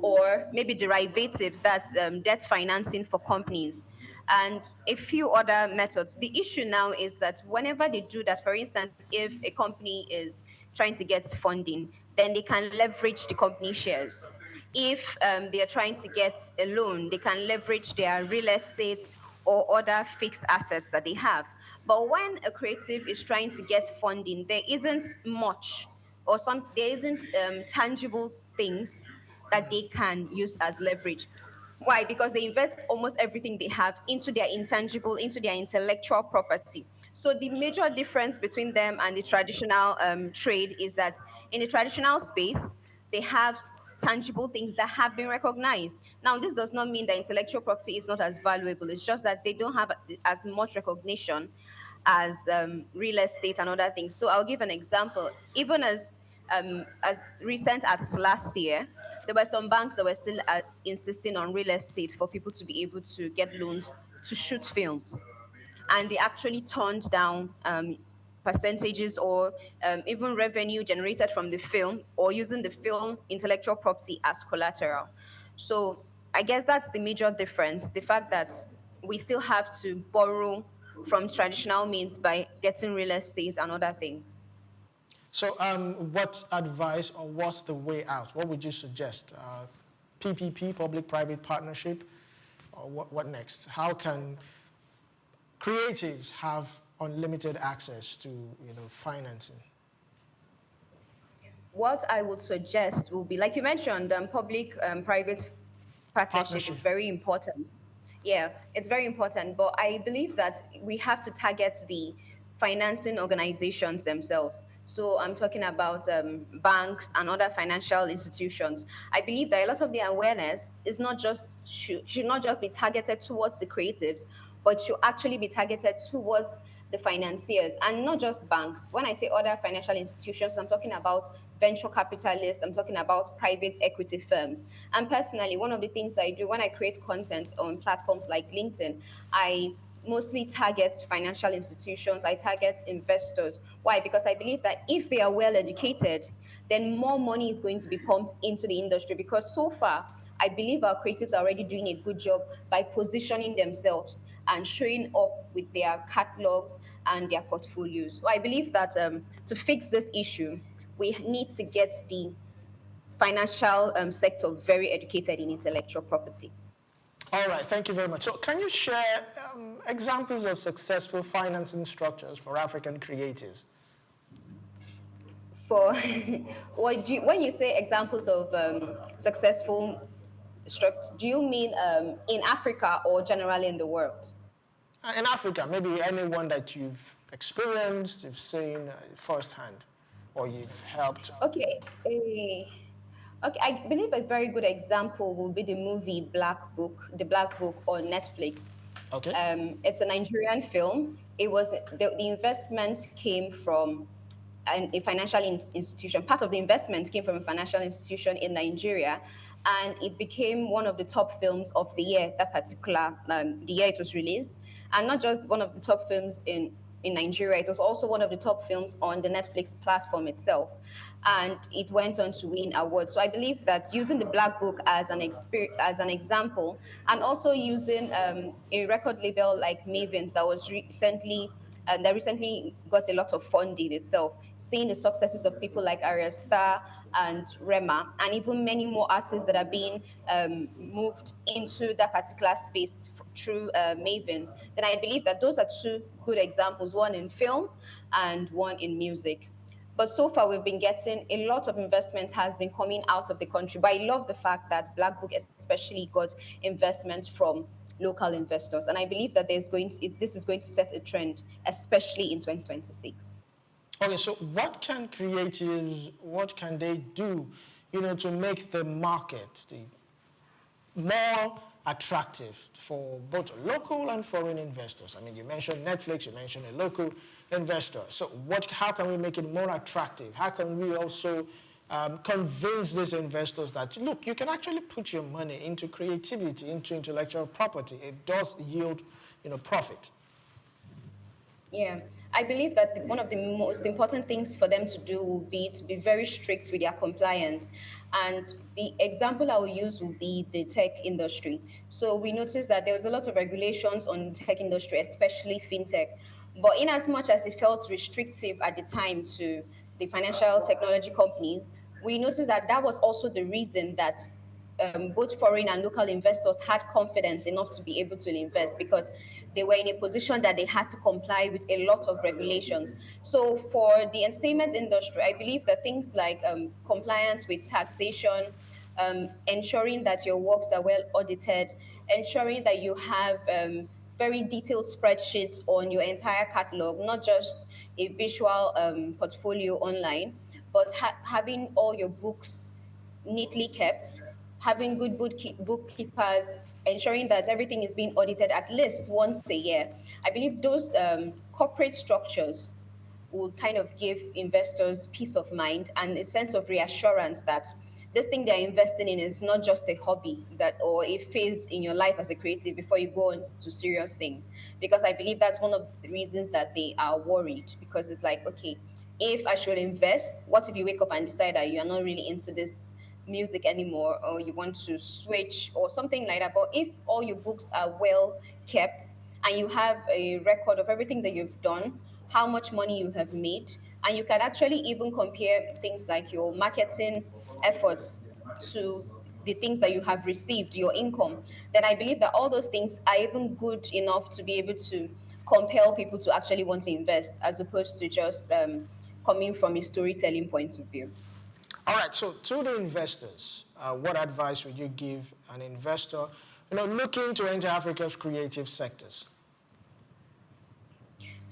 or maybe derivatives, that's debt financing for companies, and a few other methods. The issue now is that whenever they do that, for instance, if a company is trying to get funding, then they can leverage the company shares. If they are trying to get a loan, they can leverage their real estate or other fixed assets that they have. But when a creative is trying to get funding, there isn't much, or there isn't tangible things that they can use as leverage. Why? Because they invest almost everything they have into their intangible, into their intellectual property. So the major difference between them and the traditional trade is that in the traditional space, they have tangible things that have been recognized. Now, this does not mean that intellectual property is not as valuable. It's just that they don't have as much recognition as real estate and other things. So I'll give an example. Even as recent as last year, there were some banks that were still insisting on real estate for people to be able to get loans to shoot films. And they actually turned down percentages or even revenue generated from the film or using the film intellectual property as collateral. So I guess that's the major difference, the fact that we still have to borrow from traditional means by getting real estate and other things. So what advice or what's the way out? What would you suggest? PPP, public-private partnership, or what next? How can creatives have unlimited access to financing? What I would suggest will be, like you mentioned, public-private partnership is very important. Yeah, it's very important, but I believe that we have to target the financing organizations themselves. So I'm talking about banks and other financial institutions. I believe that a lot of the awareness is not just should not just be targeted towards the creatives, but should actually be targeted towards the financiers and not just banks. When I say other financial institutions, I'm talking about venture capitalists, I'm talking about private equity firms. And personally, one of the things I do when I create content on platforms like LinkedIn, I mostly target financial institutions, I target investors. Why? Because I believe that if they are well educated, then more money is going to be pumped into the industry, because so far, I believe our creatives are already doing a good job by positioning themselves and showing up with their catalogs and their portfolios. So I believe that to fix this issue, we need to get the financial sector very educated in intellectual property. All right, thank you very much. So can you share examples of successful financing structures for African creatives? For when you say examples of successful structure, do you mean in Africa or generally in the world? In Africa, maybe anyone that you've experienced, you've seen firsthand, or you've helped. Okay. Okay, I believe a very good example will be the movie The Black Book on Netflix. Okay. It's a Nigerian film. It was the investment came from a financial institution. Part of the investment came from a financial institution in Nigeria, and it became one of the top films of the year, the year it was released. And not just one of the top films in Nigeria, it was also one of the top films on the Netflix platform itself. And it went on to win awards. So I believe that using the Black Book as an example, and also using a record label like Mavens that was recently got a lot of funding itself, seeing the successes of people like Arya Star and Rema, and even many more artists that are being moved into that particular space through Maven, then I believe that those are two good examples, one in film and one in music. But so far, we've been getting a lot of investment has been coming out of the country. But I love the fact that Black Book especially got investment from local investors. And I believe that this is going to set a trend, especially in 2026. Okay, so what can they do, to make the market more attractive for both local and foreign investors? I mean, you mentioned Netflix, you mentioned a local investor. So how can we make it more attractive? How can we also convince these investors that, look, you can actually put your money into creativity, into intellectual property. It does yield, profit. Yeah, I believe that one of the most important things for them to do will be to be very strict with their compliance. And the example I will use will be the tech industry. So we noticed that there was a lot of regulations on the tech industry, especially fintech. But in as much as it felt restrictive at the time to the financial technology companies, we noticed that that was also the reason that both foreign and local investors had confidence enough to be able to invest, because they were in a position that they had to comply with a lot of regulations. So for the entertainment industry, I believe that things like compliance with taxation, ensuring that your works are well audited, ensuring that you have very detailed spreadsheets on your entire catalog, not just a visual portfolio online, but having all your books neatly kept, having good bookkeepers, ensuring that everything is being audited at least once a year. I believe those corporate structures will kind of give investors peace of mind and a sense of reassurance that this thing they're investing in is not just a hobby or a phase in your life as a creative before you go on to serious things. Because I believe that's one of the reasons that they are worried, because it's like, okay, if I should invest, what if you wake up and decide that you are not really into this music anymore, or you want to switch or something like that? But if all your books are well kept and you have a record of everything that you've done, how much money you have made, and you can actually even compare things like your marketing efforts to the things that you have received, your income, then I believe that all those things are even good enough to be able to compel people to actually want to invest, as opposed to just coming from a storytelling point of view. All right, so to the investors, what advice would you give an investor, looking to enter Africa's creative sectors?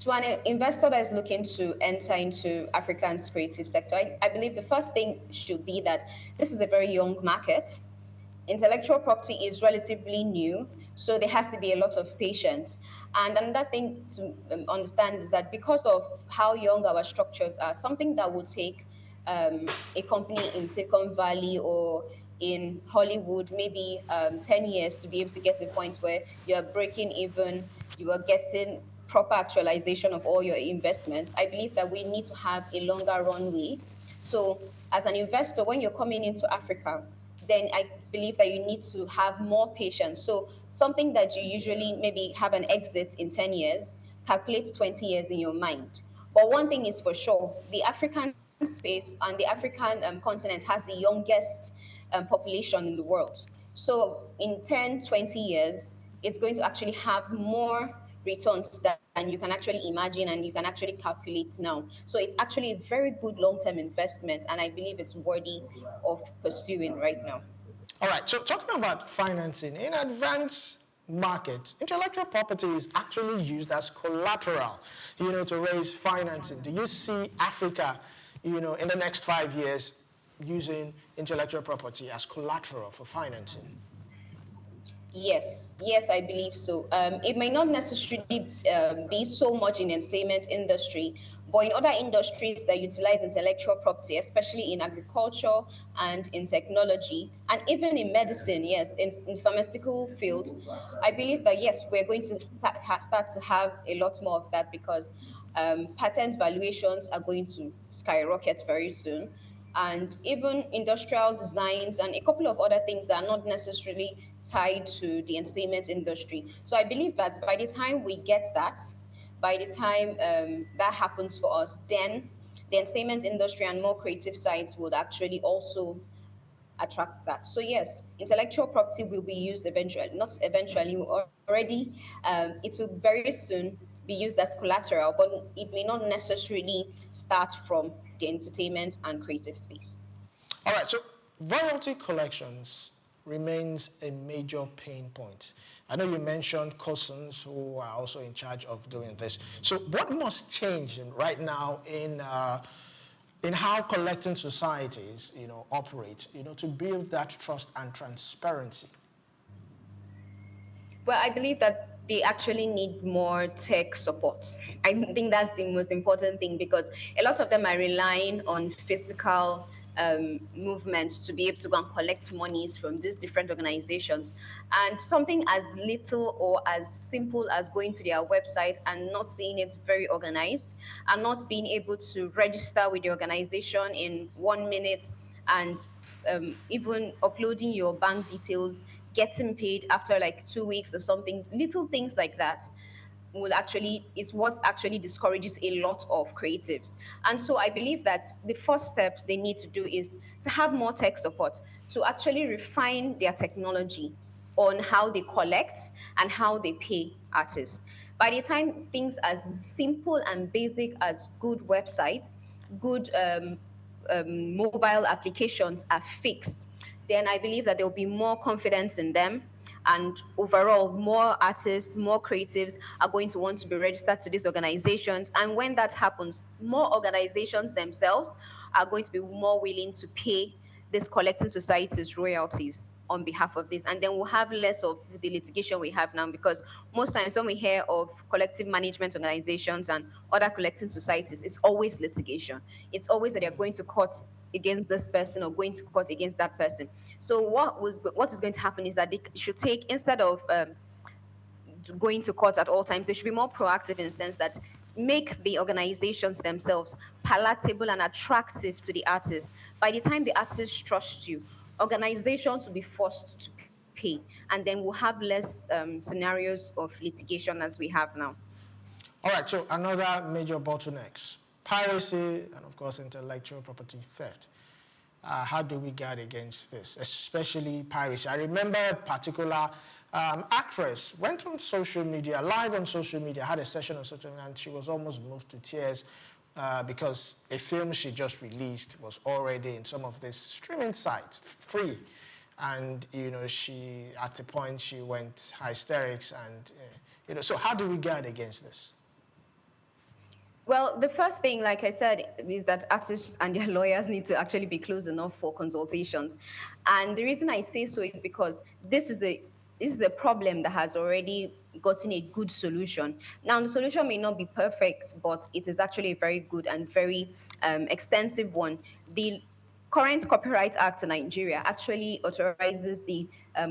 To an investor that is looking to enter into African's creative sector, I believe the first thing should be that this is a very young market. Intellectual property is relatively new, so there has to be a lot of patience. And another thing to understand is that because of how young our structures are, something that would take a company in Silicon Valley or in Hollywood maybe 10 years to be able to get to a point where you are breaking even, you are getting proper actualization of all your investments. I believe that we need to have a longer runway. So as an investor, when you're coming into Africa, then I believe that you need to have more patience. So something that you usually maybe have an exit in 10 years, calculate 20 years in your mind. But one thing is for sure, the African space and the African continent has the youngest population in the world. So in 10, 20 years, it's going to actually have more returns than you can actually imagine and you can actually calculate now. So it's actually a very good long-term investment, and I believe it's worthy of pursuing right now. All right, so talking about financing, in advanced markets, intellectual property is actually used as collateral, to raise financing. Do you see Africa, in the next 5 years using intellectual property as collateral for financing? Yes, I believe so. It may not necessarily be so much in the entertainment industry, but in other industries that utilize intellectual property, especially in agriculture and in technology, and even in medicine, yes, in pharmaceutical field, I believe that, yes, we're going to start to have a lot more of that because patent valuations are going to skyrocket very soon. And even industrial designs and a couple of other things that are not necessarily tied to the entertainment industry. So I believe that by the time we get that, by the time that happens for us, then the entertainment industry and more creative sides would actually also attract that. So yes, intellectual property will be used eventually, not eventually, already. It will very soon be used as collateral, but it may not necessarily start from the entertainment and creative space. All right, so royalty collections remains a major pain point. I know you mentioned cousins who are also in charge of doing this. So what must change right now in how collecting societies, operate, to build that trust and transparency? Well, I believe that they actually need more tech support. I think that's the most important thing because a lot of them are relying on physical movements to be able to go and collect monies from these different organizations. And something as little or as simple as going to their website and not seeing it very organized and not being able to register with the organization in 1 minute and even uploading your bank details, getting paid after like 2 weeks or something, little things like that is what actually discourages a lot of creatives. And so I believe that the first steps they need to do is to have more tech support, to actually refine their technology on how they collect and how they pay artists. By the time things as simple and basic as good websites, good mobile applications are fixed, then I believe that there will be more confidence in them. And overall, more artists, more creatives are going to want to be registered to these organizations. And when that happens, more organizations themselves are going to be more willing to pay these collecting societies royalties on behalf of this. And then we'll have less of the litigation we have now, because most times when we hear of collective management organizations and other collecting societies, it's always litigation. It's always that they're going to court against this person or going to court against that person. So what is going to happen is that they should take, instead of going to court at all times, they should be more proactive in the sense that make the organizations themselves palatable and attractive to the artists. By the time the artists trust you, organizations will be forced to pay, and then we'll have less scenarios of litigation as we have now. All right, so another major bottlenecks, piracy, and of course intellectual property theft. How do we guard against this, especially piracy? I remember a particular actress went on social media, live on social media, had a session on social media, and she was almost moved to tears because a film she just released was already in some of these streaming sites, free. And, you know, she, at a point, she went hysterics and, you know, so how do we guard against this? Well, the first thing, like I said, is that artists and their lawyers need to actually be close enough for consultations. And the reason I say so is because this is a problem that has already gotten a good solution. Now, the solution may not be perfect, but it is actually a very good and very extensive one. The current Copyright Act in Nigeria actually authorizes the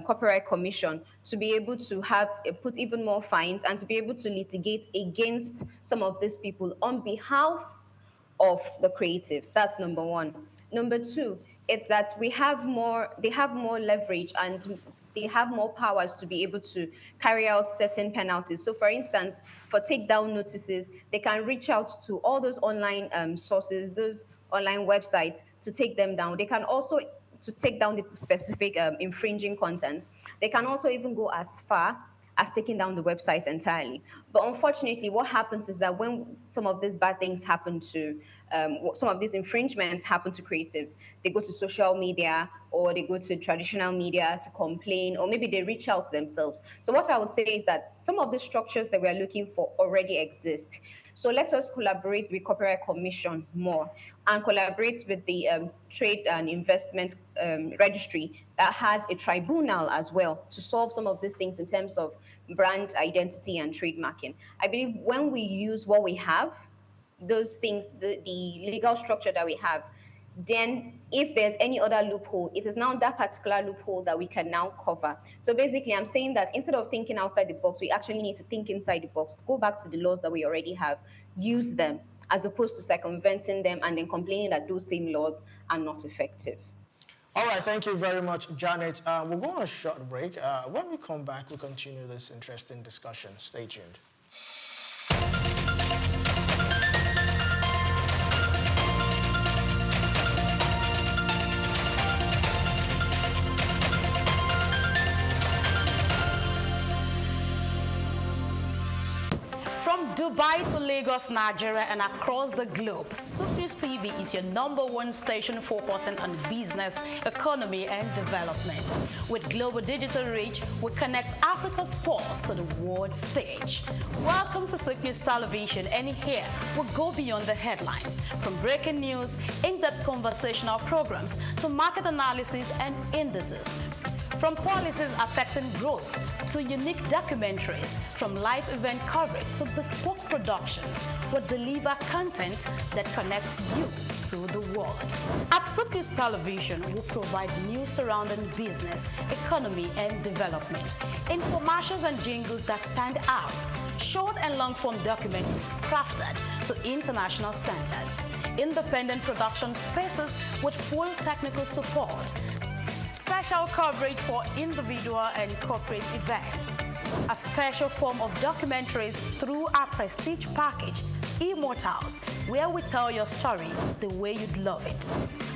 Copyright Commission to be able to have put even more fines and to be able to litigate against some of these people on behalf of the creatives. That's number one. Number two, it's that they have more leverage and they have more powers to be able to carry out certain penalties. So for instance, for takedown notices, they can reach out to all those online sources, those online websites to take them down. They can also to take down the specific infringing content. They can also even go as far as taking down the website entirely. But unfortunately, what happens is that when some of these bad things happen to, some of these infringements happen to creatives, they go to social media or they go to traditional media to complain, or maybe they reach out themselves. So what I would say is that some of the structures that we are looking for already exist. So let us collaborate with Copyright Commission more and collaborate with the Trade and Investment Registry that has a tribunal as well to solve some of these things in terms of brand identity and trademarking. I believe when we use what we have, those things, the legal structure that we have, then if there's any other loophole, it is now that particular loophole that we can now cover. So basically, I'm saying that instead of thinking outside the box, we actually need to think inside the box, go back to the laws that we already have, use them, as opposed to circumventing them and then complaining that those same laws are not effective. All right, thank you very much, Janet. We'll go on a short break. When we come back, we'll continue this interesting discussion. Stay tuned. From Dubai to Lagos, Nigeria, and across the globe, SOUQ News TV is your #1 station focusing on business, economy, and development. With global digital reach, we connect Africa's pulse to the world stage. Welcome to SOUQ News Television, and here we go beyond the headlines. From breaking news, in-depth conversational programs, to market analysis and indices. From policies affecting growth to unique documentaries, from live event coverage to bespoke productions, we deliver content that connects you to the world. At SOUQ News Television, we provide news surrounding business, economy, and development, infomercials and jingles that stand out, short and long-form documentaries crafted to international standards, independent production spaces with full technical support, special coverage for individual and corporate events, a special form of documentaries through our prestige package, Immortals, where we tell your story the way you'd love it,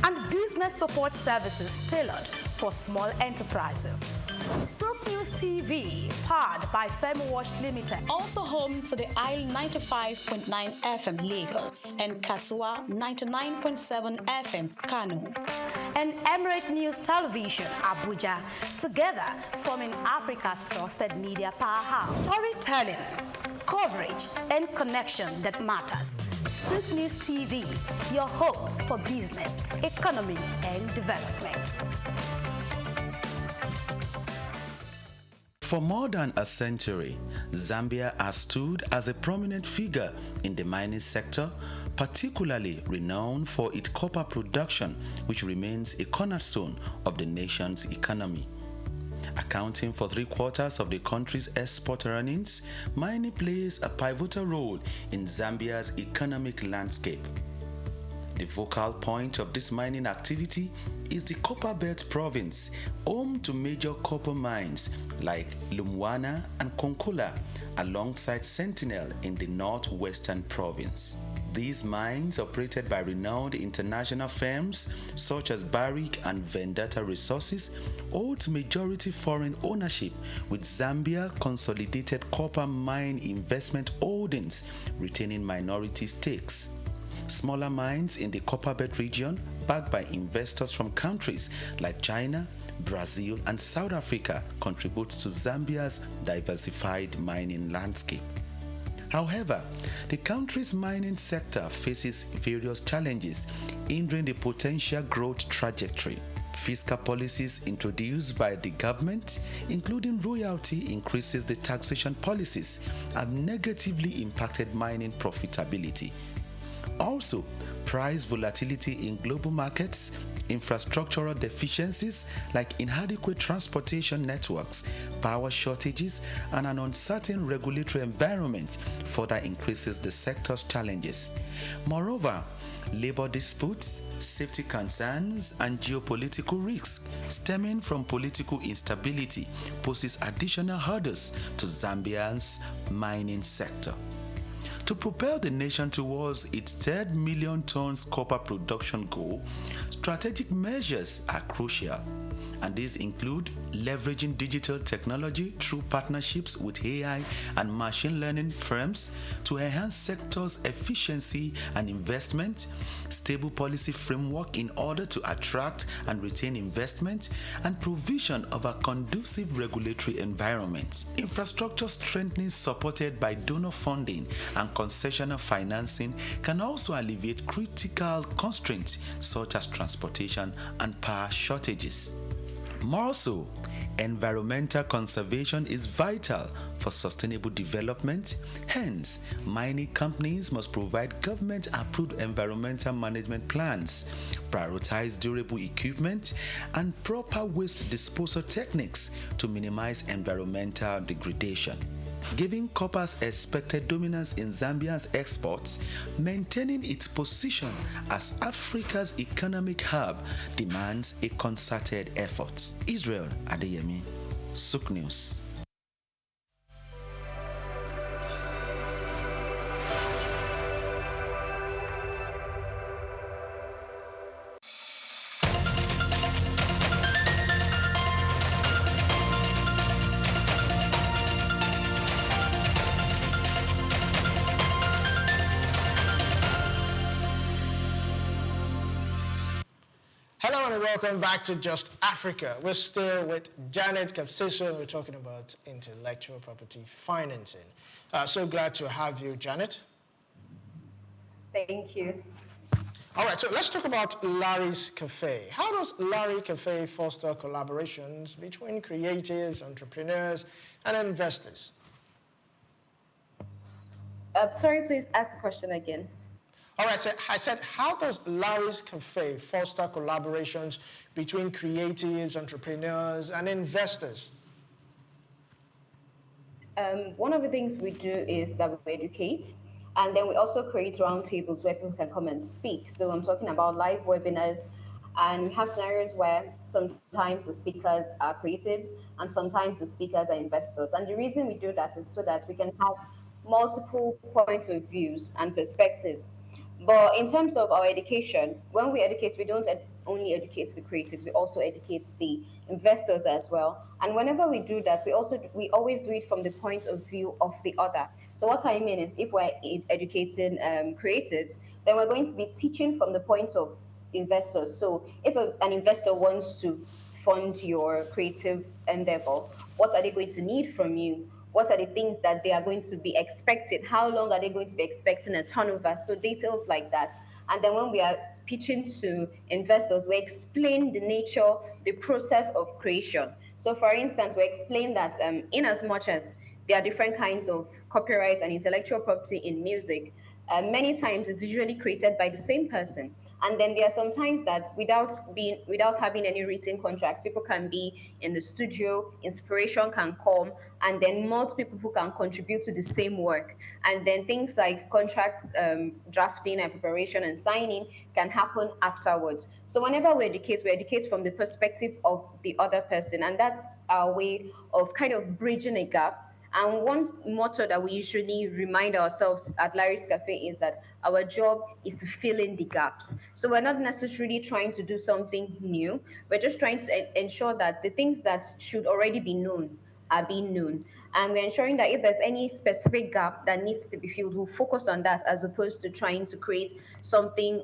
and business support services tailored for small enterprises. SOUQ News TV, powered by FemiWatch Limited, also home to the Isle 95.9 FM Lagos and Kasua 99.7 FM Kano, and Emirate News Television Abuja, together forming Africa's trusted media powerhouse. Storytelling, coverage, and connection that matters. SOUQ News TV, your home for business, economy, and development. For more than a century, Zambia has stood as a prominent figure in the mining sector, particularly renowned for its copper production, which remains a cornerstone of the nation's economy. Accounting for 3/4 of the country's export earnings, mining plays a pivotal role in Zambia's economic landscape. The focal point of this mining activity is the Copper Belt province, home to major copper mines like Lumwana and Konkola, alongside Sentinel in the northwestern province. These mines, operated by renowned international firms such as Barrick and Vendetta Resources, hold majority foreign ownership, with Zambia Consolidated Copper Mine Investment Holdings retaining minority stakes. Smaller mines in the Copperbelt region, backed by investors from countries like China, Brazil, and South Africa, contribute to Zambia's diversified mining landscape. However, the country's mining sector faces various challenges hindering the potential growth trajectory. Fiscal policies introduced by the government, including royalty increases, the taxation policies, have negatively impacted mining profitability. Also, price volatility in global markets, infrastructural deficiencies like inadequate transportation networks, power shortages, and an uncertain regulatory environment further increases the sector's challenges. Moreover, labor disputes, safety concerns, and geopolitical risks stemming from political instability poses additional hurdles to Zambia's mining sector. To propel the nation towards its 3 million tons copper production goal, strategic measures are crucial, and these include leveraging digital technology through partnerships with AI and machine learning firms to enhance sector's efficiency and investment, stable policy framework in order to attract and retain investment, and provision of a conducive regulatory environment. Infrastructure strengthening supported by donor funding and concessional financing can also alleviate critical constraints such as transportation and power shortages. More so, environmental conservation is vital for sustainable development. Hence, mining companies must provide government-approved environmental management plans, prioritize durable equipment, and proper waste disposal techniques to minimize environmental degradation. Giving copper's expected dominance in Zambia's exports, maintaining its position as Africa's economic hub demands a concerted effort. Israel Adeyemi, SOUQ News. Hello and welcome back to Just Africa. We're still with Janet Kapsiso and we're talking about intellectual property financing. So glad to have you, Janet. Thank you. All right, so let's talk about Larry's Cafe. How does Larry Cafe foster collaborations between creatives, entrepreneurs, and investors? Sorry, please ask the question again. All right, so I said, how does Larry's Cafe foster collaborations between creatives, entrepreneurs, and investors? One of the things we do is that we educate, and then we also create roundtables where people can come and speak. So I'm talking about live webinars, and we have scenarios where sometimes the speakers are creatives, and sometimes the speakers are investors. And the reason we do that is so that we can have multiple points of views and perspectives. But in terms of our education, when we educate, we don't only educate the creatives, we also educate the investors as well. And whenever we do that, we always do it from the point of view of the other. So what I mean is, if we're educating creatives, then we're going to be teaching from the point of investors. So if an investor wants to fund your creative endeavor, what are they going to need from you? What are the things that they are going to be expecting? How long are they going to be expecting a turnover? So details like that. And then when we are pitching to investors, we explain the nature, the process of creation. So for instance, we explain that in as much as there are different kinds of copyright and intellectual property in music, many times it's usually created by the same person. And then there are some times that without having any written contracts, people can be in the studio, inspiration can come, and then multiple people who can contribute to the same work. And then things like contracts, drafting and preparation and signing can happen afterwards. So whenever we educate from the perspective of the other person, and that's our way of kind of bridging a gap And one motto that we usually remind ourselves at Larry's Cafe is that our job is to fill in the gaps. So we're not necessarily trying to do something new. We're just trying to ensure that the things that should already be known are being known. And we're ensuring that if there's any specific gap that needs to be filled, we'll focus on that as opposed to trying to create something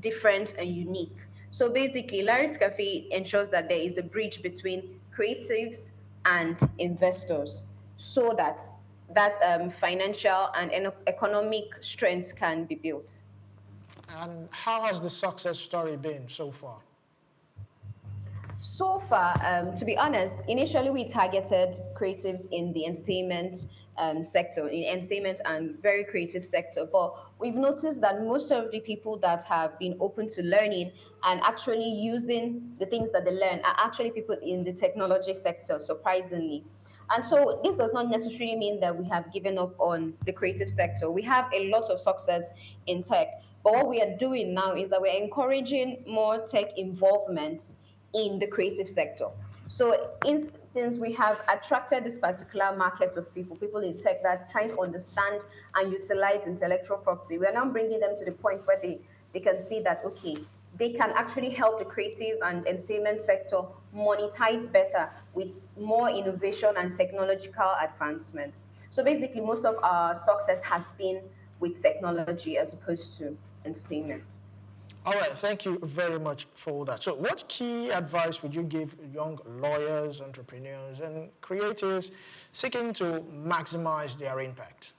different and unique. So basically, Larry's Cafe ensures that there is a bridge between creatives and investors so that financial and economic strength can be built. And how has the success story been so far? So far, to be honest, initially we targeted creatives in the entertainment sector, in entertainment and very creative sector. But we've noticed that most of the people that have been open to learning and actually using the things that they learn are actually people in the technology sector, surprisingly. And so this does not necessarily mean that we have given up on the creative sector. We have a lot of success in tech. But what we are doing now is that we're encouraging more tech involvement in the creative sector. So since we have attracted this particular market of people in tech that are trying to understand and utilize intellectual property, we are now bringing them to the point where they can see that, okay, they can actually help the creative and entertainment sector monetize better with more innovation and technological advancements. So basically, most of our success has been with technology as opposed to entertainment. All right, thank you very much for that. So what key advice would you give young lawyers, entrepreneurs, and creatives seeking to maximize their impact?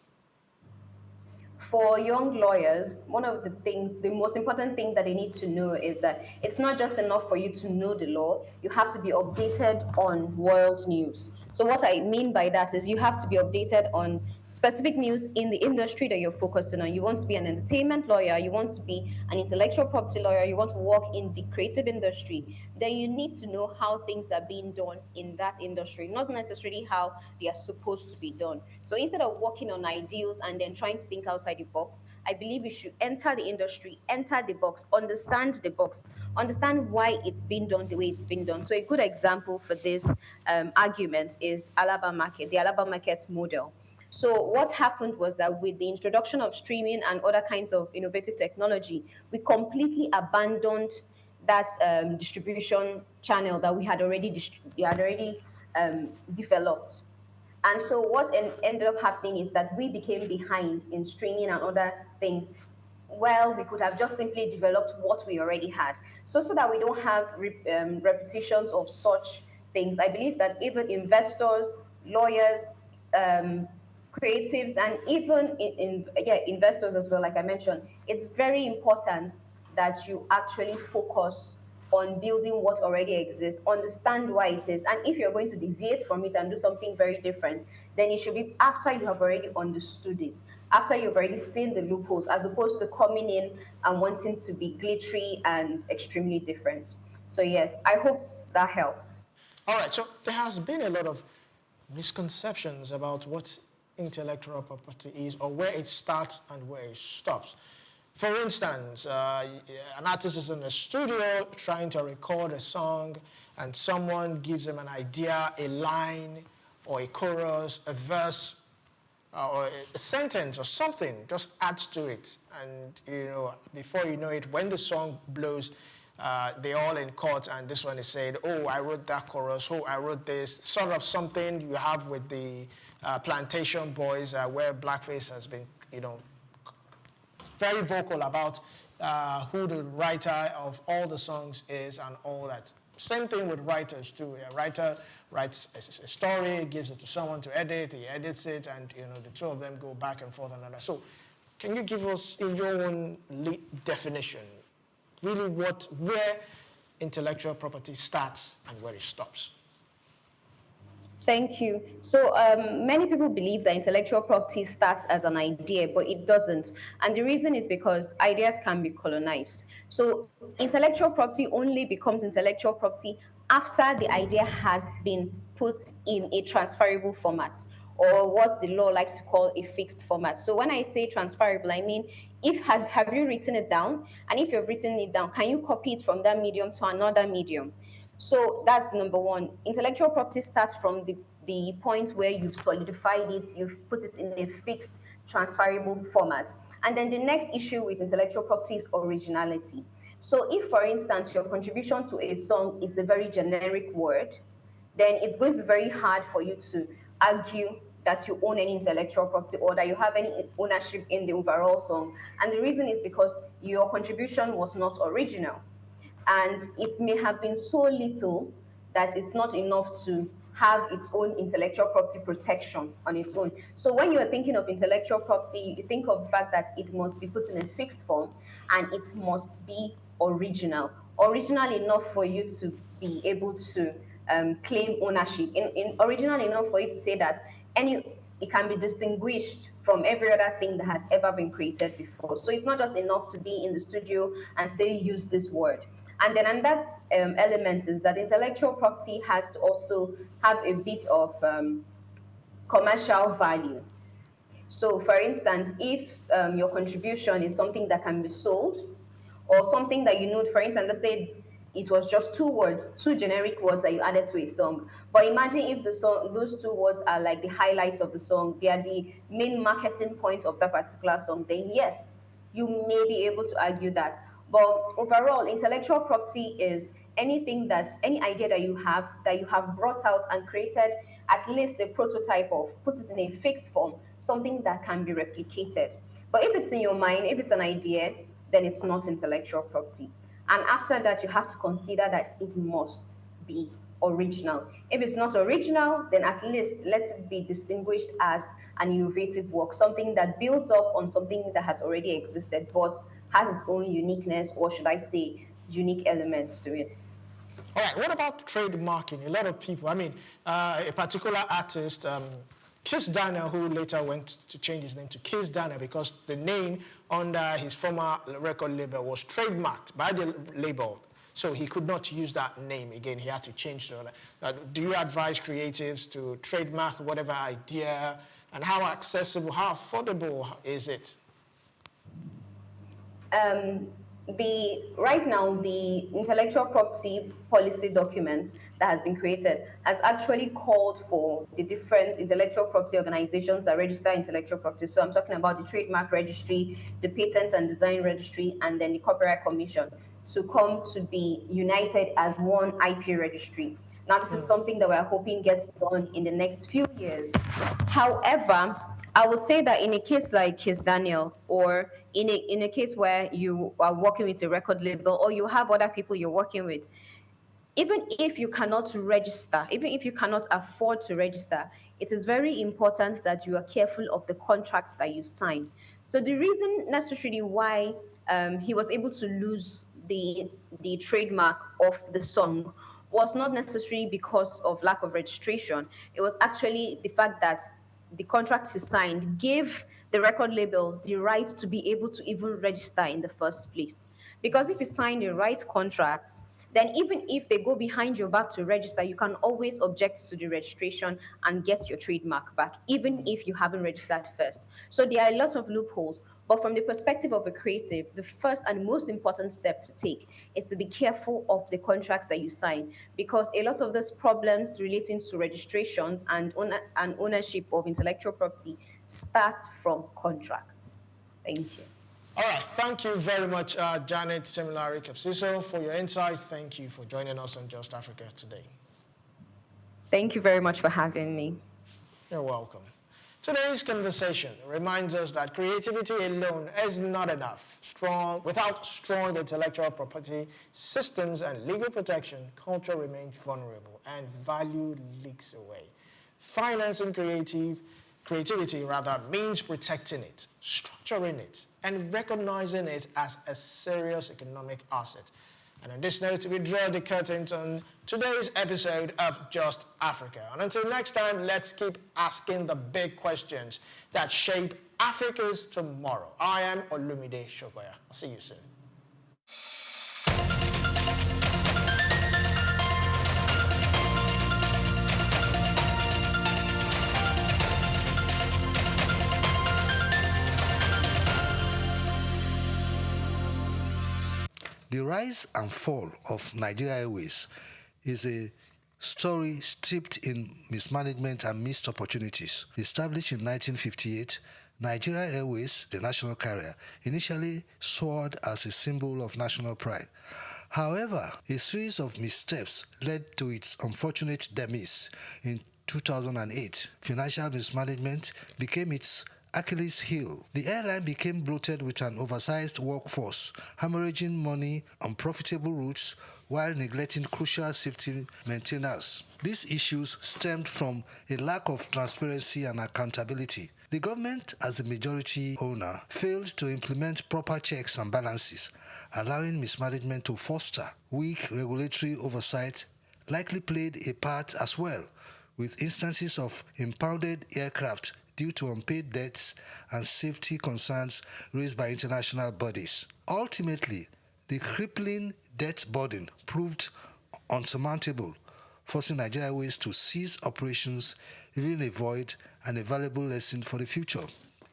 For young lawyers, one of the most important thing that they need to know is that it's not just enough for you to know the law, you have to be updated on world news. So what I mean by that is you have to be updated on specific news in the industry that you're focusing on. You want to be an entertainment lawyer, you want to be an intellectual property lawyer, you want to work in the creative industry, then you need to know how things are being done in that industry, not necessarily how they are supposed to be done. So instead of working on ideals and then trying to think outside the box, I believe you should enter the industry, enter the box, understand why it's being done the way it's been done. So a good example for this argument is Alaba Market, the Alaba Market model. So what happened was that with the introduction of streaming and other kinds of innovative technology, we completely abandoned that distribution channel that we had already developed. And so what ended up happening is that we became behind in streaming and other things. Well, we could have just simply developed what we already had. So that we don't have repetitions of such things, I believe that even investors, lawyers, creatives, and even investors as well, like I mentioned, it's very important that you actually focus on building what already exists, understand why it is, and if you're going to deviate from it and do something very different, then it should be after you have already understood it, after you've already seen the loopholes, as opposed to coming in and wanting to be glittery and extremely different. So yes, I hope that helps. All right, so there has been a lot of misconceptions about what intellectual property is or where it starts and where it stops. For instance, an artist is in the studio trying to record a song and someone gives them an idea, a line or a chorus, a verse, or a sentence or something, just adds to it. And, before you know it, when the song blows, they're all in court and this one is saying, oh, I wrote that chorus, oh, I wrote this, sort of something you have with the Plantation Boys where Blackface has been, very vocal about who the writer of all the songs is and all that. Same thing with writers too. A writer writes a story, gives it to someone to edit, he edits it, and the two of them go back and forth and all that. So can you give us, in your own definition, really where intellectual property starts and where it stops? Thank you. So many people believe that intellectual property starts as an idea, but it doesn't. And the reason is because ideas can be colonized. So intellectual property only becomes intellectual property after the idea has been put in a transferable format, or what the law likes to call a fixed format. So when I say transferable, I mean, have you written it down? And if you've written it down, can you copy it from that medium to another medium? So that's number one. Intellectual property starts from the point where you've solidified it, you've put it in a fixed, transferable format. And then the next issue with intellectual property is originality. So if, for instance, your contribution to a song is a very generic word, then it's going to be very hard for you to argue that you own any intellectual property or that you have any ownership in the overall song. And the reason is because your contribution was not original. And it may have been so little that it's not enough to have its own intellectual property protection on its own. So when you're thinking of intellectual property, you think of the fact that it must be put in a fixed form and it must be original. Original enough for you to be able to claim ownership. Original enough for you to say that it can be distinguished from every other thing that has ever been created before. So it's not just enough to be in the studio and say, use this word. And then another element is that intellectual property has to also have a bit of commercial value. So for instance, if your contribution is something that can be sold, or something that you know, for instance, let's say it was just two generic words that you added to a song. But imagine if those two words are like the highlights of the song, they are the main marketing point of that particular song, then yes, you may be able to argue that. But overall, intellectual property is any idea that you have brought out and created at least a prototype of, put it in a fixed form, something that can be replicated. But if it's in your mind, if it's an idea, then it's not intellectual property. And after that, you have to consider that it must be original. If it's not original, then at least let it be distinguished as an innovative work, something that builds up on something that has already existed, but has its own uniqueness, or should I say, unique elements to it. All right, what about trademarking? A lot of people, a particular artist, Kiss Daniel, who later went to change his name to Kiss Daniel because the name under his former record label was trademarked by the label. So he could not use that name again. He had to change it. Do you advise creatives to trademark whatever idea? And how accessible, how affordable is it? Right now, the intellectual property policy document that has been created has actually called for the different intellectual property organizations that register intellectual property. So I'm talking about the Trademark Registry, the Patent and Design Registry, and then the Copyright Commission to come to be united as one IP registry. Now, this is something that we're hoping gets done in the next few years. However, I would say that in a case like Kiss Daniel, or in a case where you are working with a record label, or you have other people you're working with, even if you cannot register, even if you cannot afford to register, it is very important that you are careful of the contracts that you sign. So the reason necessarily why he was able to lose the trademark of the song was not necessarily because of lack of registration. It was actually the fact that the contract he signed gave the record label the right to be able to even register in the first place. Because if you sign the right contracts, then even if they go behind your back to register, you can always object to the registration and get your trademark back, even if you haven't registered first. So there are lots of loopholes. But from the perspective of a creative, the first and most important step to take is to be careful of the contracts that you sign, because a lot of those problems relating to registrations and ownership of intellectual property start from contracts. Thank you. All right, thank you very much, Janet Semilari Kapsiso, for your insight. Thank you for joining us on Just Africa today. Thank you very much for having me. You're welcome. Today's conversation reminds us that creativity alone is not enough. Without strong intellectual property systems and legal protection, culture remains vulnerable and value leaks away. Financing creativity means protecting it, structuring it, and recognizing it as a serious economic asset. And on this note, we draw the curtains on today's episode of Just Africa. And until next time, let's keep asking the big questions that shape Africa's tomorrow. I am Olumide Shokoya. I'll see you soon. The rise and fall of Nigeria Airways is a story steeped in mismanagement and missed opportunities. Established in 1958, Nigeria Airways, the national carrier, initially soared as a symbol of national pride. However, a series of missteps led to its unfortunate demise. In 2008, financial mismanagement became its Achilles heel. The airline became bloated with an oversized workforce, hemorrhaging money on profitable routes while neglecting crucial safety maintenance. These issues stemmed from a lack of transparency and accountability. The government, as a majority owner, failed to implement proper checks and balances, allowing mismanagement to foster. Weak regulatory oversight likely played a part as well, with instances of impounded aircraft due to unpaid debts and safety concerns raised by international bodies. Ultimately, the crippling debt burden proved unsurmountable, forcing Nigeria Airways to cease operations, leaving a void and a valuable lesson for the future.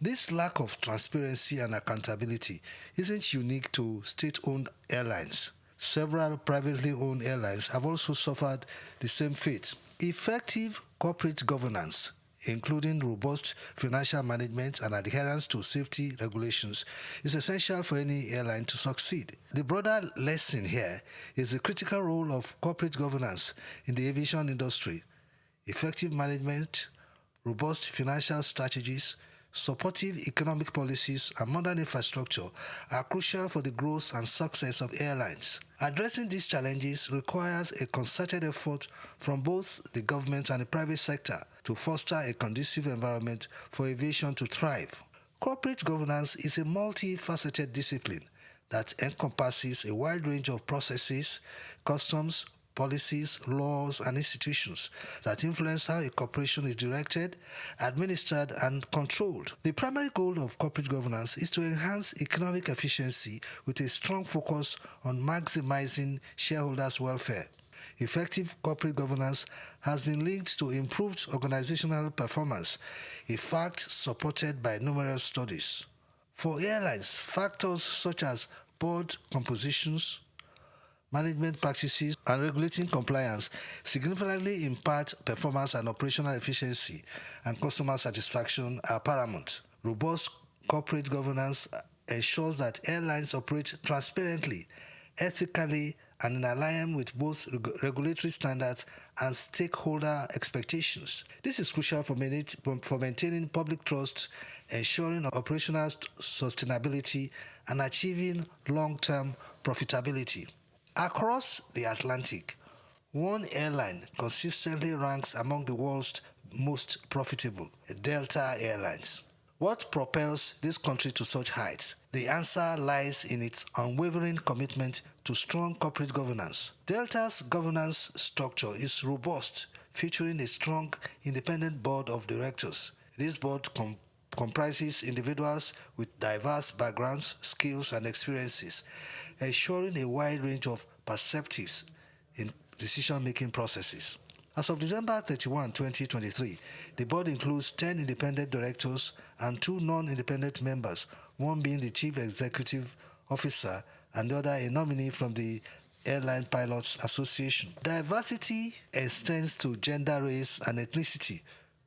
This lack of transparency and accountability isn't unique to state-owned airlines. Several privately owned airlines have also suffered the same fate. Effective corporate governance, including robust financial management and adherence to safety regulations, is essential for any airline to succeed. The broader lesson here is the critical role of corporate governance in the aviation industry. Effective management, robust financial strategies, supportive economic policies, and modern infrastructure are crucial for the growth and success of airlines. Addressing these challenges requires a concerted effort from both the government and the private sector to foster a conducive environment for aviation to thrive. Corporate governance is a multifaceted discipline that encompasses a wide range of processes, customs, policies, laws, and institutions that influence how a corporation is directed, administered, and controlled. The primary goal of corporate governance is to enhance economic efficiency with a strong focus on maximizing shareholders' welfare. Effective corporate governance has been linked to improved organizational performance, a fact supported by numerous studies. For airlines, factors such as board compositions, management practices, and regulating compliance significantly impact performance and operational efficiency and customer satisfaction are paramount. Robust corporate governance ensures that airlines operate transparently, ethically, and in alignment with both regulatory standards and stakeholder expectations. This is crucial for maintaining public trust, ensuring operational sustainability, and achieving long-term profitability. Across the Atlantic, one airline consistently ranks among the world's most profitable, Delta Airlines. What propels this country to such heights? The answer lies in its unwavering commitment to strong corporate governance. Delta's governance structure is robust, featuring a strong independent board of directors. This board comprises individuals with diverse backgrounds, skills, and experiences, ensuring a wide range of perspectives in decision-making processes. As of December 31, 2023, the board includes 10 independent directors and 2 non-independent members, one being the chief executive officer and the other a nominee from the Airline Pilots Association. Diversity extends to gender, race, and ethnicity,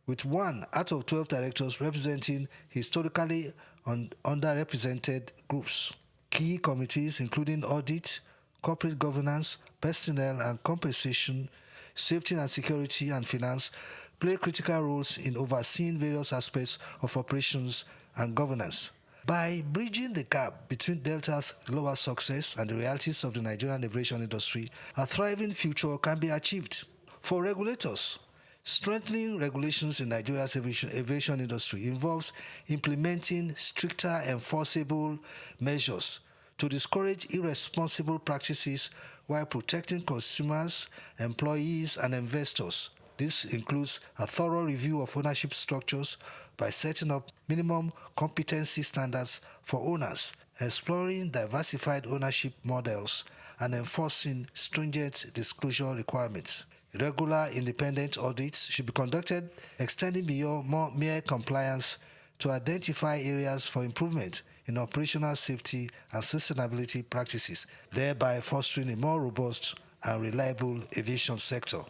with 1 out of 12 directors representing historically underrepresented groups. Key committees including audit, corporate governance, personnel and compensation, safety and security, and finance play critical roles in overseeing various aspects of operations and governance. By bridging the gap between Delta's global success and the realities of the Nigerian aviation industry, a thriving future can be achieved. For regulators, strengthening regulations in Nigeria's aviation industry involves implementing stricter enforceable measures to discourage irresponsible practices while protecting consumers, employees, and investors. This includes a thorough review of ownership structures by setting up minimum competency standards for owners, exploring diversified ownership models, and enforcing stringent disclosure requirements. Regular independent audits should be conducted, extending beyond mere compliance to identify areas for improvement in operational safety and sustainability practices, thereby fostering a more robust and reliable aviation sector.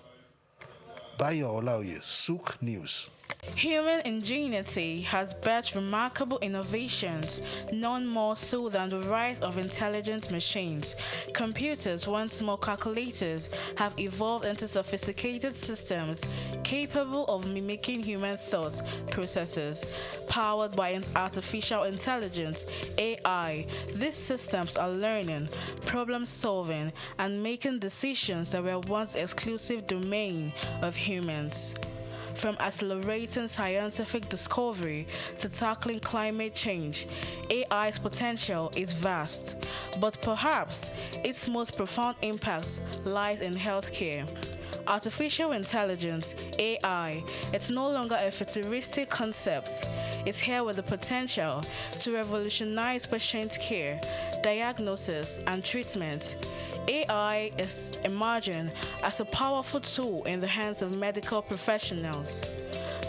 Bayo Olaoye, SOUQ News. Human ingenuity has birthed remarkable innovations, none more so than the rise of intelligent machines. Computers, once small calculators, have evolved into sophisticated systems capable of mimicking human thought processes. Powered by artificial intelligence, AI, these systems are learning, problem-solving, and making decisions that were once exclusive domain of humans. From accelerating scientific discovery to tackling climate change, AI's potential is vast, but perhaps its most profound impact lies in healthcare. Artificial intelligence, AI, it's no longer a futuristic concept. It's here with the potential to revolutionize patient care, diagnosis, and treatment. AI is emerging as a powerful tool in the hands of medical professionals.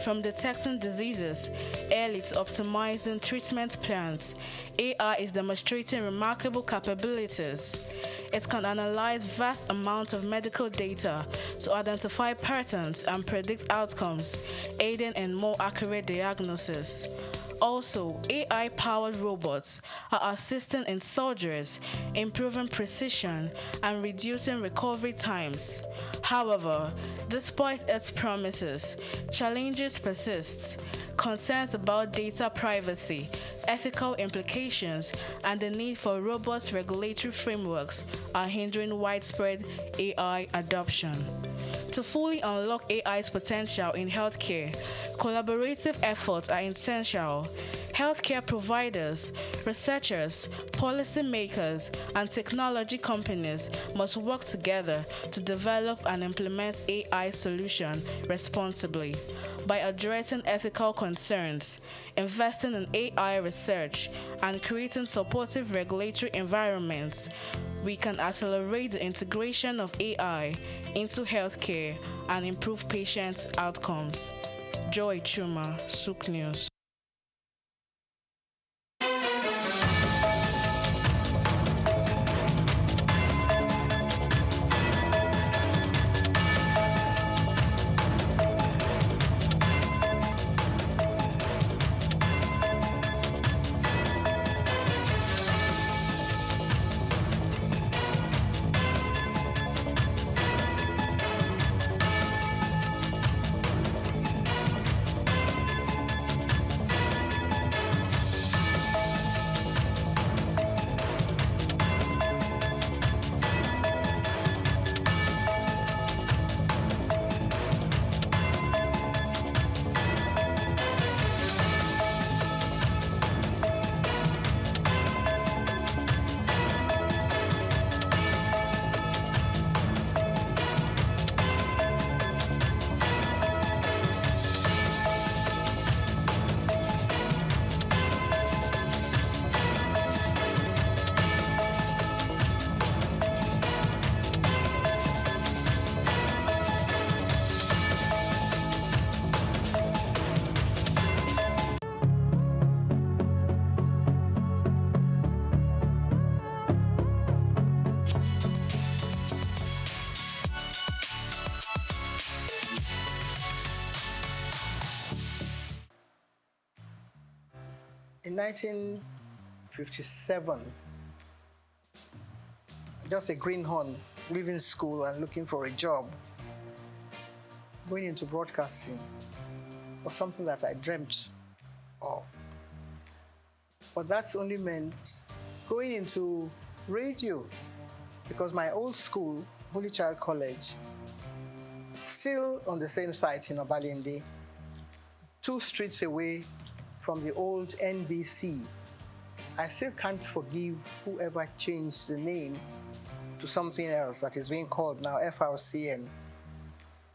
From detecting diseases early to optimizing treatment plans, AI is demonstrating remarkable capabilities. It can analyze vast amounts of medical data to identify patterns and predict outcomes, aiding in more accurate diagnosis. Also, AI-powered robots are assisting in surgeries, improving precision, and reducing recovery times. However, despite its promises, challenges persist. Concerns about data privacy, ethical implications, and the need for robust regulatory frameworks are hindering widespread AI adoption. To fully unlock AI's potential in healthcare, collaborative efforts are essential. Healthcare providers, researchers, policymakers, and technology companies must work together to develop and implement AI solutions responsibly. By addressing ethical concerns, investing in AI research, and creating supportive regulatory environments, we can accelerate the integration of AI into healthcare and improve patient outcomes. Joy Chuma, SOUQ News. In 1957, just a greenhorn leaving school and looking for a job, going into broadcasting was something that I dreamt of. But that's only meant going into radio, because my old school, Holy Child College, still on the same site in Obalende, 2 streets away from the old NBC. I still can't forgive whoever changed the name to something else that is being called now FRCN.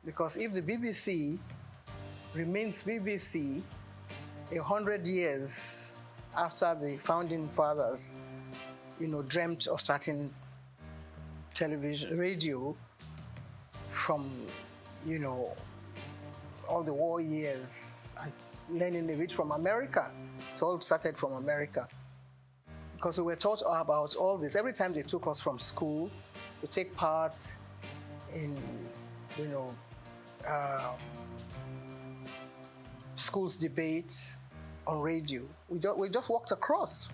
Because if the BBC remains BBC 100 years after the founding fathers, dreamt of starting television, radio from, all the war years and learning a bit from America. It all started from America. Because we were taught about all this. Every time they took us from school to take part in, schools debates on radio. We just walked across.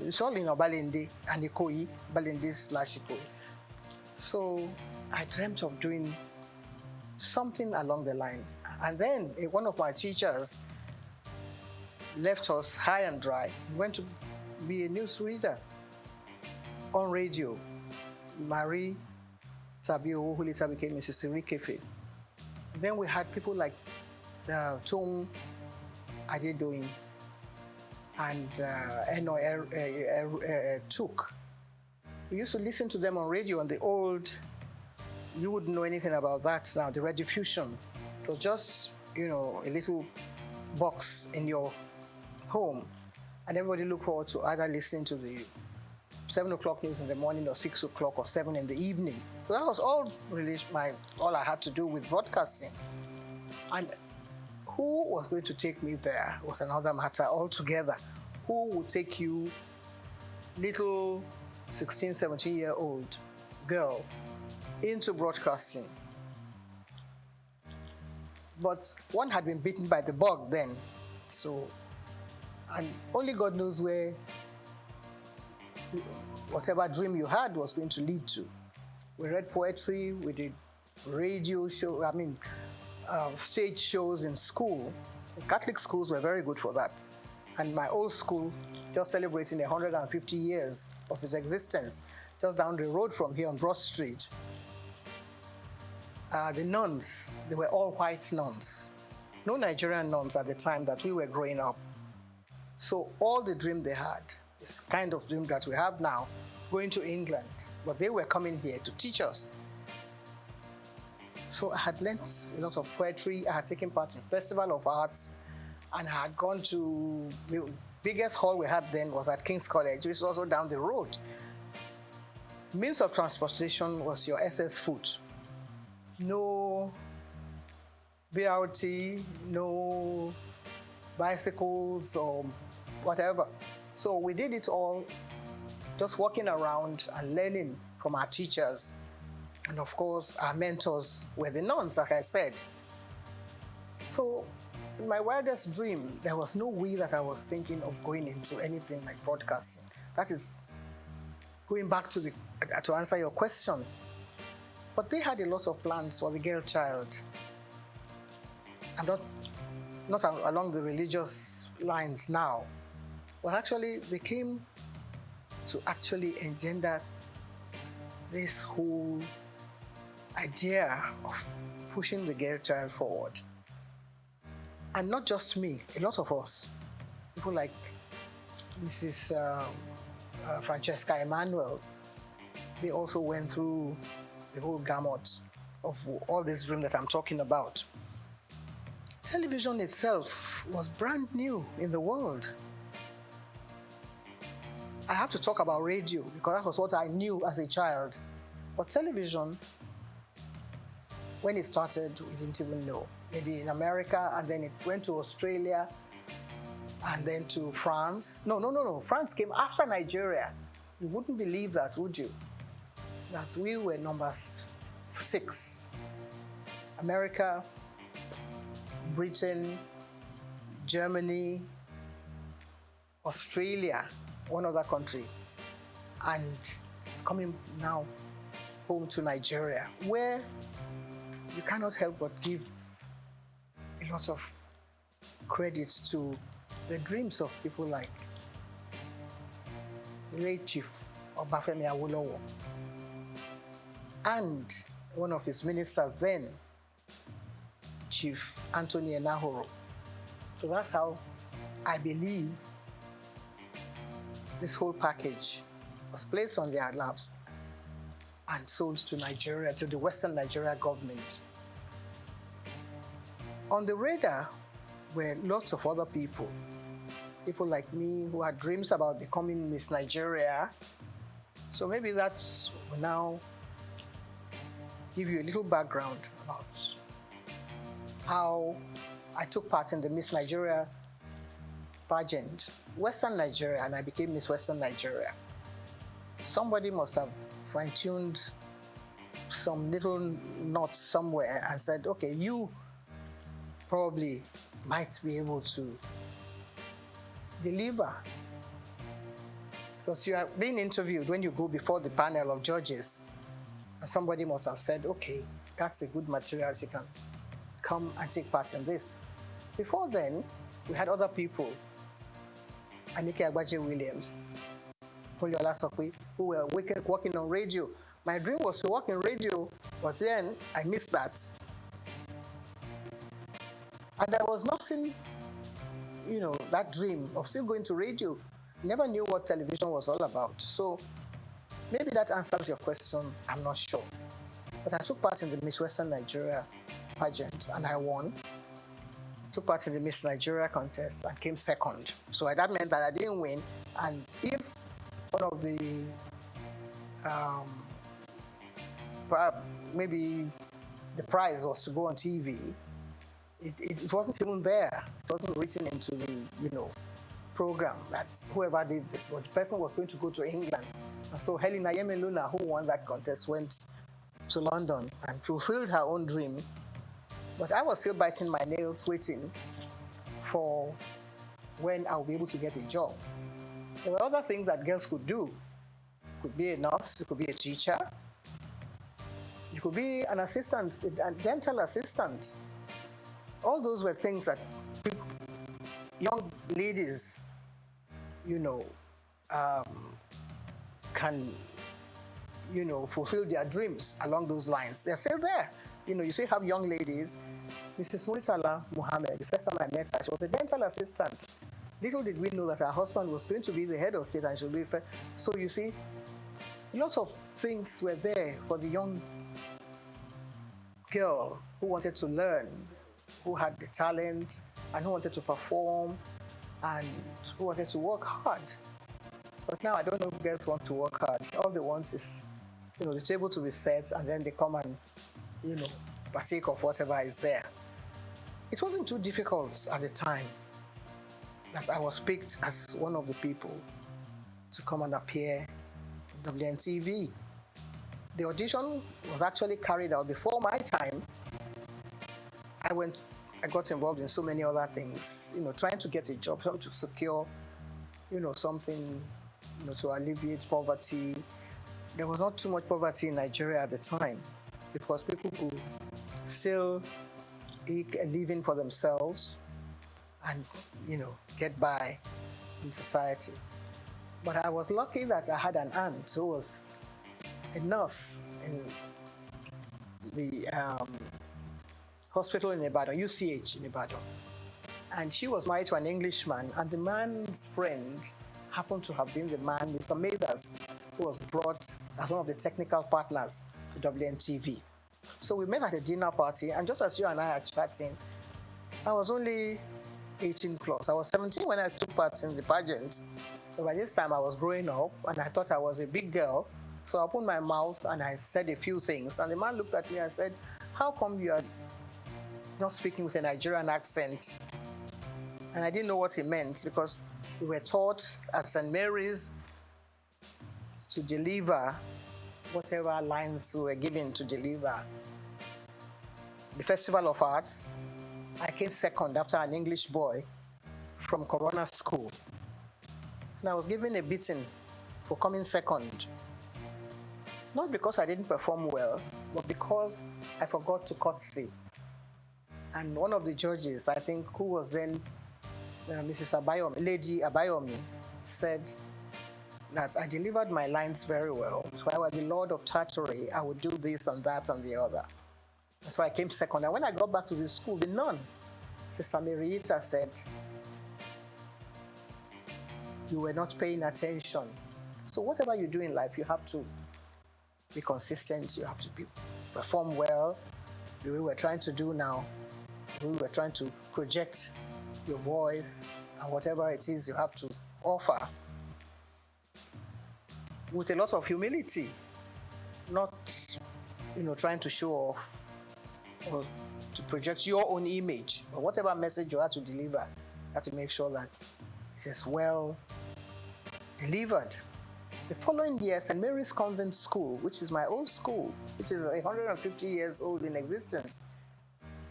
It's all in Balinde and Ikoyi, Balinde/Ikoyi. So I dreamt of doing something along the line. And then one of my teachers left us high and dry. He went to be a news reader on radio. Marie Tabio, who later became Mrs. Irikefe. Then we had people like Tom Adedoyin and SOUQ. We used to listen to them on radio on the old, you wouldn't know anything about that now, the rediffusion. It was just, a little box in your home. And everybody looked forward to either listening to the 7 o'clock news in the morning or 6 o'clock or 7 in the evening. So that was all really all I had to do with broadcasting. And who was going to take me there was another matter altogether. Who would take you, little 16, 17-year-old girl, into broadcasting? But one had been bitten by the bug then. So, and only God knows where whatever dream you had was going to lead to. We read poetry, we did radio show, stage shows in school. The Catholic schools were very good for that. And my old school, just celebrating 150 years of its existence, just down the road from here on Broad Street. The nuns, they were all white nuns. No Nigerian nuns at the time that we were growing up. So all the dream they had, this kind of dream that we have now, going to England, but they were coming here to teach us. So I had learnt a lot of poetry, I had taken part in Festival of Arts, and I had gone to, the biggest hall we had then was at King's College, which is also down the road. Means of transportation was your SS foot. No BRT, no bicycles or whatever. So we did it all just walking around and learning from our teachers. And of course, our mentors were the nuns, like I said. So in my wildest dream, there was no way that I was thinking of going into anything like broadcasting. That is going back to answer your question. But they had a lot of plans for the girl child. And not along the religious lines now. But actually, they came to actually engender this whole idea of pushing the girl child forward. And not just me, a lot of us. People like Mrs. Francesca Emmanuel, they also went through the whole gamut of all this dream that I'm talking about. Television itself was brand new in the world. I have to talk about radio because that was what I knew as a child. But television, when it started, we didn't even know. Maybe in America, and then it went to Australia, and then to France. No. France came after Nigeria. You wouldn't believe that, would you? That we were number 6. America, Britain, Germany, Australia, one other country, and coming now home to Nigeria, where you cannot help but give a lot of credit to the dreams of people like late Chief Obafemi Awolowo and one of his ministers then, Chief Anthony Enahoro. So that's how I believe this whole package was placed on their laps and sold to Nigeria, to the Western Nigeria government. On the radar were lots of other people like me who had dreams about becoming Miss Nigeria. So maybe that will now give you a little background about how I took part in the Miss Nigeria pageant, Western Nigeria, and I became Miss Western Nigeria. Somebody must have fine-tuned some little knot somewhere and said, okay, you probably might be able to deliver. Because you are being interviewed when you go before the panel of judges. And somebody must have said, okay, that's a good material, you can come and take part in this. Before then, we had other people, Anike Agbaje Williams, Poliola Sokwe, who were working on radio. My dream was to work in radio, but then I missed that. And there was nothing, you know, that dream of still going to radio. Never knew what television was all about. So maybe that answers your question, I'm not sure. But I took part in the Miss Western Nigeria pageant and I won. Took part in the Miss Nigeria contest and came second. So that meant that I didn't win. And if one of the, maybe the prize was to go on TV, it wasn't even there. It wasn't written into the, you know, program that whoever did this, but the person was going to go to England. And so Helena Yemeluna, who won that contest, went to London and fulfilled her own dream. But I was still biting my nails, waiting for when I'll be able to get a job. There were other things that girls could do. You could be a nurse, you could be a teacher, you could be an assistant, a dental assistant. All those were things that young ladies, you know, can, you know, fulfill their dreams along those lines. They're still there. You know, you still have young ladies. Mrs. Muritala Muhammad, the first time I met her, she was a dental assistant. Little did we know that her husband was going to be the head of state and she would be first. So you see, lots of things were there for the young girl who wanted to learn, who had the talent, and who wanted to perform, and who wanted to work hard. But now I don't know if girls want to work hard. All they want is, you know, the table to be set, and then they come and, you know, partake of whatever is there. It wasn't too difficult at the time that I was picked as one of the people to come and appear on WNTV. The audition was actually carried out before my time. I got involved in so many other things, you know, trying to get a job, trying to secure, you know, something, you know, to alleviate poverty. There was not too much poverty in Nigeria at the time because people could still eke a living for themselves and, you know, get by in society. But I was lucky that I had an aunt who was a nurse in the hospital in Ibadan, UCH in Ibadan. And she was married to an Englishman, and the man's friend happened to have been the man, Mr. Mathers, who was brought as one of the technical partners to WNTV. So we met at a dinner party, and just as you and I are chatting, I was only 18 plus. I was 17 when I took part in the pageant. But by this time, I was growing up, and I thought I was a big girl. So I opened my mouth, and I said a few things. And the man looked at me and said, how come you are not speaking with a Nigerian accent? And I didn't know what he meant because we were taught at St. Mary's to deliver whatever lines we were given to deliver. The Festival of Arts, I came second after an English boy from Corona School. And I was given a beating for coming second. Not because I didn't perform well, but because I forgot to courtesy. And one of the judges, I think, who was then Mrs. Abayomi, Lady Abayomi, said that I delivered my lines very well. If I were the Lord of Tartary, I would do this and that and the other. So I came second. And when I got back to the school, the nun, Sister Marieta, said, you were not paying attention. So whatever you do in life, you have to be consistent, you have to perform well. The way we're trying to do now, the way we're trying to project your voice and whatever it is you have to offer with a lot of humility, not, you know, trying to show off or to project your own image, but whatever message you have to deliver, you have to make sure that it is well delivered. The following year, St. Mary's Convent School, which is my old school, which is 150 years old in existence,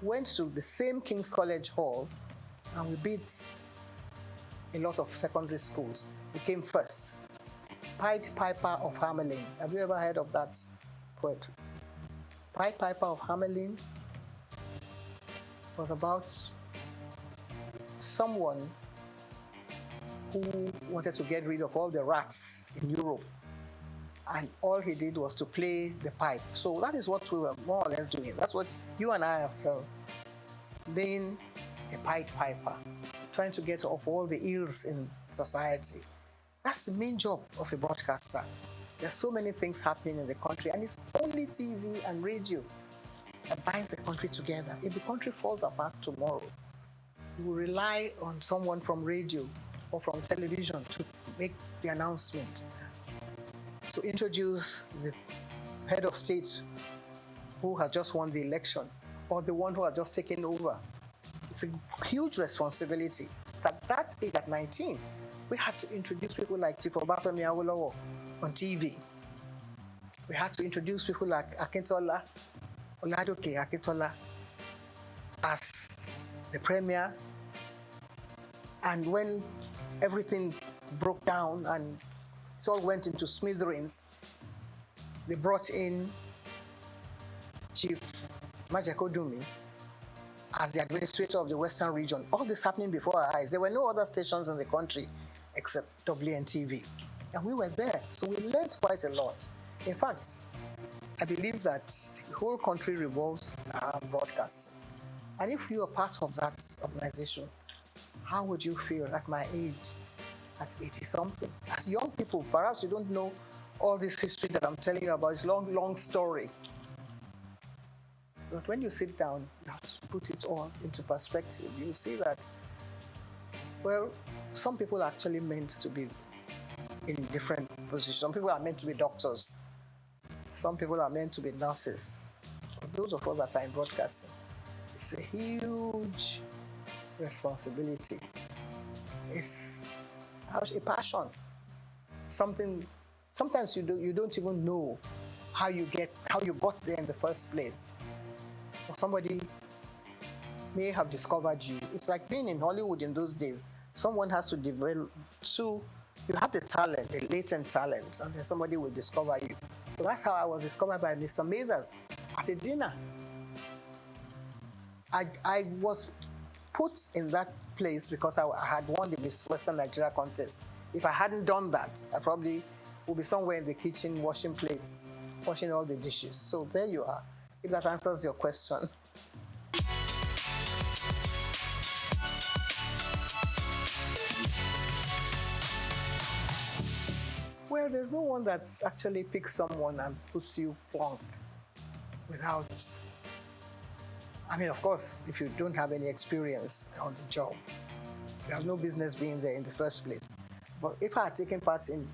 went to the same King's College Hall, and we beat a lot of secondary schools. We came first. Pied Piper of Hamelin. Have you ever heard of that poet? Pied Piper of Hamelin was about someone who wanted to get rid of all the rats in Europe. And all he did was to play the pipe. So that is what we were more or less doing. That's what you and I are being a Pied Piper, trying to get off all the ills in society. That's the main job of a broadcaster. There's so many things happening in the country, and it's only TV and radio that binds the country together. If the country falls apart tomorrow, you will rely on someone from radio or from television to make the announcement, to introduce the head of state who has just won the election or the one who has just taken over. It's a huge responsibility. At that age, at 19, we had to introduce people like Chief Obafemi Awolowo on TV. We had to introduce people like Akintola, Oladoke Akintola, as the premier. And when everything broke down and it all went into smithereens, they brought in Chief Majekodumi as the administrator of the Western region. All this happening before our eyes. There were no other stations in the country except WNTV. And we were there, so we learned quite a lot. In fact, I believe that the whole country revolves around broadcasting. And if you are part of that organization, how would you feel at my age, at 80-something? As young people, perhaps you don't know all this history that I'm telling you about. It's a long, long story. But when you sit down, you have to put it all into perspective. You see that, well, some people are actually meant to be in different positions. Some people are meant to be doctors. Some people are meant to be nurses. But those of us that are in broadcasting, it's a huge responsibility. It's a passion. Sometimes you don't even know how you got there in the first place. Or somebody may have discovered you. It's like being in Hollywood in those days. Someone has to develop, so you have the talent, the latent talent, and then somebody will discover you. So that's how I was discovered by Mr. Mathers at a dinner. I was put in that place because I had won the Miss Western Nigeria contest. If I hadn't done that, I probably would be somewhere in the kitchen washing plates, washing all the dishes. So there you are, if that answers your question. Well, there's no one that actually picks someone and puts you plonk without, I mean, of course, if you don't have any experience on the job, you have no business being there in the first place. But if I had taken part in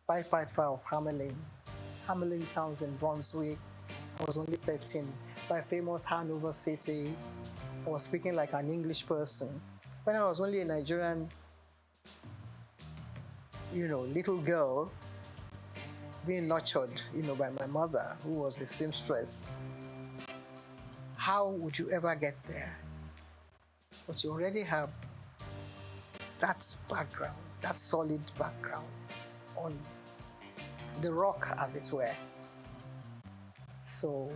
Pied Piper of Hamelin towns in Brunswick, I was only 13, by a famous Hanover City, I was speaking like an English person. When I was only a Nigerian, little girl, being nurtured, by my mother, who was a seamstress, how would you ever get there? But you already have that background, that solid background on the rock, as it were. So,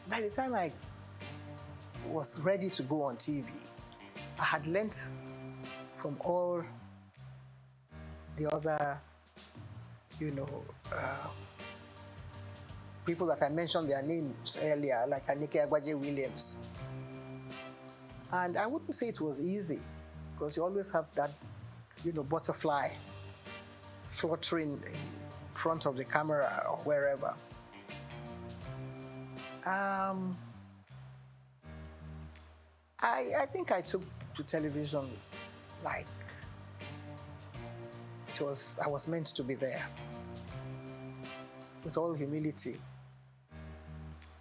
by the time I was ready to go on TV, I had learned from all the other, people that I mentioned their names earlier, like Anike Agbaje Williams. And I wouldn't say it was easy, because you always have that, butterfly fluttering in front of the camera or wherever. I think I took to television like I was meant to be there, with all humility.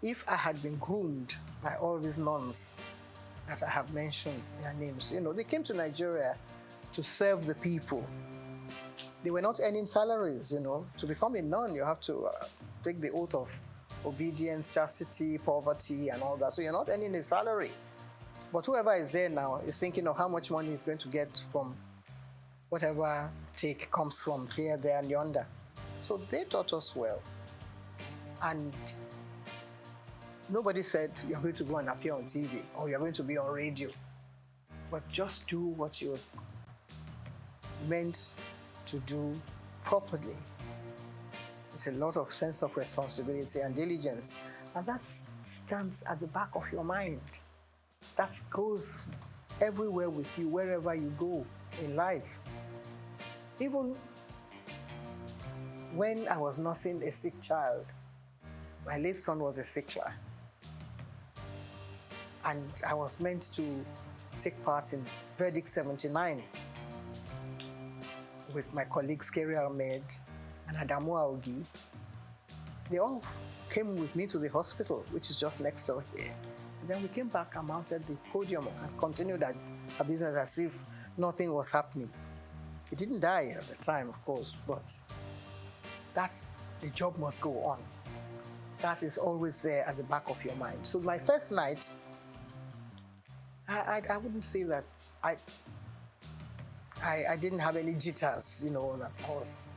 If I had been groomed by all these nuns that I have mentioned their names, they came to Nigeria to serve the people. They were not earning salaries, you know. To become a nun, you have to take the oath of obedience, chastity, poverty, and all that. So you're not earning a salary. But whoever is there now is thinking of how much money he's going to get from whatever take comes from here, there, and yonder. So they taught us well. And nobody said you're going to go and appear on TV or you're going to be on radio. But just do what you're meant to do properly. It's a lot of sense of responsibility and diligence. And that stands at the back of your mind. That goes everywhere with you, wherever you go in life. Even when I was nursing a sick child, my late son was a sickler. And I was meant to take part in Verdict 79 with my colleagues Kerry Ahmed and Adamu Aogi. They all came with me to the hospital, which is just next door here. And then we came back and mounted the podium and continued our business as if nothing was happening. He didn't die at the time, of course, but the job must go on. That is always there at the back of your mind. So my first night, I wouldn't say that I didn't have any jitters, you know, that I was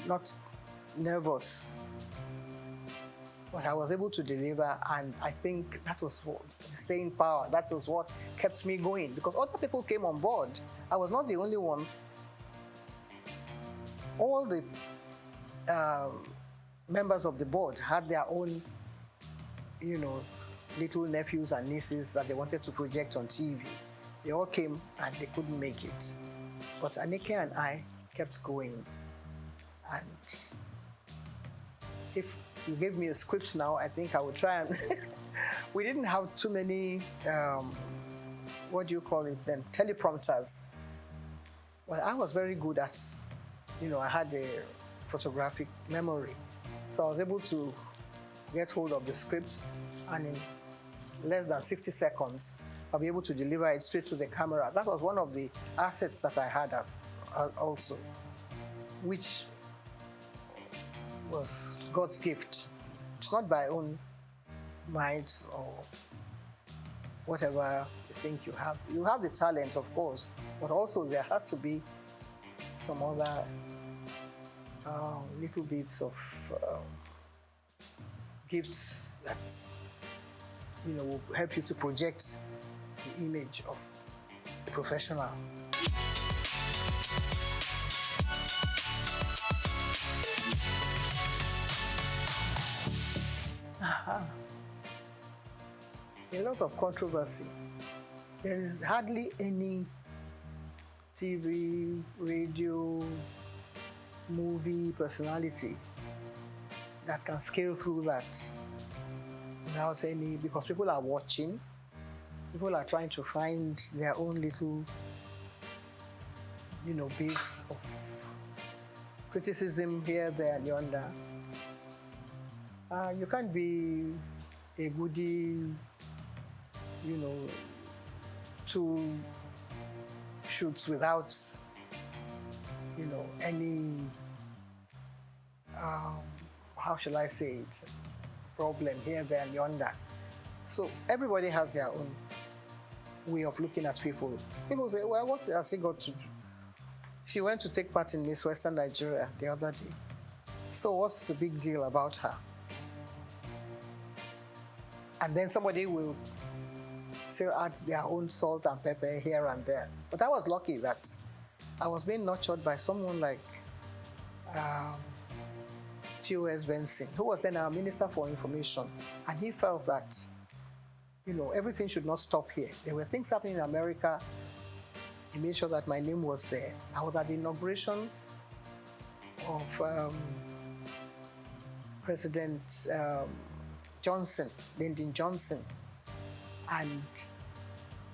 not nervous. But I was able to deliver, and I think that was what, the staying power. That was what kept me going, because other people came on board. I was not the only one. All the members of the board had their own, you know, little nephews and nieces that they wanted to project on TV. They all came and they couldn't make it. But Anike and I kept going. And if you gave me a script now, I think I would try and... We didn't have too many, what do you call it then, teleprompters. Well, I was very good at, you know, I had a photographic memory. So I was able to get hold of the script, and in less than 60 seconds, I'll be able to deliver it straight to the camera. That was one of the assets that I had also, which was God's gift. It's not by own might or whatever you think you have. You have the talent, of course, but also there has to be some other little bits of gifts that, you know, will help you to project the image of a professional. A lot of controversy. There is hardly any TV, radio, movie personality that can scale through that without any, because people are watching, people are trying to find their own little, you know, bits of criticism here, there, and yonder. You can't be a goodie, you know, to shoots without, you know, any, how shall I say it, problem here, there, and yonder. So everybody has their own way of looking at people. People say, well, what has she got to do? She went to take part in Miss Western Nigeria the other day. So what's the big deal about her? And then somebody will still add their own salt and pepper here and there. But I was lucky that I was being nurtured by someone like T.O.S. Benson, who was then our Minister for Information. And he felt that, you know, everything should not stop here. There were things happening in America. He made sure that my name was there. I was at the inauguration of President Johnson, Lyndon Johnson. And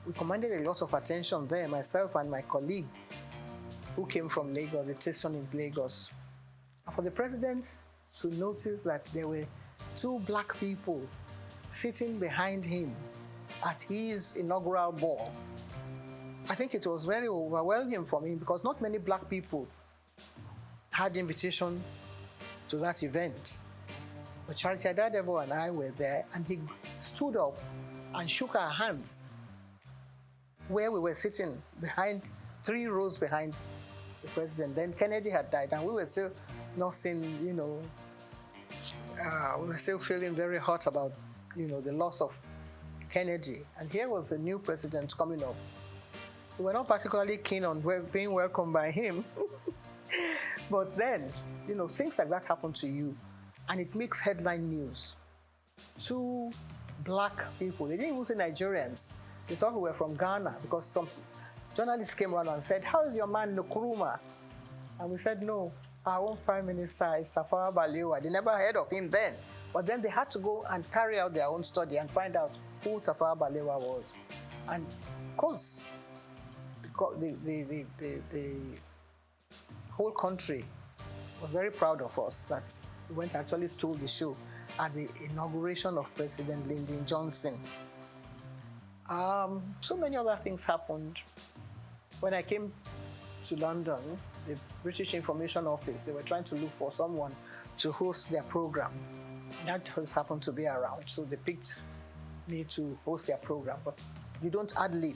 we commanded a lot of attention there, myself and my colleague who came from Lagos, the station in Lagos. And for the president to notice that there were two black people sitting behind him at his inaugural ball, I think it was very overwhelming for me because not many black people had invitation to that event. But Charity Adadevo and I were there, and he stood up and shook our hands where we were sitting behind, 3 rows behind the president. Then Kennedy had died, and we were still nothing, we were still feeling very hot about, the loss of Kennedy. And here was the new president coming up. We were not particularly keen on being welcomed by him. But then, things like that happen to you, and it makes headline news. 2 black people, they didn't even say Nigerians. They thought we were from Ghana because some journalists came around and said, "How is your man Nkrumah?" And we said, "No, our own Prime Minister is Tafawa Balewa." They never heard of him then. But then they had to go and carry out their own study and find out who Tafawa Balewa was. And of course, the whole country was very proud of us that we went and actually stole the show at the inauguration of President Lyndon Johnson. So many other things happened. When I came to London, the British Information Office, they were trying to look for someone to host their program. That has happened to be around, so they picked me to host their program. But you don't ad-lib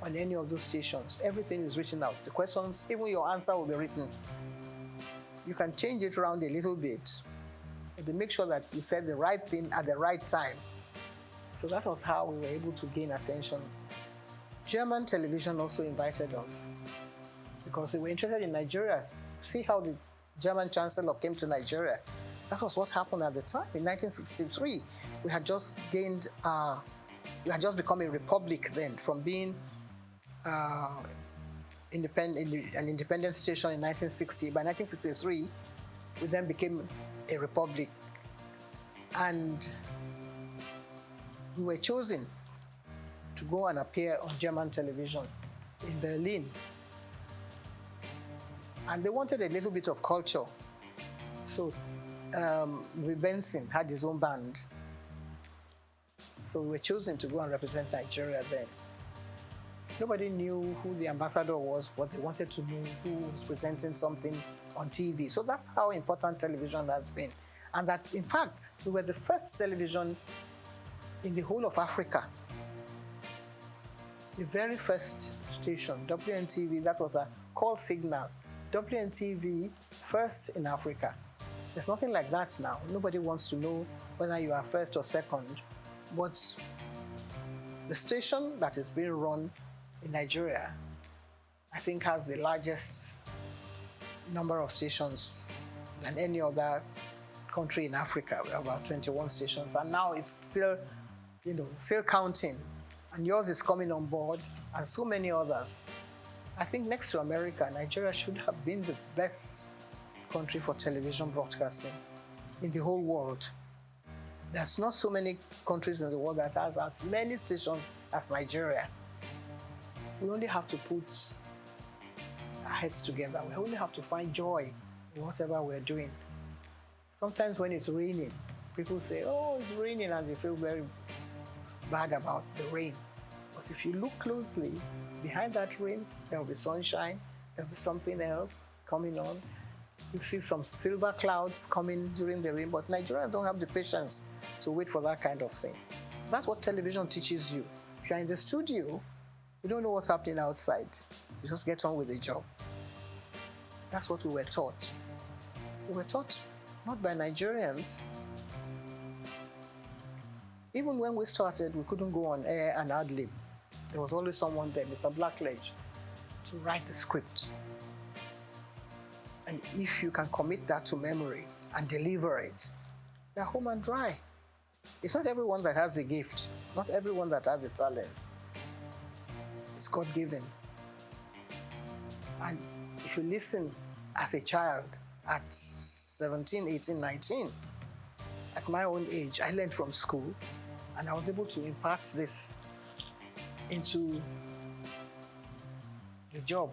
on any of those stations. Everything is written out. The questions, even your answer will be written. You can change it around a little bit, but they make sure that you said the right thing at the right time. So that was how we were able to gain attention. German television also invited us because they were interested in Nigeria. See how the German Chancellor came to Nigeria. That was what happened at the time. In 1963, we had just become a republic then, from being an independent station in 1960. By 1963, we then became a republic. And we were chosen to go and appear on German television in Berlin. And they wanted a little bit of culture. So Benson had his own band. So we were chosen to go and represent Nigeria then. Nobody knew who the ambassador was, but they wanted to know who was presenting something on TV. So that's how important television has been. And that, in fact, we were the first television in the whole of Africa. The very first station, WNTV, that was a call signal. WNTV, first in Africa. There's nothing like that now. Nobody wants to know whether you are first or second. But the station that is being run in Nigeria, I think, has the largest number of stations than any other country in Africa. We have about 21 stations, and now it's still, still counting. And yours is coming on board, and so many others. I think next to America, Nigeria should have been the best country for television broadcasting in the whole world. There's not so many countries in the world that has as many stations as Nigeria. We only have to put our heads together. We only have to find joy in whatever we're doing. Sometimes when it's raining, people say, "Oh, it's raining," and they feel very bad about the rain. But if you look closely, behind that rain, there will be sunshine, there will be something else coming on. You see some silver clouds coming during the rain, but Nigerians don't have the patience to wait for that kind of thing. That's what television teaches you. If you're in the studio, you don't know what's happening outside. You just get on with the job. That's what we were taught. We were taught not by Nigerians. Even when we started, we couldn't go on air and ad-lib. There was always someone there, Mr. Blackledge, to write the script. And if you can commit that to memory and deliver it, they're home and dry. It's not everyone that has a gift, not everyone that has a talent. It's God-given. And if you listen as a child at 17, 18, 19, at my own age, I learned from school, and I was able to impart this into the job.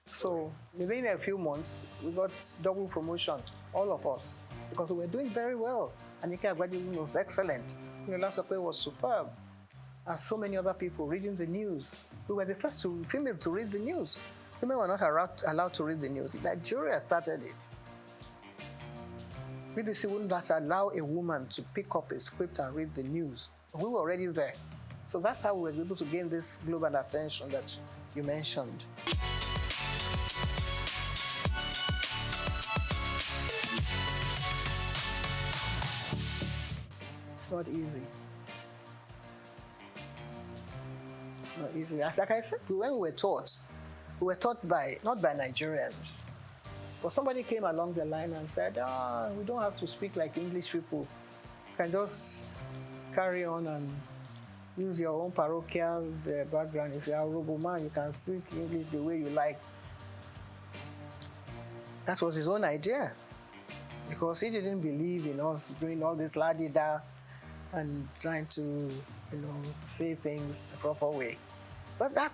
So within a few months, we got double promotion, all of us, because we were doing very well. Anika Agbadiwu was excellent. Yola Sope was superb. as so many other people reading the news. We were the first female to read the news. Women were not allowed to read the news. Nigeria started it. BBC wouldn't allow a woman to pick up a script and read the news. We were already there. So that's how we were able to gain this global attention that you mentioned. It's not easy. It's not easy. Like I said, when we were taught not by Nigerians. But somebody came along the line and said, we don't have to speak like English people. You can just carry on and use your own parochial background. If you are a Robo man, you can speak English the way you like. That was his own idea. Because he didn't believe in us doing all this la-di-da and trying to, say things the proper way. But that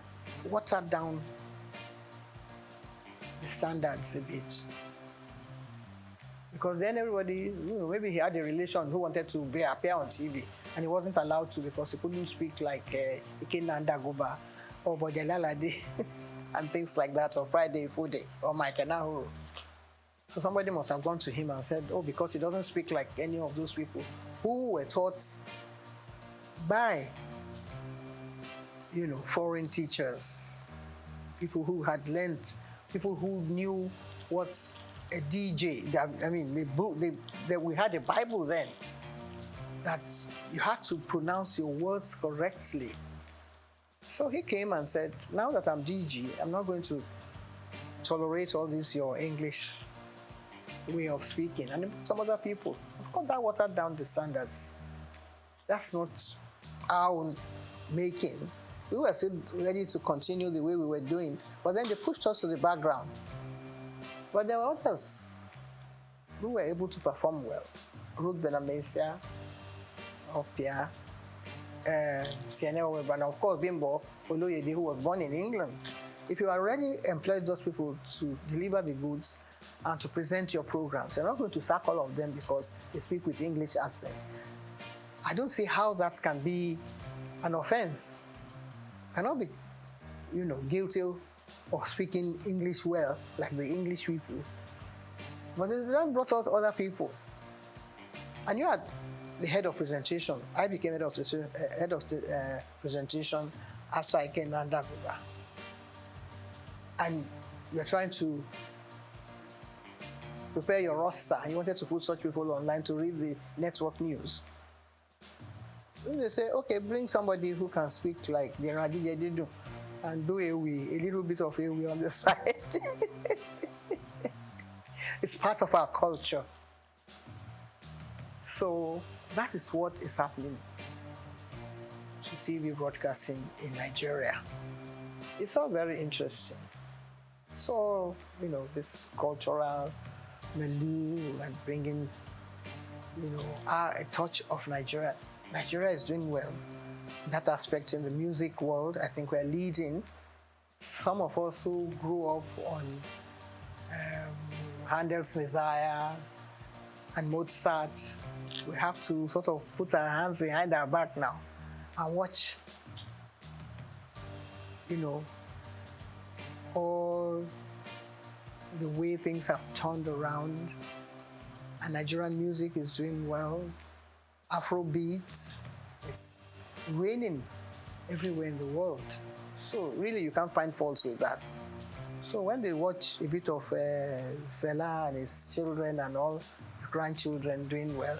watered down the standards a bit. Because then everybody, maybe he had a relation who wanted to appear on TV and he wasn't allowed to because he couldn't speak like Ikenna Ndagoba or Bodelalade and things like that, or Friday Fude or Mike Nahuru. So somebody must have gone to him and said, because he doesn't speak like any of those people who were taught by, foreign teachers, people who had learned, people who knew what a DJ, we had a Bible then, that you had to pronounce your words correctly. So he came and said, now that I'm DG, I'm not going to tolerate all this, your English way of speaking. And some other people, of course, that watered down the standards. That's not our making. We were still ready to continue the way we were doing, but then they pushed us to the background. But there were others who were able to perform well. Ruth Benamesia, Opia, Sienna Weber, and of course Bimbo Oloyede, who was born in England. If you already employed those people to deliver the goods and to present your programs, you're not going to sack all of them because they speak with English accent. I don't see how that can be an offense. Cannot be, guilty of speaking English well, like the English people. But they then brought out other people. And you had the head of presentation. I became head of the presentation after I came to Ndagoba. And you're trying to prepare your roster, and you wanted to put such people online to read the network news. Then they say, okay, bring somebody who can speak like the Radiyedidu and do a little bit of a on the side. It's part of our culture. So that is what is happening to TV broadcasting in Nigeria. It's all very interesting. So, this cultural milieu and bringing, a touch of Nigeria. Nigeria is doing well in that aspect in the music world. I think we're leading. Some of us who grew up on Handel's Messiah and Mozart, we have to sort of put our hands behind our back now and watch, all the way things have turned around. And Nigerian music is doing well. Afrobeat is reigning everywhere in the world. So really you can't find faults with that. So when they watch a bit of Fela and his children and all his grandchildren doing well,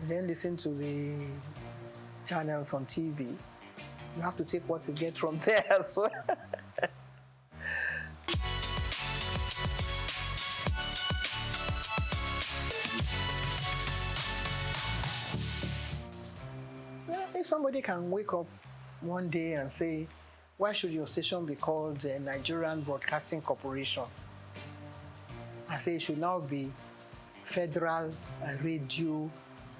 then listen to the channels on TV, you have to take what you get from there as well. If somebody can wake up one day and say, why should your station be called the Nigerian Broadcasting Corporation? I say it should now be Federal Radio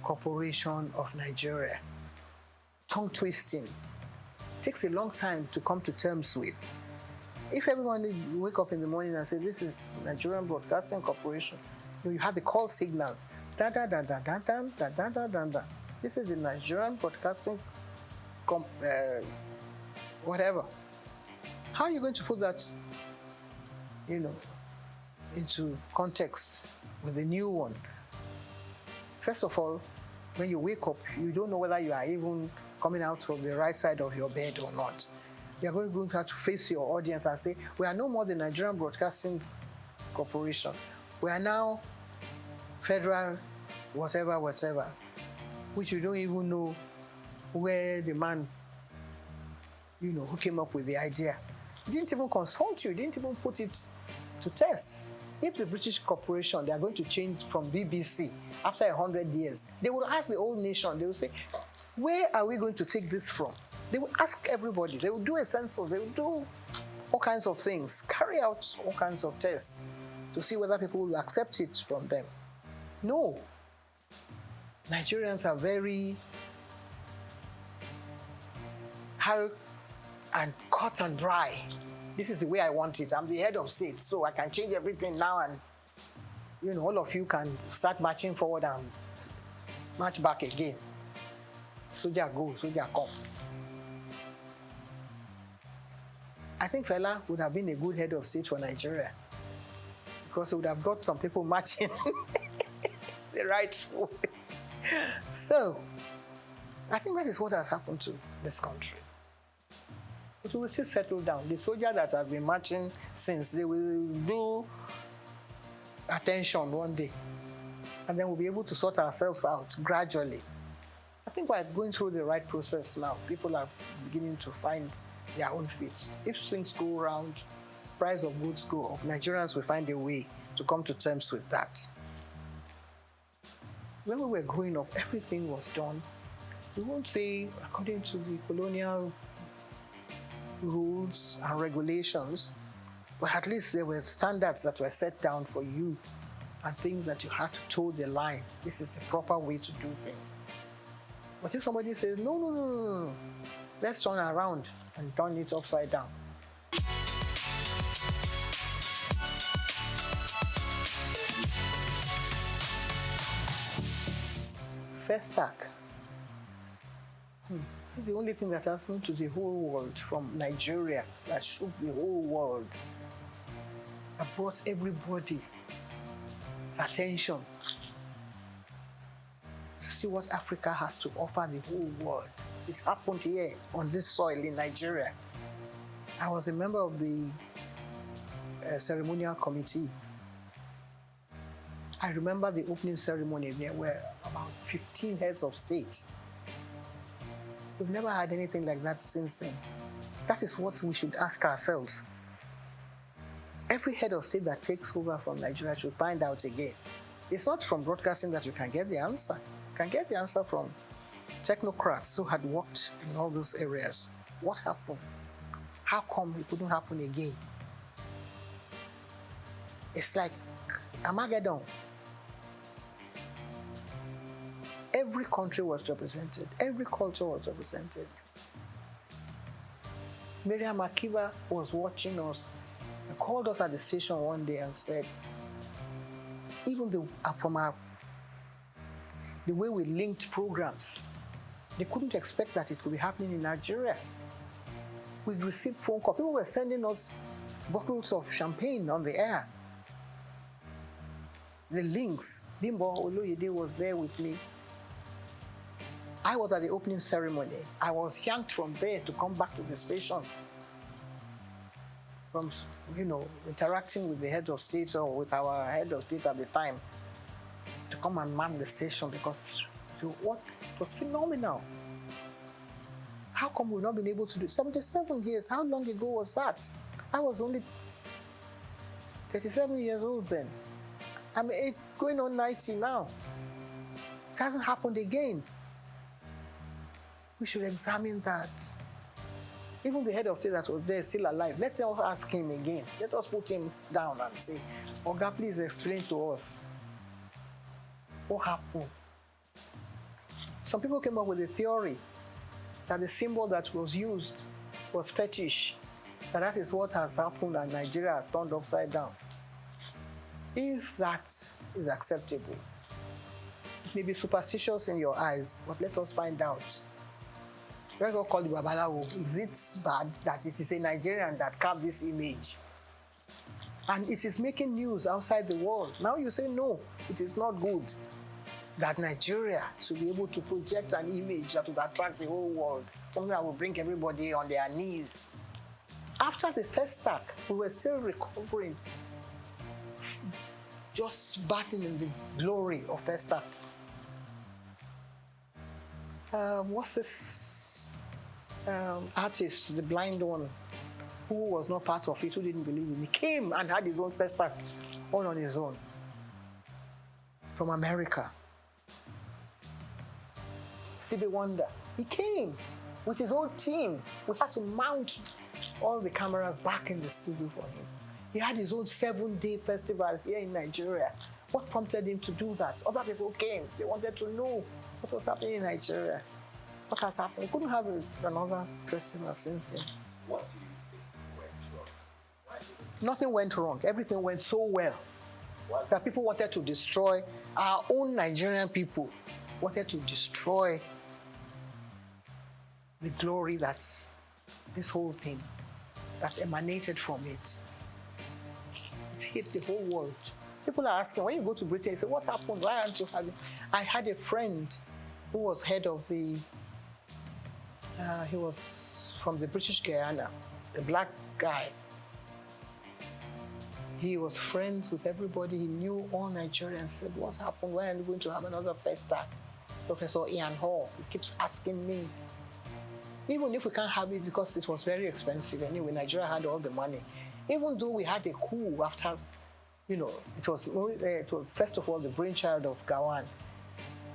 Corporation of Nigeria. Tongue twisting. Takes a long time to come to terms with. If everyone wake up in the morning and say, this is Nigerian Broadcasting Corporation, you have the call signal. Da da da da da da da da da da da. This is the Nigerian Broadcasting whatever. How are you going to put that, into context with the new one? First of all, when you wake up, you don't know whether you are even coming out from the right side of your bed or not. You are going to have to face your audience and say, we are no more the Nigerian Broadcasting Corporation. We are now federal, whatever, which you don't even know where the man, who came up with the idea. He didn't even consult you, didn't even put it to test. If the British corporation, they are going to change from BBC after 100 years, they will ask the whole nation, they will say, where are we going to take this from? They will ask everybody, they will do a census, they will do all kinds of things, carry out all kinds of tests to see whether people will accept it from them. No. Nigerians are very hard and cut and dry. This is the way I want it. I'm the head of state, so I can change everything now, and all of you can start marching forward and march back again. Soldier go, soldier come. I think Fela would have been a good head of state for Nigeria, because he would have got some people marching the right way. So, I think that is what has happened to this country. But we will still settle down. The soldiers that have been marching since, they will do attention one day. And then we'll be able to sort ourselves out gradually. I think we're going through the right process now. People are beginning to find their own feet. If things go around, price of goods go up, Nigerians will find a way to come to terms with that. When we were growing up, everything was done. We won't say according to the colonial rules and regulations, but at least there were standards that were set down for you and things that you had to toe the line. This is the proper way to do things. But if somebody says, no, let's turn around and turn it upside down. First stack. It's the only thing that has happened to the whole world from Nigeria that shook the whole world. I brought everybody attention to see what Africa has to offer the whole world. It happened here on this soil in Nigeria. I was a member of the ceremonial committee. I remember the opening ceremony. There were about 15 heads of state. We've never had anything like that since then. That is what we should ask ourselves. Every head of state that takes over from Nigeria should find out again. It's not from broadcasting that you can get the answer. You can get the answer from technocrats who had worked in all those areas. What happened? How come it couldn't happen again? It's like Armageddon. Every country was represented. Every culture was represented. Miriam Akiva was watching us and called us at the station one day and said, even the way we linked programs, they couldn't expect that it could be happening in Nigeria. We received phone calls. People were sending us bottles of champagne on the air. The links. Bimbo Oloyede was there with me. I was at the opening ceremony. I was yanked from there to come back to the station. From, interacting with the head of state or with our head of state at the time to come and man the station, because what was phenomenal. How come we've not been able to do it? 77 years, how long ago was that? I was only 37 years old then. I'm going on 90 now. It hasn't happened again. We should examine that. Even the head of state that was there, still alive, let's all ask him again. Let us put him down and say, Oga, please explain to us what happened. Some people came up with a theory that the symbol that was used was fetish, that is what has happened and Nigeria has turned upside down. If that is acceptable, it may be superstitious in your eyes, but let us find out. let's not call the Babalawo. Is it bad that it is a Nigerian that carved this image? And it is making news outside the world. Now you say, no, it is not good that Nigeria should be able to project an image that would attract the whole world, something that will bring everybody on their knees. After the first SOUQ, we were still recovering, just batting in the glory of first SOUQ. What's this artist, the blind one, who was not part of it, who didn't believe in it, came and had his own first SOUQ, all on his own, from America. Stevie Wonder, he came with his own team. We had to mount all the cameras back in the studio for him. He had his own 7-day festival here in Nigeria. What prompted him to do that? Other people came. They wanted to know what was happening in Nigeria. What has happened? We couldn't have another festival since then. What do you think went wrong? Nothing went wrong. Everything went so well that people wanted to destroy our own Nigerian people. Wanted to destroy the glory that's this whole thing that's emanated from it. It hit the whole world. People are asking, when you go to Britain, you say, what happened? Why aren't you having? I had a friend who was head of the, he was from the British Guyana, a black guy. He was friends with everybody. He knew all Nigerians. Said, what happened? Why are you going to have another first SOUQ? Professor Ian Hall, he keeps asking me. Even if we can't have it because it was very expensive anyway, Nigeria had all the money. Even though we had a coup after, you know, it was first of all the brainchild of Gawan.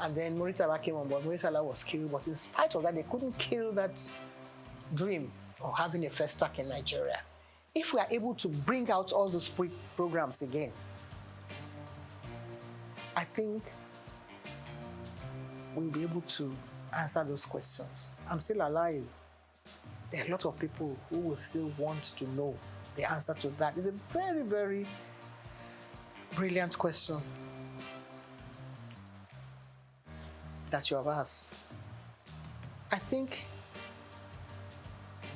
And then Muritala came on board. Muritala was killed, but in spite of that, they couldn't kill that dream of having a first SOUQ in Nigeria. If we are able to bring out all those programs again, I think we'll be able to answer those questions. I'm still alive. There are a lot of people who will still want to know the answer to that. It's a very, very brilliant question that you have asked. I think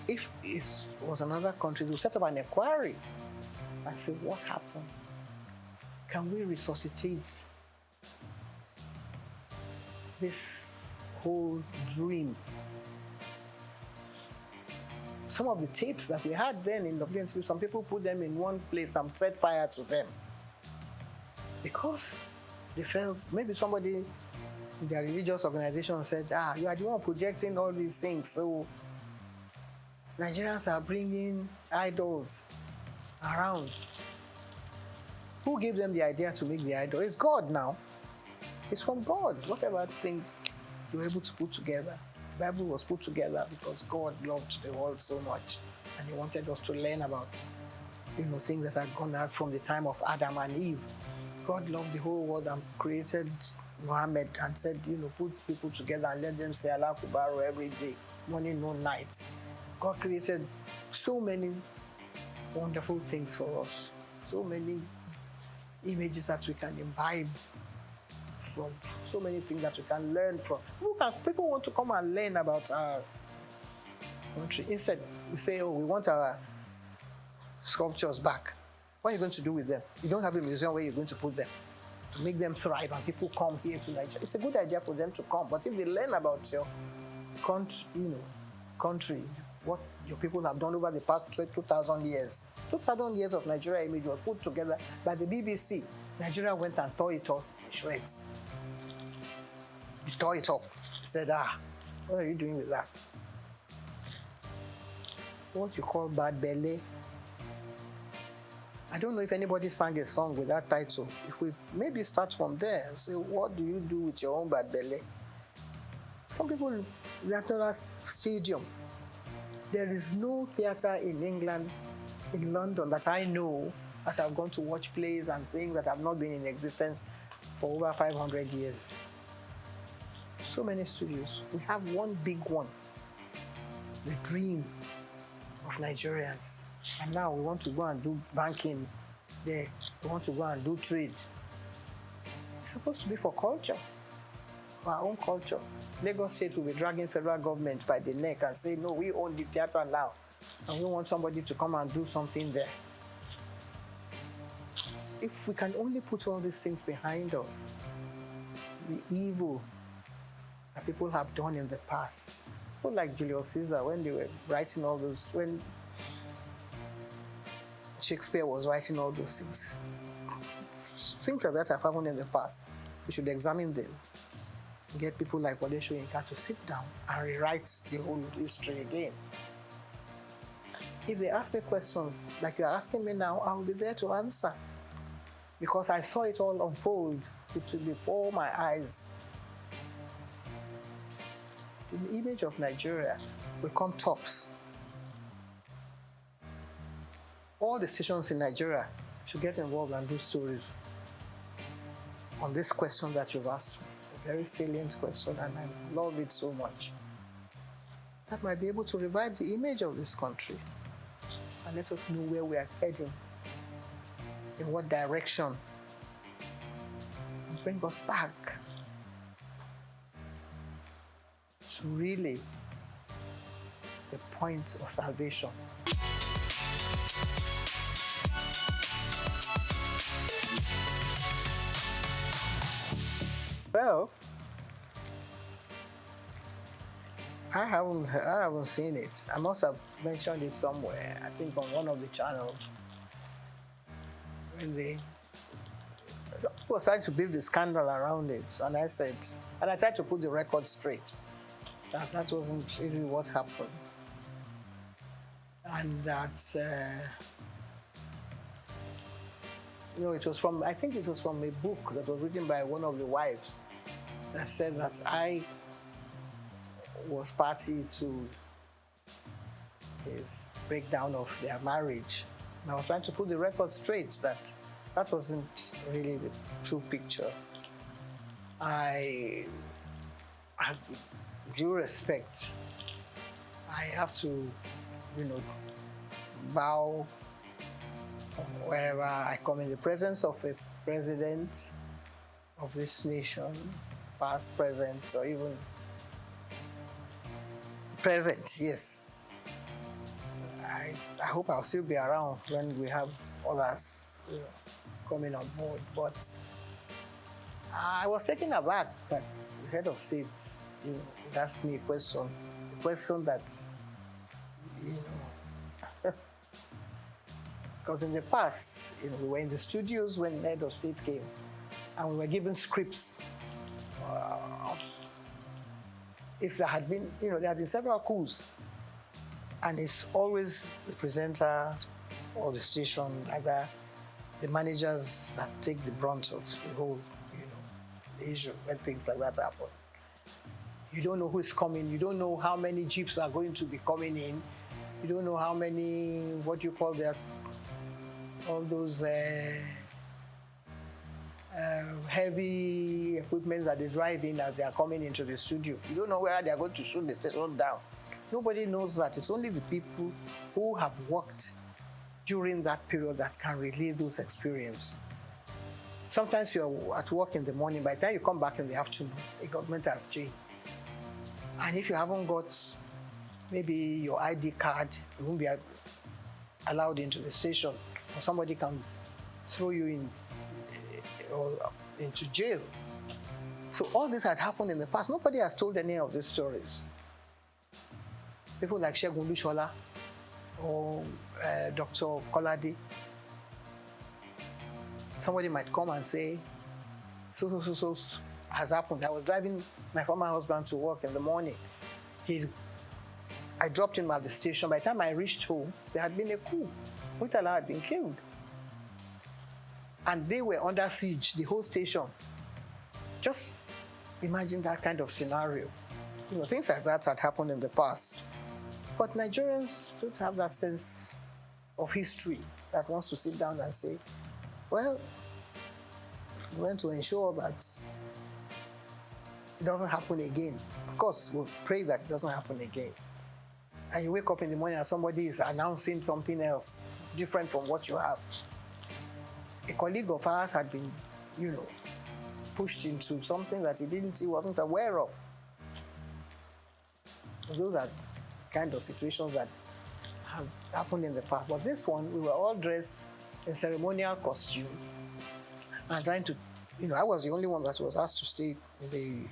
if it was another country, they'll set up an inquiry and say, what happened? Can we resuscitate this whole dream? Some of the tapes that we had then in WNTV, some people put them in one place and set fire to them because they felt maybe somebody in their religious organization said, you are the one projecting all these things, so Nigerians are bringing idols around. Who gave them the idea to make the idol? It's God now. It's from God. Whatever thing you were able to put together. The Bible was put together because God loved the world so much, and He wanted us to learn about, things that had gone out from the time of Adam and Eve. God loved the whole world and created Muhammad and said, put people together and let them say Allah Akbar every day, morning, noon, night. God created so many wonderful things for us, so many images that we can imbibe from, so many things that we can learn from. People want to come and learn about our country. Instead, we say, we want our sculptures back. What are you going to do with them? You don't have a museum where you're going to put them to make them thrive and people come here to Nigeria. It's a good idea for them to come, but if they learn about your country, what your people have done over the past 2,000 years. 2,000 years of Nigeria image was put together by the BBC. Nigeria went and tore it up in shreds. He tore it up. He said, what are you doing with that? What you call bad belly. I don't know if anybody sang a song with that title. If we maybe start from there and say, what do you do with your own bad belly? Some people, Theatre Stadium. There is no theatre in England, in London, that I know that I've gone to watch plays and things that have not been in existence for over 500 years. So many studios. We have one big one, the dream of Nigerians. And now we want to go and do banking there. We want to go and do trade. It's supposed to be for culture. our own culture. Lagos State will be dragging federal government by the neck and say, no, we own the theater now, and we want somebody to come and do something there. If we can only put all these things behind us, the evil that people have done in the past, people like Julius Caesar, when they were writing all those, when Shakespeare was writing all those things, things like that have happened in the past. We should examine them. Get people like Wole Soyinka to sit down and rewrite the whole history again. If they ask me questions like you're asking me now, I will be there to answer. Because I saw it all unfold before my eyes. The image of Nigeria will come tops. All the stations in Nigeria should get involved and do stories on this question that you've asked me. A very salient question, and I love it so much. That might be able to revive the image of this country and let us know where we are heading, in what direction, and bring us back to really the point of salvation. Well, I haven't seen it. I must have mentioned it somewhere, I think on one of the channels. When they was trying to build the scandal around it, and I said, and I tried to put the record straight. That wasn't really what happened. And that, it was from, I think it was from a book that was written by one of the wives that said that I was party to his breakdown of their marriage. And I was trying to put the record straight that that wasn't really the true picture. I have due respect. I have to, bow wherever I come in the presence of a president of this nation, past, present, or even present, yes. I hope I'll still be around when we have others coming on board. But I was taken aback that the head of state asked me a question that, because in the past, we were in the studios when the head of state came, and we were given scripts of, if there had been, there had been several coups, and it's always the presenter or the station, either the managers that take the brunt of the whole, issue when things like that happen. You don't know who's coming. You don't know how many jeeps are going to be coming in. You don't know how many, what you call all those heavy equipment that they drive in as they are coming into the studio. You don't know where they are going to shoot the station down. Nobody knows that. It's only the people who have worked during that period that can relay those experiences. Sometimes you're at work in the morning. By the time you come back in the afternoon, the government has changed. And if you haven't got maybe your ID card, you won't be allowed into the station, or somebody can throw you into jail. So all this had happened in the past. Nobody has told any of these stories. People like Segun Lushola or Dr. Kolade. Somebody might come and say, so has happened. I was driving my former husband to work in the morning. I dropped him at the station. By the time I reached home, there had been a coup. Murtala had been killed. And they were under siege, the whole station. Just imagine that kind of scenario. Things like that had happened in the past. But Nigerians don't have that sense of history that wants to sit down and say, well, we want to ensure that it doesn't happen again. Of course, we'll pray that it doesn't happen again. And you wake up in the morning and somebody is announcing something else, different from what you have. A colleague of ours had been, pushed into something that he wasn't aware of. Those are kind of situations that have happened in the past. But this one, we were all dressed in ceremonial costume and trying to, I was the only one that was asked to stay in the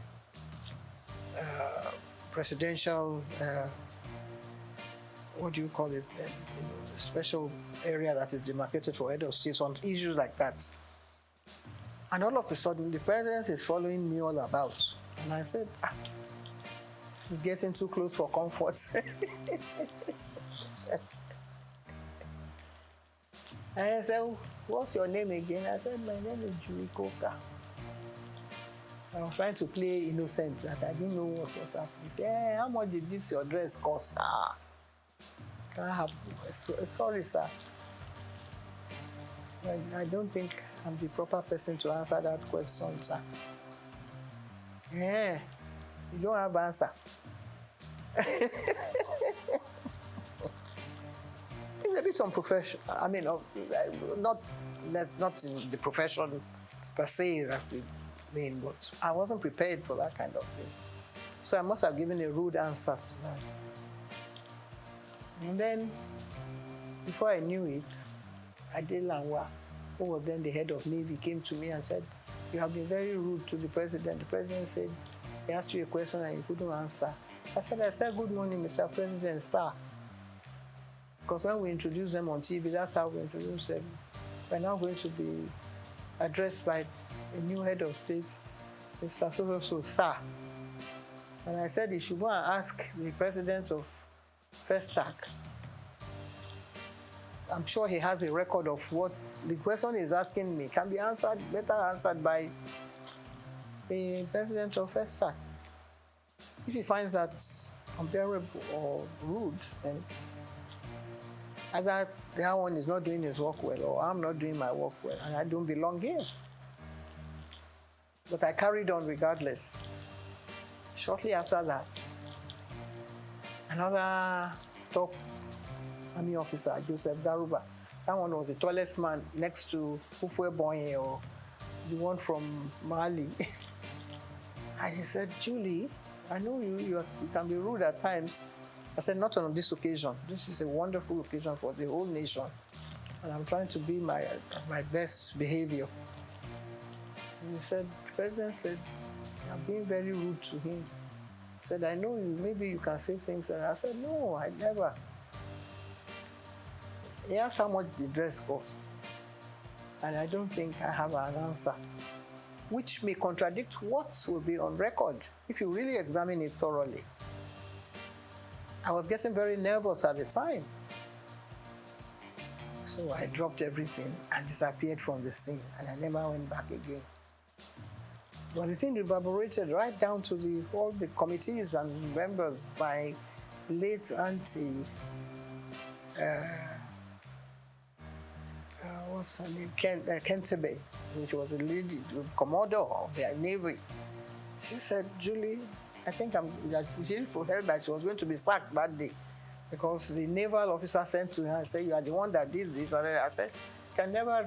presidential, what do you call it, special area that is demarcated for head of states on issues like that. And all of a sudden, the president is following me all about. And I said, this is getting too close for comfort. And I said, what's your name again? I said, my name is Julie Coker. I was trying to play innocent, that I didn't know what was happening. He said, hey, how much did this your dress cost? Can I have, sorry, sir. I don't think I'm the proper person to answer that question, sir. Yeah, you don't have answer. It's a bit unprofessional. I mean, not in the profession per se that we mean, but I wasn't prepared for that kind of thing. So I must have given a rude answer to that. And then, before I knew it, Adel Lanwa, who was then the head of Navy, came to me and said, you have been very rude to the president. The president said, he asked you a question and you couldn't answer. I said, good morning, Mr. President, sir. Because when we introduce them on TV, that's how we introduce them. We're now going to be addressed by a new head of state, Mr. So, sir. And I said, you should go and ask the president of SOUQ. I'm sure he has a record of what the question is asking me can be answered, better answered by the president of SOUQ. If he finds that unbearable or rude, then either that one is not doing his work well or I'm not doing my work well and I don't belong here. But I carried on regardless. Shortly after that, another top army officer, Joseph Daruba, that one was the tallest man next to Ufwe Bonye, or the one from Mali. And he said, Julie, I know you can be rude at times. I said, not on this occasion. This is a wonderful occasion for the whole nation. And I'm trying to be my best behavior. And he said, the president said, you're being very rude to him. He said, I know you, maybe you can say things. And I said, no, I never. He asked how much the dress cost. And I don't think I have an answer, which may contradict what will be on record if you really examine it thoroughly. I was getting very nervous at the time. So I dropped everything and disappeared from the scene, and I never went back again. But the thing reverberated right down to all the committees and members. My late auntie, what's her name? Kentebe, which was a lady, commodore of the Navy. She said, Julie, I think she heard that she was going to be sacked that day because the naval officer sent to her and said, you are the one that did this. And I said, can never,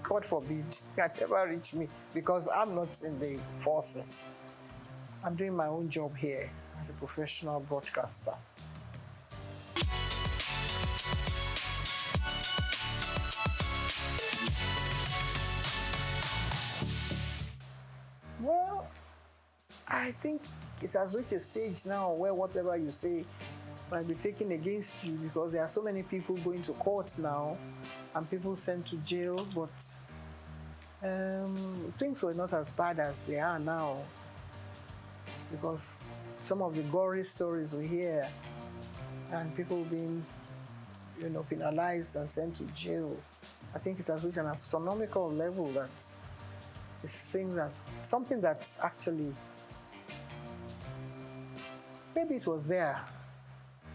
God forbid, can never reach me because I'm not in the forces. I'm doing my own job here as a professional broadcaster. Well, I think it has reached a stage now where whatever you say might be taken against you because there are so many people going to court now and people sent to jail, but things were not as bad as they are now because some of the gory stories we hear and people being, penalized and sent to jail, I think it has reached an astronomical level that it's something that's actually, maybe it was there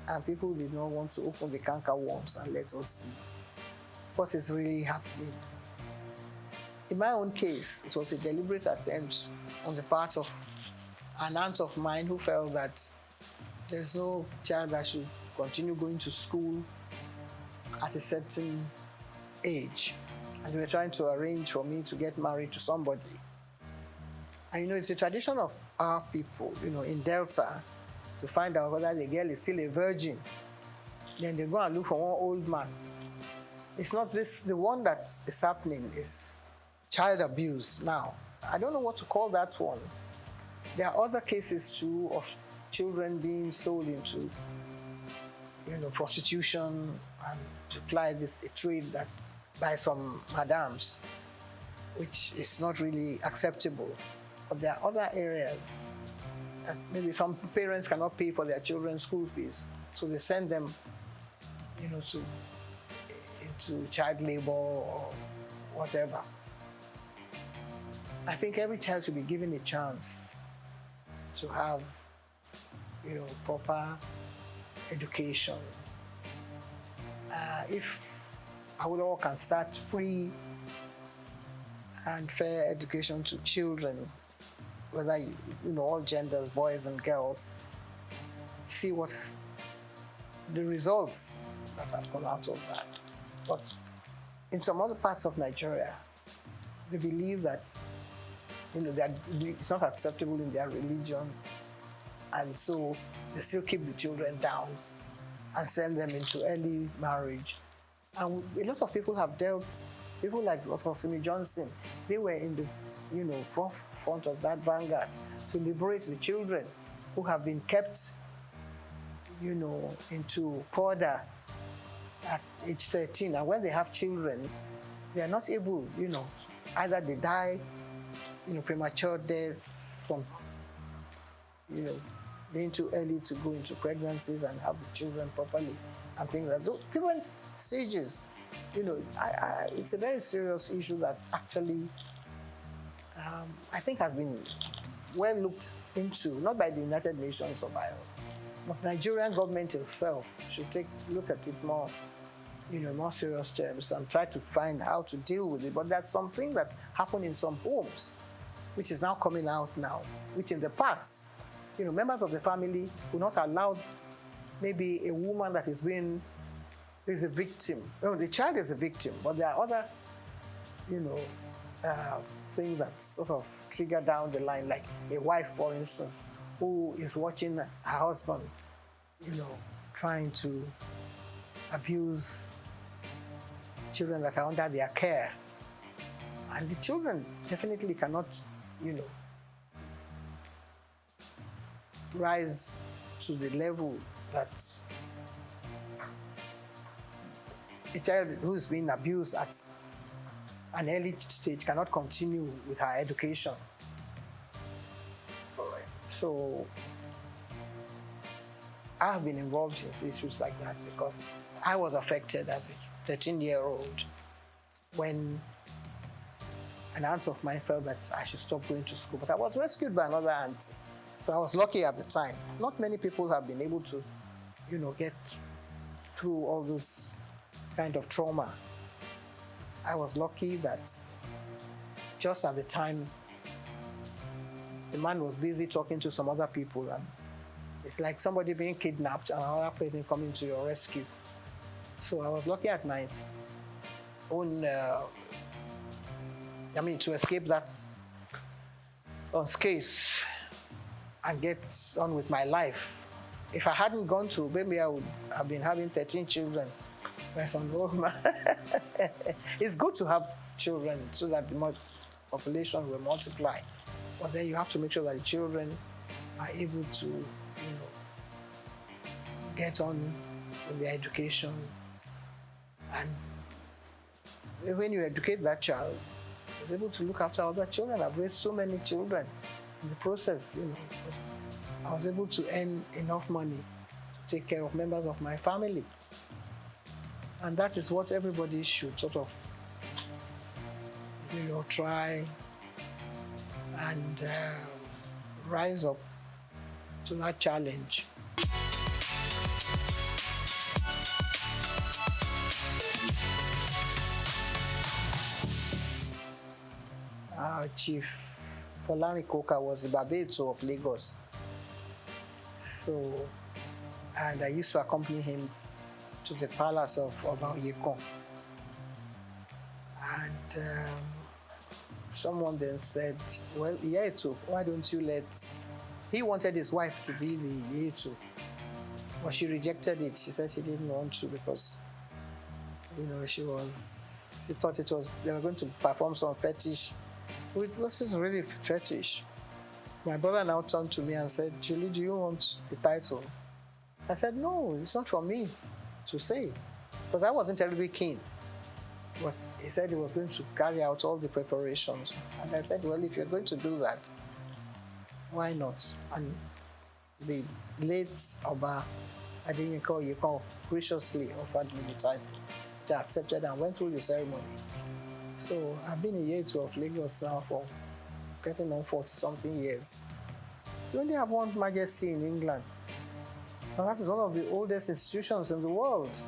and people did not want to open the canker worms and let us see what is really happening. In my own case, it was a deliberate attempt on the part of an aunt of mine who felt that there's no child that should continue going to school at a certain age. And they were trying to arrange for me to get married to somebody. And it's a tradition of our people, in Delta, to find out whether the girl is still a virgin. Then they go and look for one old man. It's not this, the one that is happening is child abuse now. I don't know what to call that one. There are other cases too of children being sold into, prostitution and apply this a trade that by some madams, which is not really acceptable. But there are other areas. Maybe some parents cannot pay for their children's school fees, so they send them, into child labor or whatever. I think every child should be given a chance to have, proper education. If Awolowo can start free and fair education to children, whether all genders, boys and girls, see what the results that have come out of that. But in some other parts of Nigeria, they believe that that it's not acceptable in their religion, and so they still keep the children down and send them into early marriage. And a lot of people have dealt, people like Dr. Simi Johnson, they were in the front of that vanguard to liberate the children who have been kept, into Porda at age 13. And when they have children, they are not able, either they die, premature deaths from, being too early to go into pregnancies and have the children properly and things like that. Different stages, it's a very serious issue that actually I think has been well looked into, not by the United Nations or by, but Nigerian government itself should look at it more, more serious terms and try to find how to deal with it. But that's something that happened in some homes, which is now coming out now, which in the past, members of the family were not allowed, maybe a woman that is a victim. The child is a victim, but there are other, things that sort of trigger down the line, like a wife, for instance, who is watching her husband, trying to abuse children that are under their care. And the children definitely cannot, rise to the level that a child who is being abused at an early stage cannot continue with her education. So I have been involved in issues like that because I was affected as a 13-year-old when an aunt of mine felt that I should stop going to school. But I was rescued by another aunt. So I was lucky at the time. Not many people have been able to, get through all this kind of trauma. I was lucky that just at the time, the man was busy talking to some other people, and it's like somebody being kidnapped and another person coming to your rescue. So I was lucky at night to escape that unscathed and get on with my life. If I hadn't gone through, maybe I would have been having 13 children. It's good to have children so that the population will multiply. But then you have to make sure that the children are able to, get on with their education. And when you educate that child, he's able to look after other children. I've raised so many children in the process, I was able to earn enough money to take care of members of my family. And that is what everybody should sort of, try and rise up to that challenge. Our chief Folani Koka was the Babeto of Lagos. So, and I used to accompany him to the palace of Oba Oyekon. And someone then said, well, Yetu, why don't you let... He wanted his wife to be the Yetu, but she rejected it. She said she didn't want to because, she thought they were going to perform some fetish. It wasn't really fetish. My brother now turned to me and said, Julie, do you want the title? I said, no, it's not for me to say, because I wasn't terribly keen. But he said he was going to carry out all the preparations. And I said, well, if you're going to do that, why not? And the late Oba Adeyinka graciously offered me the title. I accepted and went through the ceremony. So I've been a Yetu of Lagos now for getting on 40-something years. We only have one majesty in England. And that is one of the oldest institutions in the world.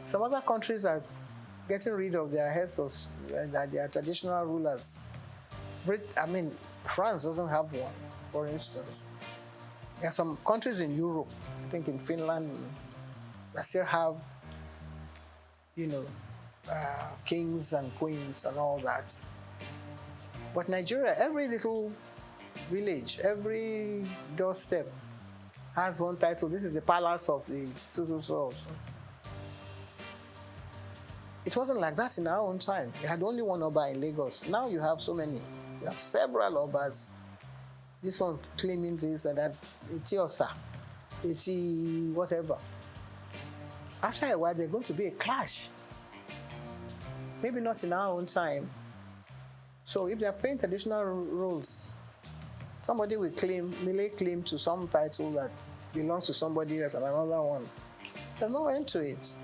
Some other countries are getting rid of their heads of their traditional rulers. France doesn't have one, for instance. There are some countries in Europe, I think in Finland, that still have, kings and queens and all that. But Nigeria, every little village, every doorstep has one title. This is the palace of the so. It wasn't like that in our own time. We had only one Oba in Lagos. Now you have so many. You have several Obas. This one claiming this and that. It's Osa. It's whatever. After a while, there's going to be a clash. Maybe not in our own time. So if they're playing traditional roles, somebody will lay claim to some title that belongs to somebody else and another one. There's no end to it.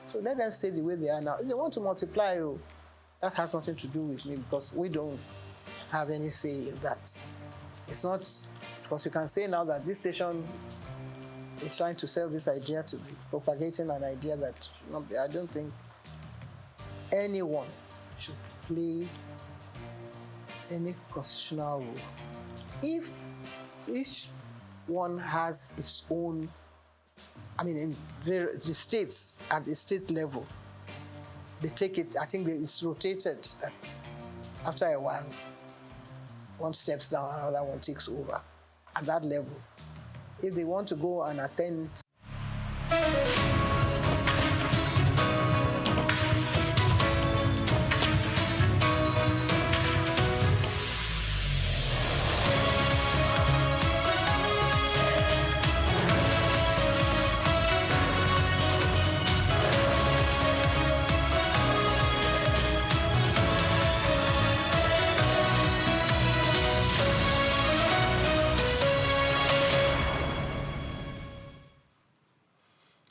So let them stay the way they are now. If they want to multiply, that has nothing to do with me because we don't have any say in that. It's not, because you can say now that this station is trying to sell this idea to be propagating an idea that should not be. I don't think anyone should play any constitutional role. If each one has its own, in the states, at the state level, they take it, I think it's rotated. After a while, one steps down, another one takes over at that level. If they want to go and attend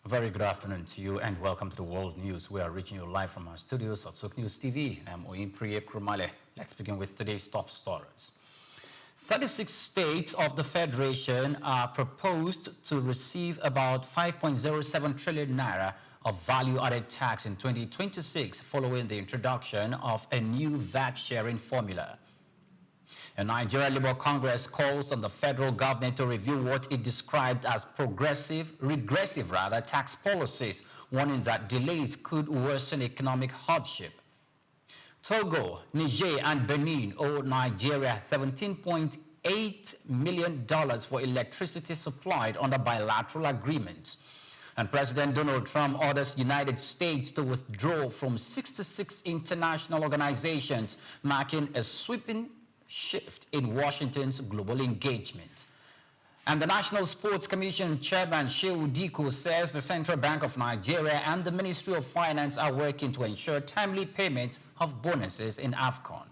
Very good afternoon to you and welcome to the World News. We are reaching you live from our studios at SOUQ News TV. I'm Oimpriye Krumale. Let's begin with today's top stories. 36 states of the Federation are proposed to receive about 5.07 trillion naira of value-added tax in 2026 following the introduction of a new VAT sharing formula. The Nigeria Labour Congress calls on the federal government to review what it described as regressive tax policies, warning that delays could worsen economic hardship. Togo, Niger, and Benin owe Nigeria $17.8 million for electricity supplied under bilateral agreements. And President Donald Trump orders the United States to withdraw from 66 international organizations, marking a sweeping shift in Washington's global engagement. And the National Sports Commission Chairman Shehu Diko says the Central Bank of Nigeria and the Ministry of Finance are working to ensure timely payment of bonuses in AFCON.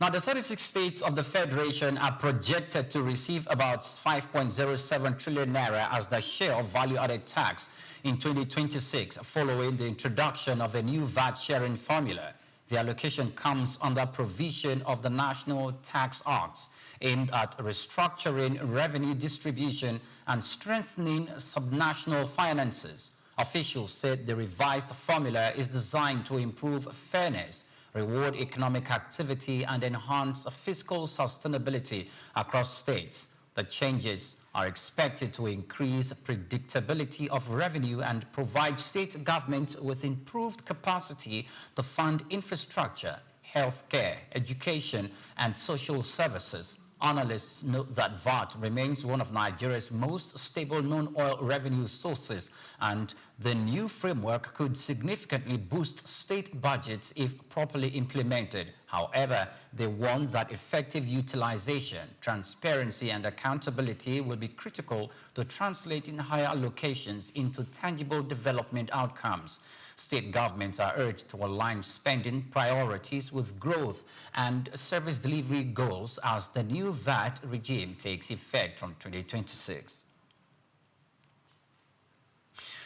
Now, the 36 states of the Federation are projected to receive about 5.07 trillion naira as the share of value-added tax in 2026, following the introduction of a new VAT sharing formula. The allocation comes under provision of the National Tax Act, aimed at restructuring revenue distribution and strengthening subnational finances. Officials said the revised formula is designed to improve fairness, reward economic activity, and enhance fiscal sustainability across states. The changes are expected to increase predictability of revenue and provide state governments with improved capacity to fund infrastructure, healthcare, education, and social services. Analysts note that VAT remains one of Nigeria's most stable non-oil revenue sources, and the new framework could significantly boost state budgets if properly implemented. However, they warn that effective utilization, transparency, and accountability will be critical to translating higher allocations into tangible development outcomes. State governments are urged to align spending priorities with growth and service delivery goals as the new VAT regime takes effect from 2026.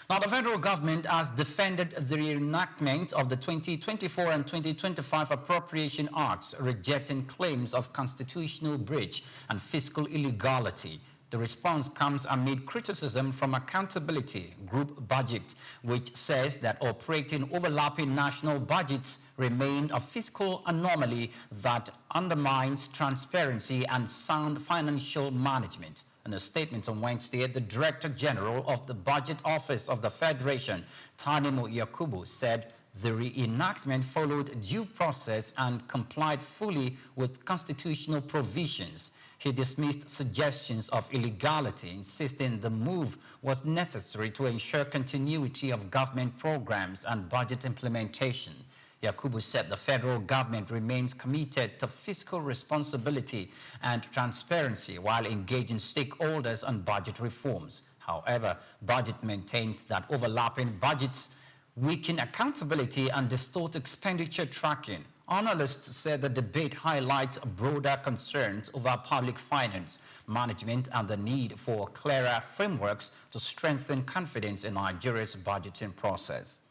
Now, the federal government has defended the reenactment of the 2024 and 2025 Appropriation Acts, rejecting claims of constitutional breach and fiscal illegality. The response comes amid criticism from Accountability Group Budget, which says that operating overlapping national budgets remain a fiscal anomaly that undermines transparency and sound financial management. In a statement on Wednesday, the Director General of the Budget Office of the Federation, Tanimu Yakubu, said the reenactment followed due process and complied fully with constitutional provisions. He dismissed suggestions of illegality, insisting the move was necessary to ensure continuity of government programs and budget implementation. Yakubu said the federal government remains committed to fiscal responsibility and transparency while engaging stakeholders on budget reforms. However, Budget maintains that overlapping budgets weaken accountability and distort expenditure tracking. Analysts said the debate highlights broader concerns over public finance management and the need for clearer frameworks to strengthen confidence in Nigeria's budgeting process.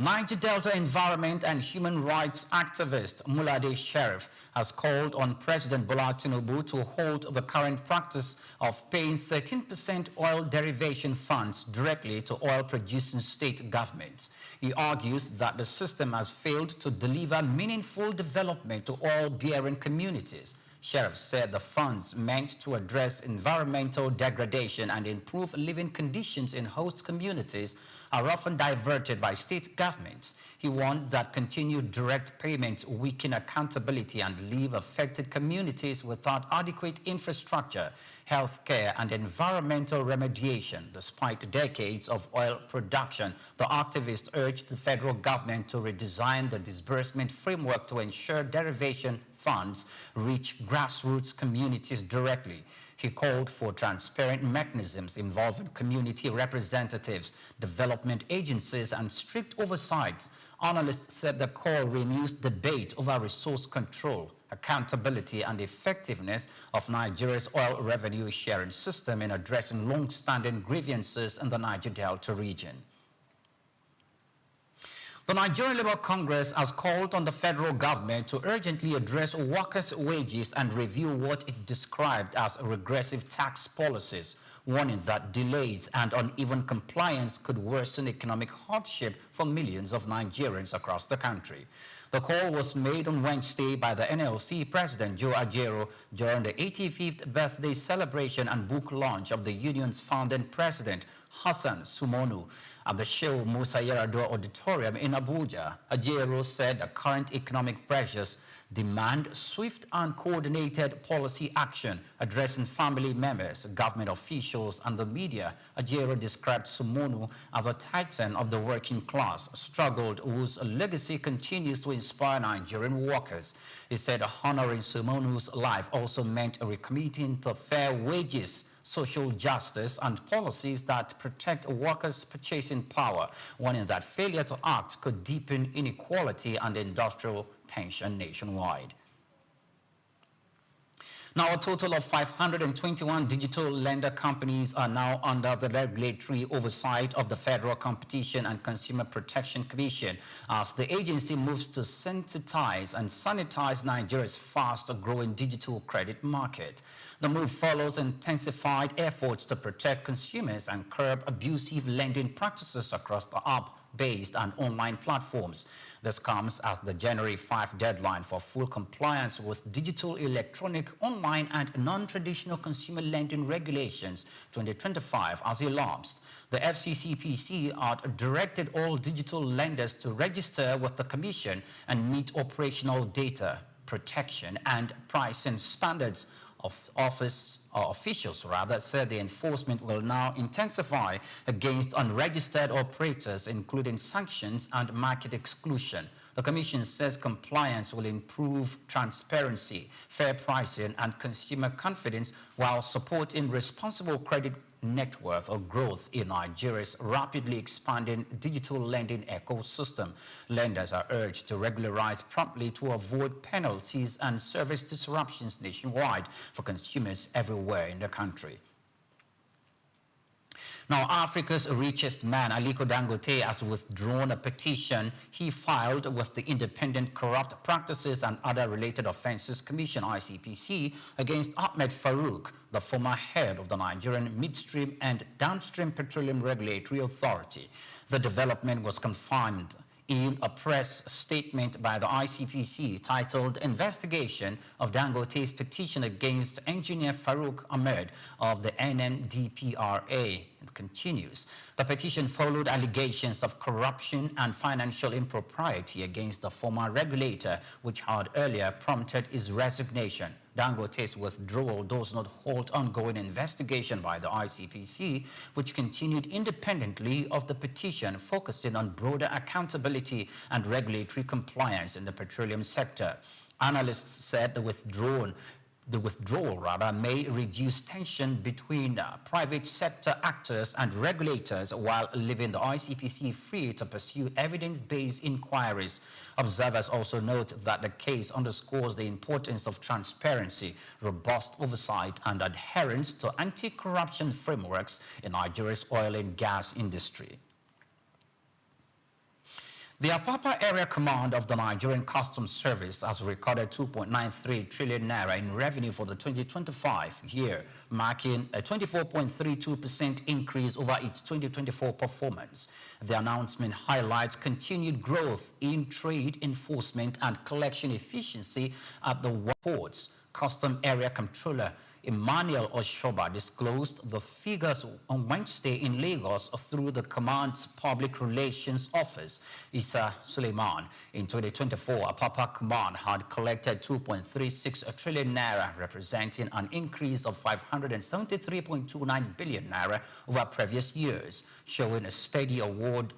Niger Delta environment and human rights activist Mulade Sheriff has called on President Bola Tinubu to hold the current practice of paying 13% oil derivation funds directly to oil-producing state governments. He argues that the system has failed to deliver meaningful development to oil-bearing communities. Sheriff said the funds meant to address environmental degradation and improve living conditions in host communities are often diverted by state governments. He warned that continued direct payments weaken accountability and leave affected communities without adequate infrastructure, health care, and environmental remediation. Despite decades of oil production, the activist urged the federal government to redesign the disbursement framework to ensure derivation funds reach grassroots communities directly. He called for transparent mechanisms involving community representatives, development agencies, and strict oversight. Analysts said the call renews debate over resource control, accountability, and effectiveness of Nigeria's oil revenue sharing system in addressing long-standing grievances in the Niger Delta region. The Nigerian Labour Congress has called on the federal government to urgently address workers' wages and review what it described as regressive tax policies, warning that delays and uneven compliance could worsen economic hardship for millions of Nigerians across the country. The call was made on Wednesday by the NLC President Joe Ajero during the 85th birthday celebration and book launch of the union's founding president, Hassan Sumonu, at the Shehu Musa Yar'Adua Auditorium in Abuja. Ajero said the current economic pressures demand swift and coordinated policy action addressing family members, government officials, and the media. Ajero described Sumonu as a titan of the working class, struggled whose legacy continues to inspire Nigerian workers. He said honoring Sumonu's life also meant recommitting to fair wages, social justice, and policies that protect workers' purchasing power, warning that failure to act could deepen inequality and industrial tension nationwide. Now, a total of 521 digital lender companies are now under the regulatory oversight of the Federal Competition and Consumer Protection Commission as the agency moves to sensitize and sanitize Nigeria's fast-growing digital credit market. The move follows intensified efforts to protect consumers and curb abusive lending practices across the app-based and online platforms. This comes as the January 5 deadline for full compliance with digital, electronic, online, and non-traditional consumer lending regulations 2025 has elapsed. The FCCPC had directed all digital lenders to register with the Commission and meet operational data protection and pricing standards. Officials said the enforcement will now intensify against unregistered operators, including sanctions and market exclusion. The Commission says compliance will improve transparency, fair pricing, and consumer confidence while supporting responsible credit net worth or growth in Nigeria's rapidly expanding digital lending ecosystem. Lenders are urged to regularize promptly to avoid penalties and service disruptions nationwide for consumers everywhere in the country. Now, Africa's richest man, Aliko Dangote, has withdrawn a petition he filed with the Independent Corrupt Practices and Other Related Offences Commission, ICPC, against Ahmed Farouk, the former head of the Nigerian Midstream and Downstream Petroleum Regulatory Authority. The development was confirmed in a press statement by the ICPC titled Investigation of Dangote's Petition Against Engineer Farouk Ahmed of the NMDPRA. It continues. The petition followed allegations of corruption and financial impropriety against the former regulator, which had earlier prompted his resignation. Dangote's withdrawal does not halt ongoing investigation by the ICPC, which continued independently of the petition, focusing on broader accountability and regulatory compliance in the petroleum sector. Analysts said the withdrawal may reduce tension between private sector actors and regulators while leaving the ICPC free to pursue evidence-based inquiries. Observers also note that the case underscores the importance of transparency, robust oversight, and adherence to anti-corruption frameworks in Nigeria's oil and gas industry. The Apapa Area Command of the Nigerian Customs Service has recorded 2.93 trillion naira in revenue for the 2025 year, marking a 24.32% increase over its 2024 performance. The announcement highlights continued growth in trade enforcement and collection efficiency at the ports. Custom Area Controller Emmanuel Oshoba disclosed the figures on Wednesday in Lagos through the command's public relations office. Issa Suleiman. In 2024, Apapa Command had collected 2.36 trillion naira, representing an increase of 573.29 billion naira over previous years, showing a steady upward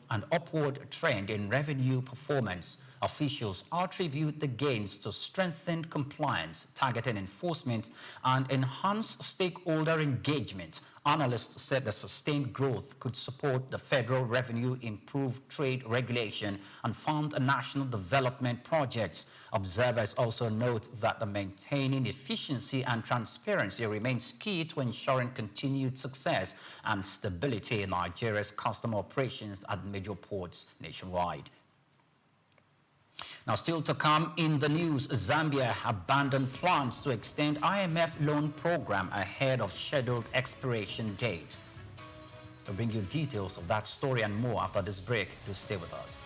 trend in revenue performance. Officials attribute the gains to strengthened compliance, targeted enforcement, and enhanced stakeholder engagement. Analysts said the sustained growth could support the federal revenue, improve trade regulation, and fund national development projects. Observers also note that the maintaining efficiency and transparency remains key to ensuring continued success and stability in Nigeria's customs operations at major ports nationwide. Now, still to come in the news, Zambia abandoned plans to extend IMF loan program ahead of scheduled expiration date. We'll bring you details of that story and more after this break. Do stay with us.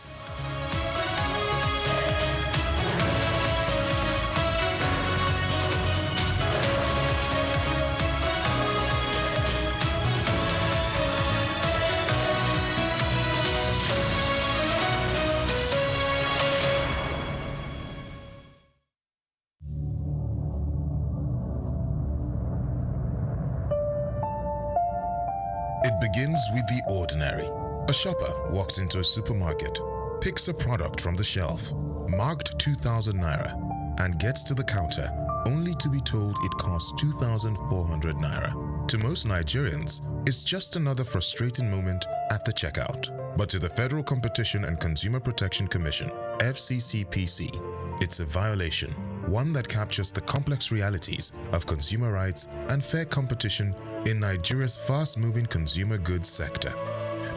It begins with the ordinary. A shopper walks into a supermarket, picks a product from the shelf, marked 2,000 naira, and gets to the counter only to be told it costs 2,400 naira. To most Nigerians, it's just another frustrating moment at the checkout. But to the Federal Competition and Consumer Protection Commission, FCCPC, it's a violation. one that captures the complex realities of consumer rights and fair competition in Nigeria's fast-moving consumer goods sector.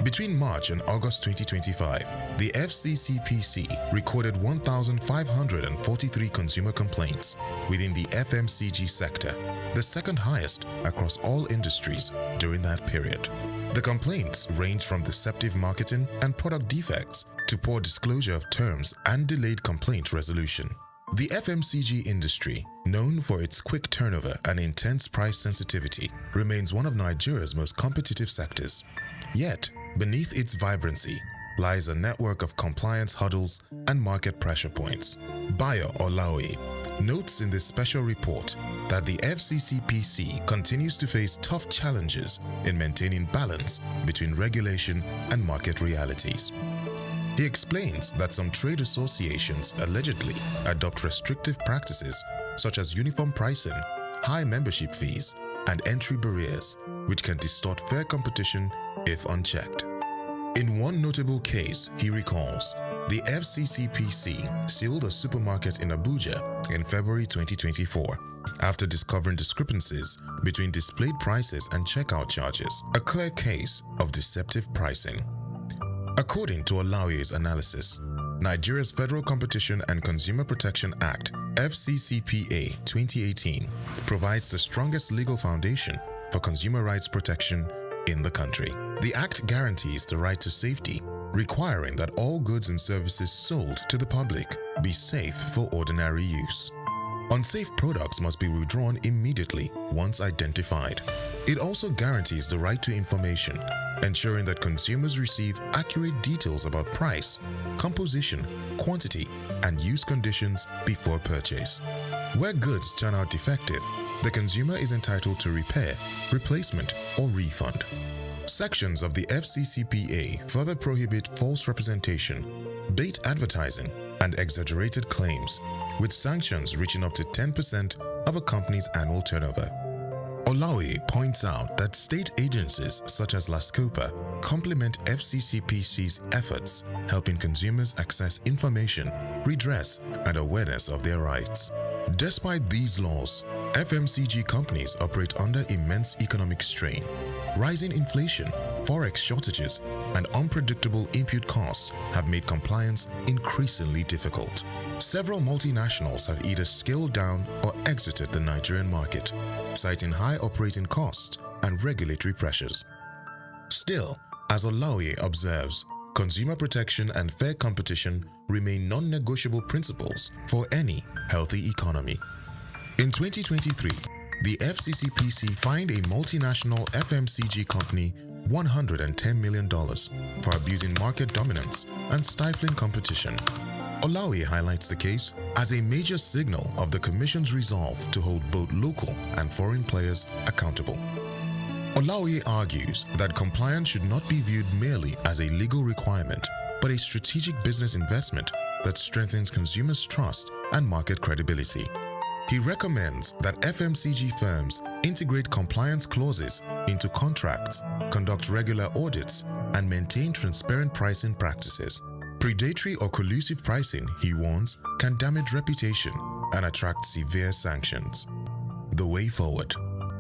Between March and August 2025, the FCCPC recorded 1,543 consumer complaints within the FMCG sector, the second highest across all industries during that period. The complaints ranged from deceptive marketing and product defects to poor disclosure of terms and delayed complaint resolution. The FMCG industry, known for its quick turnover and intense price sensitivity, remains one of Nigeria's most competitive sectors. Yet, beneath its vibrancy lies a network of compliance hurdles and market pressure points. Bayo Olaoye notes in this special report that the FCCPC continues to face tough challenges in maintaining balance between regulation and market realities. He explains that some trade associations allegedly adopt restrictive practices such as uniform pricing, high membership fees, and entry barriers, which can distort fair competition if unchecked. In one notable case, he recalls, the FCCPC sealed a supermarket in Abuja in February 2024 after discovering discrepancies between displayed prices and checkout charges, a clear case of deceptive pricing. According to Olaoye's analysis, Nigeria's Federal Competition and Consumer Protection Act, FCCPA 2018, provides the strongest legal foundation for consumer rights protection in the country. The Act guarantees the right to safety, requiring that all goods and services sold to the public be safe for ordinary use. Unsafe products must be withdrawn immediately once identified. It also guarantees the right to information, ensuring that consumers receive accurate details about price, composition, quantity, and use conditions before purchase. Where goods turn out defective, the consumer is entitled to repair, replacement, or refund. Sections of the FCCPA further prohibit false representation, bait advertising, and exaggerated claims, with sanctions reaching up to 10% of a company's annual turnover. Olaoye points out that state agencies such as LASCOPA complement FCCPC's efforts, helping consumers access information, redress, and awareness of their rights. Despite these laws, FMCG companies operate under immense economic strain. Rising inflation, forex shortages, and unpredictable input costs have made compliance increasingly difficult. Several multinationals have either scaled down or exited the Nigerian market, citing high operating costs and regulatory pressures. Still, as Olaoye observes, consumer protection and fair competition remain non-negotiable principles for any healthy economy. In 2023, the FCCPC fined a multinational FMCG company $110 million for abusing market dominance and stifling competition. Olaoye highlights the case as a major signal of the Commission's resolve to hold both local and foreign players accountable. Olaoye argues that compliance should not be viewed merely as a legal requirement, but a strategic business investment that strengthens consumers' trust and market credibility. He recommends that FMCG firms integrate compliance clauses into contracts, conduct regular audits, and maintain transparent pricing practices. Predatory or collusive pricing, he warns, can damage reputation and attract severe sanctions. The way forward.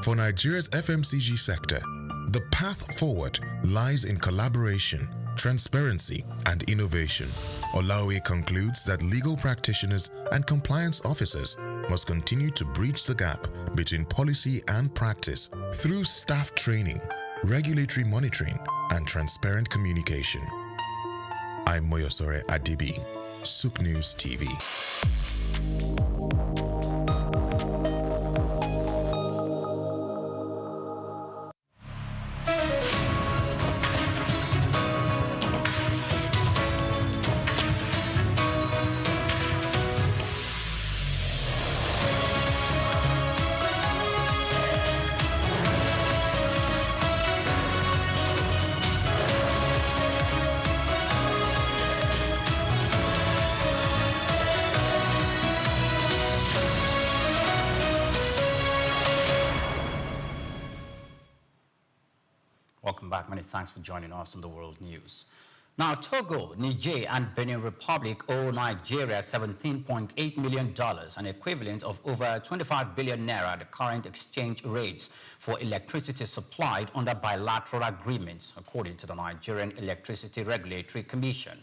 For Nigeria's FMCG sector, the path forward lies in collaboration, transparency, and innovation. Olaoye concludes that legal practitioners and compliance officers must continue to bridge the gap between policy and practice through staff training, regulatory monitoring, and transparent communication. I'm Moyosore Adibi, SOUQ News TV. Welcome back. Many thanks for joining us on the World News. Now, Togo, Niger, and Benin Republic owe Nigeria $17.8 million, an equivalent of over 25 billion naira at the current exchange rates for electricity supplied under bilateral agreements, according to the Nigerian Electricity Regulatory Commission.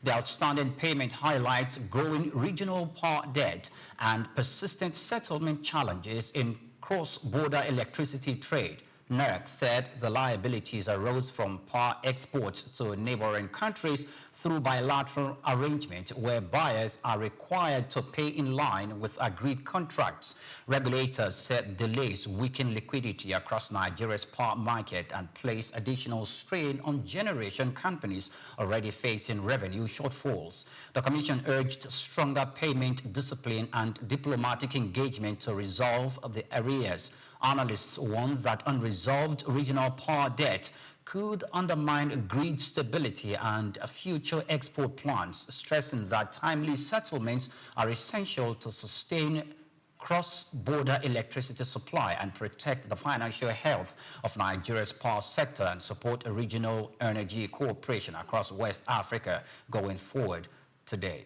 The outstanding payment highlights growing regional power debt and persistent settlement challenges in cross-border electricity trade. NERC said the liabilities arose from power exports to neighboring countries through bilateral arrangements where buyers are required to pay in line with agreed contracts. Regulators said delays weaken liquidity across Nigeria's power market and place additional strain on generation companies already facing revenue shortfalls. The Commission urged stronger payment discipline and diplomatic engagement to resolve the arrears. Analysts warn that unresolved regional power debt could undermine grid stability and future export plans, stressing that timely settlements are essential to sustain cross-border electricity supply and protect the financial health of Nigeria's power sector and support a regional energy cooperation across West Africa going forward today.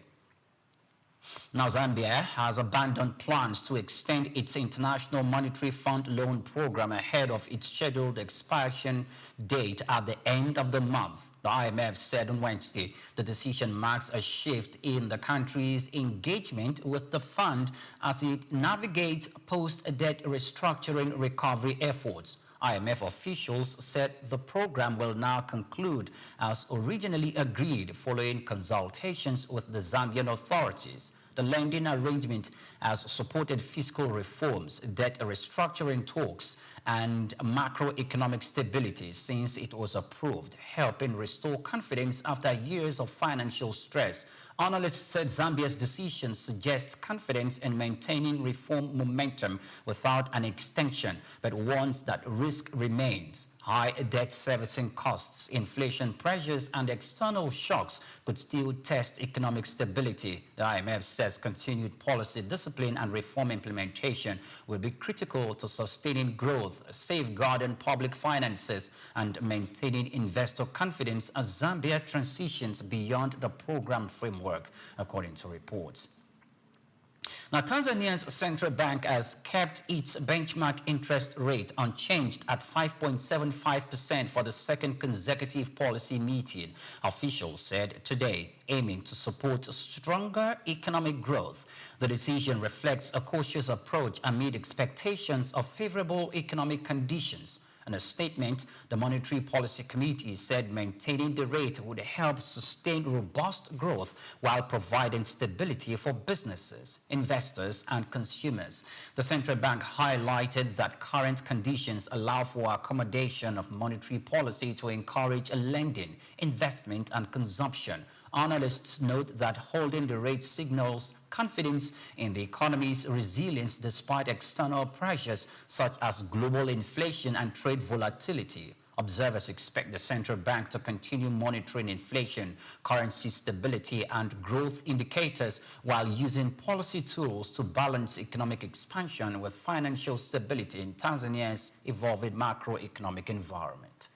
Now, Zambia has abandoned plans to extend its International Monetary Fund loan program ahead of its scheduled expiration date at the end of the month. The IMF said on Wednesday the decision marks a shift in the country's engagement with the fund as it navigates post-debt restructuring recovery efforts. IMF officials said the program will now conclude as originally agreed following consultations with the Zambian authorities. The lending arrangement has supported fiscal reforms, debt restructuring talks, and macroeconomic stability since it was approved, helping restore confidence after years of financial stress. Analysts said Zambia's decision suggests confidence in maintaining reform momentum without an extension, but warns that risk remains. High debt servicing costs, inflation pressures, and external shocks could still test economic stability. The IMF says continued policy discipline and reform implementation will be critical to sustaining growth, safeguarding public finances, and maintaining investor confidence as Zambia transitions beyond the program framework, according to reports. Now, Tanzania's central bank has kept its benchmark interest rate unchanged at 5.75% for the second consecutive policy meeting, officials said today, aiming to support stronger economic growth. The decision reflects a cautious approach amid expectations of favorable economic conditions. In a statement, the Monetary Policy Committee said maintaining the rate would help sustain robust growth while providing stability for businesses, investors, and consumers. The central bank highlighted that current conditions allow for accommodation of monetary policy to encourage lending, investment, and consumption. Analysts note that holding the rate signals confidence in the economy's resilience despite external pressures such as global inflation and trade volatility. Observers expect the central bank to continue monitoring inflation, currency stability, and growth indicators while using policy tools to balance economic expansion with financial stability in Tanzania's evolving macroeconomic environment.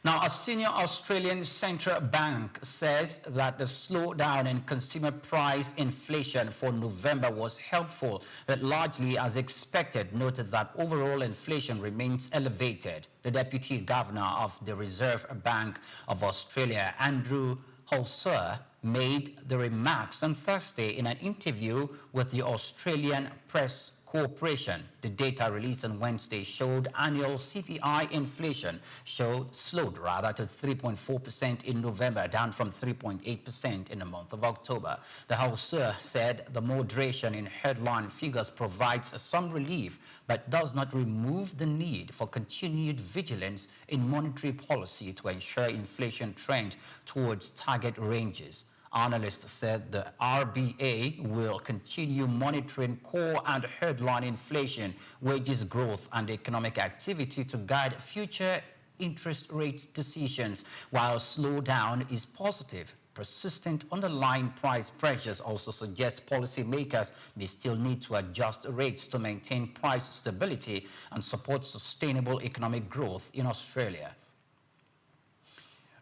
Now, a senior Australian central bank says that the slowdown in consumer price inflation for November was helpful, but largely as expected, noted that overall inflation remains elevated. The Deputy Governor of the Reserve Bank of Australia, Andrew Holser, made the remarks on Thursday in an interview with the Australian Press Corporation. The data released on Wednesday showed annual CPI inflation slowed to 3.4% in November, down from 3.8% in the month of October. The House said the moderation in headline figures provides some relief, but does not remove the need for continued vigilance in monetary policy to ensure inflation trend towards target ranges. Analysts said the RBA will continue monitoring core and headline inflation, wages growth, and economic activity to guide future interest rate decisions. While slowdown is positive, persistent underlying price pressures also suggest policymakers may still need to adjust rates to maintain price stability and support sustainable economic growth in Australia.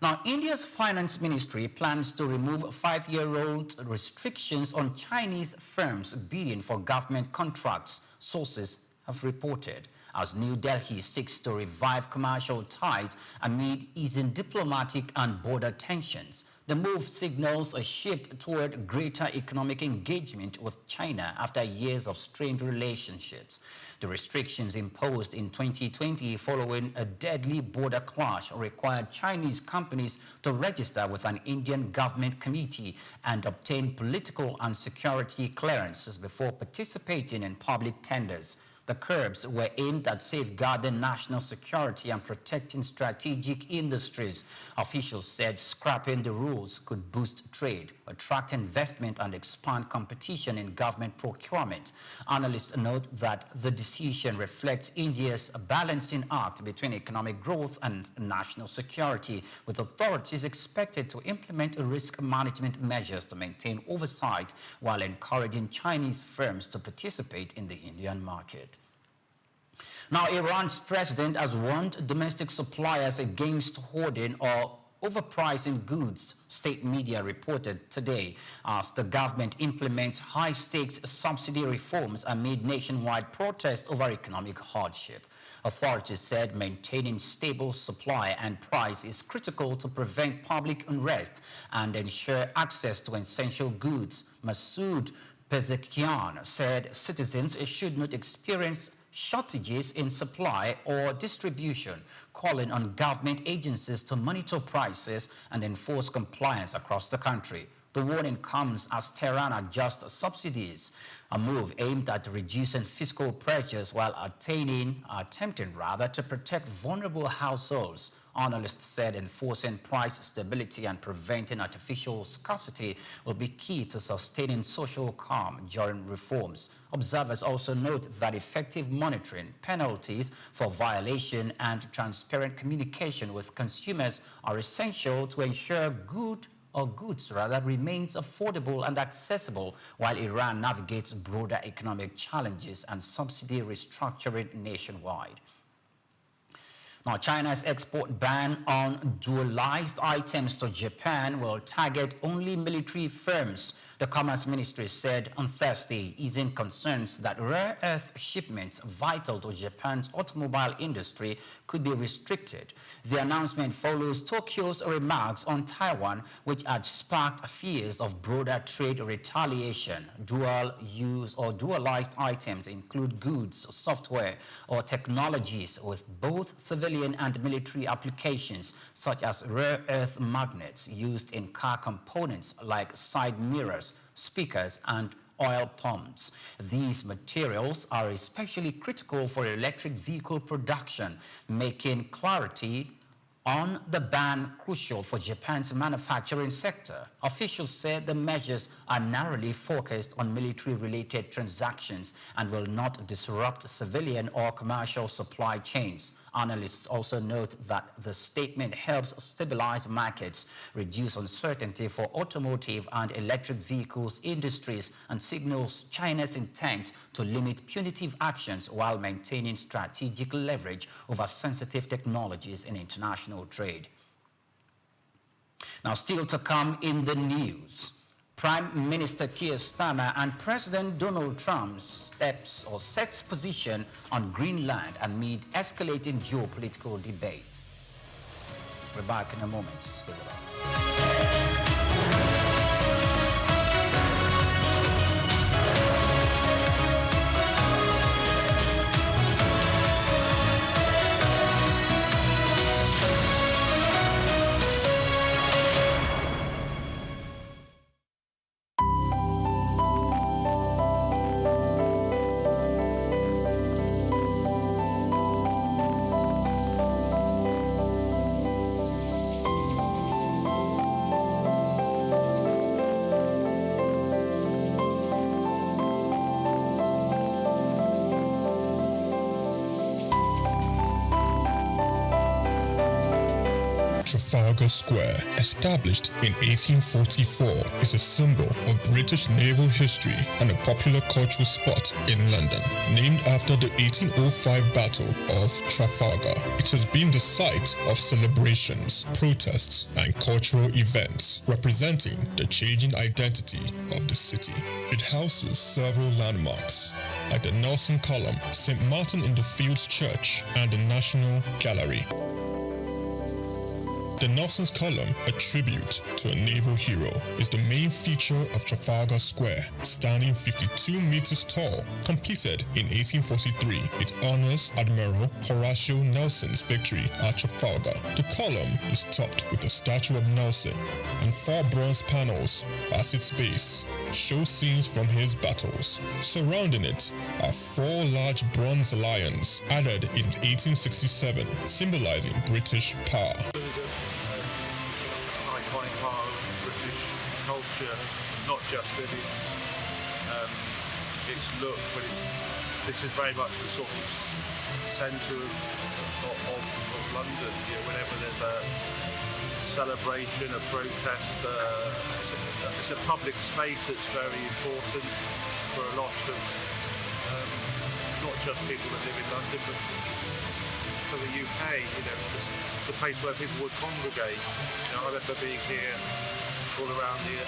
Now, India's finance ministry plans to remove 5-year-old restrictions on Chinese firms bidding for government contracts, sources have reported, as New Delhi seeks to revive commercial ties amid easing diplomatic and border tensions. The move signals a shift toward greater economic engagement with China after years of strained relationships. The restrictions imposed in 2020 following a deadly border clash required Chinese companies to register with an Indian government committee and obtain political and security clearances before participating in public tenders. The curbs were aimed at safeguarding national security and protecting strategic industries. Officials said scrapping the rules could boost trade, attract investment, and expand competition in government procurement. Analysts note that the decision reflects India's balancing act between economic growth and national security, with authorities expected to implement risk management measures to maintain oversight while encouraging Chinese firms to participate in the Indian market. Now, Iran's president has warned domestic suppliers against hoarding or overpricing goods, state media reported today, as the government implements high-stakes subsidy reforms amid nationwide protest over economic hardship. Authorities said maintaining stable supply and price is critical to prevent public unrest and ensure access to essential goods. Masoud Pezeshkian said citizens should not experience shortages in supply or distribution, calling on government agencies to monitor prices and enforce compliance across the country. The warning comes as Tehran adjusts subsidies, a move aimed at reducing fiscal pressures while attempting to protect vulnerable households. Analysts said enforcing price stability and preventing artificial scarcity will be key to sustaining social calm during reforms. Observers also note that effective monitoring, penalties for violation, and transparent communication with consumers are essential to ensure goods remains affordable and accessible while Iran navigates broader economic challenges and subsidy restructuring nationwide. Now, China's export ban on dualized items to Japan will target only military firms, the Commerce Ministry said on Thursday, easing concerns that rare earth shipments vital to Japan's automobile industry could be restricted. The announcement follows Tokyo's remarks on Taiwan, which had sparked fears of broader trade retaliation. Dual-use or dualized items include goods, software, or technologies with both civilian and military applications, such as rare earth magnets used in car components like side mirrors, speakers, and oil pumps. These materials are especially critical for electric vehicle production, making clarity on the ban crucial for Japan's manufacturing sector. Officials said the measures are narrowly focused on military-related transactions and will not disrupt civilian or commercial supply chains. Analysts also note that the statement helps stabilize markets, reduce uncertainty for automotive and electric vehicles industries, and signals China's intent to limit punitive actions while maintaining strategic leverage over sensitive technologies in international trade. Now, still to come in the news, Prime Minister Keir Starmer and President Donald Trump sets position on Greenland amid escalating geopolitical debate. We're back in a moment. Stay with us. Trafalgar Square, established in 1844, is a symbol of British naval history and a popular cultural spot in London. Named after the 1805 Battle of Trafalgar, it has been the site of celebrations, protests, and cultural events, representing the changing identity of the city. It houses several landmarks, like the Nelson Column, St. Martin in the Fields Church, and the National Gallery. The Nelson's Column, a tribute to a naval hero, is the main feature of Trafalgar Square. Standing 52 meters tall, completed in 1843, it honors Admiral Horatio Nelson's victory at Trafalgar. The column is topped with a statue of Nelson, and 4 bronze panels at its base show scenes from his battles. Surrounding it are 4 large bronze lions added in 1867, symbolizing British power. Iconic part of British culture, not just in its look, but this is very much the sort of centre of London. You know, whenever there's a celebration, a protest, it's a public space that's very important for a lot of not just people that live in London, but for the UK. You know, it's a place where people would congregate. You know, I remember being here all around the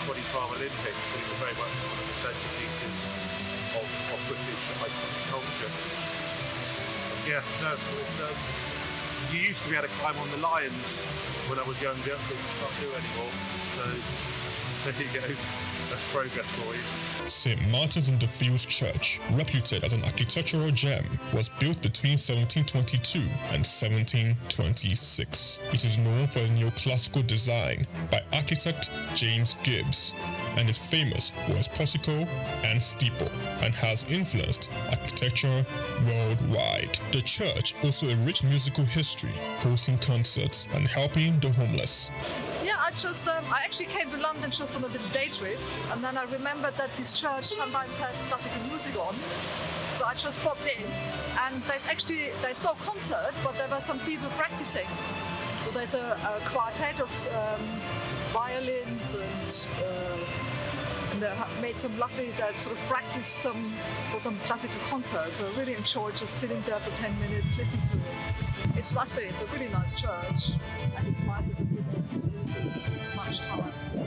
2012 Olympics, but it was very much one of the centerpieces of British iconic culture. Yeah, no, you used to be able to climb on the lions when I was younger, but you can't do anymore. So there you go. That's progress for you. St. Martin's in the Fields Church, reputed as an architectural gem, was built between 1722 and 1726. It is known for its neoclassical design by architect James Gibbs, and is famous for its portico and steeple, and has influenced architecture worldwide. The church also a rich musical history, hosting concerts and helping the homeless. Yeah, I actually came to London just on a little day trip, and then I remembered that this church sometimes has classical music on, so I just popped in, and there's no concert, but there were some people practicing. So there's a quartet of violins, and they made some lovely, sort of practice for some classical concerts. So I really enjoyed just sitting there for 10 minutes listening to it. It's lovely. It's a really nice church, and it's nice that people get to use it much time. So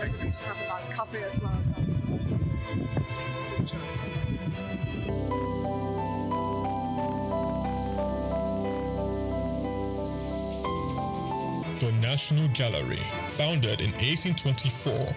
maybe we should have a nice coffee as well. The National Gallery, founded in 1824,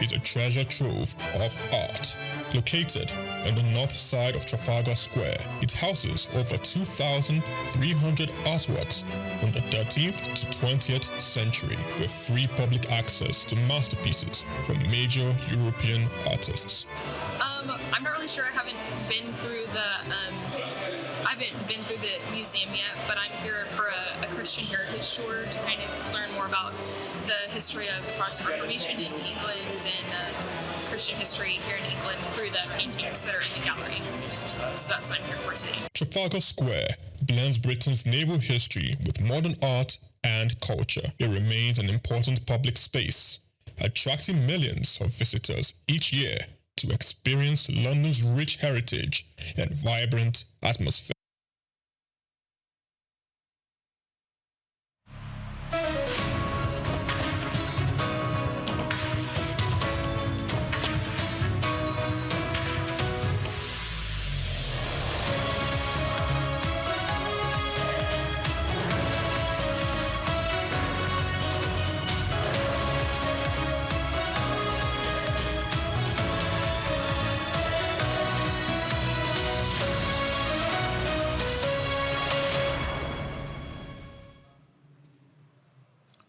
is a treasure trove of art. Located on the north side of Trafalgar Square, it houses over 2,300 artworks from the 13th to 20th century, with free public access to masterpieces from major European artists. I'm not really sure. I haven't been through the museum yet, but I'm here for a Christian heritage tour to kind of learn more about the history of the Protestant Reformation in England and Christian history here in England through the paintings that are in the gallery. So that's what I'm here for today. Trafalgar Square blends Britain's naval history with modern art and culture. It remains an important public space, attracting millions of visitors each year to experience London's rich heritage and vibrant atmosphere.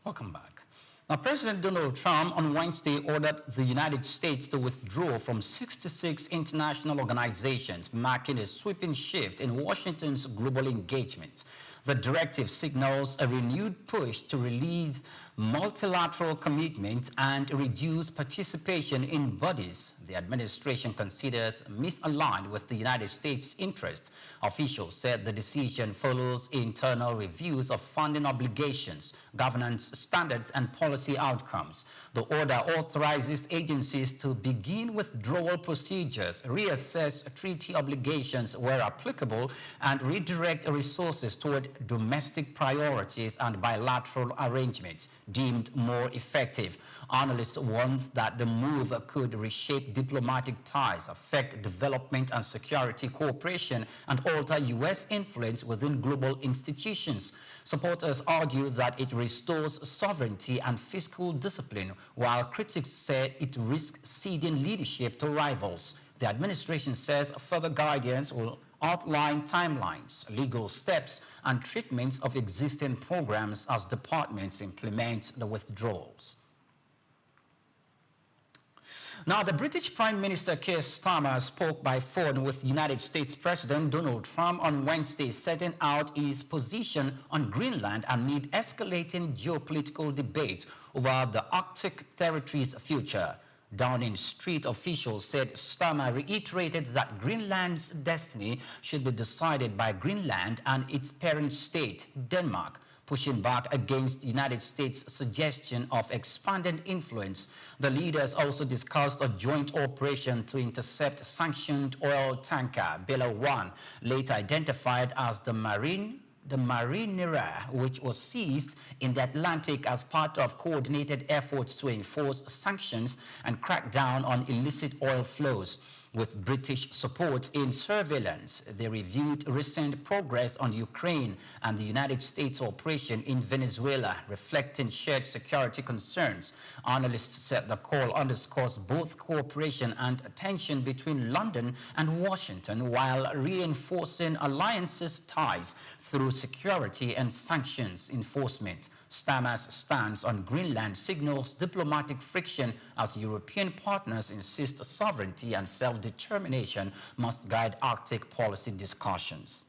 Welcome back. Now, President Donald Trump on Wednesday ordered the United States to withdraw from 66 international organizations, marking a sweeping shift in Washington's global engagement. The directive signals a renewed push to release multilateral commitment and reduce participation in bodies the administration considers misaligned with the United States' interest. Officials said the decision follows internal reviews of funding obligations, governance standards, and policy outcomes. The order authorizes agencies to begin withdrawal procedures, reassess treaty obligations where applicable, and redirect resources toward domestic priorities and bilateral arrangements deemed more effective. Analysts warn that the move could reshape diplomatic ties, affect development and security cooperation, and alter U.S. influence within global institutions. Supporters argue that it restores sovereignty and fiscal discipline, while critics say it risks ceding leadership to rivals. The administration says further guidance will outline timelines, legal steps, and treatments of existing programs as departments implement the withdrawals. Now, the British Prime Minister Keir Starmer spoke by phone with United States President Donald Trump on Wednesday, setting out his position on Greenland amid escalating geopolitical debate over the Arctic territory's future. Downing Street officials said Starmer reiterated that Greenland's destiny should be decided by Greenland and its parent state, Denmark, pushing back against the United States' suggestion of expanded influence. The leaders also discussed a joint operation to intercept sanctioned oil tanker Bella 1, later identified as the Marinera, which was seized in the Atlantic as part of coordinated efforts to enforce sanctions and crack down on illicit oil flows. With British support in surveillance, they reviewed recent progress on Ukraine and the United States operation in Venezuela, reflecting shared security concerns. Analysts said the call underscores both cooperation and tension between London and Washington, while reinforcing alliances ties through security and sanctions enforcement. Starmer's stance on Greenland signals diplomatic friction as European partners insist sovereignty and self-determination must guide Arctic policy discussions.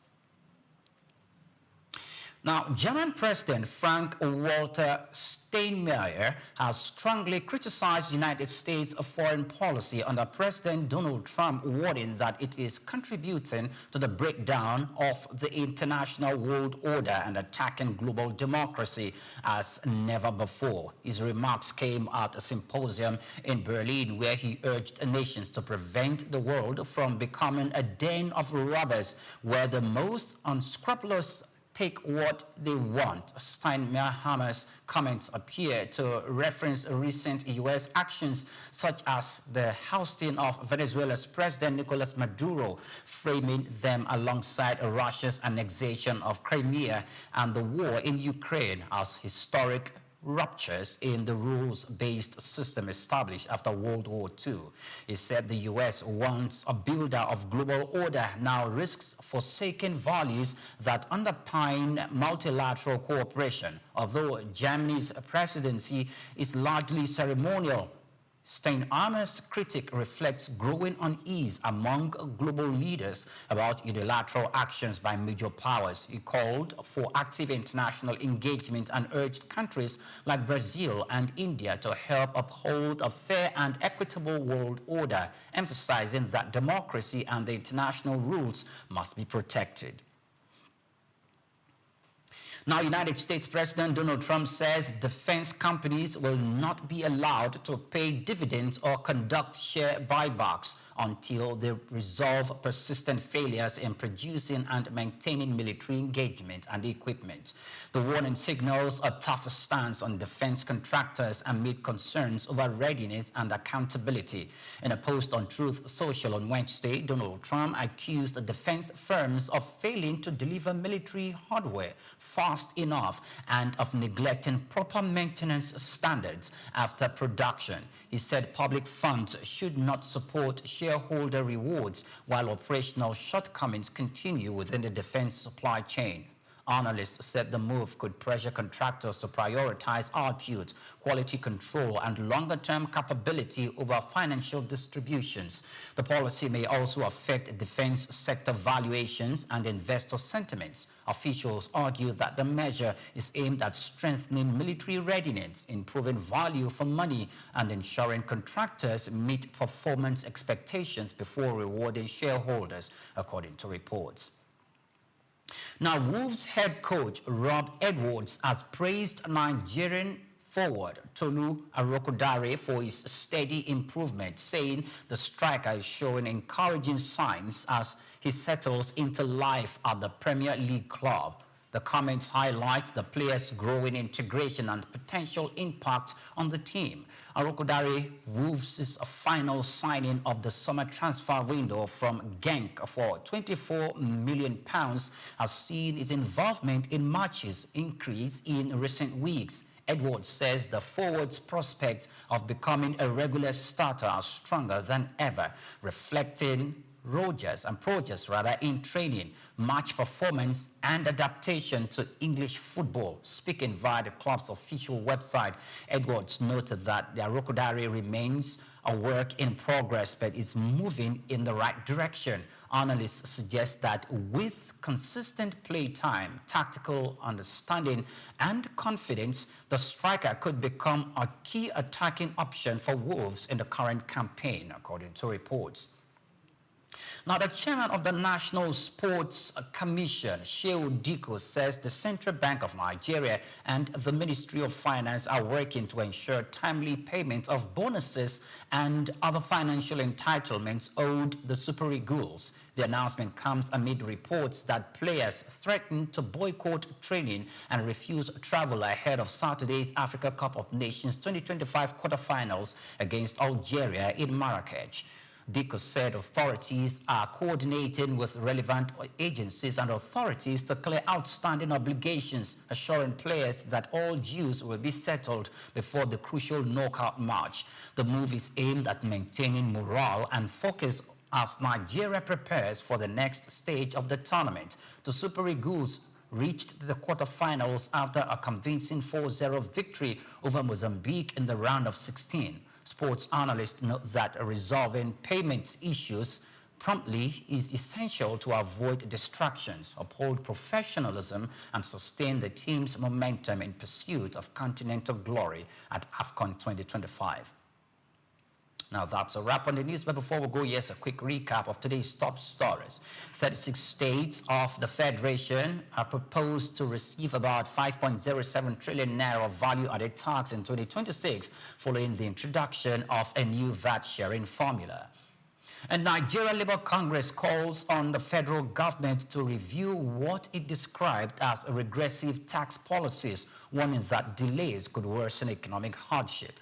Now, German President Frank-Walter Steinmeier has strongly criticized United States foreign policy under President Donald Trump, warning that it is contributing to the breakdown of the international world order and attacking global democracy as never before. His remarks came at a symposium in Berlin where he urged nations to prevent the world from becoming a den of robbers where the most unscrupulous take what they want. Steinmeier's comments appear to reference recent U.S. actions such as the ousting of Venezuela's President Nicolas Maduro, framing them alongside Russia's annexation of Crimea and the war in Ukraine as historic ruptures in the rules-based system established after World War II. He said the U.S., once a builder of global order, now risks forsaking values that underpin multilateral cooperation. Although Germany's presidency is largely ceremonial, Steinmeier's critique reflects growing unease among global leaders about unilateral actions by major powers. He called for active international engagement and urged countries like Brazil and India to help uphold a fair and equitable world order, emphasizing that democracy and the international rules must be protected. Now, United States President Donald Trump says defense companies will not be allowed to pay dividends or conduct share buybacks until they resolve persistent failures in producing and maintaining military engagement and equipment. The warning signals a tougher stance on defense contractors amid concerns over readiness and accountability. In a post on Truth Social on Wednesday, Donald Trump accused the defense firms of failing to deliver military hardware fast enough and of neglecting proper maintenance standards after production. He said public funds should not support shareholder rewards while operational shortcomings continue within the defense supply chain. Analysts said the move could pressure contractors to prioritize output, quality control, and longer-term capability over financial distributions. The policy may also affect defense sector valuations and investor sentiments. Officials argue that the measure is aimed at strengthening military readiness, improving value for money, and ensuring contractors meet performance expectations before rewarding shareholders, according to reports. Now, Wolves head coach Rob Edwards has praised Nigerian forward Tolu Arokodare for his steady improvement, saying the striker is showing encouraging signs as he settles into life at the Premier League club. The comments highlight the player's growing integration and potential impact on the team. Arokodare, Wolves' final signing of the summer transfer window from Genk for £24 million, has seen his involvement in matches increase in recent weeks. Edwards says the forward's prospects of becoming a regular starter are stronger than ever, reflecting progress in training, match performance, and adaptation to English football. Speaking via the club's official website, Edwards noted that the Arokodare remains a work in progress but is moving in the right direction. Analysts suggest that with consistent play time, tactical understanding, and confidence, the striker could become a key attacking option for Wolves in the current campaign, according to reports. Now, the chairman of the National Sports Commission, Shehu Diko, says the Central Bank of Nigeria and the Ministry of Finance are working to ensure timely payment of bonuses and other financial entitlements owed the Super Eagles. The announcement comes amid reports that players threatened to boycott training and refuse travel ahead of Saturday's Africa Cup of Nations 2025 quarterfinals against Algeria in Marrakech. Diko said authorities are coordinating with relevant agencies and authorities to clear outstanding obligations, assuring players that all dues will be settled before the crucial knockout match. The move is aimed at maintaining morale and focus as Nigeria prepares for the next stage of the tournament. The Super Eagles reached the quarterfinals after a convincing 4-0 victory over Mozambique in the round of 16. Sports analysts note that resolving payment issues promptly is essential to avoid distractions, uphold professionalism, and sustain the team's momentum in pursuit of continental glory at AFCON 2025. Now, that's a wrap on the news, but before we go, yes, a quick recap of today's top stories. 36 states of the Federation are proposed to receive about 5.07 trillion naira of value-added tax in 2026, following the introduction of a new VAT sharing formula. And Nigeria Labour Congress calls on the federal government to review what it described as regressive tax policies, warning that delays could worsen economic hardship.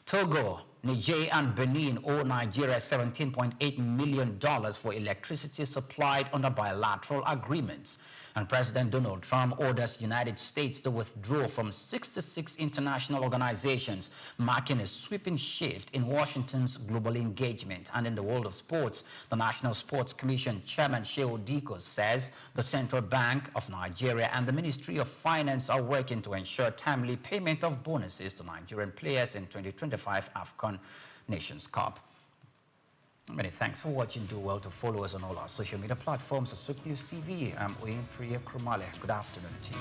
Togo, Niger, and Benin owe Nigeria $17.8 million for electricity supplied under bilateral agreements. And President Donald Trump orders United States to withdraw from 66 international organizations, marking a sweeping shift in Washington's global engagement. And in the world of sports, the National Sports Commission Chairman Shehu Diko says the Central Bank of Nigeria and the Ministry of Finance are working to ensure timely payment of bonuses to Nigerian players in 2025 AFCON Nations Cup. Many thanks for watching. Do well to follow us on all our social media platforms at SOUQ News TV. I'm Priya Krumale. Good afternoon to you.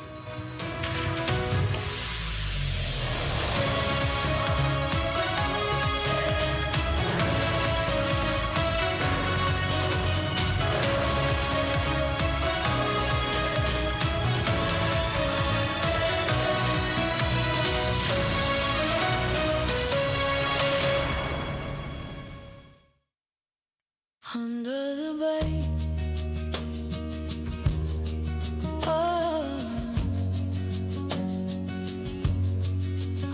Under the bay, oh,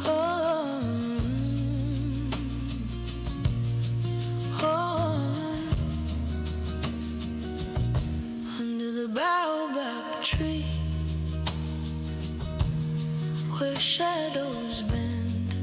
oh, oh, under the baobab tree, where shadows bend,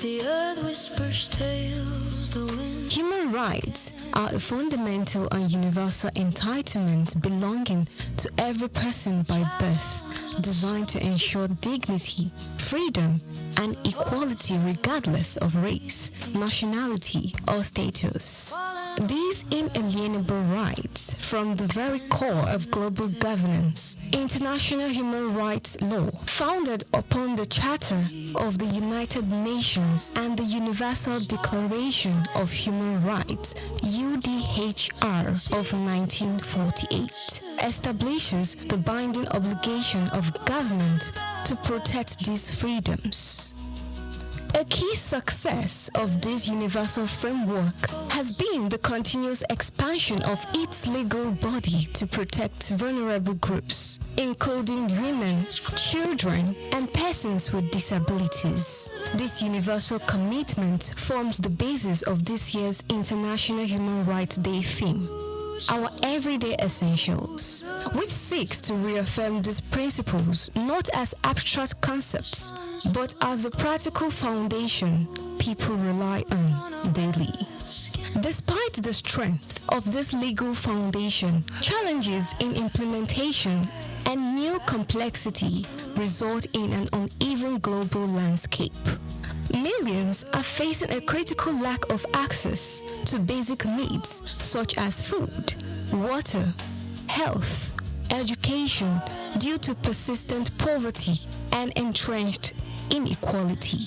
The earth whispers tales, the wind. Human rights are a fundamental and universal entitlement belonging to every person by birth, designed to ensure dignity, freedom, and equality regardless of race, nationality, or status. These inalienable rights form the very core of global governance. International human rights law, founded upon the Charter of the United Nations and the Universal Declaration of Human Rights, UDHR of 1948, establishes the binding obligation of government to protect these freedoms. A key success of this universal framework has been the continuous expansion of its legal body to protect vulnerable groups, including women, children, and persons with disabilities. This universal commitment forms the basis of this year's International Human Rights Day theme, Our Everyday Essentials, which seeks to reaffirm these principles not as abstract concepts, but as the practical foundation people rely on daily. Despite the strength of this legal foundation, challenges in implementation and new complexity result in an uneven global landscape. Millions are facing a critical lack of access to basic needs such as food, water, health, education due to persistent poverty and entrenched inequality.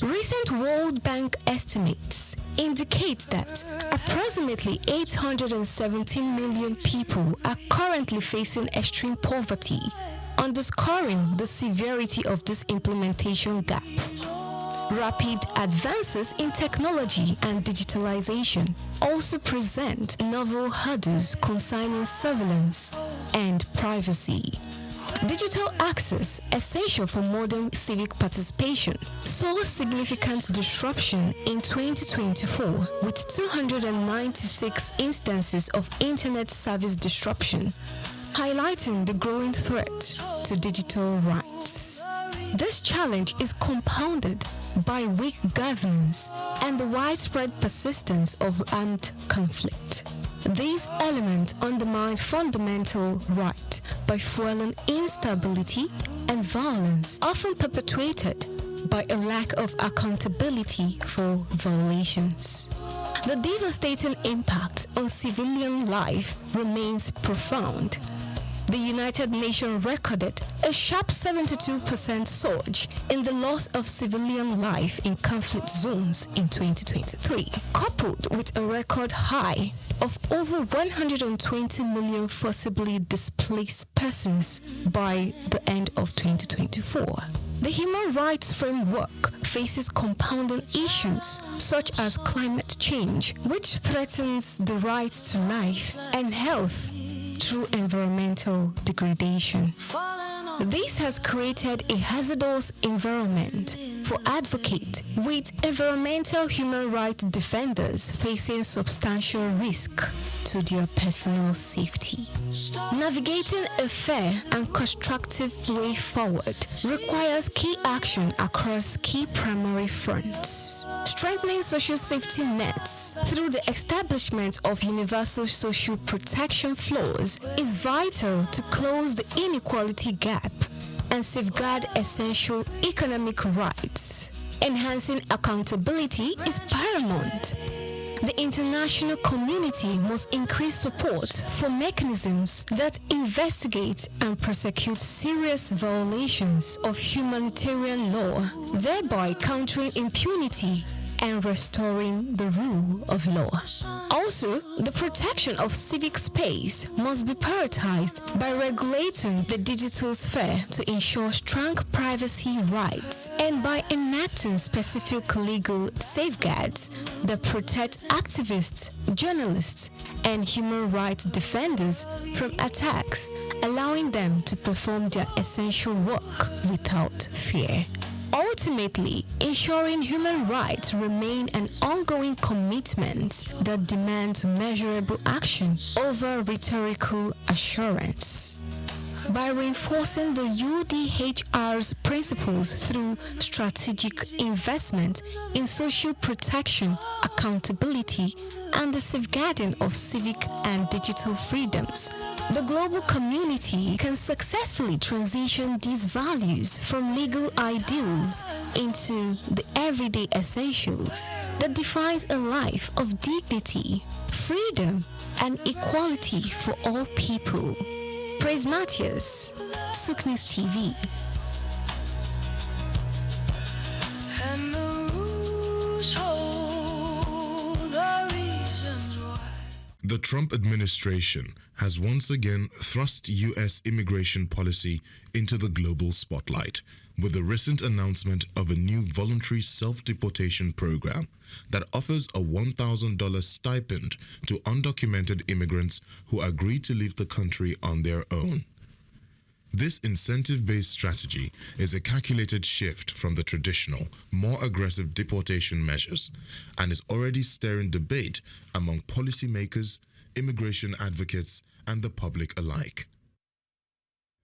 Recent World Bank estimates indicate that approximately 817 million people are currently facing extreme poverty, underscoring the severity of this implementation gap. Rapid advances in technology and digitalization also present novel hurdles concerning surveillance and privacy. Digital access, essential for modern civic participation, saw significant disruption in 2024 with 296 instances of internet service disruption, highlighting the growing threat to digital rights. This challenge is compounded by weak governance and the widespread persistence of armed conflict. These elements undermine fundamental rights by fueling instability and violence, often perpetuated by a lack of accountability for violations. The devastating impact on civilian life remains profound. The United Nations recorded a sharp 72% surge in the loss of civilian life in conflict zones in 2023, coupled with a record high of over 120 million forcibly displaced persons by the end of 2024. The human rights framework faces compounding issues such as climate change, which threatens the rights to life and health through environmental degradation. This has created a hazardous environment for advocates, with environmental human rights defenders facing substantial risk to their personal safety. Navigating a fair and constructive way forward requires key action across key primary fronts. Strengthening social safety nets through the establishment of universal social protection floors is vital to close the inequality gap and safeguard essential economic rights. Enhancing accountability is paramount. The international community must increase support for mechanisms that investigate and prosecute serious violations of humanitarian law, thereby countering impunity and restoring the rule of law. Also, the protection of civic space must be prioritized by regulating the digital sphere to ensure strong privacy rights and by enacting specific legal safeguards that protect activists, journalists, and human rights defenders from attacks, allowing them to perform their essential work without fear. Ultimately, ensuring human rights remain an ongoing commitment that demands measurable action over rhetorical assurance. by reinforcing the UDHR's principles through strategic investment in social protection, accountability, and the safeguarding of civic and digital freedoms. The global community can successfully transition these values from legal ideals into the everyday essentials that defines a life of dignity, freedom, and equality for all people. Praise Matthias, SOUQ News TV. And the rules hold the reasons why. The Trump administration has once again thrust U.S. immigration policy into the global spotlight with the recent announcement of a new voluntary self-deportation program that offers a $1,000 stipend to undocumented immigrants who agree to leave the country on their own. This incentive-based strategy is a calculated shift from the traditional, more aggressive deportation measures and is already stirring debate among policymakers, immigration advocates, and the public alike.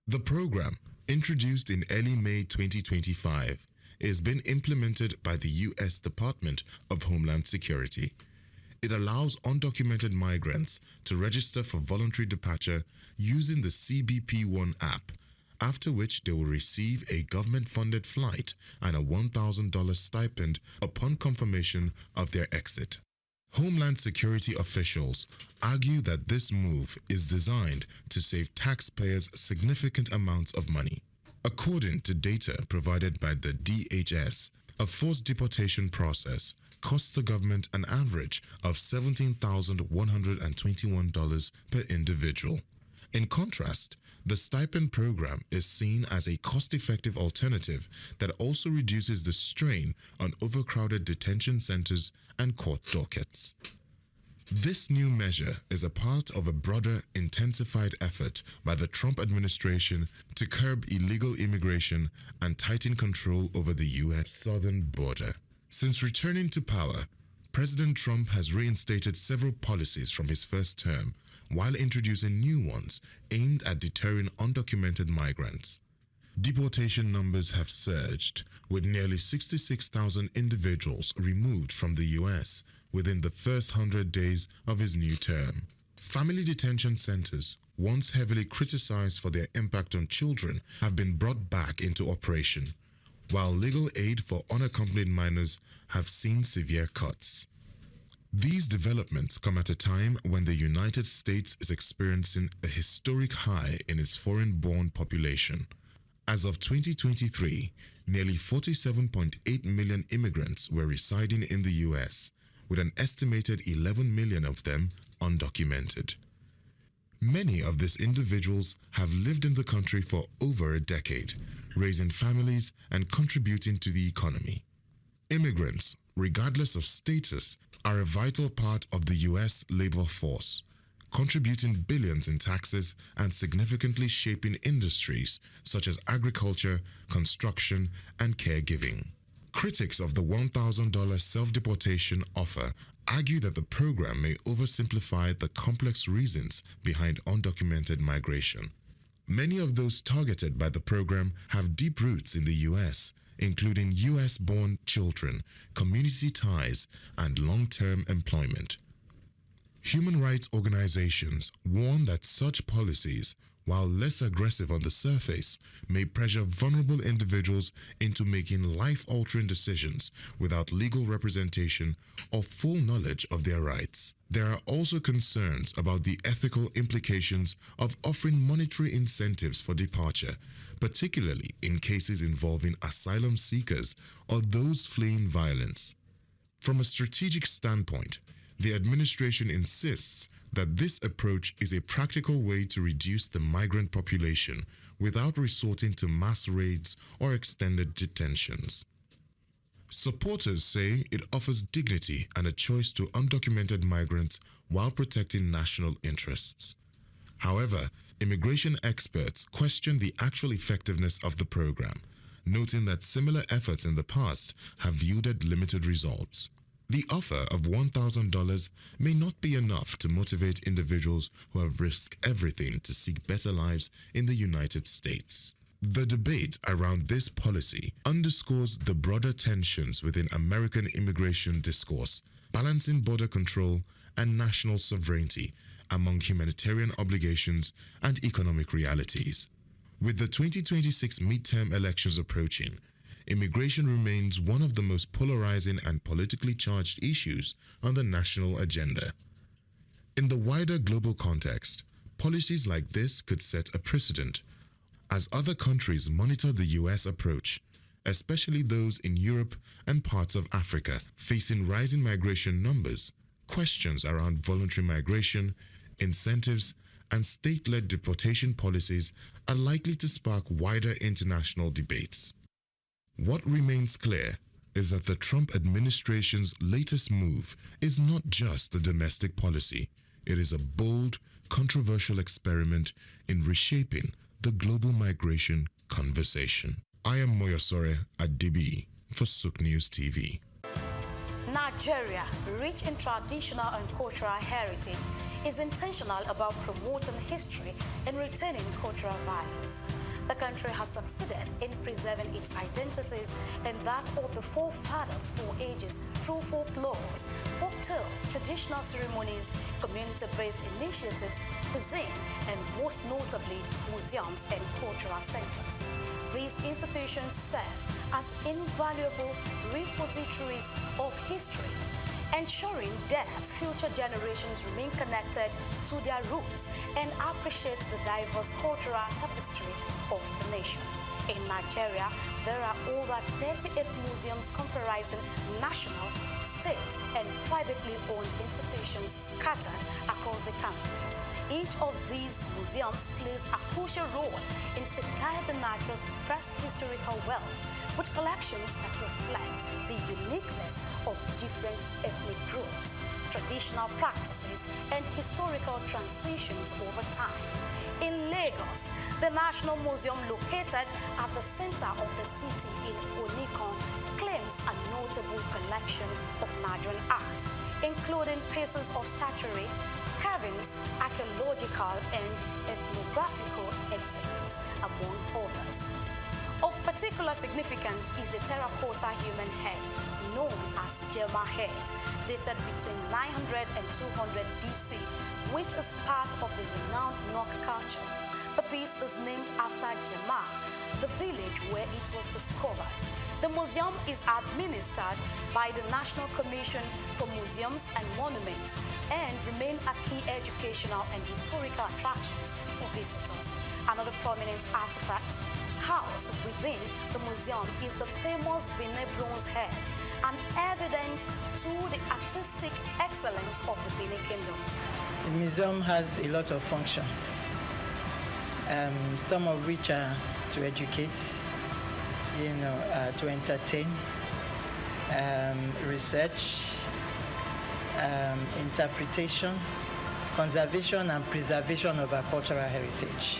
The program, introduced in early May 2025, is being implemented by the U.S. Department of Homeland Security. It allows undocumented migrants to register for voluntary departure using the CBP-1 app, after which they will receive a government-funded flight and a $1,000 stipend upon confirmation of their exit. Homeland Security officials argue that this move is designed to save taxpayers significant amounts of money. According to data provided by the DHS, a forced deportation process costs the government an average of $17,121 per individual. In contrast, the stipend program is seen as a cost-effective alternative that also reduces the strain on overcrowded detention centers and court dockets. This new measure is a part of a broader, intensified effort by the Trump administration to curb illegal immigration and tighten control over the U.S. southern border. Since returning to power, President Trump has reinstated several policies from his first term, while introducing new ones aimed at deterring undocumented migrants. Deportation numbers have surged, with nearly 66,000 individuals removed from the U.S. within the first 100 days of his new term. Family detention centers, once heavily criticized for their impact on children, have been brought back into operation, while legal aid for unaccompanied minors have seen severe cuts. These developments come at a time when the United States is experiencing a historic high in its foreign-born population. As of 2023, nearly 47.8 million immigrants were residing in the U.S., with an estimated 11 million of them undocumented. Many of these individuals have lived in the country for over a decade, raising families and contributing to the economy. Immigrants, regardless of status, are a vital part of the U.S. labor force, contributing billions in taxes and significantly shaping industries such as agriculture, construction, and caregiving. Critics of the $1,000 self-deportation offer argue that the program may oversimplify the complex reasons behind undocumented migration. Many of those targeted by the program have deep roots in the U.S., including U.S.-born children, community ties, and long-term employment. Human rights organizations warn that such policies, while less aggressive on the surface, may pressure vulnerable individuals into making life-altering decisions without legal representation or full knowledge of their rights. There are also concerns about the ethical implications of offering monetary incentives for departure, particularly in cases involving asylum seekers or those fleeing violence. From a strategic standpoint, the administration insists that this approach is a practical way to reduce the migrant population without resorting to mass raids or extended detentions. Supporters say it offers dignity and a choice to undocumented migrants while protecting national interests. However, immigration experts question the actual effectiveness of the program, noting that similar efforts in the past have yielded limited results. The offer of $1,000 may not be enough to motivate individuals who have risked everything to seek better lives in the United States. The debate around this policy underscores the broader tensions within American immigration discourse, balancing border control and national sovereignty among humanitarian obligations and economic realities. With the 2026 midterm elections approaching, immigration remains one of the most polarizing and politically charged issues on the national agenda. In the wider global context, policies like this could set a precedent as other countries monitor the U.S. approach, especially those in Europe and parts of Africa facing rising migration numbers. Questions around voluntary migration, incentives, and state-led deportation policies are likely to spark wider international debates. What remains clear is that the Trump administration's latest move is not just a domestic policy. It is a bold, controversial experiment in reshaping the global migration conversation. I am Moyosore Adibi for SOUQ News TV. Nigeria, rich in traditional and cultural heritage, is intentional about promoting history and retaining cultural values. The country has succeeded in preserving its identities and that of the forefathers for ages through folklores, folk tales, traditional ceremonies, community-based initiatives, cuisine, and most notably, museums and cultural centers. These institutions serve as invaluable repositories of history, ensuring that future generations remain connected to their roots and appreciate the diverse cultural tapestry of the nation. In Nigeria, there are over 38 museums comprising national, state, and privately owned institutions scattered across the country. Each of these museums plays a crucial role in safeguarding Nigeria's vast historical wealth, with collections that reflect the uniqueness of different ethnic groups, traditional practices, and historical transitions over time. In Lagos, the National Museum, located at the center of the city in Onikon, claims a notable collection of Nigerian art, including pieces of statuary, carvings, archaeological and ethnographical exhibits, among others. Of particular significance is the terracotta human head, known as Jema head, dated between 900 and 200 BC, which is part of the renowned Nok culture. The piece is named after Jema, the village where it was discovered. The museum is administered by the National Commission for Museums and Monuments and remain a key educational and historical attractions for visitors. Another prominent artifact housed within the museum is the famous Benin bronze head, an evidence to the artistic excellence of the Benin Kingdom. The museum has a lot of functions, some of which are to educate, to entertain, research, interpretation, conservation and preservation of our cultural heritage.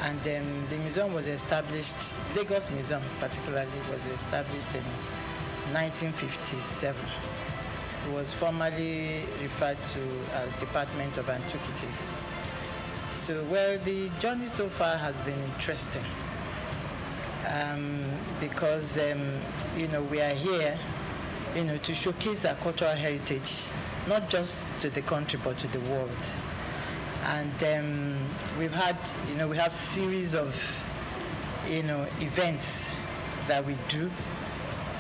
And then the museum was established, Lagos Museum particularly, was established in 1957. It was formerly referred to as Department of Antiquities. So, well, the journey so far has been interesting because, we are here, to showcase our cultural heritage, not just to the country, but to the world. And we've had, we have series of, events that we do,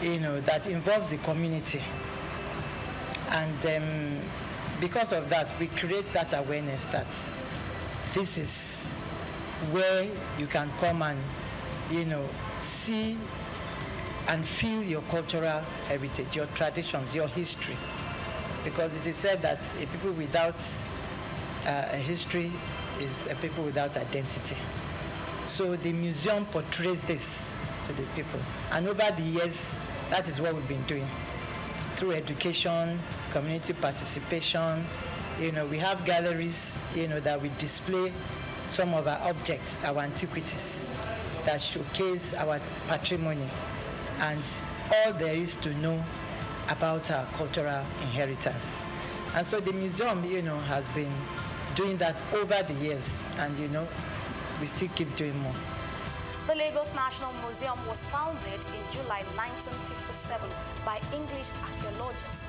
that involve the community. And because of that, we create that awareness that this is where you can come and, see and feel your cultural heritage, your traditions, your history. Because it is said that a people without a history is a people without identity. So the museum portrays this to the people. And over the years, that is what we've been doing. Through education, community participation, we have galleries, that we display some of our objects, our antiquities, that showcase our patrimony and all there is to know about our cultural inheritance. And so the museum, has been doing that over the years, and, we still keep doing more. The Lagos National Museum was founded in July 1957 by English archaeologist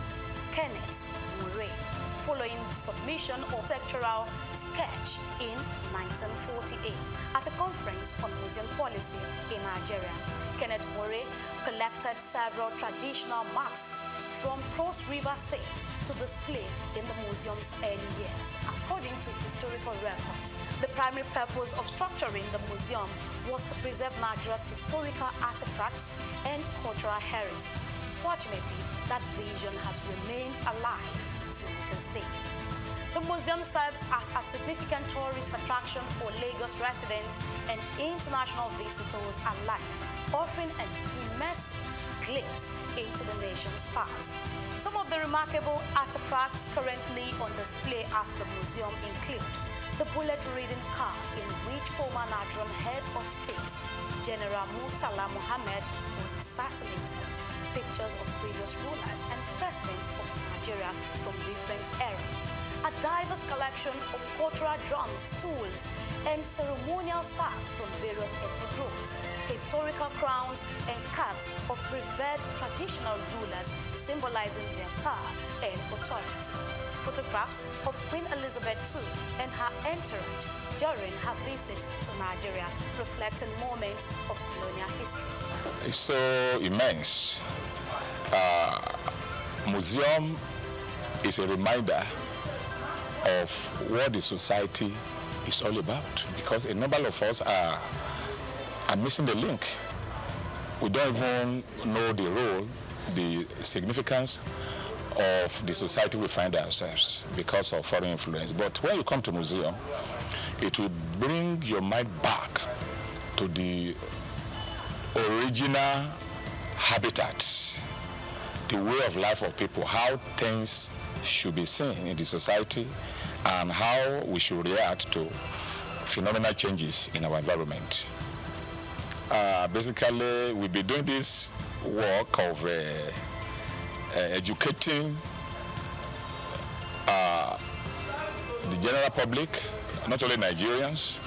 Kenneth Murray, following the submission of architectural sketch in 1948 at a conference on museum policy in Nigeria. Kenneth Murray collected several traditional masks from Cross River State to display in the museum's early years, according to historical records. The primary purpose of structuring the museum was to preserve Nigeria's historical artifacts and cultural heritage. Fortunately, that vision has remained alive to this day. The museum serves as a significant tourist attraction for Lagos residents and international visitors alike, offering an immersive glimpse into the nation's past. Some of the remarkable artifacts currently on display at the museum include the bullet-ridden car in which former Nigerian head of state, General Murtala Muhammad, was assassinated, pictures of previous rulers and presidents of Nigeria from different eras, a diverse collection of cultural drums, tools, and ceremonial staffs from various ethnic groups, historical crowns and caps of revered traditional rulers symbolizing their power and authority, photographs of Queen Elizabeth II and her entourage during her visit to Nigeria, reflecting moments of colonial history. It's so immense. Museum is a reminder of what the society is all about, because a number of us are missing the link. We don't even know the role, the significance of the society we find ourselves because of foreign influence. But when you come to museum, it will bring your mind back to the original habitat, the way of life of people, how things should be seen in the society, and how we should react to phenomenal changes in our environment. Basically, we'll be doing this work of educating the general public, not only Nigerians,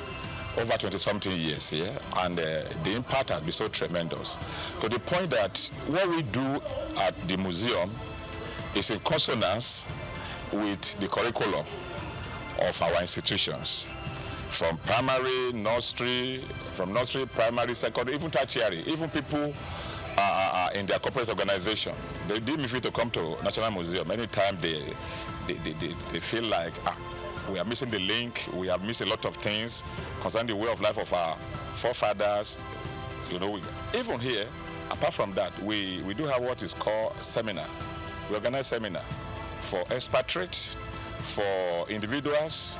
over 20-something years here, and the impact has been so tremendous. To the point that what we do at the museum is in consonance with the curriculum of our institutions, from primary, nursery, primary, secondary, even tertiary, even people in their corporate organization. They deem it to come to National Museum anytime they feel like we are missing the link, we have missed a lot of things concerning the way of life of our forefathers. Even here, apart from that, we do have what is called seminar. We organize seminar for expatriates, for individuals.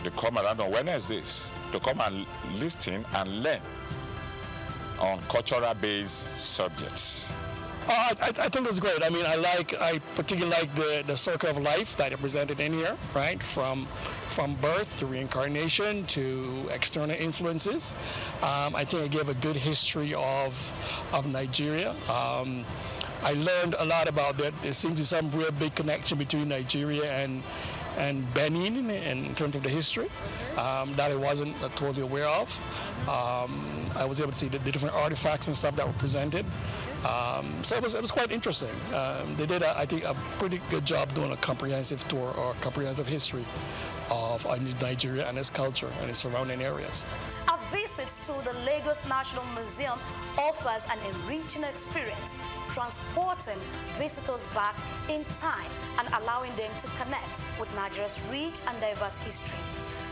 They come around on Wednesdays to come and listen and learn on cultural-based subjects. I think it's great. I mean, I particularly like the circle of life that are presented in here, right? From birth to reincarnation to external influences. I think I gave a good history of Nigeria. I learned a lot about that. There seems to be some real big connection between Nigeria and Benin in terms of the history that I wasn't totally aware of. I was able to see the different artifacts and stuff that were presented. So it was quite interesting. They did, I think, a pretty good job doing a comprehensive tour or comprehensive history of Nigeria and its culture and its surrounding areas. A visit to the Lagos National Museum offers an enriching experience, transporting visitors back in time and allowing them to connect with Nigeria's rich and diverse history.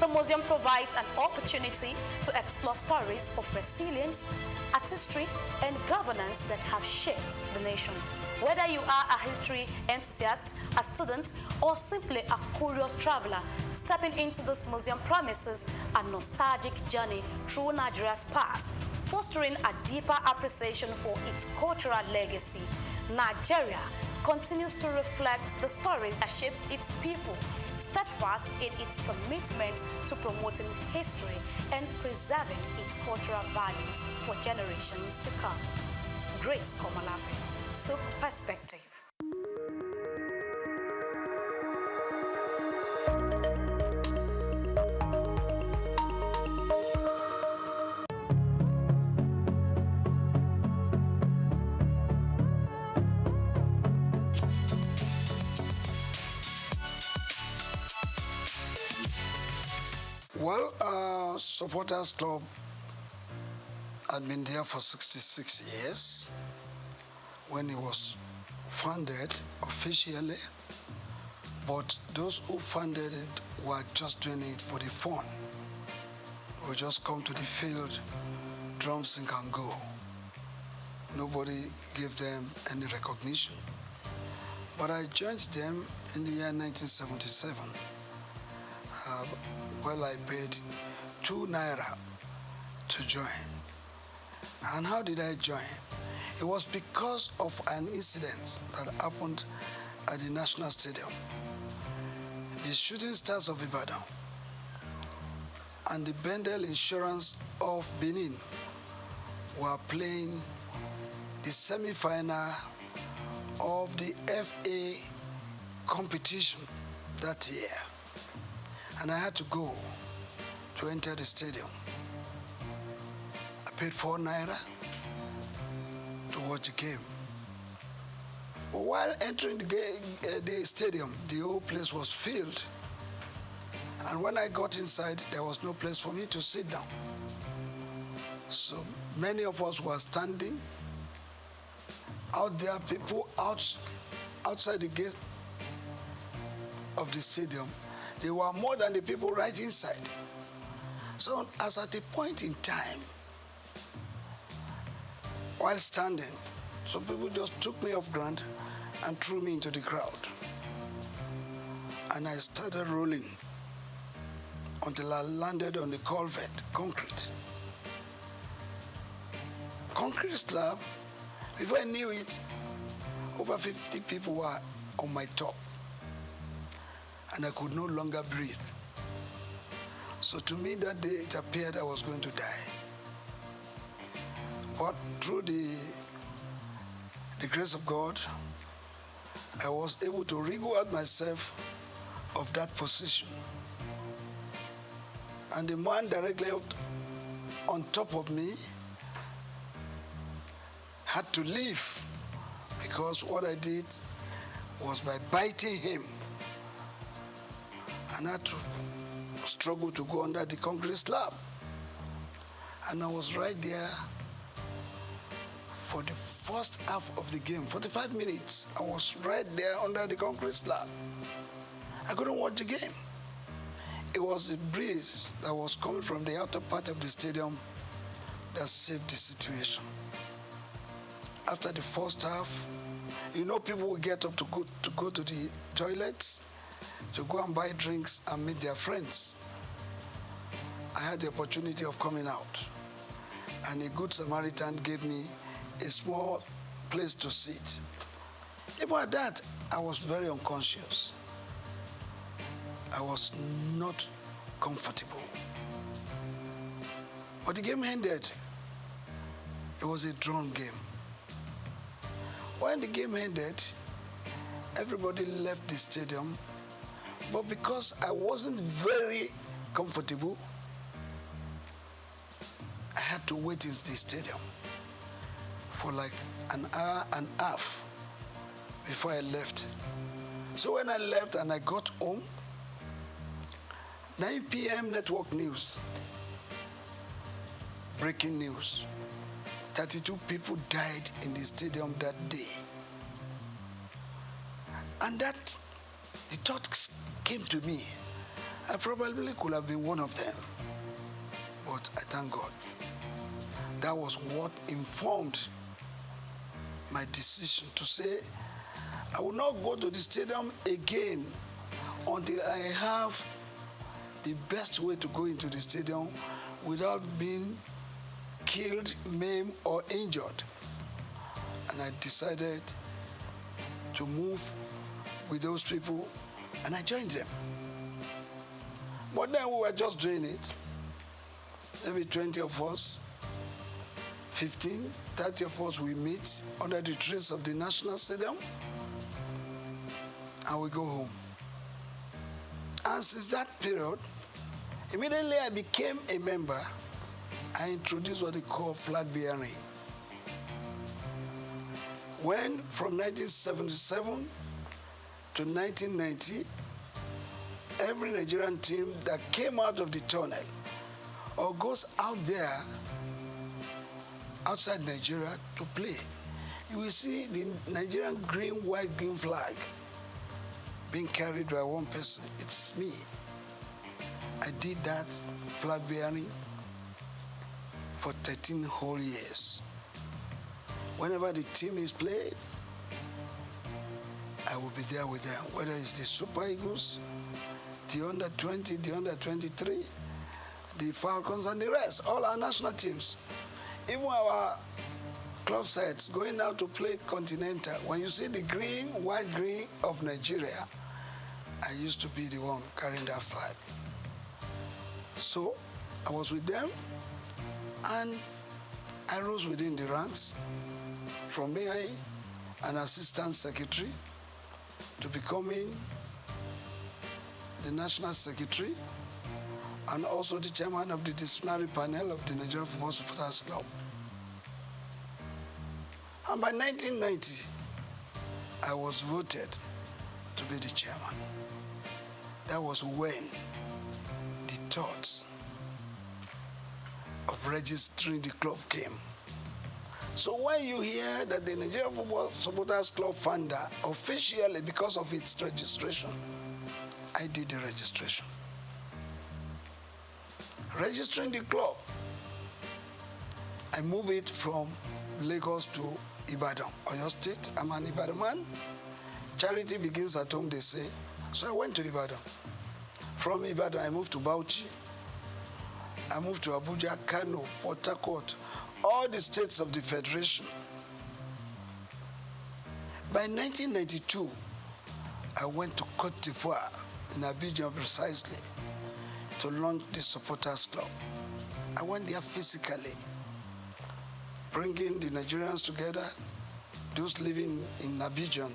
The museum provides an opportunity to explore stories of resilience, artistry, and governance that have shaped the nation. Whether you are a history enthusiast, a student, or simply a curious traveler, stepping into this museum promises a nostalgic journey through Nigeria's past, fostering a deeper appreciation for its cultural legacy. Nigeria continues to reflect the stories that shapes its people, steadfast in its commitment to promoting history and preserving its cultural values for generations to come. Grace Komalafe, SOUQ Perspective. Well, Supporters Club had been there for 66 years when it was founded officially, but those who founded it were just doing it for the fun. We just come to the field, drum, sing and go. Nobody gave them any recognition. But I joined them in the year 1977. Well, I paid 2 naira to join. And how did I join? It was because of an incident that happened at the National Stadium. The Shooting Stars of Ibadan and the Bendel Insurance of Benin were playing the semi-final of the FA competition that year. And I had to go to enter the stadium. I paid 4 naira to watch the game. But while entering the stadium, the whole place was filled. And when I got inside, there was no place for me to sit down. So many of us were standing. Out there, people outside the gate of the stadium, there were more than the people right inside. So as at a point in time, while standing, some people just took me off ground and threw me into the crowd. And I started rolling until I landed on the culvert, concrete. Concrete slab. Before I knew it, over 50 people were on my top. And I could no longer breathe. So to me that day, it appeared I was going to die. But through the grace of God, I was able to wriggle out myself of that position. And the man directly on top of me had to leave, because what I did was by biting him. And I had to struggle to go under the concrete slab. And I was right there for the first half of the game, 45 minutes. I was right there under the concrete slab. I couldn't watch the game. It was the breeze that was coming from the outer part of the stadium that saved the situation. After the first half, you know, people will get up to go to the toilets, to go and buy drinks and meet their friends. I had the opportunity of coming out, and a good Samaritan gave me a small place to sit. Even at that, I was very unconscious. I was not comfortable. But the game ended. It was a drawn game. When the game ended, everybody left the stadium. But because I wasn't very comfortable, I had to wait in the stadium for like an hour and a half before I left. So when I left and I got home, 9 p.m. network news, breaking news. 32 people died in the stadium that day. And that, the thought came to me. I probably could have been one of them. But I thank God. That was what informed my decision to say, I will not go to the stadium again until I have the best way to go into the stadium without being killed, maimed, or injured. And I decided to move with those people, and I joined them. But then we were just doing it. Maybe 20 of us, 15, 30 of us, we meet under the trees of the National Stadium, and we go home. And since that period, immediately I became a member. I introduced what they call flag bearing. when from 1977 to 1990, every Nigerian team that came out of the tunnel or goes out there outside Nigeria to play, you will see the Nigerian green, white, green flag being carried by one person. It's me. I did that flag bearing for 13 whole years. Whenever the team is played, I will be there with them, whether it's the Super Eagles, the under 20, the under 23, the Falcons, and the rest, all our national teams. Even our club sides going out to play continental, when you see the green, white, green of Nigeria, I used to be the one carrying that flag. So I was with them, and I rose within the ranks from being an assistant secretary to becoming the national secretary and also the chairman of the disciplinary panel of the Nigerian Football Supporters Club. And by 1990, I was voted to be the chairman. That was when the thoughts of registering the club came. So when you hear that the Nigerian Football Supporters Club founder officially, because of its registration, I did the registration. Registering the club, I moved it from Lagos to Ibadan, Oyo State. I'm an Ibadan man. Charity begins at home, they say. So I went to Ibadan. From Ibadan, I moved to Bauchi. I moved to Abuja, Kano, Port Harcourt, all the states of the Federation. By 1992, I went to Cote d'Ivoire, in Abidjan precisely, to launch the Supporters Club. I went there physically, bringing the Nigerians together, those living in Abidjan.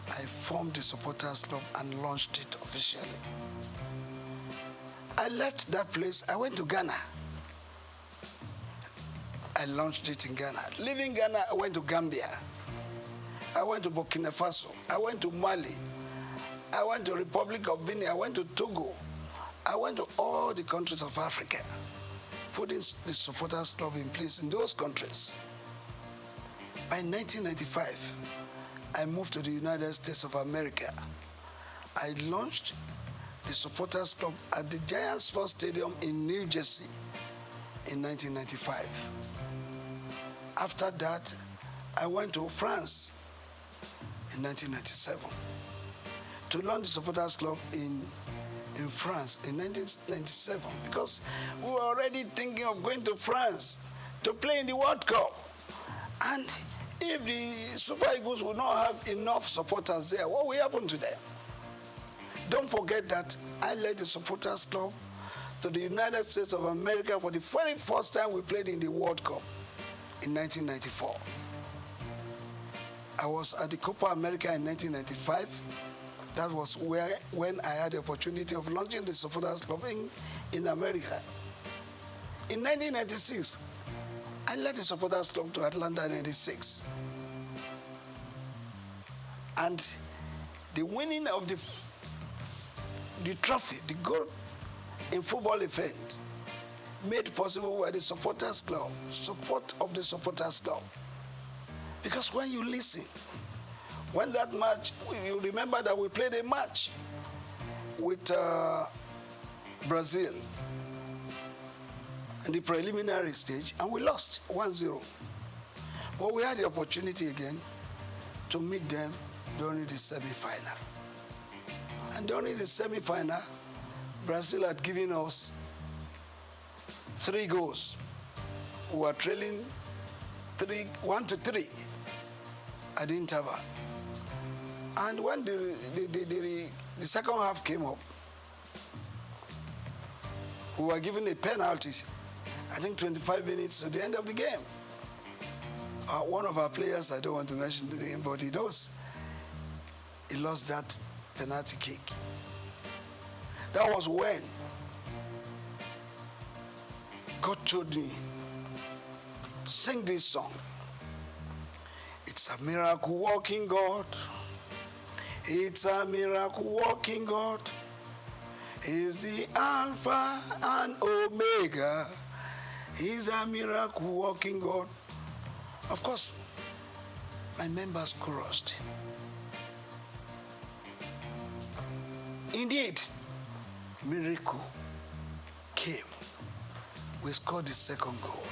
I formed the Supporters Club and launched it officially. I left that place, I went to Ghana. I launched it in Ghana. Leaving Ghana, I went to Gambia. I went to Burkina Faso. I went to Mali. I went to Republic of Benin. I went to Togo. I went to all the countries of Africa, putting the Supporters Club in place in those countries. By 1995, I moved to the United States of America. I launched the Supporters Club at the Giant Sports Stadium in New Jersey in 1995. After that, I went to France in 1997 to launch the Supporters Club in France in 1997 because we were already thinking of going to France to play in the World Cup. And if the Super Eagles will not have enough supporters there, what will happen to them? Don't forget that I led the Supporters Club to the United States of America for the very first time we played in the World Cup in 1994. I was at the Copa America in 1995. That was when I had the opportunity of launching the Supporters Club in America. In 1996, I led the Supporters Club to Atlanta in 96. And the winning of the trophy, the gold in football event, made possible by the Supporters Club, support of the Supporters Club. Because when you listen, when that match, you remember that we played a match with Brazil in the preliminary stage, and we lost 1-0. But we had the opportunity again to meet them during the semi-final. And during the semi-final, Brazil had given us 3 goals. We were trailing 1-3 at the interval. And when the second half came up, we were given a penalty, I think 25 minutes to the end of the game. One of our players, I don't want to mention the name, but he knows, he lost that penalty kick. That was when God told me, sing this song. It's a miracle working God. It's a miracle working God. He's the Alpha and Omega. He's a miracle working God. Of course, my members chorused. Indeed, miracle came. We scored the second goal.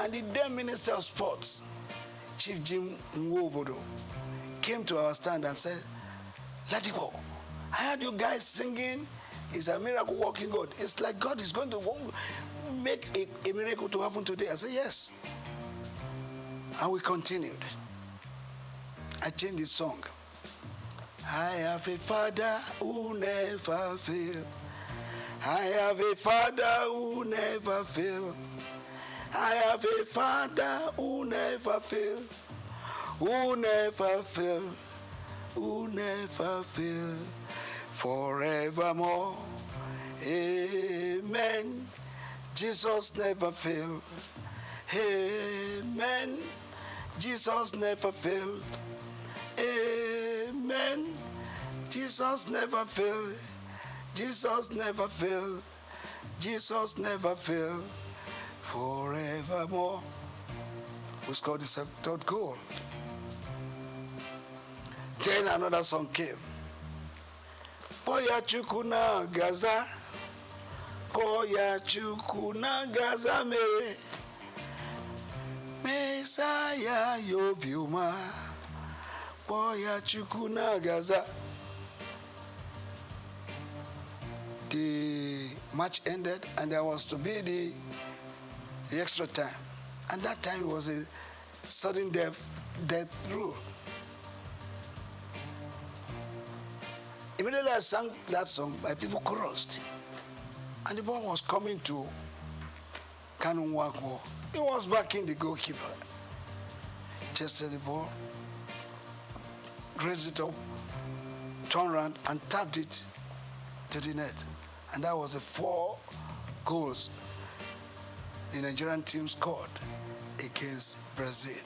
And the then Minister of Sports, Chief Jim Nwobodo, came to our stand and said, let it go. I heard you guys singing, it's a miracle working God. It's like God is going to make a miracle to happen today. I said, yes. And we continued. I changed the song. I have a Father who never fails. I have a Father who never fails. I have a Father who never fails. Who never fails. Who never fails. Forevermore. Amen. Jesus never failed. Amen. Jesus never failed. Amen. Jesus never failed. Jesus never failed. Jesus never failed. Forevermore. We scored the third goal. Then another song came. Boya chukuna gaza. Boya chukuna gaza mere. Messiah yobiuma. Boya chukuna gaza. The match ended and there was to be the extra time. And that time was a sudden death rule. Immediately I sang that song, my people chorused. And the ball was coming to Kanun Wakwo. He was backing the goalkeeper. Tested the ball, raised it up, turned around and tapped it to the net. And that was the 4 goals the Nigerian team scored against Brazil.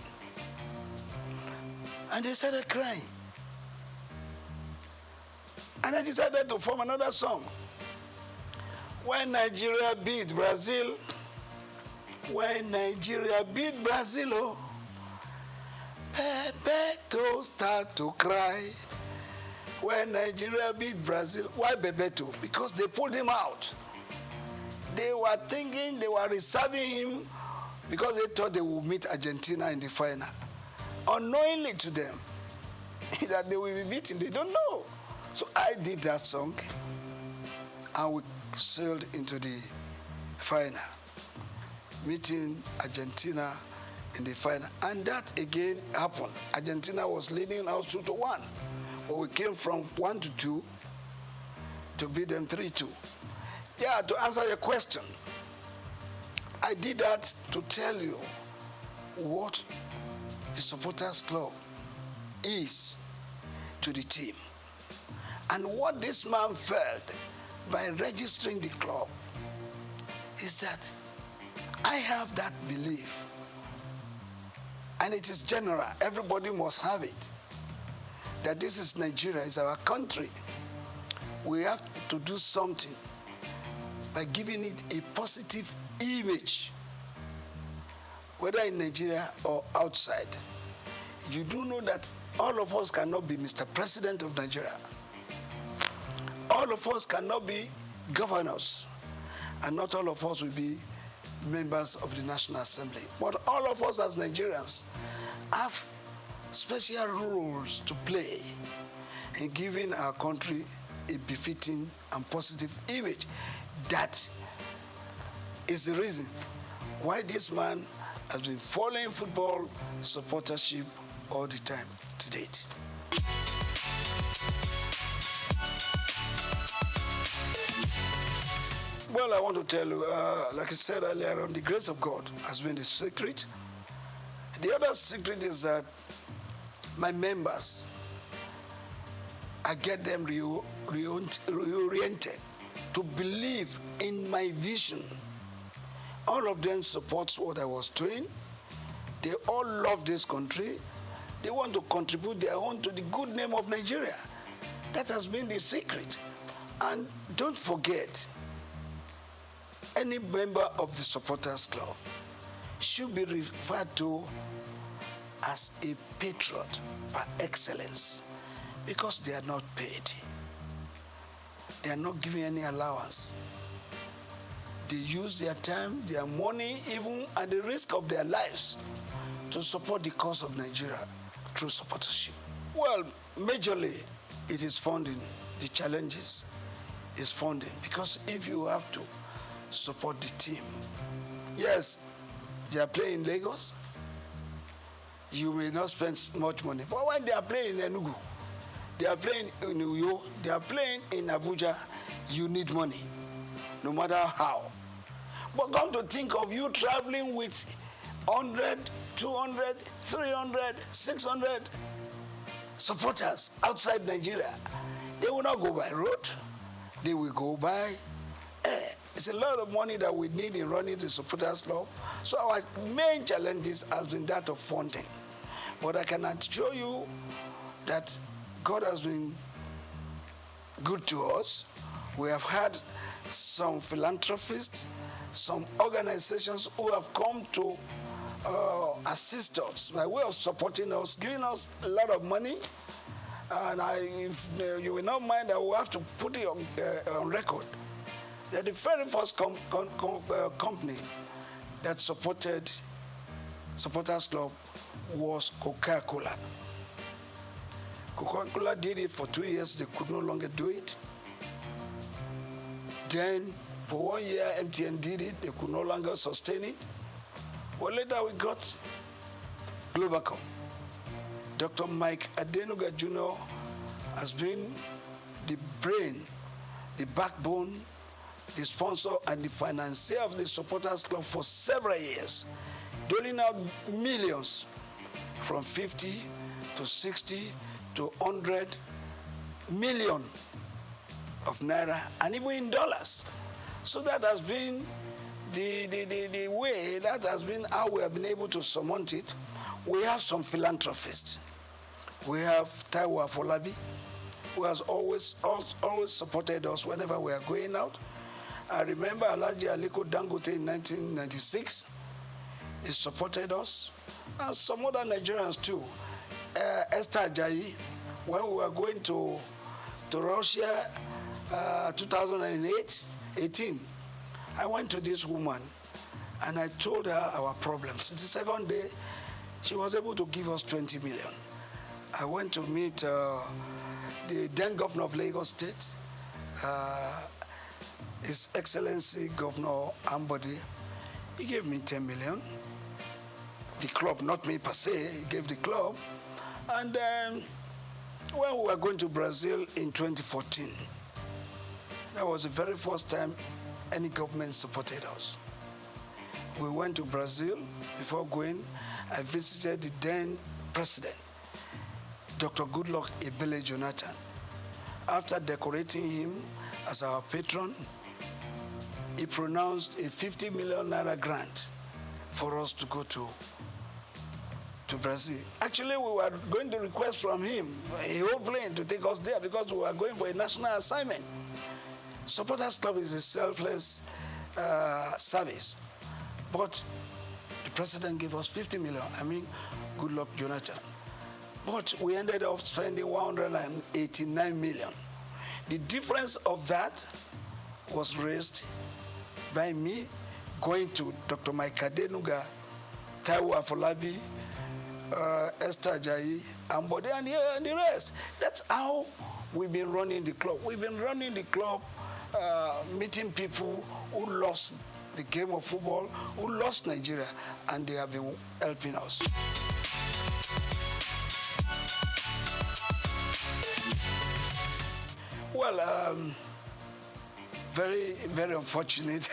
And they started crying. And I decided to form another song. When Nigeria beat Brazil, when Nigeria beat Brazil, oh, Bebeto start to cry. When Nigeria beat Brazil, why Bebeto? Because they pulled him out. They were thinking they were reserving him because they thought they would meet Argentina in the final. Unknowingly to them, that they will be beaten, they don't know. So I did that song, and we sailed into the final, meeting Argentina in the final. And that again happened. Argentina was leading us 2-1, but we came from 1-2 to beat them 3-2. Yeah, to answer your question, I did that to tell you what the supporters club is to the team. And what this man felt by registering the club is that I have that belief, and it is general, everybody must have it, that this is Nigeria, it's our country. We have to do something by giving it a positive image, whether in Nigeria or outside. You do know that all of us cannot be Mr. President of Nigeria. All of us cannot be governors, and not all of us will be members of the National Assembly. But all of us as Nigerians have special roles to play in giving our country a befitting and positive image. That is the reason why this man has been following football supportership all the time to date. Well, I want to tell you, like I said earlier on, the grace of God has been the secret. The other secret is that my members, I get them reoriented to believe in my vision. All of them supports what I was doing. They all love this country. They want to contribute their own to the good name of Nigeria. That has been the secret. And don't forget, any member of the supporters club should be referred to as a patron par excellence, because they are not paid. They are not given any allowance. They use their time, their money, even at the risk of their lives, to support the cause of Nigeria through supportership. Well, majorly, it is funding. The challenges is funding, because if you have to support the team, yes, they are playing in Lagos, you may not spend much money. But when they are playing in Enugu, they are playing in Uyo, they are playing in Abuja, you need money, no matter how. But come to think of you traveling with 100, 200, 300, 600 supporters outside Nigeria. They will not go by road. They will go by air. It's a lot of money that we need in running the supporters club. So our main challenges has been that of funding. But I can assure you that God has been good to us. We have had some philanthropists, some organizations who have come to assist us by way of supporting us, giving us a lot of money. And if you will not mind, I will have to put it on record that the very first company that supported Supporters Club was Coca-Cola. Coca-Cola did it for 2 years. They could no longer do it. Then, for 1 year, MTN did it. They could no longer sustain it. Well, later we got Globacom. Dr. Mike Adenuga Jr. has been the brain, the backbone, the sponsor, and the financier of the Supporters Club for several years, doling out millions from 50 to 60 to 100 million of naira, and even in dollars. So that has been the way, that has been how we have been able to surmount it. We have some philanthropists. We have Taiwo Afolabi, who has always supported us whenever we are going out. I remember Alhaji Aliko Dangote in 1996. He supported us, and some other Nigerians too. Esther Ajayi, when we were going to Russia 2018, I went to this woman and I told her our problems. The second day, she was able to give us 20 million. I went to meet the then governor of Lagos State, His Excellency Governor Ambody. He gave me 10 million. The club, not me per se, he gave the club. And when we were going to Brazil in 2014, that was the very first time any government supported us. We went to Brazil. Before going, I visited the then president, Dr. Goodluck Ebele Jonathan. After decorating him as our patron, he pronounced a 50 million naira grant for us to go to Brazil. Actually, we were going to request from him a whole plane to take us there because we were going for a national assignment. Supporters Club is a selfless service. But the president gave us 50 million. I mean, Goodluck Jonathan. But we ended up spending 189 million. The difference of that was raised by me going to Dr. Mike Adenuga, Taiwo Afolabi, Esther Ajayi, Ambode, and the rest. That's how we've been running the club. We've been running the club, meeting people who lost the game of football, who lost Nigeria, and they have been helping us. Well, very, very unfortunate.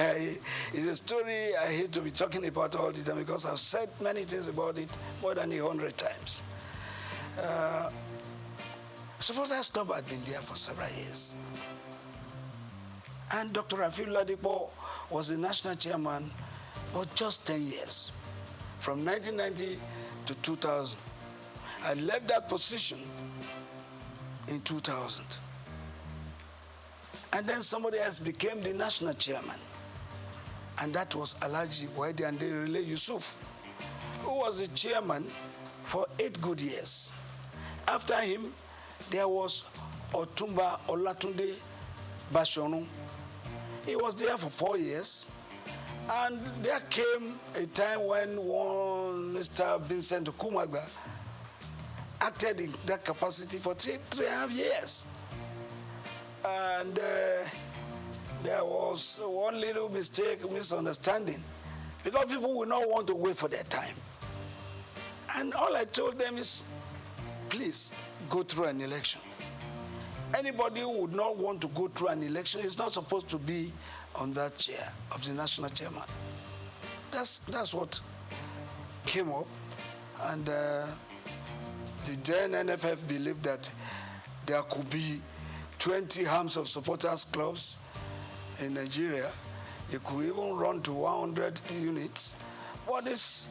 It's a story I hate to be talking about all the time because I've said many things about it more than 100 times. Supporters Club had been there for several years. And Dr. Rafiu Ladipo was the national chairman for just 10 years, from 1990 to 2000. I left that position in 2000. And then somebody else became the national chairman. And that was Alhaji Waide Anderile Yusuf, who was the chairman for 8 good years. After him, there was Otumba Olatunde Bashonu. He was there for 4 years. And there came a time when one Mr. Vincent Okumagba acted in that capacity for 3.5 years. And there was one little misunderstanding, because people will not want to wait for their time. And all I told them is, please go through an election. Anybody who would not want to go through an election is not supposed to be on that chair of the national chairman. That's what came up. And the then NFF believed that there could be 20 arms of supporters clubs in Nigeria. It could even run to 100 units. But it's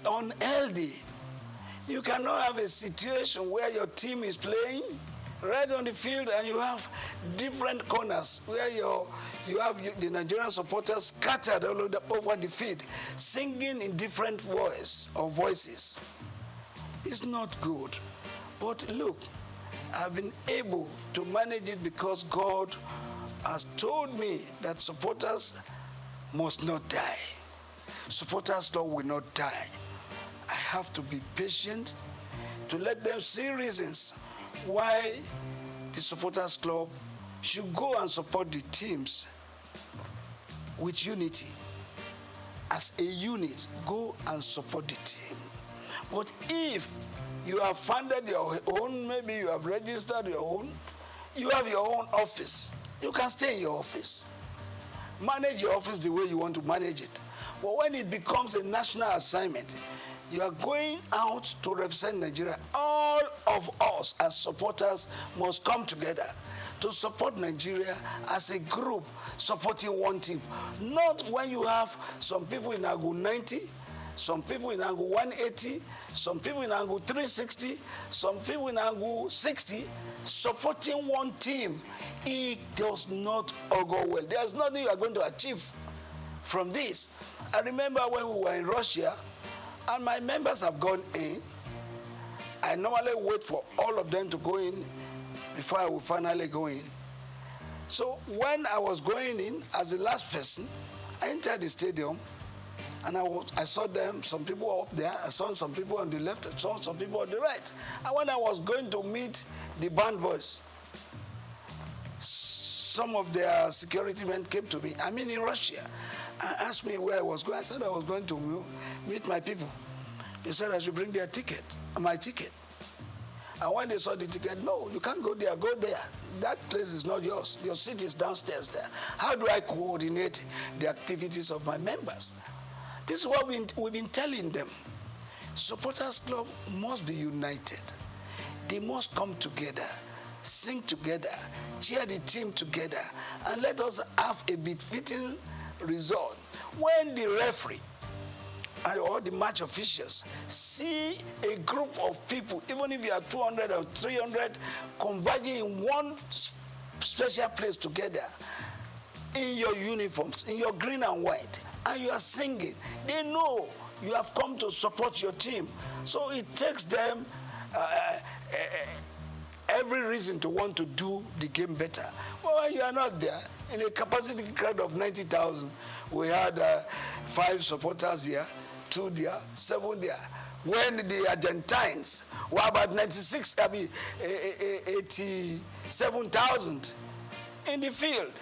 unhealthy. You cannot have a situation where your team is playing right on the field and you have different corners where you have the Nigerian supporters scattered all over the field, singing in different voices. It's not good. But look, I've been able to manage it because God has told me that supporters must not die. Supporters club will not die. I have to be patient to let them see reasons why the supporters club should go and support the teams with unity. As a unit, go and support the team. But if you have funded your own, maybe you have registered your own, you have your own office, you can stay in your office. Manage your office the way you want to manage it. But when it becomes a national assignment, you are going out to represent Nigeria. All of us as supporters must come together to support Nigeria as a group supporting one team. Not when you have some people in angle 90, some people in angle 180, some people in angle 360, some people in angle 60, supporting one team. It does not go well. There's nothing you are going to achieve from this. I remember when we were in Russia, and my members have gone in. I normally wait for all of them to go in before I will finally go in. So when I was going in as the last person, I entered the stadium and I saw them, some people up there, I saw some people on the left, I saw some people on the right. And when I was going to meet the band boys, some of their security men came to me, I'm in Russia, and asked me where I was going. I said I was going to meet my people. They said I should bring their ticket, my ticket. And when they saw the ticket, no, you can't go there, go there. That place is not yours. Your seat is downstairs there. How do I coordinate the activities of my members? This is what we've been telling them. Supporters Club must be united. They must come together, sing together, cheer the team together, and let us have a befitting result. When the referee and all the match officials see a group of people, even if you are 200 or 300, converging in one special place together, in your uniforms, in your green and white, and you are singing, they know you have come to support your team. So it takes them every reason to want to do the game better. Well, when you are not there, in a capacity crowd of 90,000, we had 5 supporters here, 2 there, 7 there. When the Argentines were about 87,000 in the field,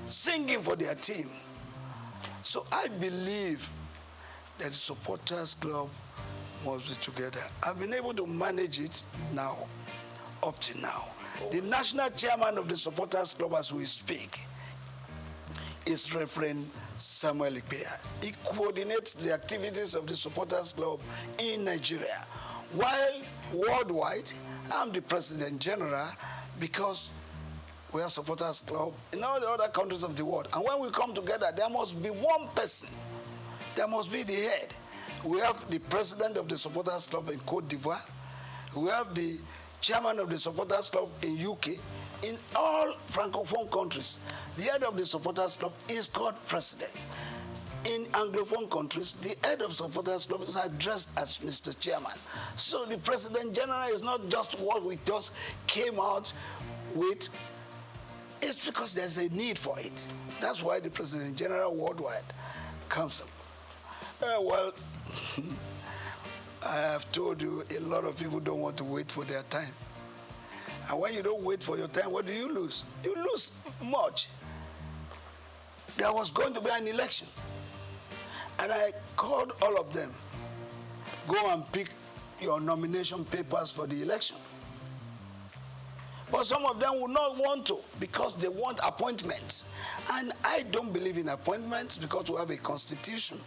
singing for their team. So I believe that the supporters club must be together. I've been able to manage it now, up to now. The national chairman of the supporters club as we speak is Reverend Samuel Ikpeya. He coordinates the activities of the supporters club in Nigeria. While worldwide, I'm the president general because we have supporters club in all the other countries of the world. And when we come together, there must be one person. There must be the head. We have the president of the supporters club in Cote d'Ivoire. We have the chairman of the supporters club in UK. In all francophone countries, the head of the supporters club is called president. In Anglophone countries, the head of supporters club is addressed as Mr. Chairman. So the President General is not just what we just came out with. It's because there's a need for it. That's why the President General worldwide comes up. Well, I have told you a lot of people don't want to wait for their time. And when you don't wait for your time, what do you lose? You lose much. There was going to be an election. And I called all of them, go and pick your nomination papers for the election. But some of them would not want to because they want appointments. And I don't believe in appointments because we have a constitution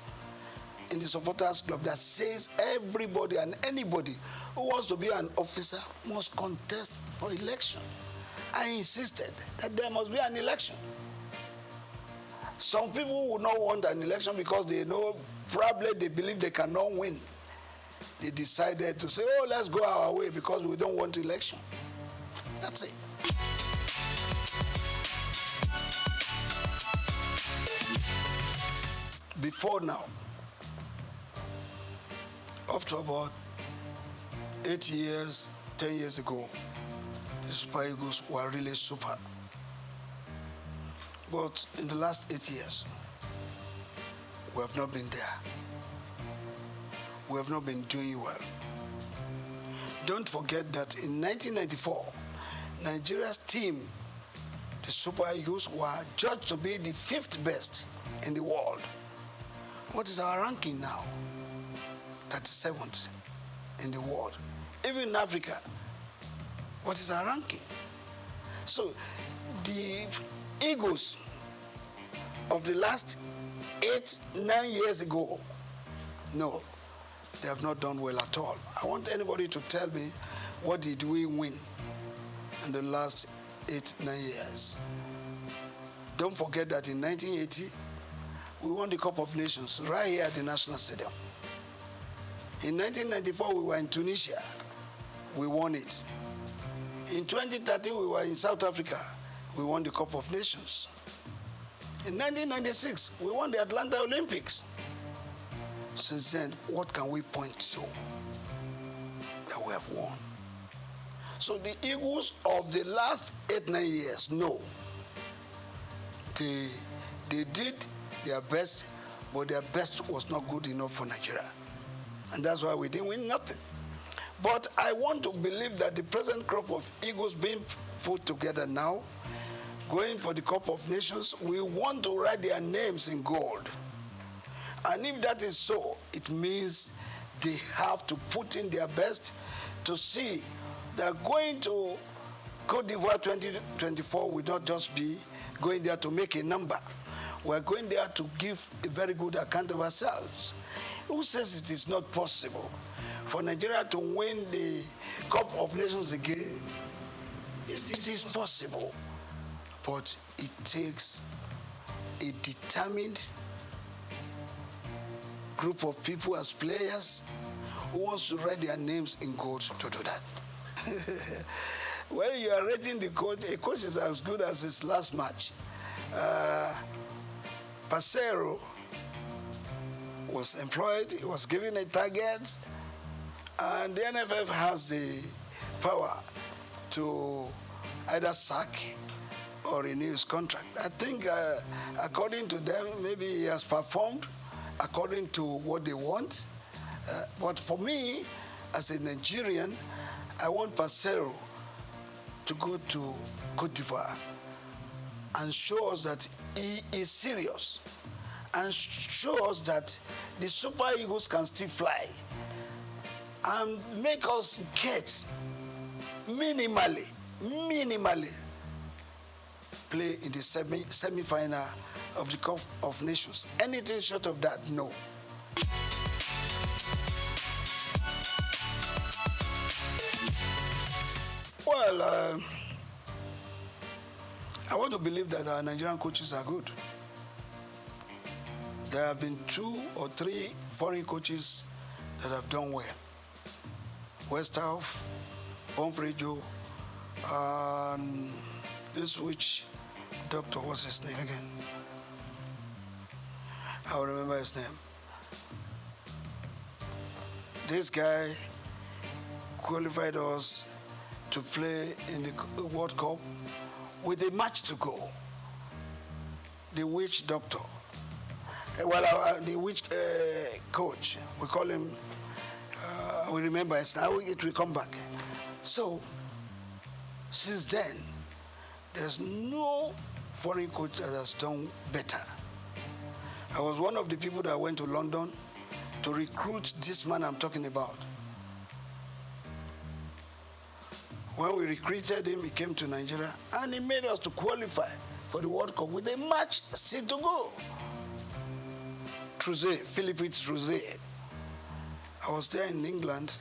in the supporters club that says everybody and anybody who wants to be an officer must contest for election. I insisted that there must be an election. Some people would not want an election because they know, probably they believe they cannot win. They decided to say, oh, let's go our way because we don't want election. That's it. Before now, up to about 8 years, 10 years ago, the Super Eagles were really super. But in the last 8 years, we have not been there. We have not been doing well. Don't forget that in 1994, Nigeria's team, the Super Eagles, were judged to be the 5th best in the world. What is our ranking now? 37th in the world. Even in Africa, what is our ranking? So the Eagles of the last 8, 9 years ago, no, they have not done well at all. I want anybody to tell me, what did we win in the last 8, 9 years? Don't forget that in 1980, we won the Cup of Nations right here at the National Stadium. In 1994, we were in Tunisia. We won it. In 2013, we were in South Africa. We won the Cup of Nations. In 1996, we won the Atlanta Olympics. Since then, what can we point to that we have won? So the Eagles of the last 8, 9 years, no. They did their best, but their best was not good enough for Nigeria. And that's why we didn't win nothing. But I want to believe that the present crop of Eagles being put together now, going for the Cup of Nations, we want to write their names in gold. And if that is so, it means they have to put in their best to see that going to Côte d'Ivoire 2024 will not just be going there to make a number. We're going there to give a very good account of ourselves. Who says it is not possible for Nigeria to win the Cup of Nations again? It is possible, but it takes a determined group of people as players who wants to write their names in gold to do that. When you are rating the coach, a coach is as good as his last match. Passero was employed, he was given a target, and the NFF has the power to either sack or renew his contract. I think according to them, maybe he has performed according to what they want. But for me, as a Nigerian, I want Passero to go to Côte d'Ivoire and show us that he is serious and show us that the Super Eagles can still fly and make us get minimally play in the semi-final of the Cup of Nations. Anything short of that, no. Well, I want to believe that our Nigerian coaches are good. There have been 2 or 3 foreign coaches that have done well. Westerhoff Humphrey Joe, and this witch doctor, what's his name again? I'll remember his name. This guy qualified us to play in the World Cup with a match to go. The witch doctor. The witch coach, we call him, we remember it's now it will come back. So, since then, there's no foreign coach that has done better. I was one of the people that went to London to recruit this man I'm talking about. When we recruited him, he came to Nigeria, and he made us to qualify for the World Cup with a match still to go. Philippe Trouzet. I was there in England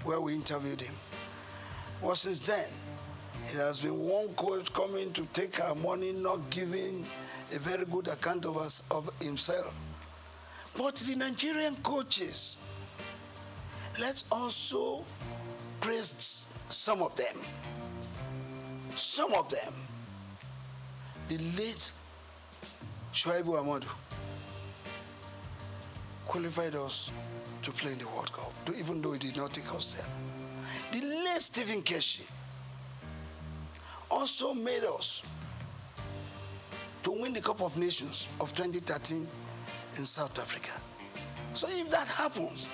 where we interviewed him. Well, since then, it has been one coach coming to take our money, not giving a very good account of us, of himself. But the Nigerian coaches, let's also praise some of them. Some of them. The late Shuaibu Amadu qualified us to play in the World Cup, even though he did not take us there. The late Stephen Keshi also made us to win the Cup of Nations of 2013 in South Africa. So if that happens,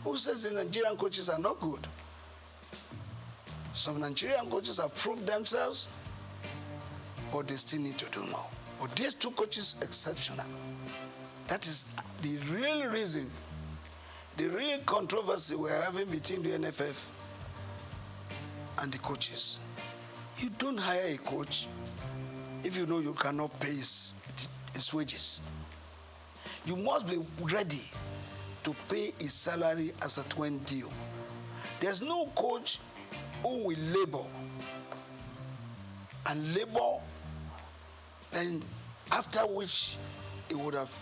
who says the Nigerian coaches are not good? Some Nigerian coaches have proved themselves, but they still need to do more. But these two coaches, exceptional. That is the real reason, the real controversy we're having between the NFF and the coaches. You don't hire a coach if you know you cannot pay his wages. You must be ready to pay his salary as at when due. There's no coach who will labor and labor, and after which he would have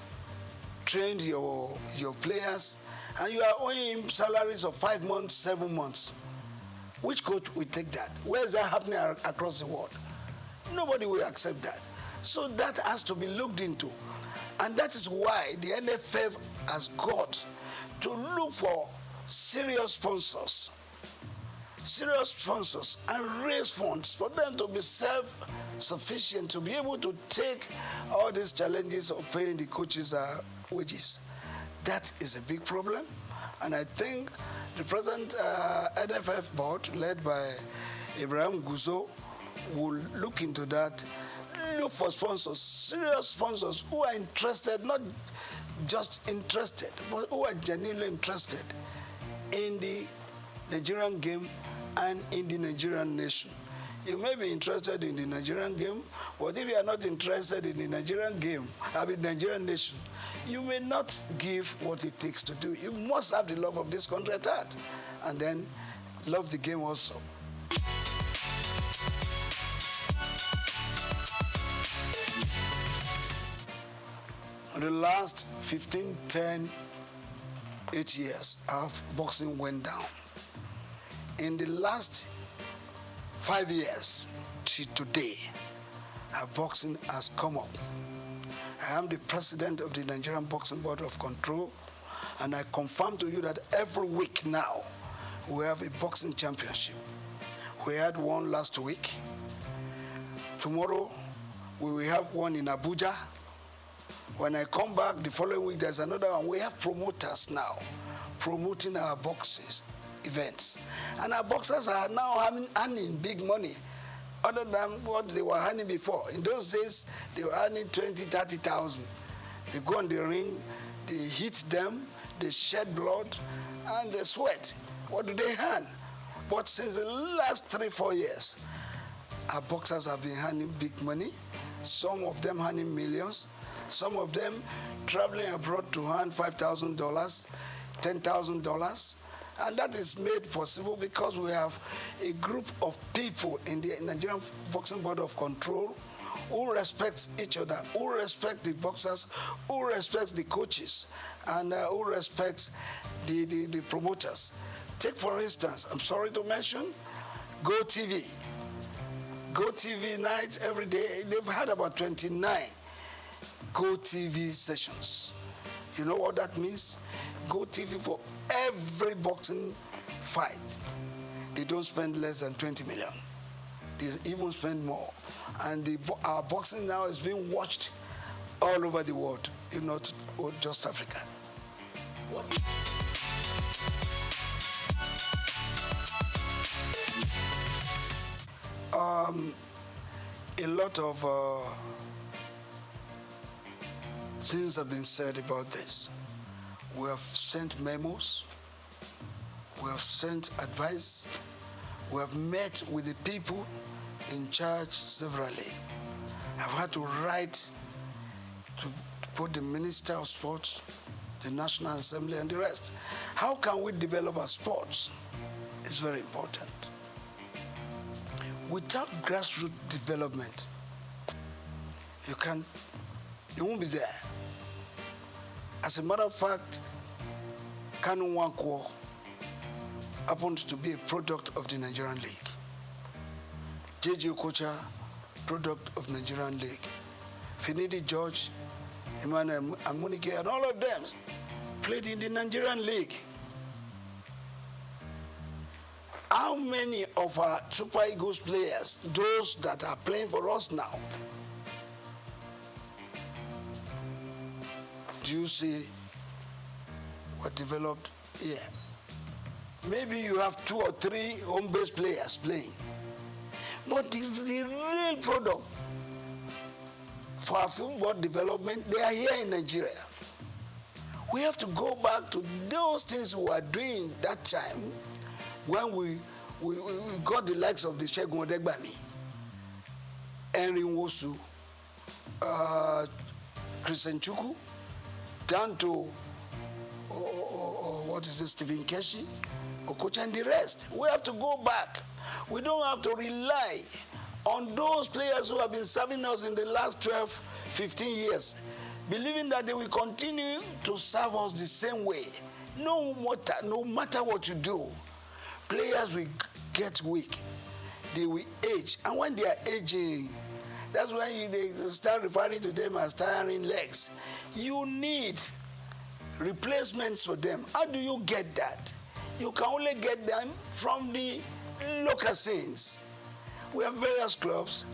trained your players, and you are owing him salaries of 5 months, 7 months. Which coach will take that? Where is that happening across the world? Nobody will accept that. So that has to be looked into. And that is why the NFF has got to look for serious sponsors and raise funds for them to be self-sufficient, to be able to take all these challenges of paying the coaches wages. That is a big problem, and I think the present NFF board, led by Ibrahim Guzo, will look into that, look for sponsors, serious sponsors who are interested, not just interested, but who are genuinely interested in the Nigerian game and in the Nigerian nation. You may be interested in the Nigerian game, but if you are not interested in the Nigerian game, Nigerian nation, you may not give what it takes to do. You must have the love of this country at heart, and then love the game also. In the last 15, 10, 8 years, our boxing went down. In the last 5 years to today, our boxing has come up. I am the president of the Nigerian Boxing Board of Control, and I confirm to you that every week now, we have a boxing championship. We had one last week. Tomorrow, we will have one in Abuja. When I come back the following week, there's another one. We have promoters now promoting our boxing events. And our boxers are now earning big money, other than what they were earning before. In those days, they were earning 20,000, 30,000. They go on the ring, they hit them, they shed blood, and they sweat. What do they earn? But since the last 3-4 years, our boxers have been earning big money, some of them earning millions, some of them traveling abroad to earn $5,000, $10,000. And that is made possible because we have a group of people in the Nigerian Boxing Board of Control who respects each other, who respect the boxers, who respects the coaches, and who respects the promoters. Take for instance, I'm sorry to mention, Go TV. Go TV night every day. They've had about 29 Go TV sessions. You know what that means? Go TV for every boxing fight. They don't spend less than 20 million. They even spend more. And our boxing now is being watched all over the world, if not just Africa. A lot of things have been said about this. We have sent memos. We have sent advice. We have met with the people in charge severally. I've had to write to put the Minister of Sports, the National Assembly, and the rest. How can we develop our sports? It's very important. Without grassroots development, you won't be there. As a matter of fact, Kanu Nwankwo happens to be a product of the Nigerian League. J.J. Okocha, product of Nigerian League. Finidi George, Emmanuel Amunike, and all of them played in the Nigerian League. How many of our Super Eagles players, those that are playing for us now, do you see what developed here? Maybe you have 2 or 3 home-based players playing. But the real product for our football development, they are here in Nigeria. We have to go back to those things we were doing that time when we got the likes of the Segun Odegbami, Henry Nwosu, Christian Chukwu, down to Stephen Keshi, Okocha, and the rest. We have to go back. We don't have to rely on those players who have been serving us in the last 12, 15 years, believing that they will continue to serve us the same way. No matter what you do, players will get weak. They will age. And when they are aging, that's when they start referring to them as tiring legs. You need replacements for them. How do you get that? You can only get them from the local scenes. We have various clubs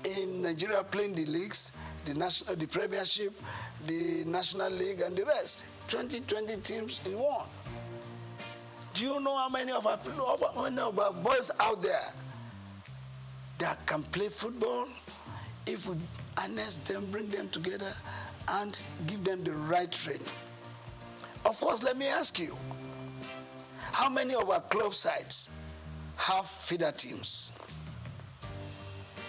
in Nigeria playing the leagues, the Premiership, the National League, and the rest. 20 teams in one. Do you know how many of our boys out there that can play football if we harness them, bring them together, and give them the right training? Of course, let me ask you, how many of our club sites have feeder teams?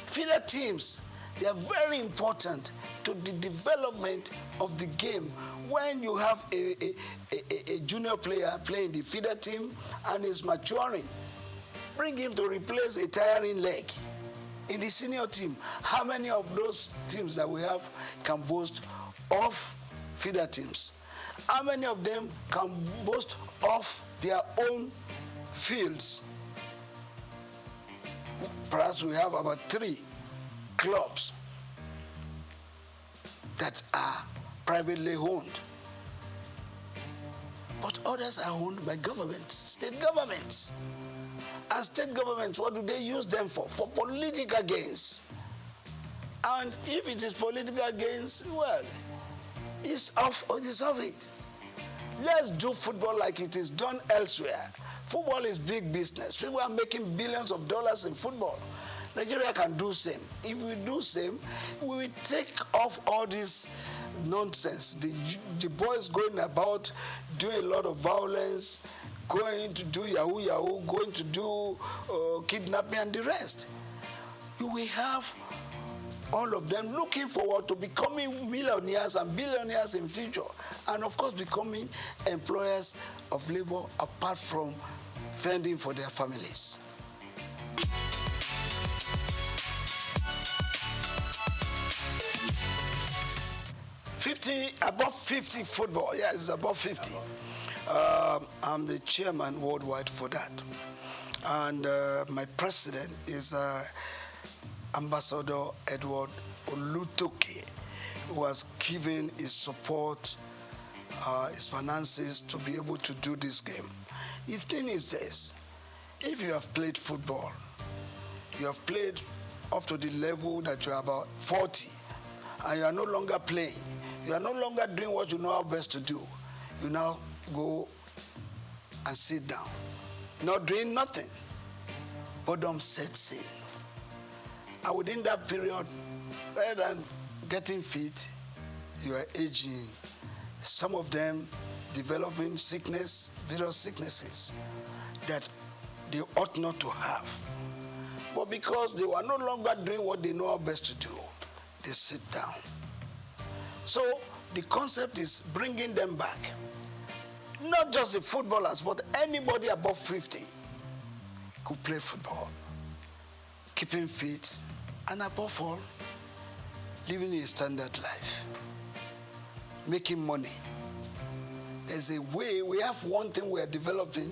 Feeder teams, they are very important to the development of the game. When you have a junior player playing the feeder team and is maturing, bring him to replace a tiring leg. In the senior team, how many of those teams that we have can boast of feeder teams? How many of them can boast of their own fields? Perhaps we have about 3 clubs that are privately owned. But others are owned by governments, state governments. And state governments, what do they use them for? For political gains. And if it is political gains, well, it's off it. Let's do football like it is done elsewhere. Football is big business. People are making billions of dollars in football. Nigeria can do same. If we do same, we will take off all this nonsense. The boys going about doing a lot of violence, going to do yahoo, going to do kidnapping and the rest. You will have all of them looking forward to becoming millionaires and billionaires in future, and of course becoming employers of labor apart from fending for their families. Above 50 football, yeah, it's above 50. I'm the chairman worldwide for that. And my president is Ambassador Edward Olutoke, who has given his support, his finances to be able to do this game. The thing is this: if you have played football, you have played up to the level that you are about 40, and you are no longer playing, you are no longer doing what you know how best to do, you now go and sit down, not doing nothing. Boredom sets in. And within that period, rather than getting fit, you are aging. Some of them developing sickness, various sicknesses that they ought not to have. But because they were no longer doing what they know how best to do, they sit down. So the concept is bringing them back. Not just the footballers, but anybody above 50 could play football, keeping fit, and above all, living a standard life, making money. There's a way, we have one thing we are developing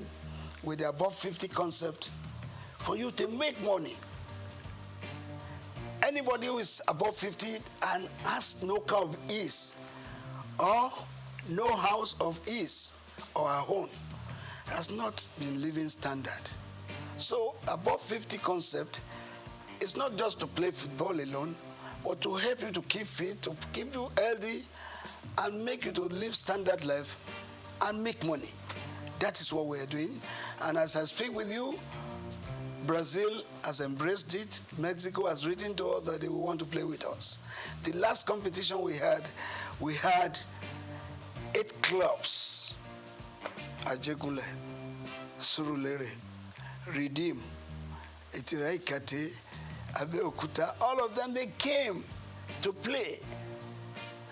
with the above 50 concept for you to make money. Anybody who is above 50 and has no car of ease or no house of ease or a home has not been living standard. So above 50 concept is not just to play football alone, but to help you to keep fit, to keep you healthy, and make you to live standard life and make money. That is what we're doing. And as I speak with you, Brazil has embraced it. Mexico has written to us that they will want to play with us. The last competition we had 8 clubs. Ajegule, Surulere, Redeem, Itiraikate, Abeokuta, all of them, they came to play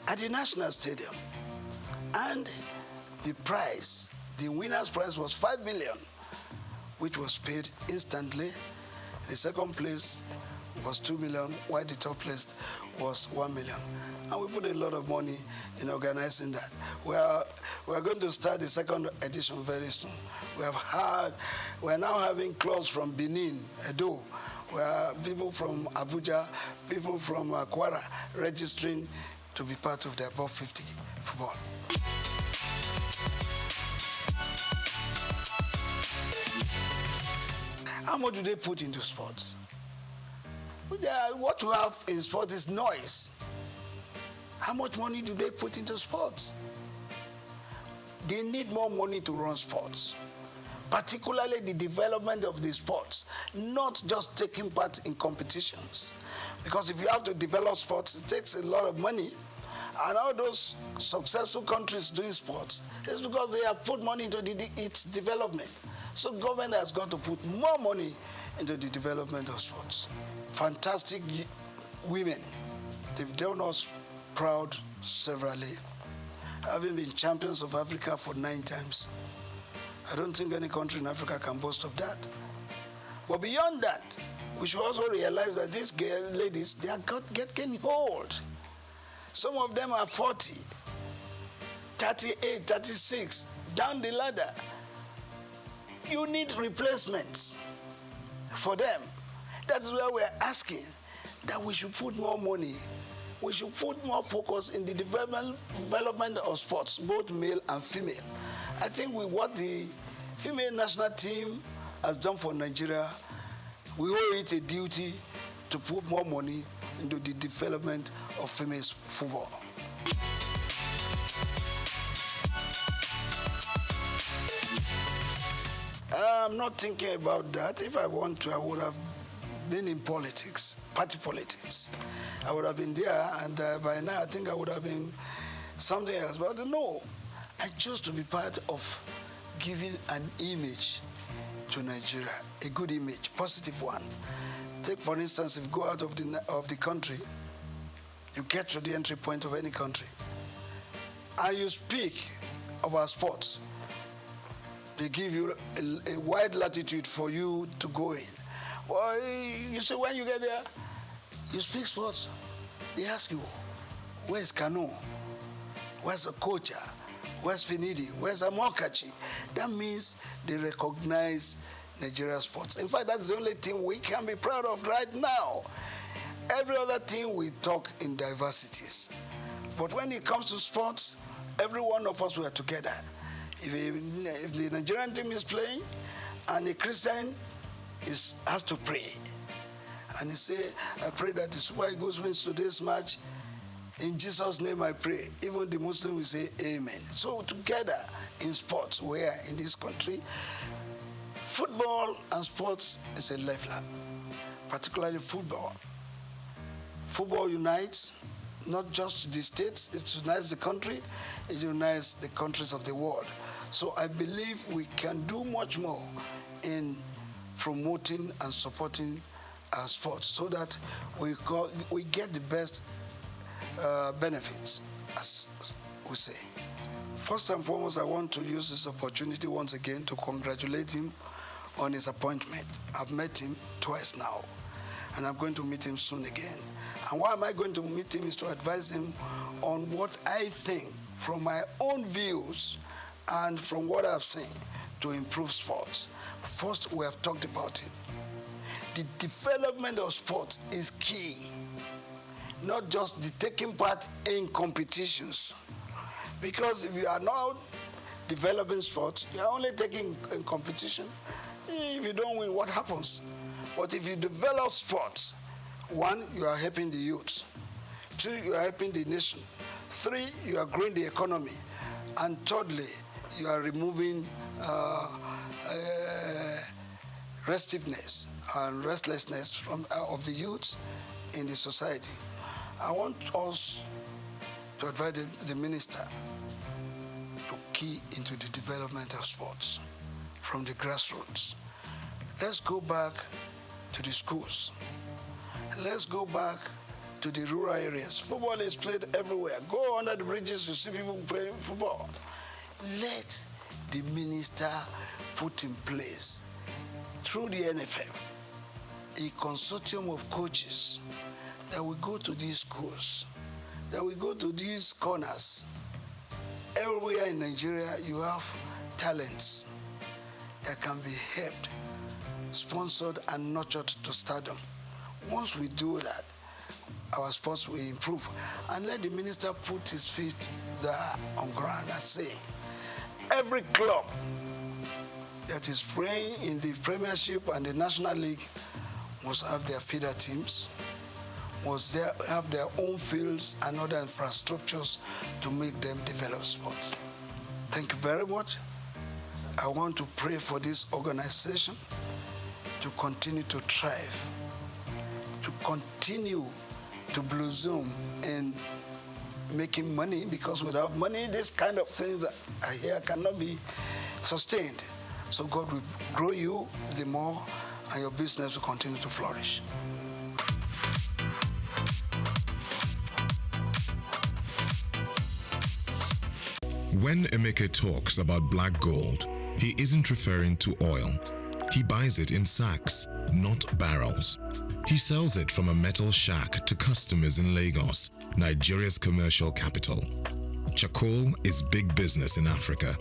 at the National Stadium. And the prize, the winner's prize was 5 million, which was paid instantly. The second place was 2 million, while the top place was 1 million. And we put a lot of money in organizing that. We are going to start the second edition very soon. We are now having clubs from Benin, Edo, where people from Abuja, people from Kwara registering to be part of the above 50 football. How much do they put into sports? What you have in sports is noise. How much money do they put into sports? They need more money to run sports, particularly the development of the sports, not just taking part in competitions. Because if you have to develop sports, it takes a lot of money. And all those successful countries doing sports, it's because they have put money into its development. So government has got to put more money into the development of sports. Fantastic women. They've done us proud severally, having been champions of Africa for 9 times. I don't think any country in Africa can boast of that. But beyond that, we should also realize that these ladies, they are getting old. Some of them are 40, 38, 36, down the ladder. You need replacements for them. That's why we're asking that we should put more money. We should put more focus in the development of sports, both male and female. I think with what the female national team has done for Nigeria, we owe it a duty to put more money into the development of female football. I'm not thinking about that. If I want to, I would have been in politics, party politics. I would have been there, and by now I think I would have been something else. But no, I chose to be part of giving an image to Nigeria, a good image, positive one. Take, for instance, if you go out of the country, you get to the entry point of any country, and you speak of our sports. They give you a wide latitude for you to go in. Well, you say when you get there, you speak sports. They ask you, where's Kano? Where's the coach? Where's Finidi? Where's Amokachi? That means they recognize Nigeria sports. In fact, that's the only thing we can be proud of right now. Every other thing we talk in diversities. But when it comes to sports, every one of us were together. If the Nigerian team is playing and a Christian has to pray, and he say, I pray that the Super Eagles wins today's match, in Jesus' name I pray. Even the Muslim will say amen. So together in sports, where in this country, football and sports is a lifeline, particularly football. Football unites not just the states, it unites the country, it unites the countries of the world. So I believe we can do much more in promoting and supporting our sports so that we get the best benefits, as we say. First and foremost, I want to use this opportunity once again to congratulate him on his appointment. I've met him twice now, and I'm going to meet him soon again. And why am I going to meet him is to advise him on what I think from my own views and from what I've seen to improve sports. First, we have talked about it. The development of sports is key, not just the taking part in competitions. Because if you are not developing sports, you are only taking in competition. If you don't win, what happens? But if you develop sports, 1, you are helping the youth. 2, you are helping the nation. 3, you are growing the economy. And thirdly, you are removing restiveness and restlessness of the youth in the society. I want us to advise the minister to key into the development of sports from the grassroots. Let's go back to the schools. Let's go back to the rural areas. Football is played everywhere. Go under the bridges, you see people playing football. Let the minister put in place, through the NFF, a consortium of coaches that will go to these schools, that will go to these corners. Everywhere in Nigeria, you have talents that can be helped, sponsored, and nurtured to stardom. Once we do that, our sports will improve. And let the minister put his feet there on ground and say, every club that is playing in the Premiership and the National League must have their feeder teams, must have their own fields and other infrastructures to make them develop sports. Thank you very much. I want to pray for this organization to continue to thrive, to continue to blossom in making money, because without money, this kind of things that I hear cannot be sustained. So God will grow you the more, and your business will continue to flourish. When Emeke talks about black gold, he isn't referring to oil. He buys it in sacks, not barrels. He sells it from a metal shack to customers in Lagos, Nigeria's commercial capital. Charcoal is big business in Africa.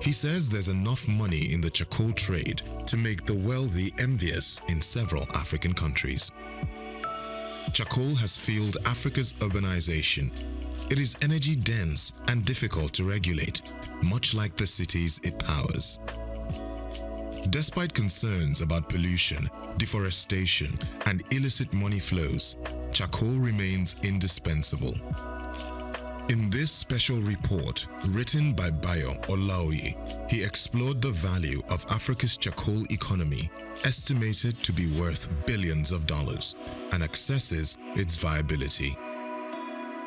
He says there's enough money in the charcoal trade to make the wealthy envious in several African countries. Charcoal has fueled Africa's urbanization. It is energy dense and difficult to regulate, much like the cities it powers. Despite concerns about pollution, deforestation, and illicit money flows, charcoal remains indispensable. In this special report, written by Bayo Olaoye, he explored the value of Africa's charcoal economy, estimated to be worth billions of dollars, and assesses its viability.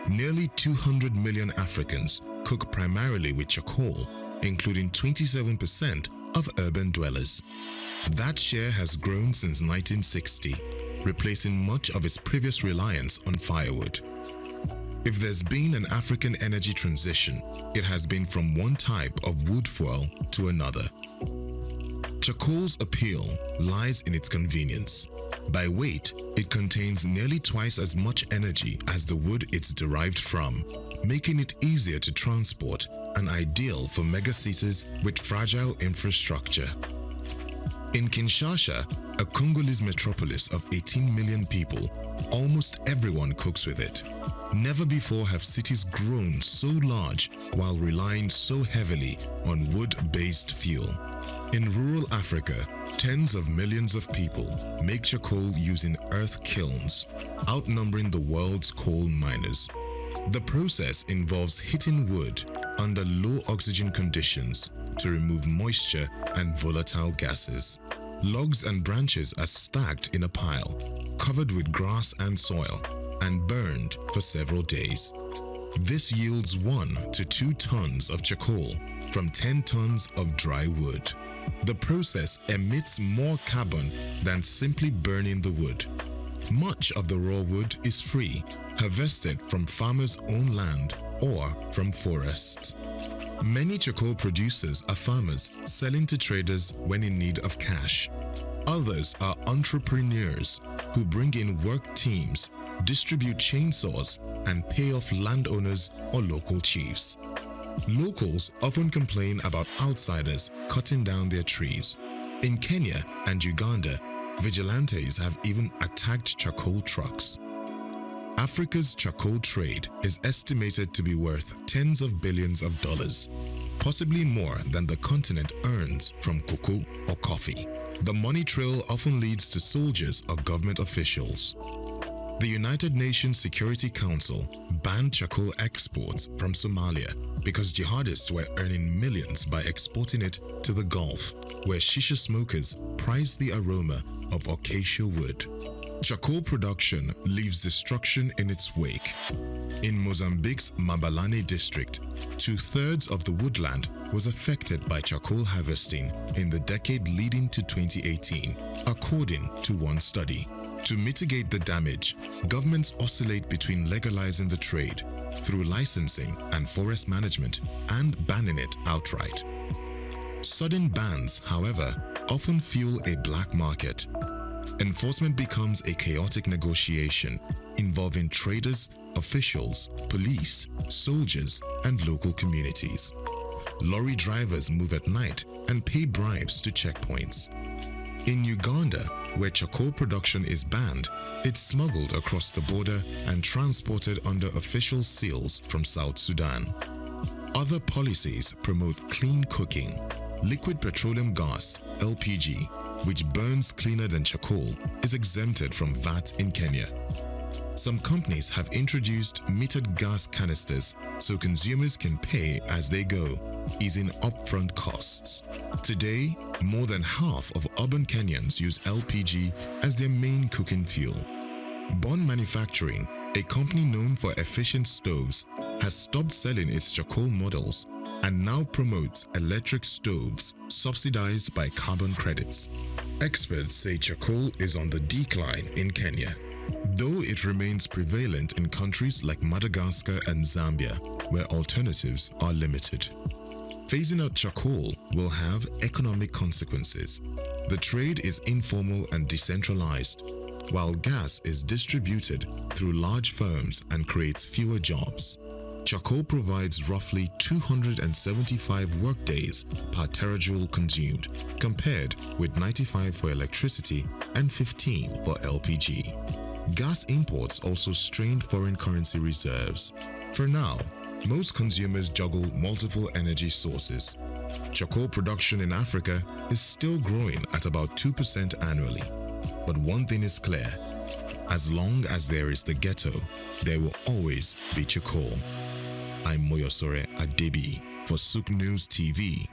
Nearly 200 million Africans cook primarily with charcoal, including 27% of urban dwellers. That share has grown since 1960, replacing much of its previous reliance on firewood. If there's been an African energy transition, it has been from one type of wood fuel to another. Charcoal's appeal lies in its convenience. By weight, it contains nearly twice as much energy as the wood it's derived from, making it easier to transport and ideal for megacities with fragile infrastructure. In Kinshasa, a Congolese metropolis of 18 million people, almost everyone cooks with it. Never before have cities grown so large while relying so heavily on wood-based fuel. In rural Africa, tens of millions of people make charcoal using earth kilns, outnumbering the world's coal miners. The process involves heating wood under low oxygen conditions to remove moisture and volatile gases. Logs and branches are stacked in a pile, covered with grass and soil, and burned for several days. This yields 1 to 2 tons of charcoal from 10 tons of dry wood. The process emits more carbon than simply burning the wood. Much of the raw wood is free, harvested from farmers' own land or from forests. Many charcoal producers are farmers selling to traders when in need of cash. Others are entrepreneurs who bring in work teams, distribute chainsaws, and pay off landowners or local chiefs. Locals often complain about outsiders cutting down their trees. In Kenya and Uganda, vigilantes have even attacked charcoal trucks. Africa's charcoal trade is estimated to be worth tens of billions of dollars, possibly more than the continent earns from cocoa or coffee. The money trail often leads to soldiers or government officials. The United Nations Security Council banned charcoal exports from Somalia because jihadists were earning millions by exporting it to the Gulf, where shisha smokers prize the aroma of acacia wood. Charcoal production leaves destruction in its wake. In Mozambique's Mabalane district, 2/3 of the woodland was affected by charcoal harvesting in the decade leading to 2018, according to one study. To mitigate the damage, governments oscillate between legalizing the trade through licensing and forest management and banning it outright. Sudden bans, however, often fuel a black market. Enforcement becomes a chaotic negotiation involving traders, officials, police, soldiers, and local communities. Lorry drivers move at night and pay bribes to checkpoints. In Uganda, where charcoal production is banned, it's smuggled across the border and transported under official seals from South Sudan. Other policies promote clean cooking. Liquid petroleum gas, LPG, which burns cleaner than charcoal, is exempted from VAT in Kenya. Some companies have introduced metered gas canisters so consumers can pay as they go, easing upfront costs. Today, more than half of urban Kenyans use LPG as their main cooking fuel. Bond Manufacturing, a company known for efficient stoves, has stopped selling its charcoal models and now promotes electric stoves subsidized by carbon credits. Experts say charcoal is on the decline in Kenya, though it remains prevalent in countries like Madagascar and Zambia, where alternatives are limited. Phasing out charcoal will have economic consequences. The trade is informal and decentralized, while gas is distributed through large firms and creates fewer jobs. Charcoal provides roughly 275 workdays per terajoule consumed, compared with 95 for electricity and 15 for LPG. Gas imports also strained foreign currency reserves. For now, most consumers juggle multiple energy sources. Charcoal production in Africa is still growing at about 2% annually. But one thing is clear: as long as there is the ghetto, there will always be charcoal. I'm Moyosore Adebi for SOUQ News TV.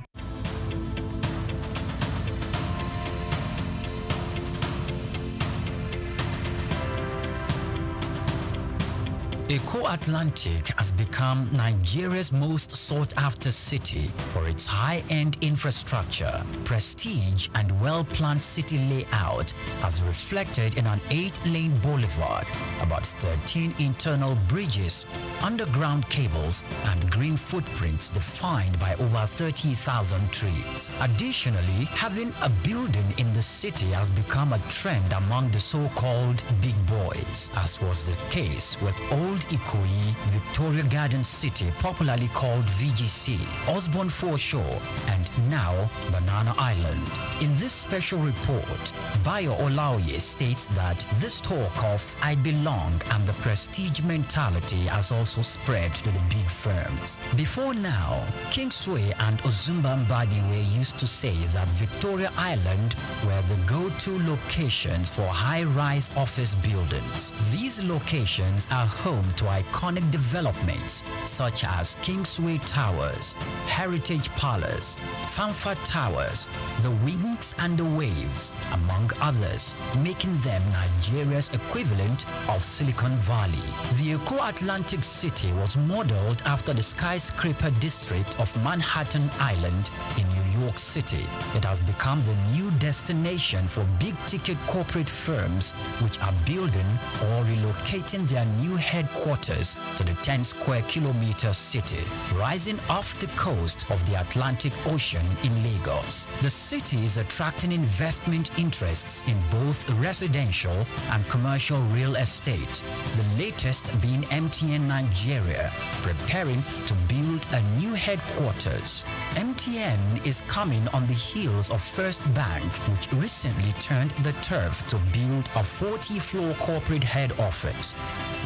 Eko Atlantic has become Nigeria's most sought-after city for its high-end infrastructure, prestige, and well-planned city layout, as reflected in an 8-lane boulevard, about 13 internal bridges, underground cables, and green footprints defined by over 30,000 trees. Additionally, having a building in the city has become a trend among the so-called big boys, as was the case with all Old Ikoyi, Victoria Garden City, popularly called VGC, Osborne Foreshore, and now Banana Island. In this special report, Bayo Olaoye states that this talk of I belong and the prestige mentality has also spread to the big firms. Before now, Kingsway and Ozumba Mbadiwe used to say that Victoria Island were the go-to locations for high-rise office buildings. These locations are home to iconic developments such as Kingsway Towers, Heritage Palace, Fanfa Towers, the Wings and the Waves, among others, making them Nigeria's equivalent of Silicon Valley. The Eco-Atlantic City was modeled after the skyscraper district of Manhattan Island in New York City. It has become the new destination for big-ticket corporate firms which are building or relocating their new headquarters to the 10-square-kilometer city, rising off the coast of the Atlantic Ocean in Lagos. The city is attracting investment interests in both residential and commercial real estate, the latest being MTN Nigeria, preparing to build a new headquarters. MTN is coming on the heels of First Bank, which recently turned the turf to build a 40-floor corporate head office,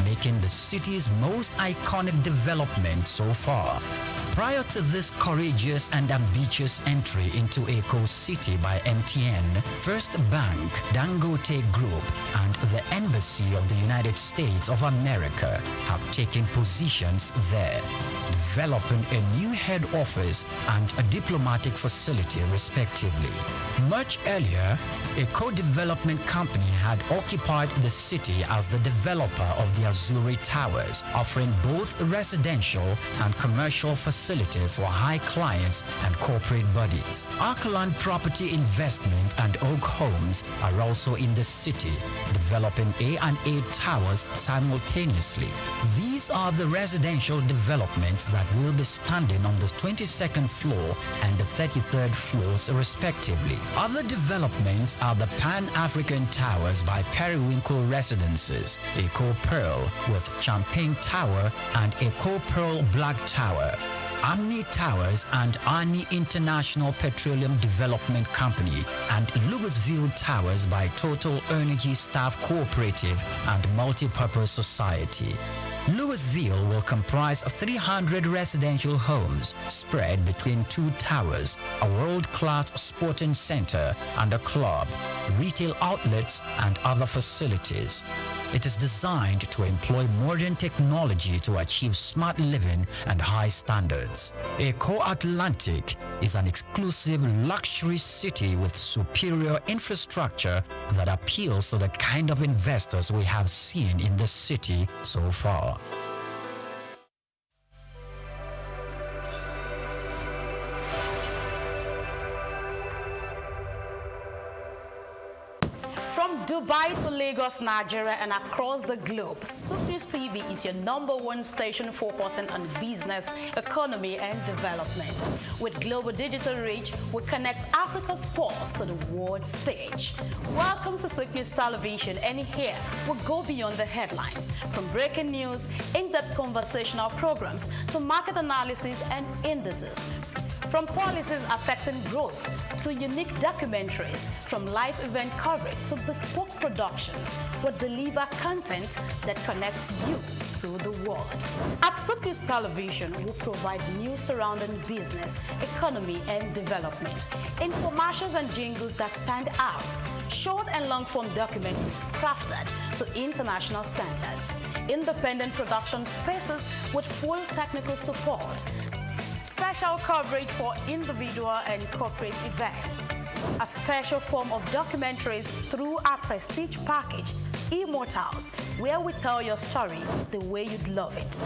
making the city's most iconic development so far. Prior to this courageous and ambitious entry into Eco City by MTN, First Bank, Dangote Group, and the Embassy of the United States of America have taken positions there, developing a new head office and a diplomatic facility respectively. Much earlier, a co-development company had occupied the city as the developer of the Azuri Towers, offering both residential and commercial facilities for high clients and corporate bodies. Arkaland Property Investment and Oak Homes are also in the city, developing A&A Towers simultaneously. These are the residential developments that will be standing on the 22nd floor and the 33rd floors respectively. Other developments are the Pan-African Towers by Periwinkle Residences, Eco Pearl with Champagne Tower and Eco Pearl Black Tower, Amni Towers and Ani International Petroleum Development Company, and Louisville Towers by Total Energy Staff Cooperative and Multipurpose Society. Louisville will comprise 300 residential homes spread between 2 towers, a world-class sporting center and a club, retail outlets and other facilities. It is designed to employ modern technology to achieve smart living and high standards. Eco-Atlantic is an exclusive luxury city with superior infrastructure that appeals to the kind of investors we have seen in the city so far. From Dubai to Lagos, Nigeria, and across the globe, SOUQ News TV is your #1 station focusing on business, economy, and development. With global digital reach, we connect Africa's pulse to the world stage. Welcome to SOUQ News Television, and here we go beyond the headlines. From breaking news, in-depth conversational programs, to market analysis and indices. From policies affecting growth to unique documentaries, from live event coverage to bespoke productions, we deliver content that connects you to the world. At SOUQ News Television, we provide news surrounding business, economy, and development, infomercials and jingles that stand out, short and long-form documentaries crafted to international standards, independent production spaces with full technical support, special coverage for individual and corporate events, a special form of documentaries through our prestige package, Immortals, where we tell your story the way you'd love it,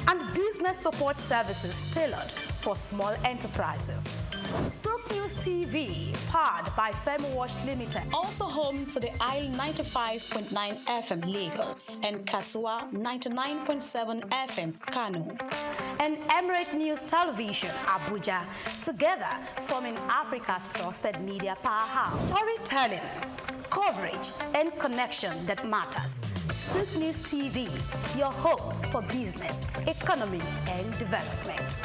and business support services tailored for small enterprises. SOUQ News TV, powered by FemWatch Limited. Also home to the Isle 95.9 FM Lagos and Kasua 99.7 FM Kano. And Emirate News Television, Abuja, together forming Africa's trusted media powerhouse. Storytelling, coverage, and connection that matters. SOUQ News TV, your home for business, economy, and development.